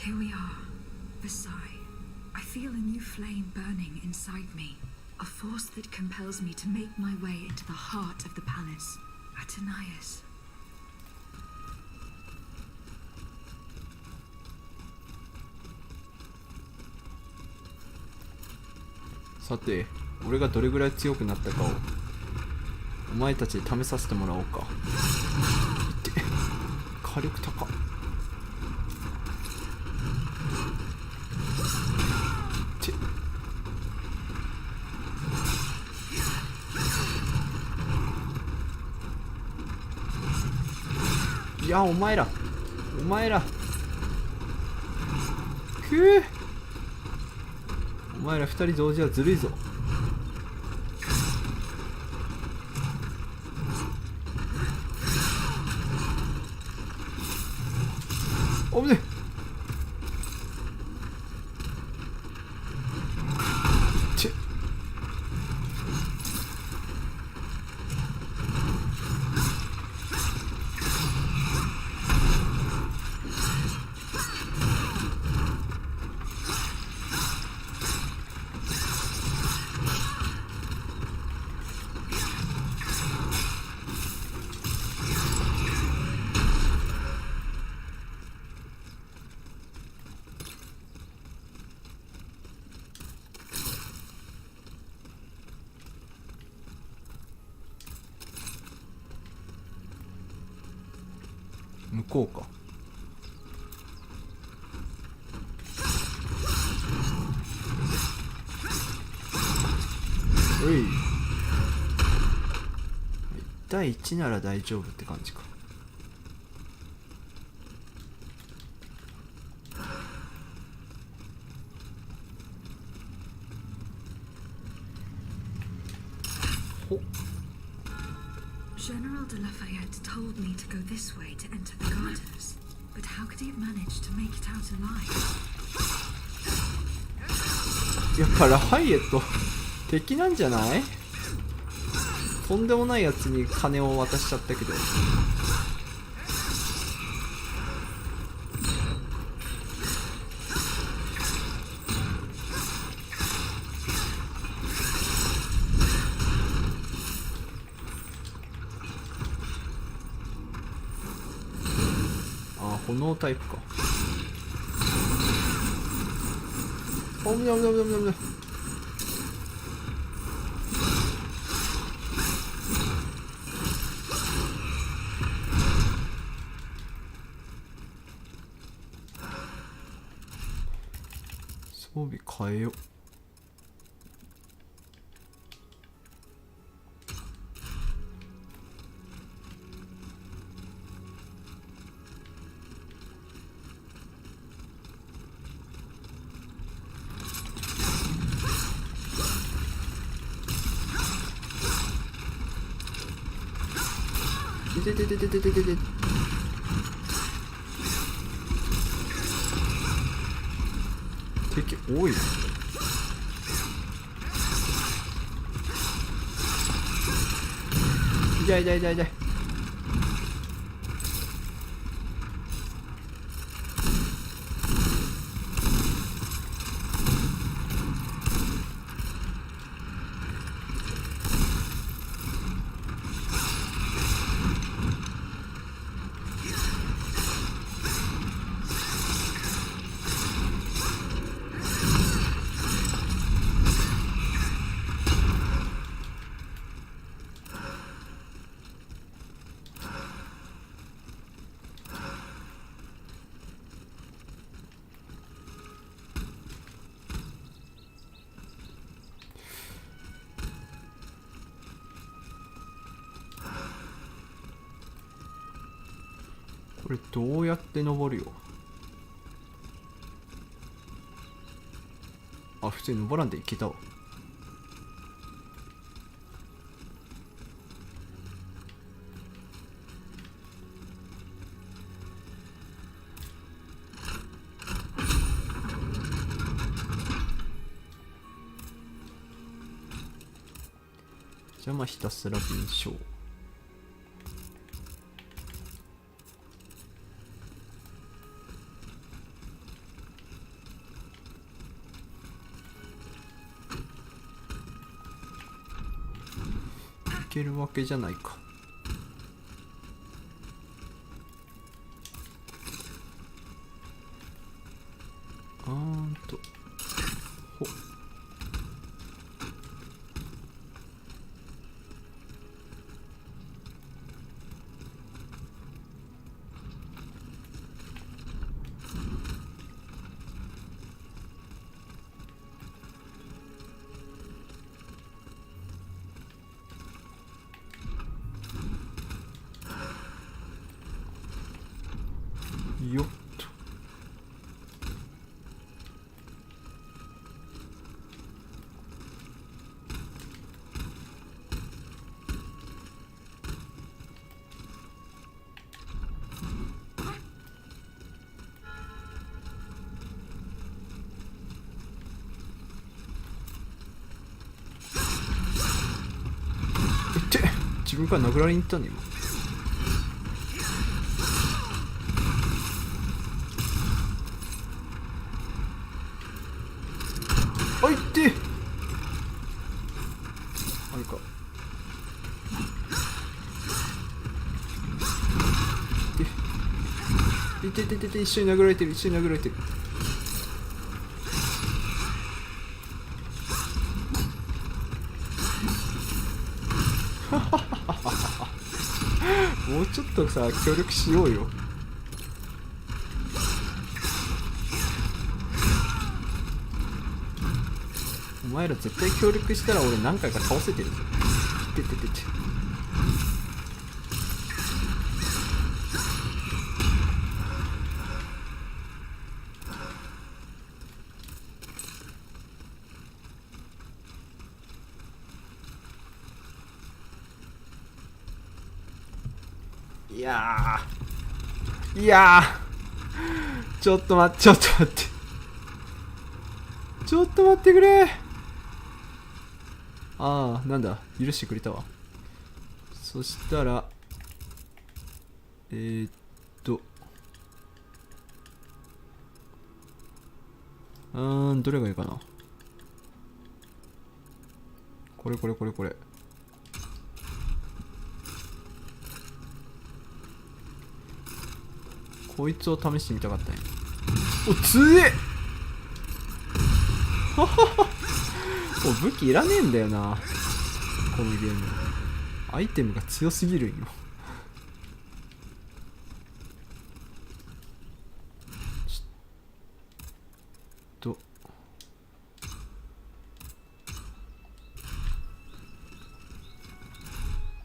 Here we are, Versailles. I feel a new flame burning inside me. A force that compels me to make my way into the heart of the palace. Athenais. さて、俺がどれぐらい強くなったかをお前たちで試させてもらおうか。いって火力高っ。いや、お前らお前ら2人同時はずるいぞ。おぶね。向こうか。おい、1対1なら大丈夫って感じか。ほっ。General de Lafayette told me to go this way to enter the gardens, but how could he have managed to make it out alive? やっぱラファイエット敵なんじゃない？とんでもないやつに金を渡しちゃったけど。炎タイプか。おむにゃむにゃむにゃむにゃむにゃ。装備変えよ。で敵多いな。痛い痛い痛い痛い。これどうやって登るよ。あ、普通に登らんでいけたわ。じゃあまあひたすら文章。いけるわけじゃないか。ほよっと。自分から殴られに行ったんだ今。あいってあれか。で一緒に殴られてる、一緒に殴られてる。もうちょっとさ協力しようよ。お前ら絶対協力したら俺何回か倒せてるぞ。いやーちょっと待ってくれ。ああ、なんだ、許してくれたわ。そしたらどれがいいかな。これこいつを試してみたかったんや。お、強え。もう武器いらねえんだよなこのゲーム。アイテムが強すぎるんよ。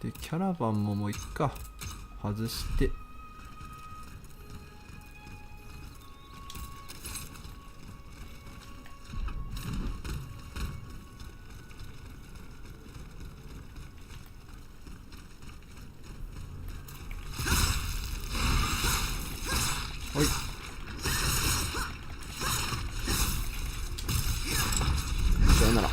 でキャラバンももういっか外して、はい、さよなら。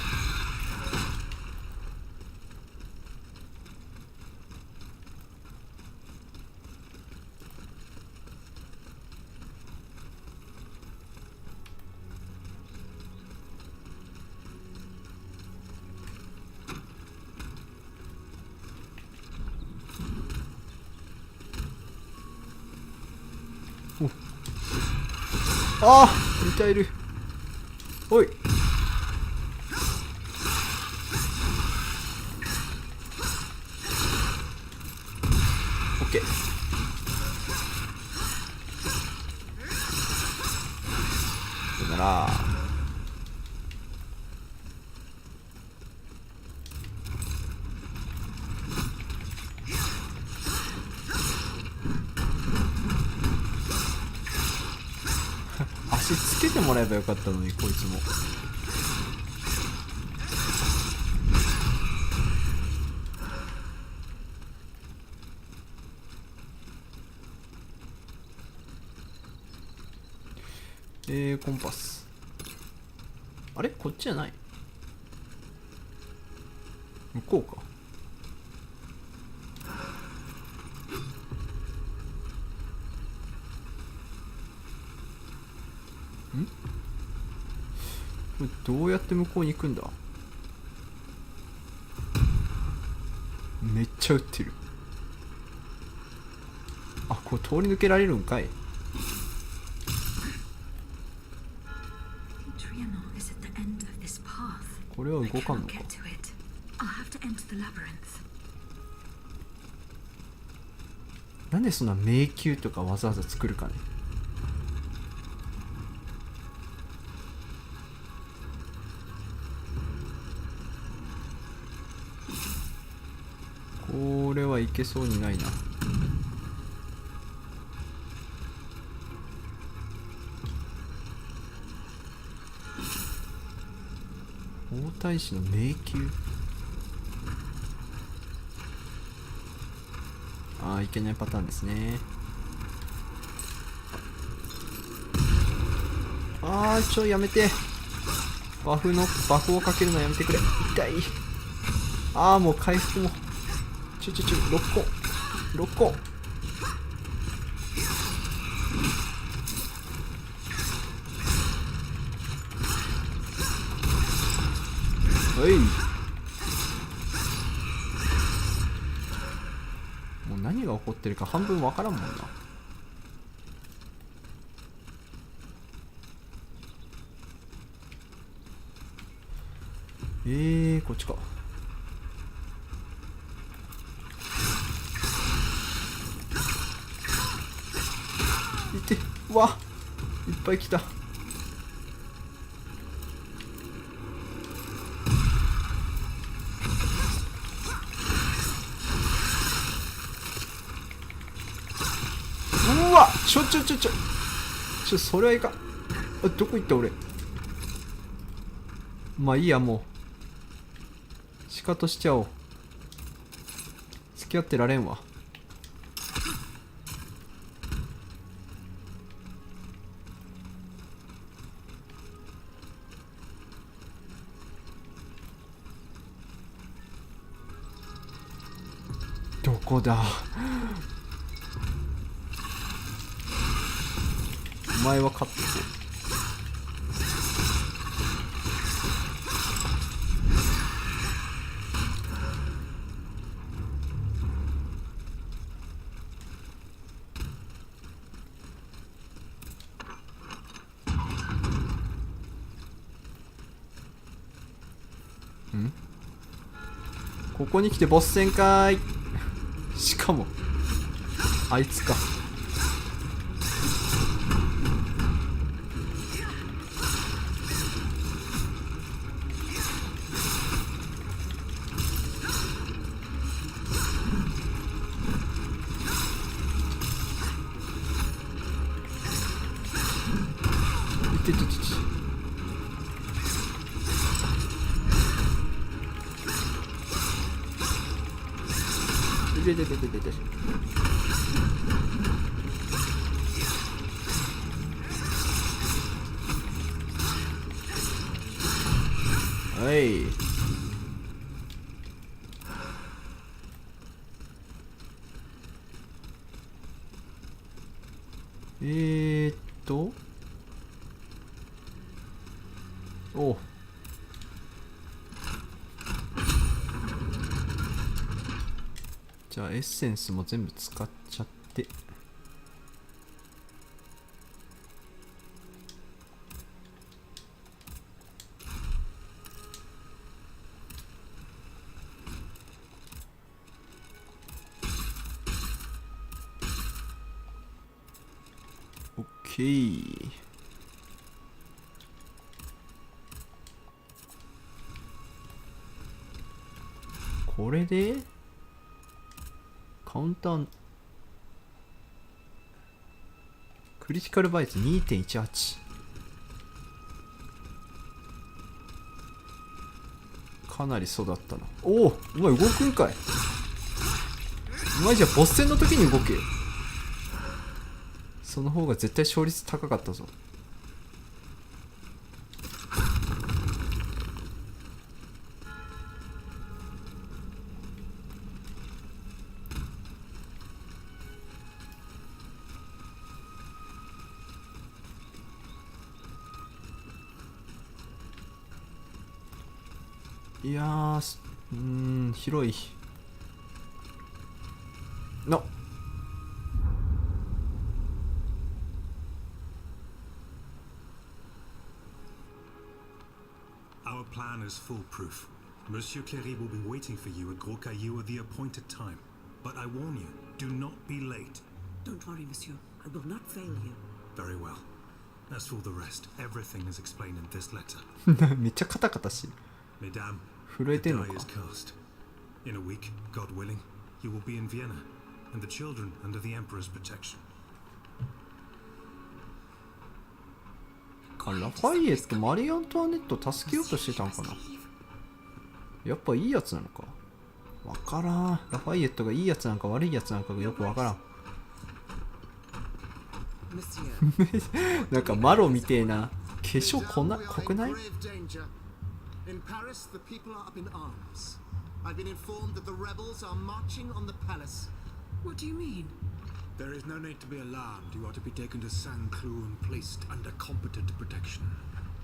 ああ、似ている。おい。オッケー。さよなら。足つけてもらえばよかったのに、こいつも。コンパス。あれこっちじゃない？向こうか。ん？これどうやって向こうに行くんだ？めっちゃ撃ってる。あ、これ通り抜けられるんかい。これは動かんのか。なんでそんな迷宮とかわざわざ作るかね。これはいけそうにないな。皇太子の迷宮。ああ、いけないパターンですね。ああ、やめて。バフをかけるのやめてくれ。痛い。ああ、もう回復も。6個。はい。もう何が起こってるか半分わからんもんな。こっちか。いて、うわ、いっぱい来た。うわ、それはいかん。あ、どこ行った俺。まあいいや、もうシカとしちゃおう。付き合ってられんわ。どこだ。お前は勝ってん？ここに来てボス戦かーい。しかもあいつか。でででででで。はい。お。じゃあエッセンスも全部使っちゃって。オッケー。これでカウンタークリティカルバイツ 2.18 かなり育ったな。おお、お前動くんかい。お前じゃボス戦の時に動けよ。その方が絶対勝率高かったぞ。いやー、広いな。Our plan is foolproof. Monsieur Cléry will be waiting for you at Gros Caillou at the appointed time. But I warn you, do not be late. Don't worry, monsieur. I will not fail you. Very well. As for the rest, everything is explained in this letter. めっちゃカタカタしてる。 Mesdames, 震えてんの the か。 die is cast. In a week, God willing, you will be in Vienna, and the children under the Emperor's protection. ラファイエット、マリー・アントワネットを助けようとしてたんかな。やっぱいいやつなのか。わからん。ラファイエットがいいやつなんか悪いやつなんかがよくわからん。なんかマロみてえな化粧濃くない？ In Paris, the people are up in arms. I've been informed that the rebels are marching on the palace. What do you mean? There is no need to be alarmed. You are to be taken to Saint-Cloud and placed under competent protection.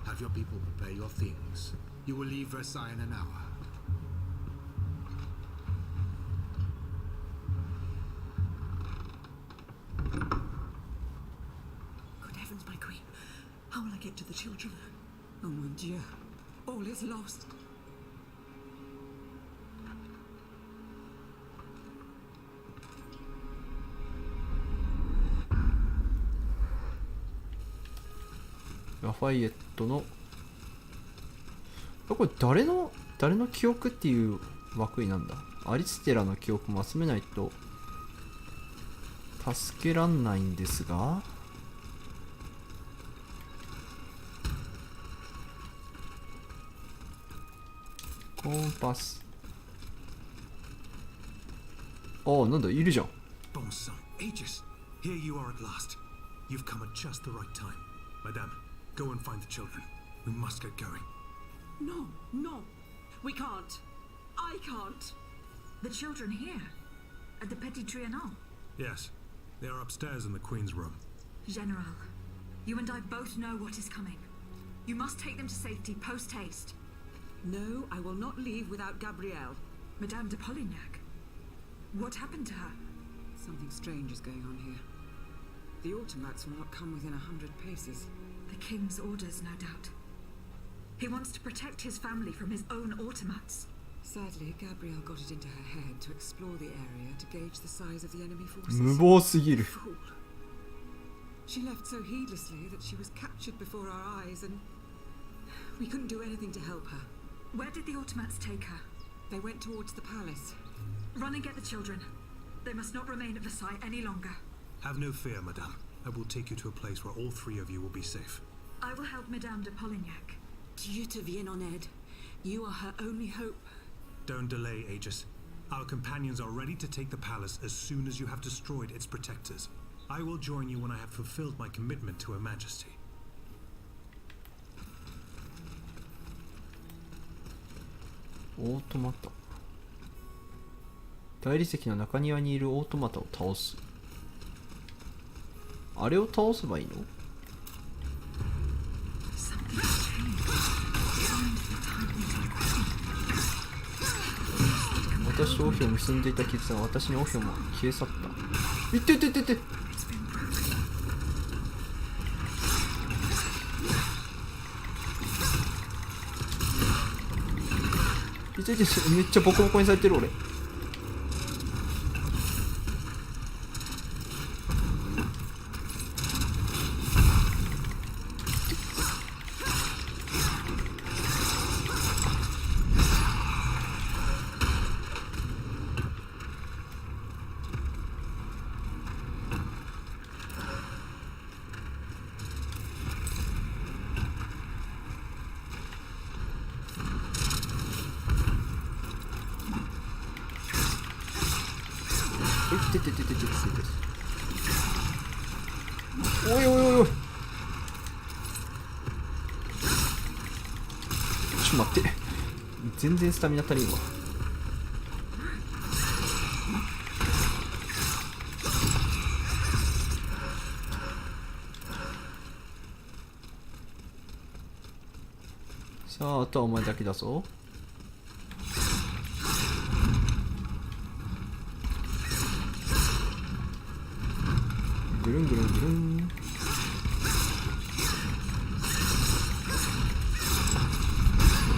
Have your people prepare your things. You will leave Versailles in an hour. Good heavens, my queen. How will I get to the children? Oh, mon Dieu. All is lost.「ラファイエットのこれ誰の記憶っていう枠になんだ。アリステラの記憶も集めないと助けらんないんですが、コンパス。ああ、なんだ、いるじゃん。 Bon sang, Aegis! Here you are at last. You've come at just the right time. Madame, go and find the children. We must get going. No, no. We can't. I can't. The children here? At the Petit Trianon? Yes, they are upstairs in the Queen's room. General, you and I both know what is coming. You must take them to safety post-haste. No, I will not leave without Gabrielle. Madame de Polignac, what happened to her? Something strange is going on here. The automats will not come within 100 paces. The king's orders, no doubt. He wants to protect his family from his own automats. Sadly, Gabrielle got it into her head to explore the area to gauge the size of the enemy forces. 無謀すぎる。 Fool. She left so heedlessly that she was captured before our eyes and we couldn't do anything to help her. Where did the automats take her? They went towards the palace. Run and get the children. They must not remain at Versailles any longer. Have no fear, Madame. I will take you to a place where all three of you will be safe. I will help Madame de Polignac. Dieu te vienne en aide. You are her only hope. Don't delay, Aegis. Our companions are ready to take the palace as soon as you have destroyed its protectors. I will join you when I have fulfilled my commitment to Her Majesty. オートマタ。大理石の中庭にいるオートマタを倒す。あれを倒せばいいの？私とオフィを結んでいた絆は私にオフィも消え去った。いってってってって。いてて、めっちゃボコボコにされてる俺。おいおいおいおい、ちょっと待って、全然スタミナ足りんわ。さあ、あとはお前だけだぞ。ぐるんぐるんぐるん。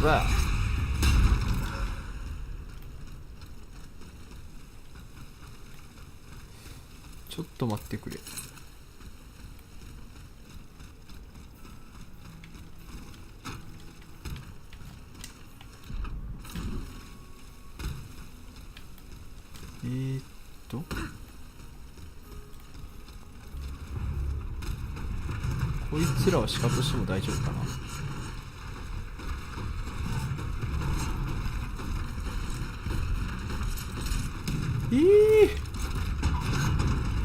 わあ、ちょっと待ってくれ。こいつらはシカとしても大丈夫かな。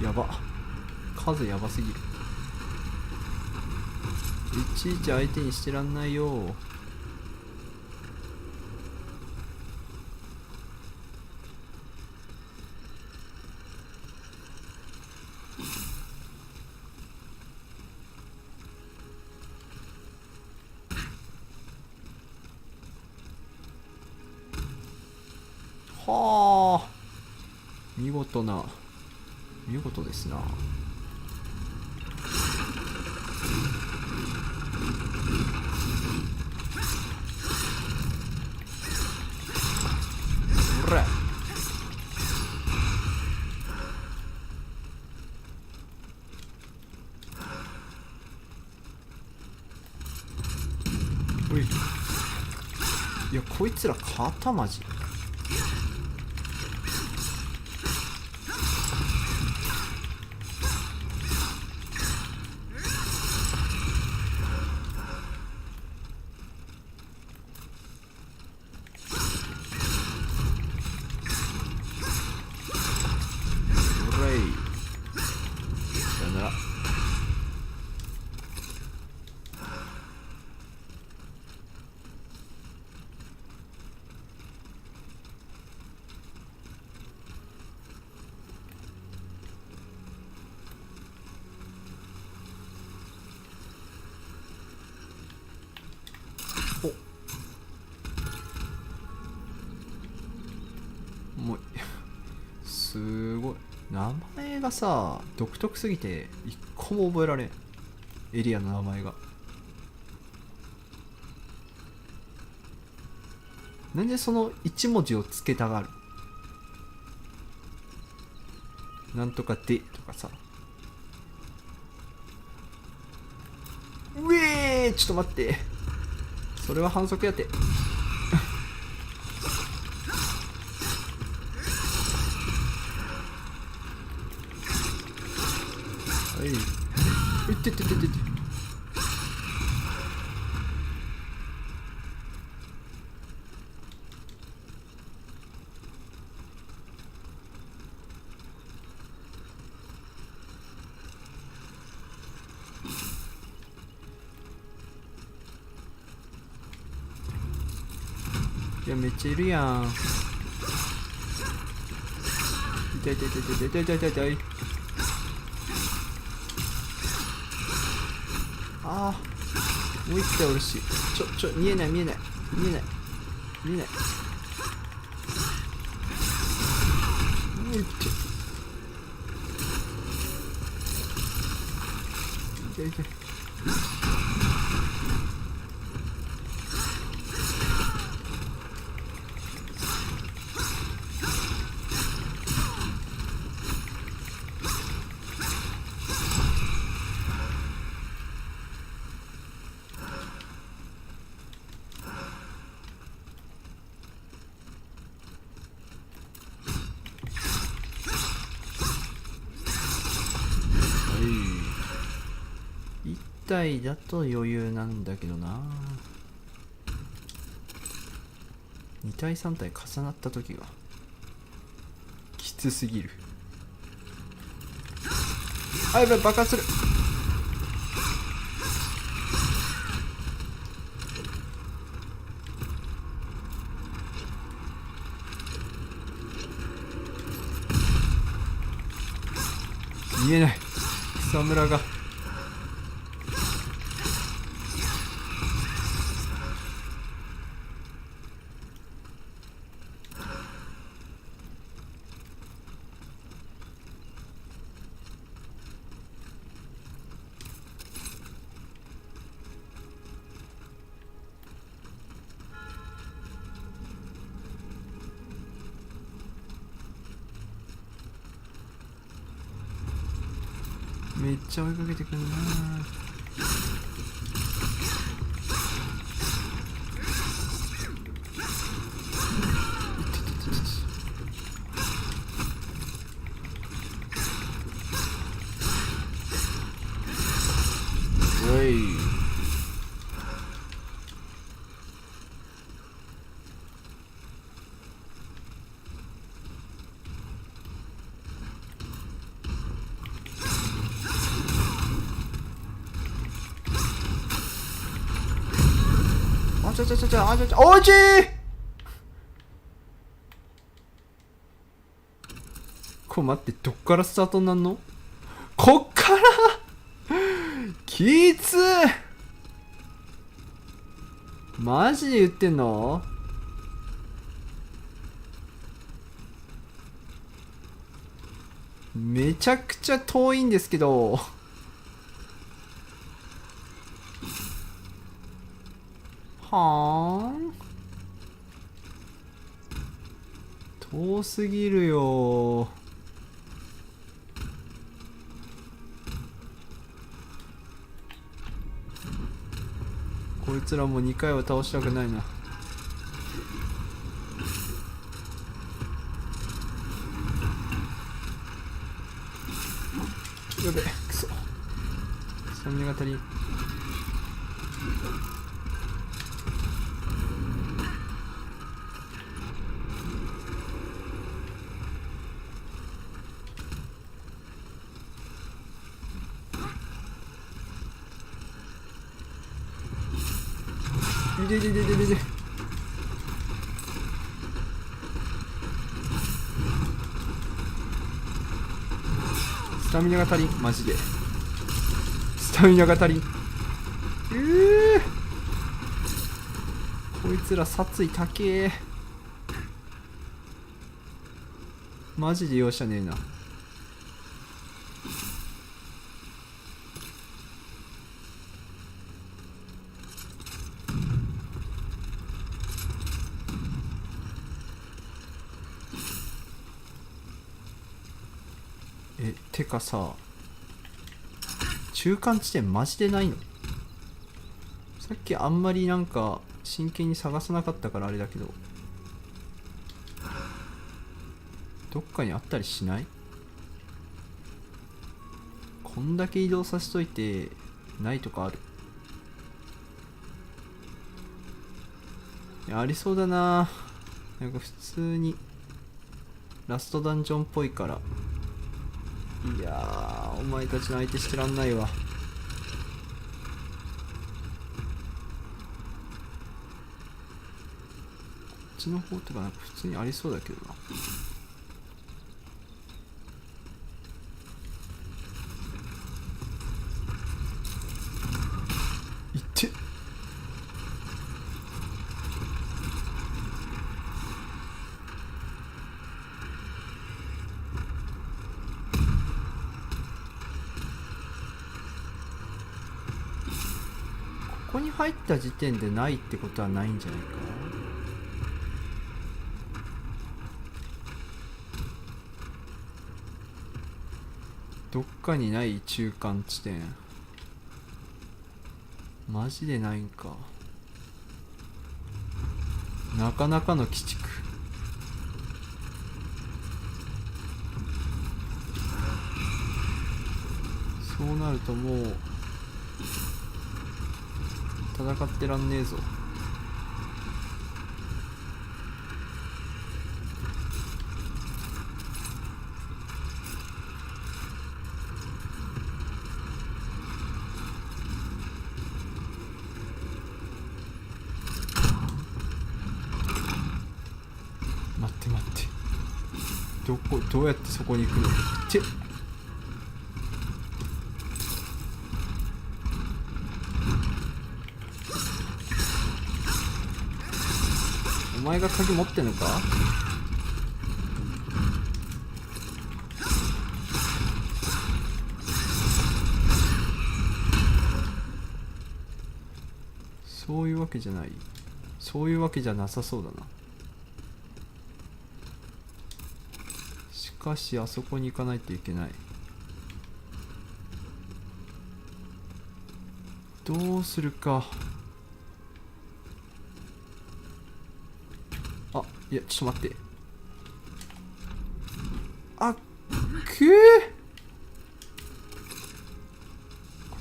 やば、数やばすぎる。いちいち相手にしてらんないよ。はあ、見事ですな。ほら、おい、いやこいつら肩マジ。もうすごい、名前がさ独特すぎて一個も覚えられん。エリアの名前がなんでその一文字をつけたがる。なんとかでとかさ。うえー、ちょっと待って、それは反則やて。はい、いってってってってって。いやめっちゃいるやん。痛い痛い痛い痛い痛い痛い痛い痛い。ああもう一回おるし、見えない見えない見えない見えない。もう一丁。痛い痛い。1体だと余裕なんだけどな。2体3体重なった時がきつすぎる。あ、やばい爆発する。見えない草むらが。めっちゃ追いかけてくるな。おいおいちー。これ待って、どっからスタートになんの？こっからきつー。マジで言ってんの？めちゃくちゃ遠いんですけど。はーん、遠すぎるよ。こいつらも2回は倒したくないな。やべ、くそ。スタミナが足りん。でスタミナが足りん。マジでスタミナが足りん。こいつら殺意高え。マジで容赦ねえな。てかさ、中間地点マジでないの？さっきあんまりなんか真剣に探さなかったからあれだけど、どっかにあったりしない？こんだけ移動させといてないとかある？いや、ありそうだな。なんか普通にラストダンジョンっぽいから。いやー、お前たちの相手してらんないわ。こっちちの方とかなんか普通にありそうだけどな。いってここに入った時点でないってことはないんじゃないか。どっかにない中間地点、マジでないんか。なかなかの鬼畜。そうなるともう戦ってらんねえぞ。待って待って、どうやってそこに行くのってお前が鍵持ってんのか。そういうわけじゃない。そういうわけじゃなさそうだな。しかしあそこに行かないといけない。どうするか。あ、いや、ちょっと待って。あ、こ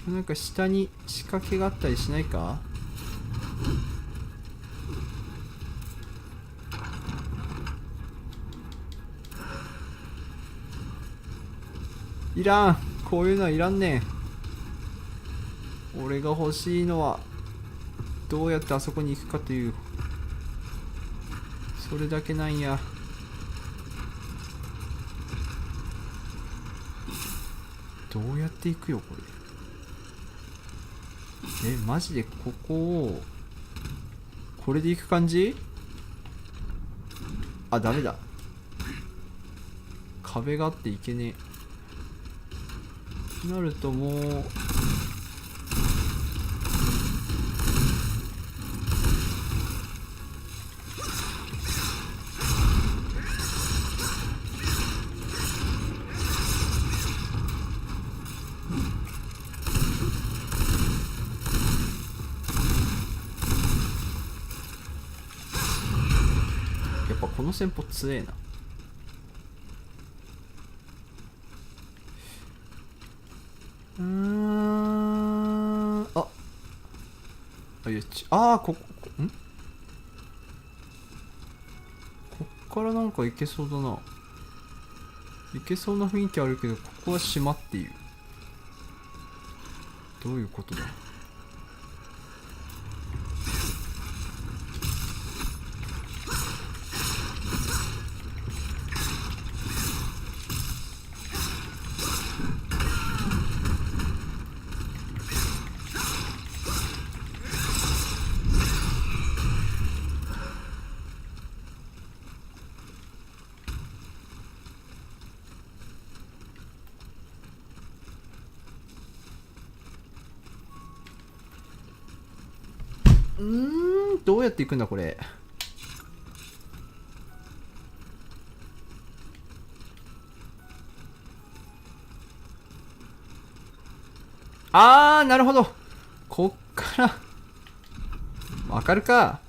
れなんか下に仕掛けがあったりしないか。いらん、こういうのはいらんねん。俺が欲しいのはどうやってあそこに行くかという、それだけなんや。どうやって行くよこれ。マジでここをこれで行く感じ。あ、ダメだ、壁があっていけねえ。なるともうやっぱこの戦法強えな。こっからなんか行けそうだな。行けそうな雰囲気あるけど、ここは島っていう。どういうことだ。どうやって行くんだこれ。なるほど。こっからわかるか。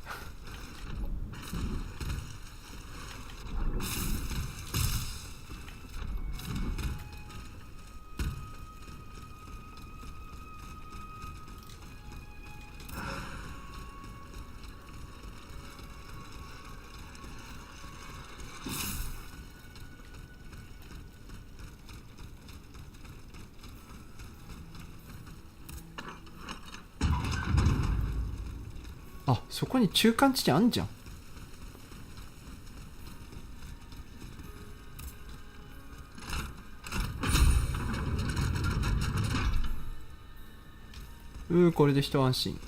あ、そこに中間地点あんじゃん。これで一安心。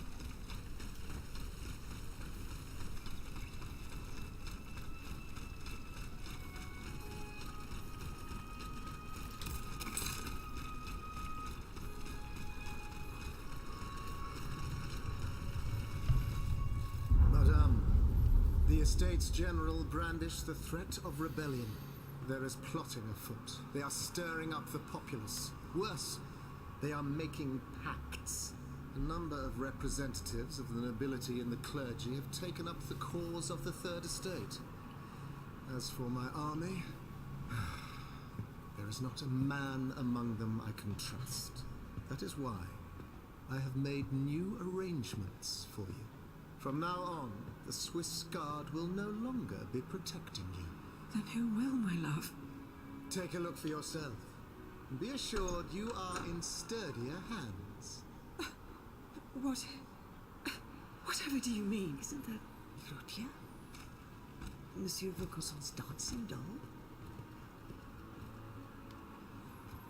The Estates General brandish the threat of rebellion. There is plotting afoot. They are stirring up the populace. Worse, they are making pacts. A number of representatives of the nobility and the clergy have taken up the cause of the Third Estate. As for my army, there is not a man among them I can trust. That is why I have made new arrangements for you. From now on, the Swiss Guard will no longer be protecting you. Then who will, my love? Take a look for yourself. And be assured you are in sturdier hands. Whatever do you mean? Isn't that Rodia? Monsieur Vaucanson's dancing doll?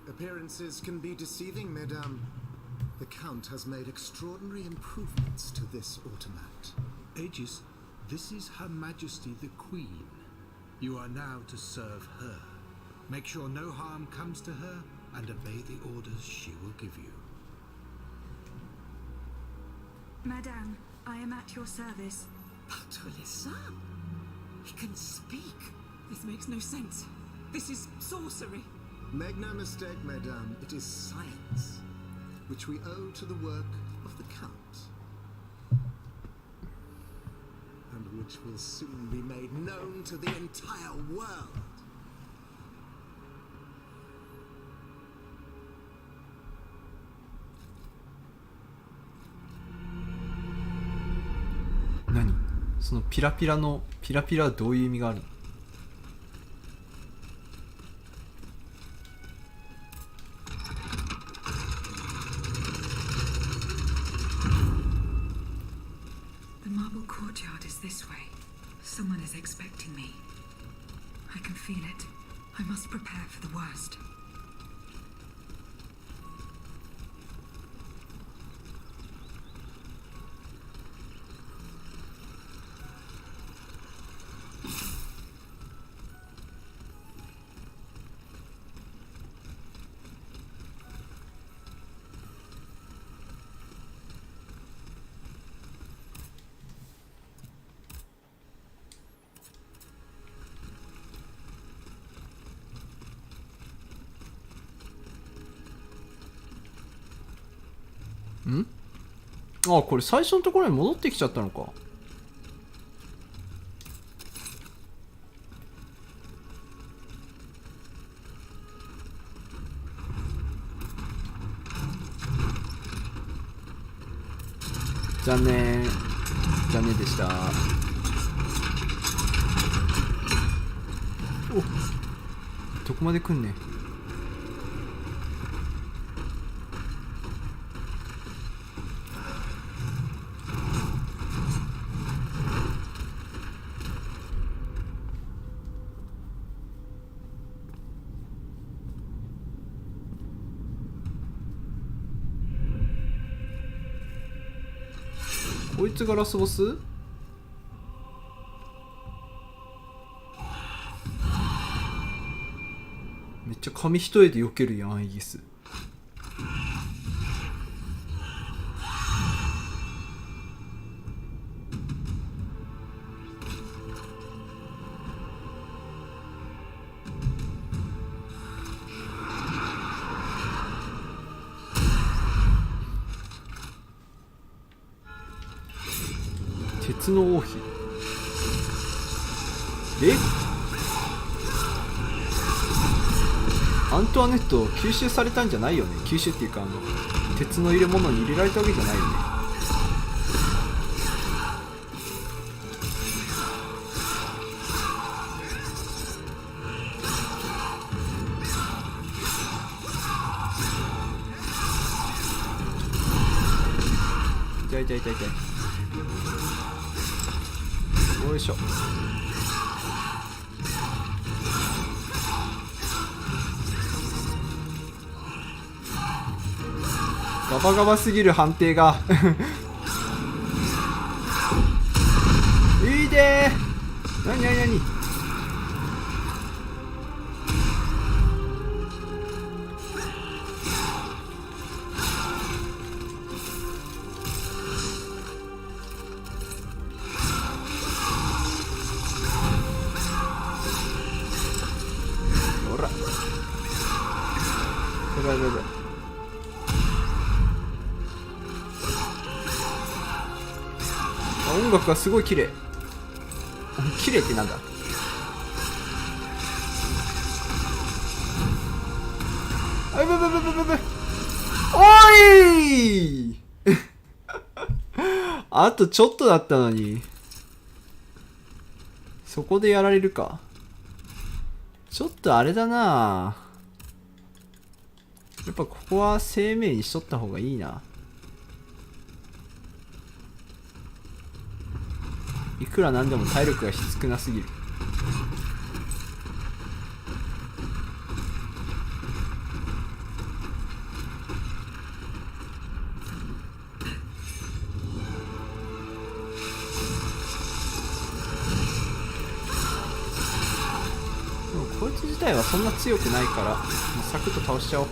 Appearances can be deceiving, mesdames. The Count has made extraordinary improvements to this automat. Aegis, this is Her Majesty the Queen. You are now to serve her. Make sure no harm comes to her and obey the orders she will give you. Madame, I am at your service. Patrilissa? He can speak. This makes no sense. This is sorcery. Make no mistake, mesdames, it is science, which we owe to the work of the Count, and which will soon be made known to the entire world. Nani? そのピラピラのピラピラはどういう意味があるの？This way. Someone is expecting me. I can feel it. I must prepare for the worst.ん？あ、これ最初のところに戻ってきちゃったのか。残念でした。お、どこまで来んねん。こいつがラスボス？めっちゃ紙一重で避けるやん、イギス。鉄の王妃。アントワネット吸収されたんじゃないよね。吸収っていうか鉄の入れ物に入れられたわけじゃないよね。痛い痛い痛い痛い。よいしょ。ガバガバすぎる判定がいいでー。なになになに。ほら。やばいやばいやばい。音楽がすごい綺麗。綺麗ってなんだ。あ、ぶぶぶぶぶぶ。おいあとちょっとだったのに。そこでやられるか。ちょっとあれだな。やっぱここは生命にしとった方がいいな。いくらなんでも体力が少なすぎる。でもこいつ自体はそんな強くないから、もうサクッと倒しちゃおう。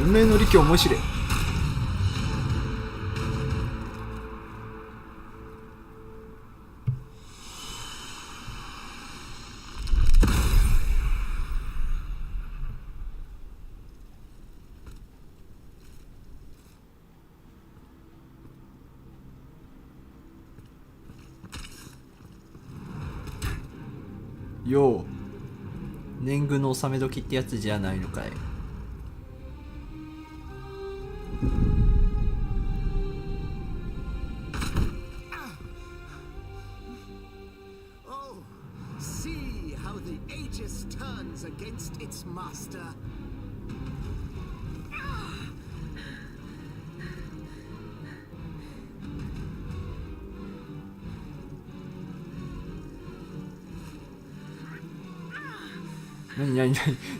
運命の利器を思い知れ。よう、年貢の納め時ってやつじゃないのかい。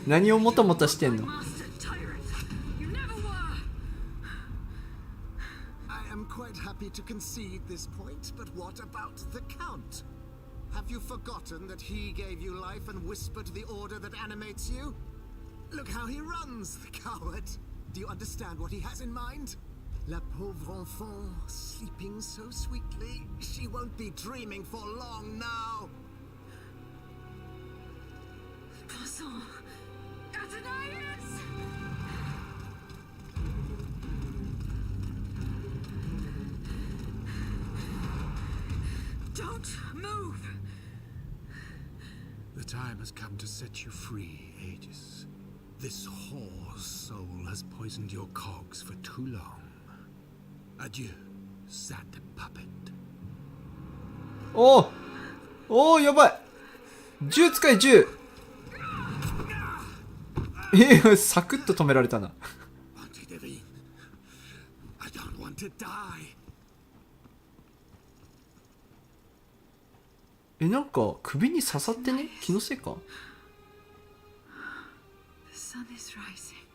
何をもたもたしてんの。To concede this point, but what about the Count? Have you forgotten that he gave you life and whispered the order that animates you? Look how he runs, the coward. Do you understand what he has in mind? La pauvre enfant, sleeping so sweetly, she won't be dreaming for long now. Passons, Athenais! Don't move! The time has come to set you free, Aegis. This whore's soul has poisoned your cogs for too long. Adieu, sad puppet. おお、やばい。銃使え、銃。サクッと止められたな。なんか首に刺さってね、気のせいか。 The sun is rising,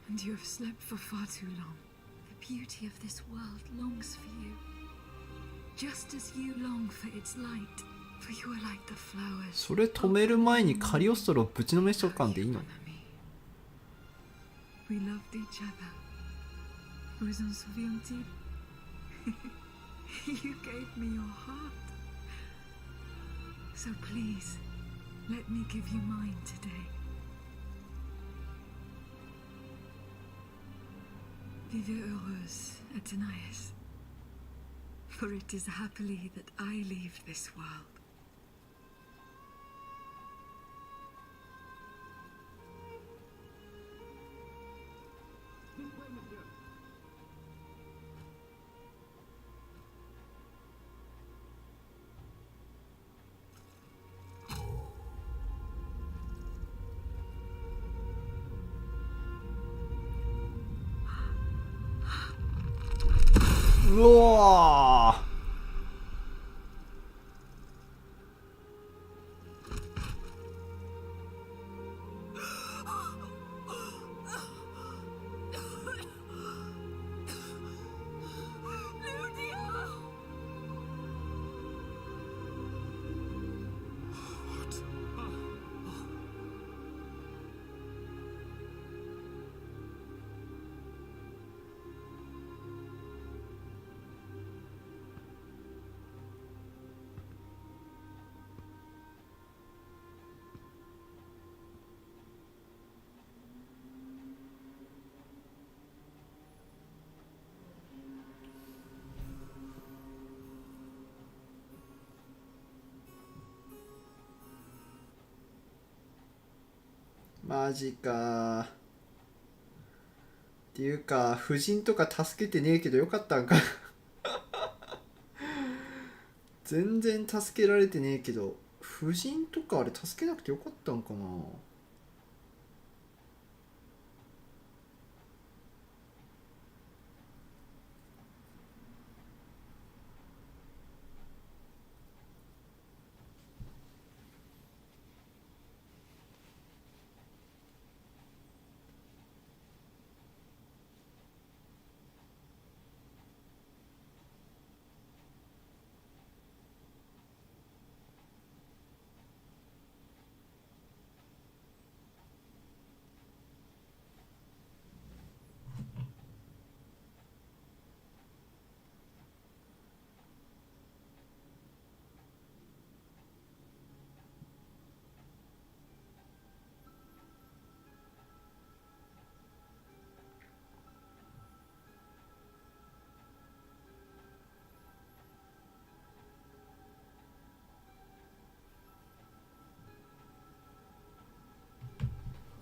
and you have slept for far too long. The beauty of this world longs for you, just as you long for its light. For you are like the flowers. それ止める前にカリオストロをぶちのめしとかんでいいの？ We loved each other. Vous en souviens-t-il? You gave me your heart. So please, let me give you mine today. Vivez heureuse, Athénaïs. For it is happily that I leave this world. Whoa!マジか。っていうか夫人とか助けてねえけどよかったんか。全然助けられてねえけど、夫人とかあれ助けなくてよかったんかな。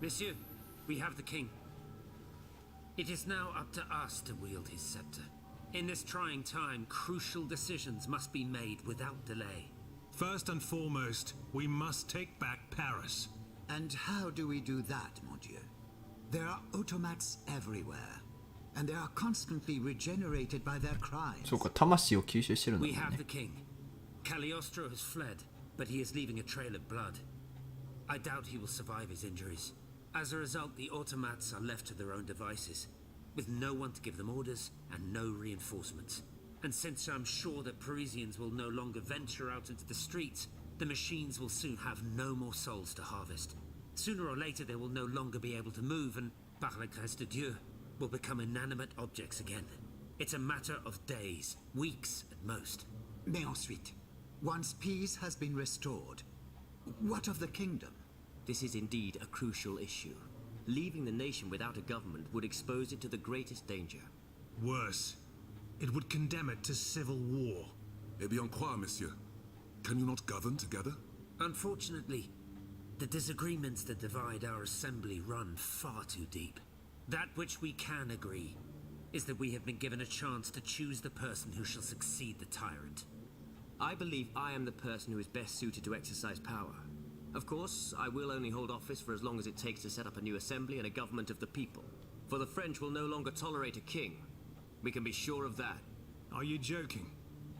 Monsieur, we have the king. It is now up to us to wield his scepter. In this trying time, crucial decisions must be made without delay. First and foremost, we must take back Paris. And how do we do that, mon Dieu? There are automats everywhere, and they are constantly regenerated by their crimes. そうか、魂を吸収してるんだ We もん have ね。 the king. Cagliostro has fled, but he is leaving a trail of blood. I doubt he will survive his injuries. As a result, the automats are left to their own devices, with no one to give them orders and no reinforcements. And since I'm sure that Parisians will no longer venture out into the streets, the machines will soon have no more souls to harvest. Sooner or later, they will no longer be able to move, and par la grâce de Dieu, will become inanimate objects again. It's a matter of days, weeks at most. Mais ensuite, once peace has been restored, what of the kingdom? This is indeed a crucial issue. Leaving the nation without a government would expose it to the greatest danger. Worse, it would condemn it to civil war. Eh bien quoi, monsieur? Can you not govern together? Unfortunately, the disagreements that divide our assembly run far too deep. That which we can agree is that we have been given a chance to choose the person who shall succeed the tyrant. I believe I am the person who is best suited to exercise power. Of course, I will only hold office for as long as it takes to set up a new assembly and a government of the people. For the French will no longer tolerate a king. We can be sure of that. Are you joking?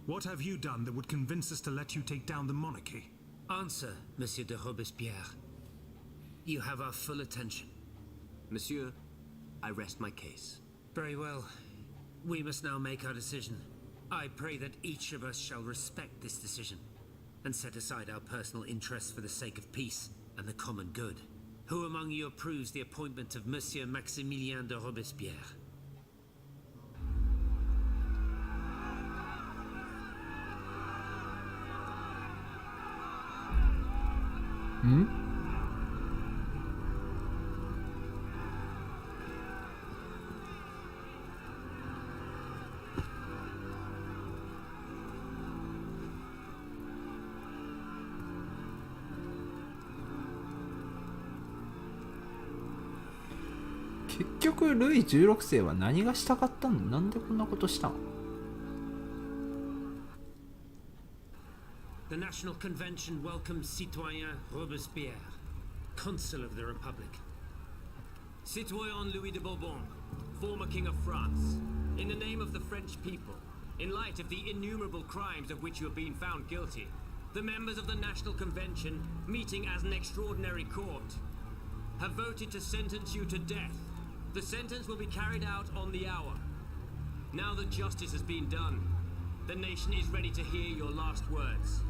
What have you done that would convince us to let you take down the monarchy? Answer, Monsieur de Robespierre. You have our full attention. Monsieur, I rest my case. Very well. We must now make our decision. I pray that each of us shall respect this decision and set aside our personal interests for the sake of peace and the common good. Who among you approves the appointment of Monsieur Maximilien de Robespierre? Hmm? 結局ルイ16世は何がしたかったんだ。なんでこんなことしたん？ The National Convention welcomes Citoyen Robespierre, Consul of the Republic. Citoyen Louis de Bourbon, former King of France, in the name of the French people, in light of the innumerable crimes of which you have been found guilty, the members of the National Convention, meeting as an extraordinary court, have voted to sentence you to death. The sentence will be carried out on the hour. Now that justice has been done, the nation is ready to hear your last words.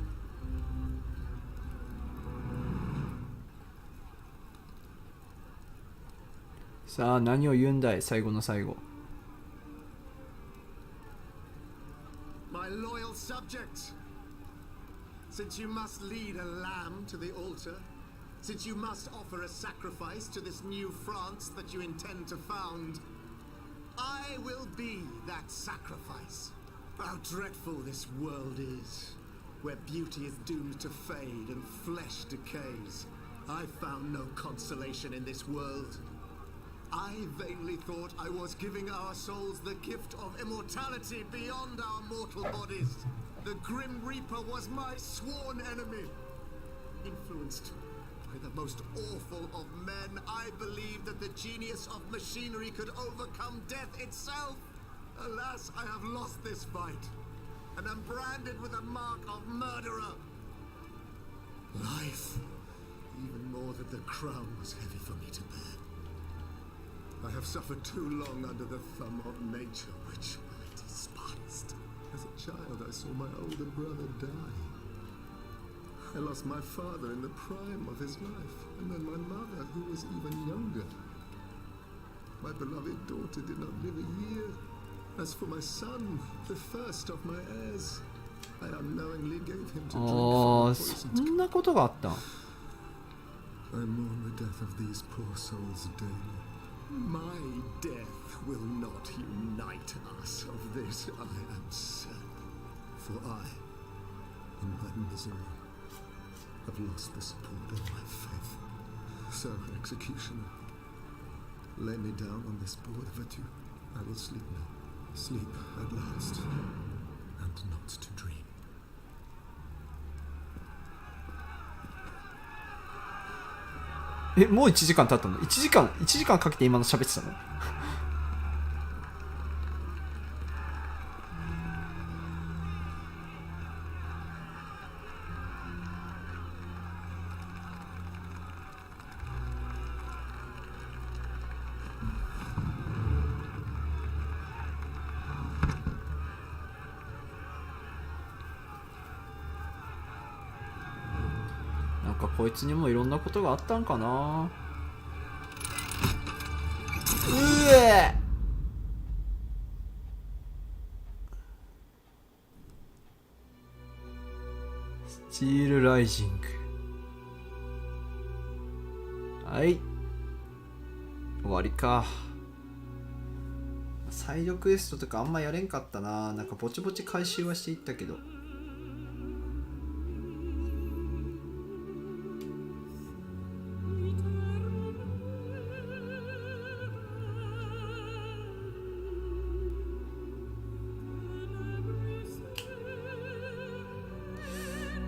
Sa, 何を言うんだい、最後の最後。 My loyal subjects, since you must lead a lamb to the altar, since you must offer a sacrifice to this new France that you intend to found, I will be that sacrifice. How dreadful this world is, where beauty is doomed to fade and flesh decays. I found no consolation in this world. I vainly thought I was giving our souls the gift of immortality beyond our mortal bodies. The Grim Reaper was my sworn enemy. Influenced by the most awful of men, I believed that the genius of machinery could overcome death itself. Alas, I have lost this fight, and am branded with a mark of murderer. Life, even more than the crown, was heavy for me to bear. I have suffered too long under the thumb of nature, which I despised. As a child, I saw my older brother die. I lost my father in the prime of his life, and then my mother, who was even younger. My beloved daughter did not live a year. As for my son, the first of my heirs, I unknowingly gave him to drink from poison. そんなことがあった。 I mourn the death of these poor souls daily. My death will not unite us, of this I am certain. For I, in my misery, have lost the support of my faith. So, executioner, lay me down on this board, veux-tu? I will sleep now. Sleep at last, and not to dream. え、もう1時間経ったの？1時間かけて今の喋ってたの？なんかこいつにもいろんなことがあったんかな。うえ。スチールライジング。はい。終わりか。サイドクエストとかあんまやれんかったな。なんかぼちぼち回収はしていったけど。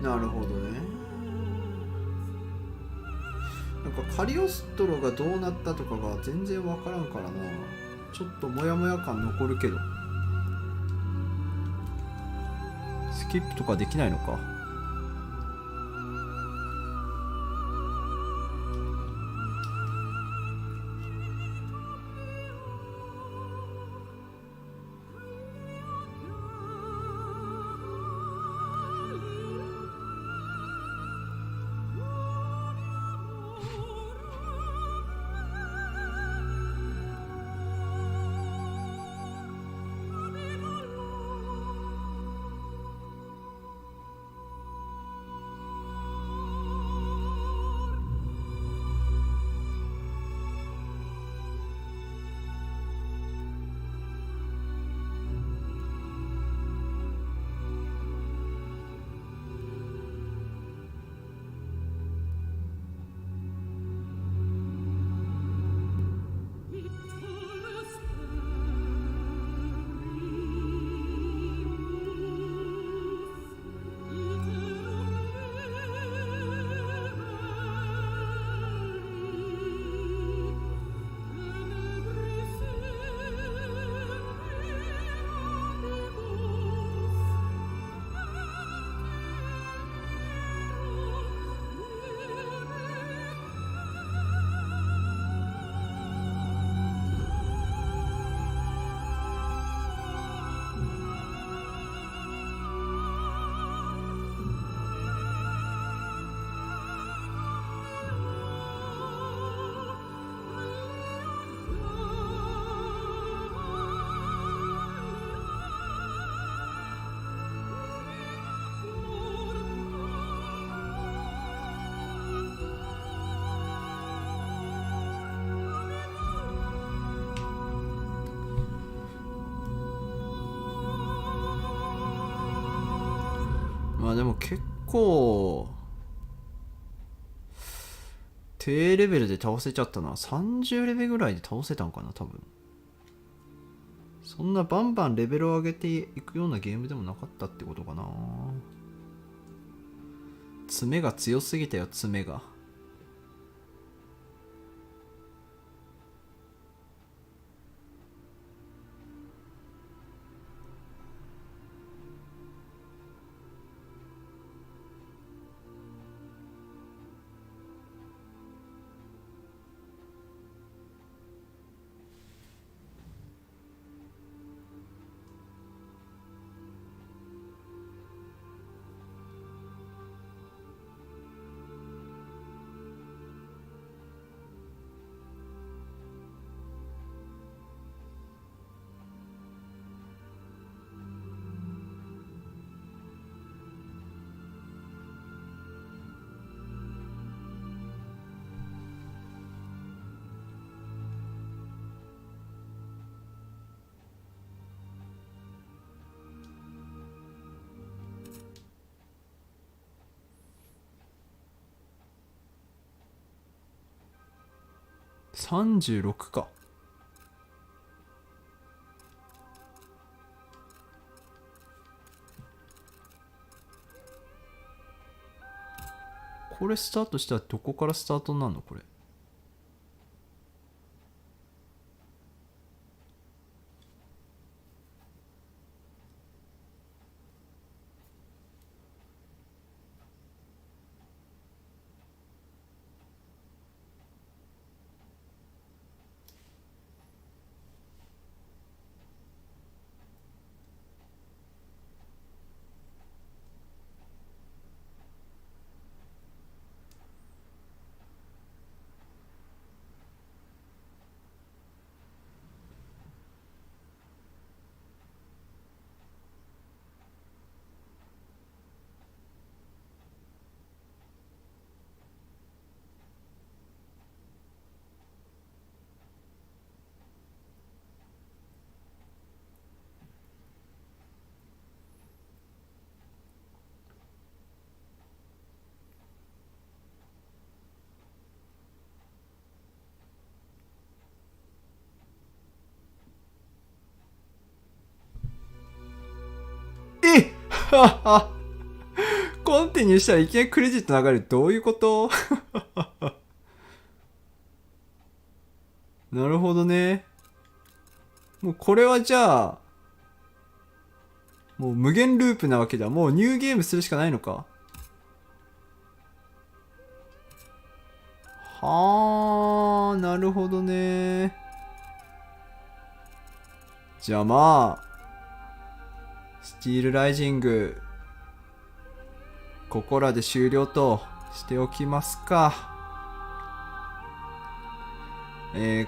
なるほどね。なんかカリオストロがどうなったとかが全然わからんからな。ちょっとモヤモヤ感残るけど、スキップとかできないのか。まあでも結構低レベルで倒せちゃったな。30レベルぐらいで倒せたんかな多分。そんなバンバンレベルを上げていくようなゲームでもなかったってことかな。爪が強すぎたよ、爪が。36か。これスタートしたらどこからスタートになるのこれ。コンティニューしたらいきなりクレジット流れる。どういうことなるほどね。もうこれはじゃあもう無限ループなわけだ。もうニューゲームするしかないのか。はあ、なるほどね。じゃあまあスチールライジングここらで終了としておきますか。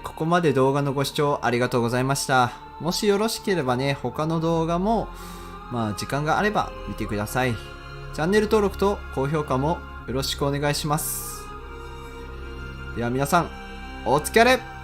ここまで動画のご視聴ありがとうございました。もしよろしければね、他の動画もまあ時間があれば見てください。チャンネル登録と高評価もよろしくお願いします。では皆さん、お疲れ。